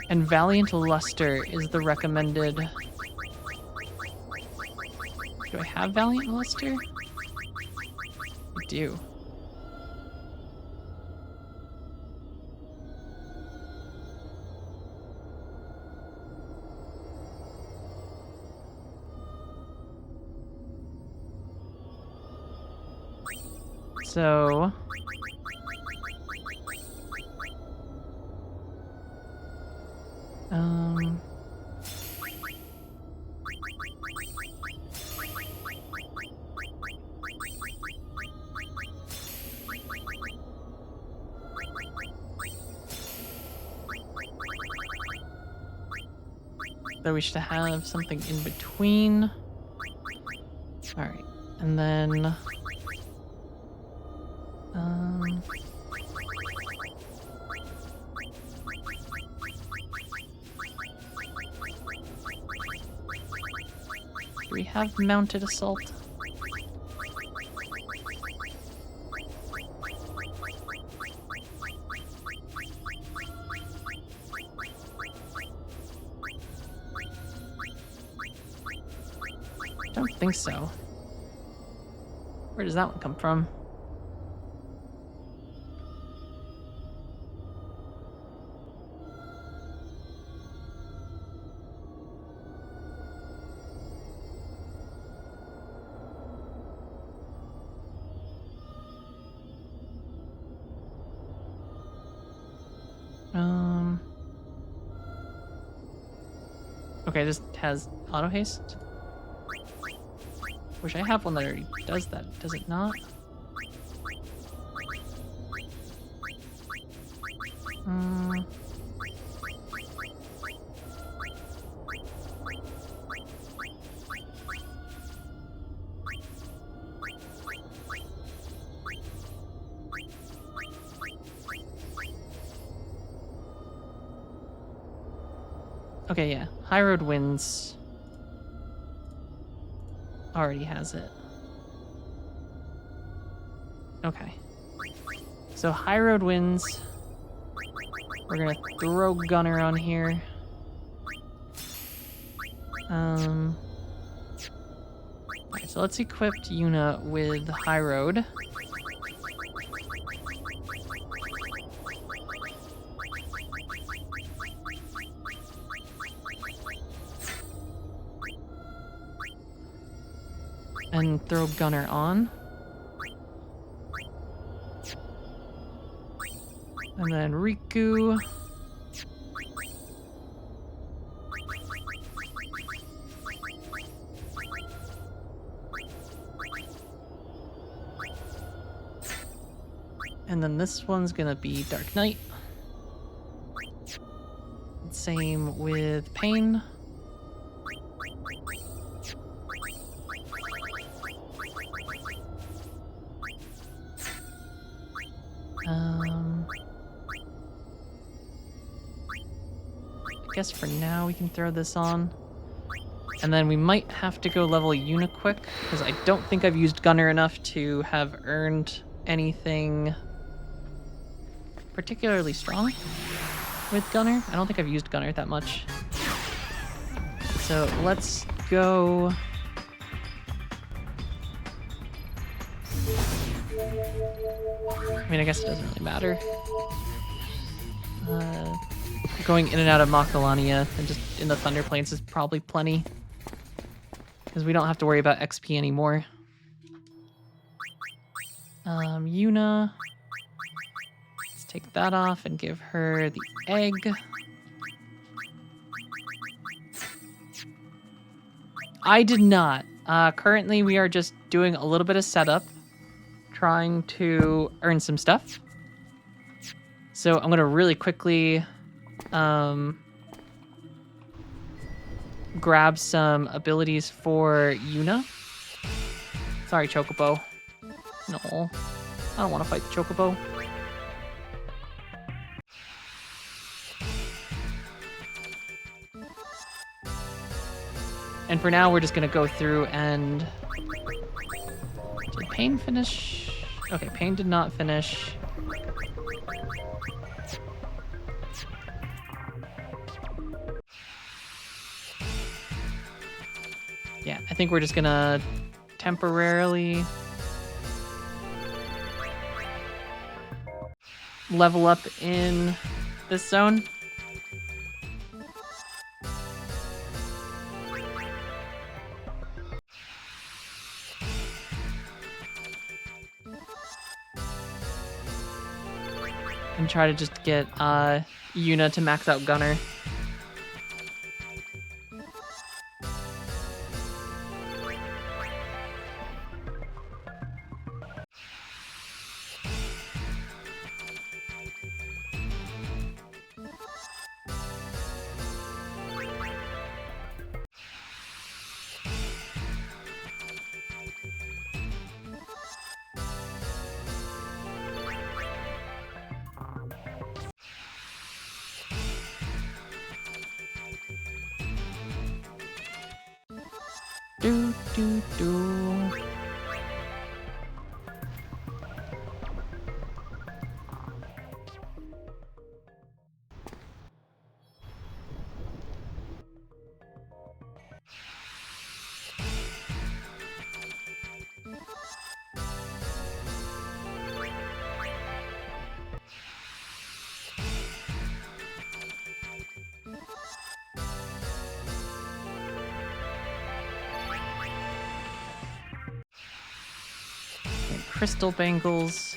And Valiant Luster is the recommended. Do I have Valiant Luster? I do. So that we should have something in between. All right, and then do we have mounted assault? Don't think so. Where does that one come from? Okay, this has auto haste. Wish I have one that already does that. Does it not? Okay, yeah. High Road wins. Already has it. Okay. So High Road wins. We're gonna throw Gunner on here. Alright, so let's equip Yuna with High Road. And throw Gunner on. And then Riku. And then this one's gonna be Dark Knight. Same with Pain. I guess for now we can throw this on. And then we might have to go level Yuna quick, because I don't think I've used Gunner enough to have earned anything particularly strong with Gunner. I don't think I've used Gunner that much. So let's go... I mean, I guess it doesn't really matter. Going in and out of Makalania and just in the Thunder Plains is probably plenty. Because we don't have to worry about XP anymore. Yuna. Let's take that off and give her the egg. I did not. Currently, we are just doing a little bit of setup. Trying to earn some stuff. So I'm going to really quickly grab some abilities for Yuna. Sorry, Chocobo. No, I don't want to fight the Chocobo. And for now, we're just going to go through and... Did Pain finish? Okay, Pain did not finish. Yeah, I think we're just gonna temporarily level up in this zone. And try to just get Yuna to max out Gunner. Do, do, do. Crystal bangles,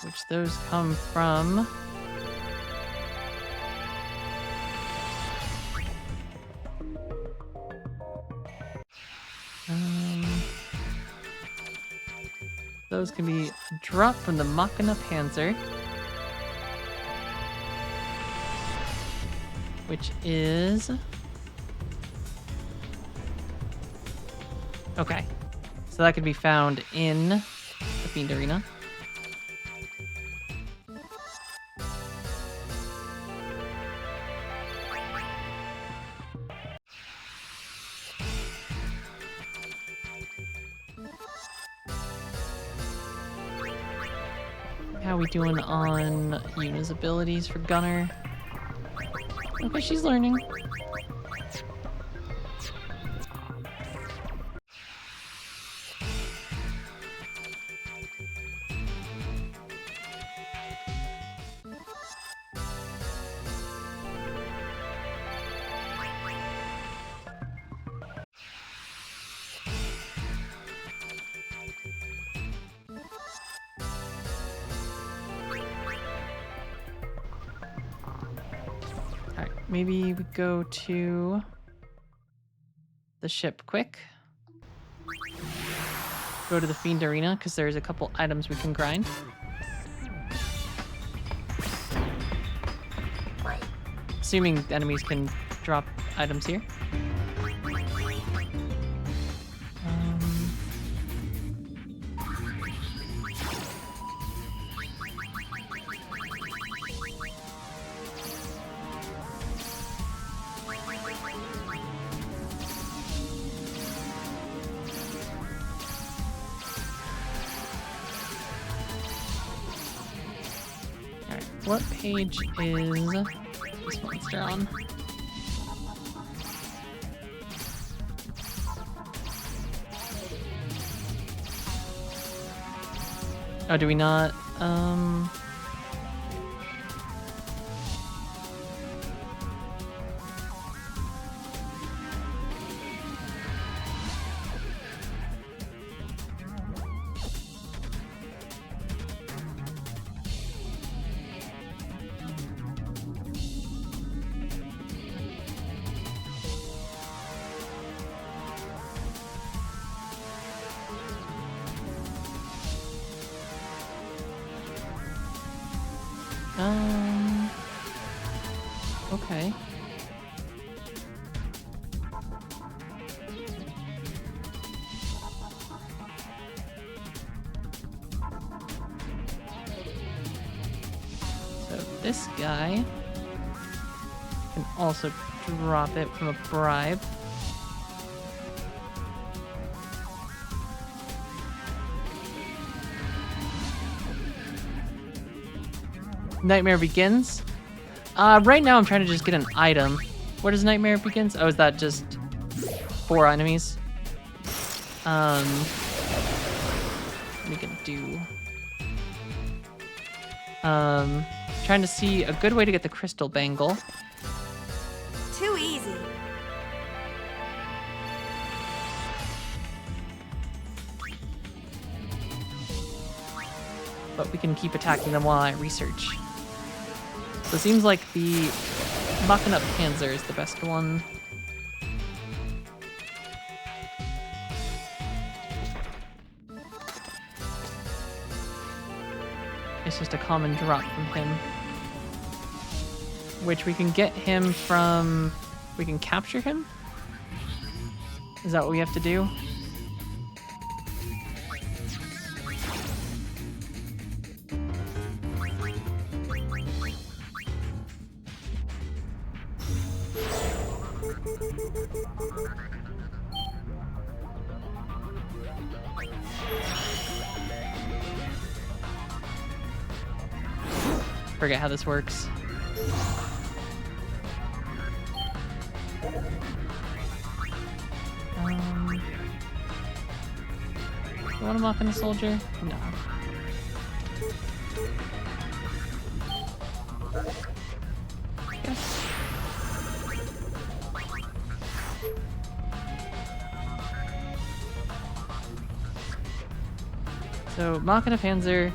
which those come from those can be dropped from the Machina Panzer, which is okay. So that could be found in the Fiend Arena. How we doing on Yuna's abilities for Gunner? Okay, she's learning. Alright, maybe we go to the ship quick. Go to the Fiend Arena, because there's a couple items we can grind. Assuming enemies can drop items here. Alright, what page is this monster on? Oh, do we not? Okay. So this guy can also drop it from a bribe. Nightmare Begins. Right now I'm trying to just get an item. What is Nightmare Begins? Oh, is that just 4 enemies? We can do... trying to see a good way to get the crystal bangle. Too easy. But we can keep attacking them while I research. So it seems like the Machina Panzer is the best one. It's just a common drop from him. Which we can get him from... We can capture him? Is that what we have to do? Forget how this works. You want to mock in a soldier? No. Yes. So Machina Panzer,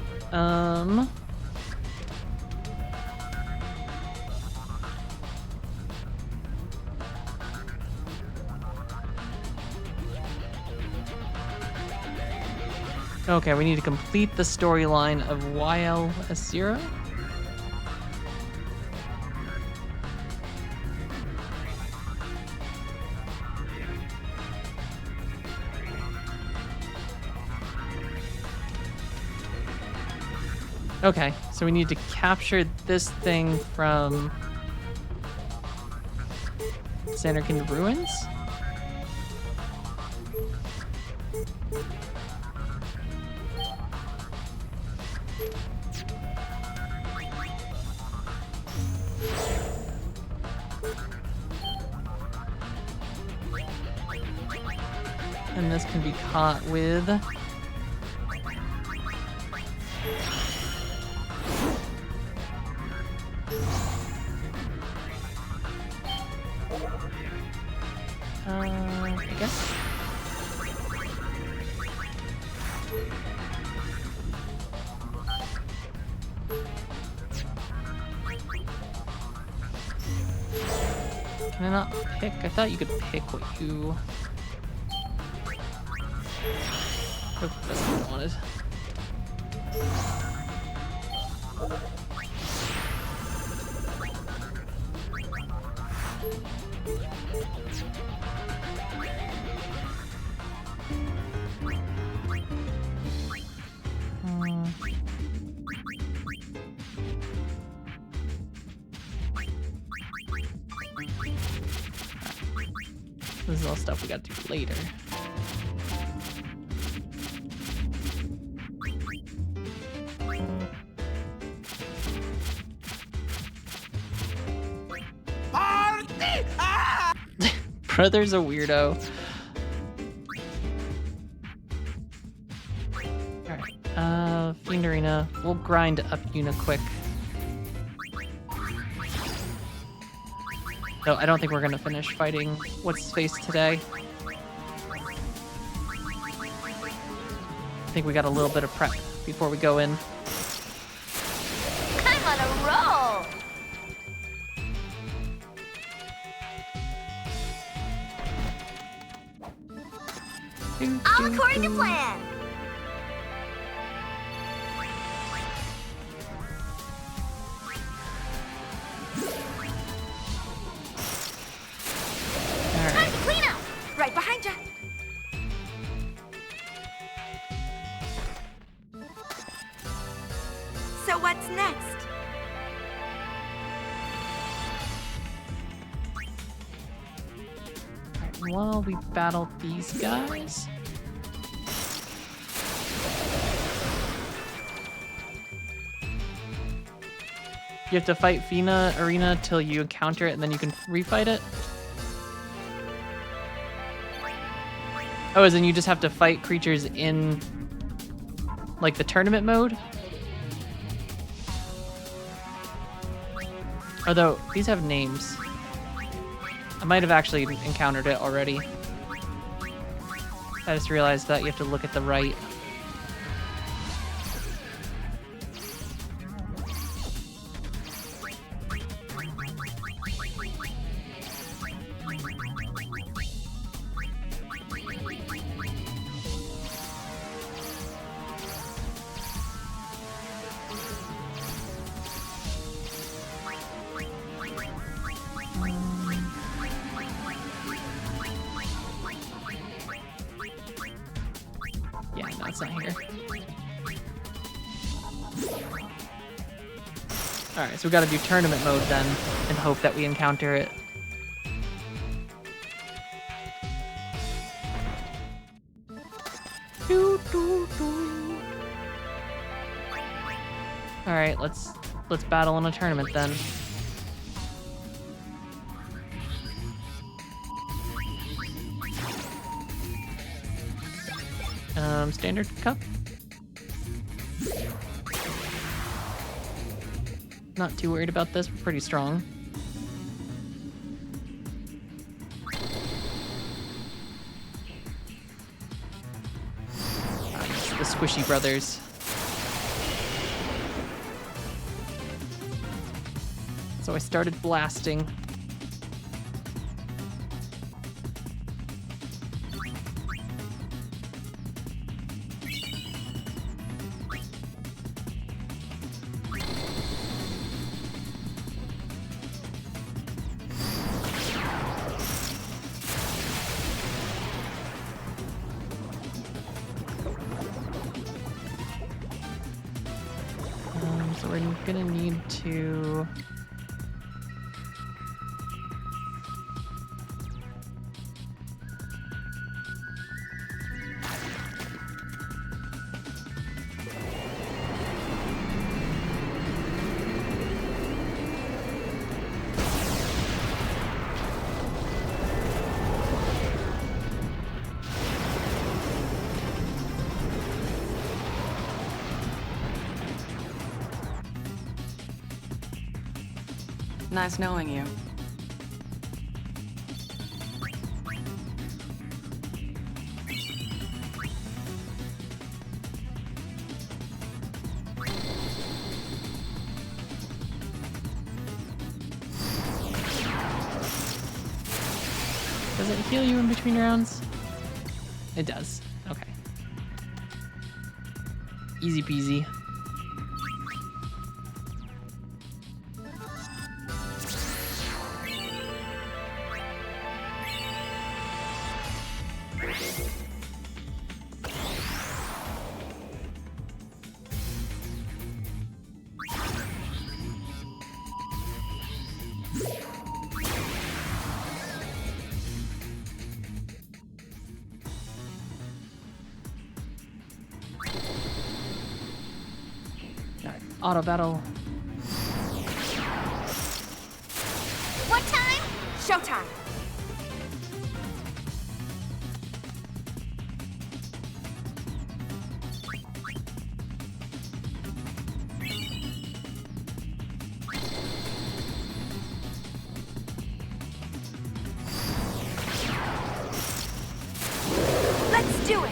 okay, we need to complete the storyline of YLS0. Okay, so we need to capture this thing from Sanderkin Ruins? And this can be caught with... I guess. Can I not pick? I thought you could pick what you... Oh, that's not what I wanted. This is all stuff we gotta do later. Party! Ah! Brother's a weirdo. Alright, Fiend Arena. We'll grind up Una quick. No, I don't think we're gonna finish fighting what's his face today. I think we got a little bit of prep before we go in. I'm on a roll! All according to plan! Time to clean up! Right behind ya! So what's next? Alright, while we battle these guys. You have to fight Fina Arena till you encounter it, and then you can refight it? Oh, as in you just have to fight creatures in, like, the tournament mode? Although, these have names. I might have actually encountered it already. I just realized that you have to look at the right. Yeah, no, it's not here. Alright, so we gotta do tournament mode then, and hope that we encounter it. Alright, let's battle in a tournament then. Standard cup? Not too worried about this, we're pretty strong. The Squishy Brothers. So I started blasting. So we're gonna need to... Nice knowing you. Does it heal you in between rounds? It does. Okay. Easy peasy. Alright, auto battle. What time? Showtime. Let's do it.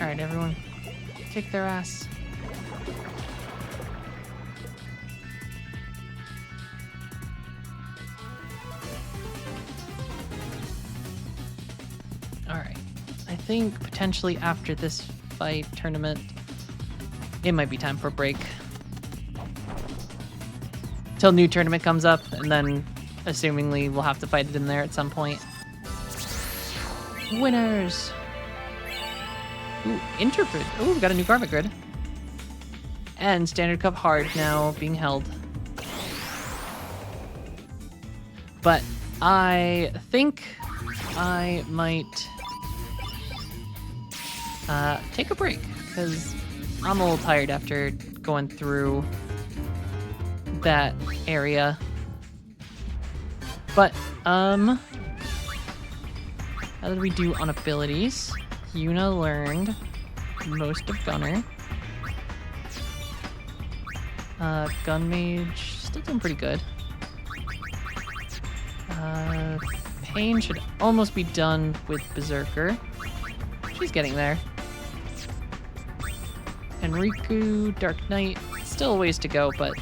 Alright, everyone. Kick their ass. Alright. I think potentially after this fight tournament, it might be time for a break. Till new tournament comes up, and then assumingly we'll have to fight it in there at some point. Winners! Ooh, Interpret. Ooh, we got a new Garment Grid. And Standard Cup Hard now being held. But I think I might take a break, because I'm a little tired after going through that area. But, how did we do on abilities? Yuna learned most of Gunner. Gun Mage, still doing pretty good. Pain should almost be done with Berserker. She's getting there. Enriku, Dark Knight, still a ways to go, but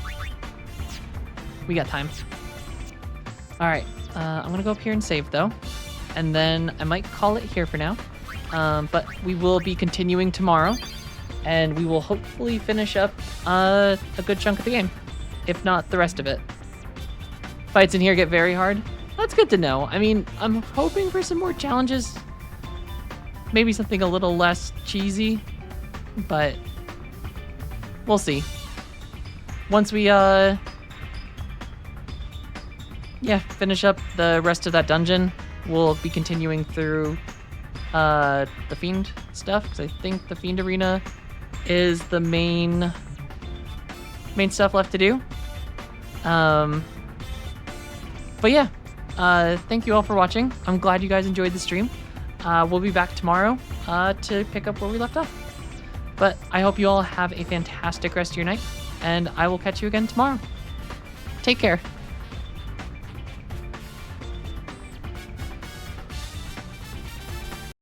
we got time. Alright, I'm gonna go up here and save though. And then I might call it here for now. But we will be continuing tomorrow, and we will hopefully finish up a good chunk of the game, if not the rest of it. Fights in here get very hard. That's good to know. I mean, I'm hoping for some more challenges. Maybe something a little less cheesy, but we'll see. Once we, finish up the rest of that dungeon, we'll be continuing through the Fiend stuff, because I think the Fiend Arena is the main stuff left to do. But yeah, thank you all for watching. I'm glad you guys enjoyed the stream. We'll be back tomorrow to pick up where we left off. But I hope you all have a fantastic rest of your night, and I will catch you again tomorrow. Take care.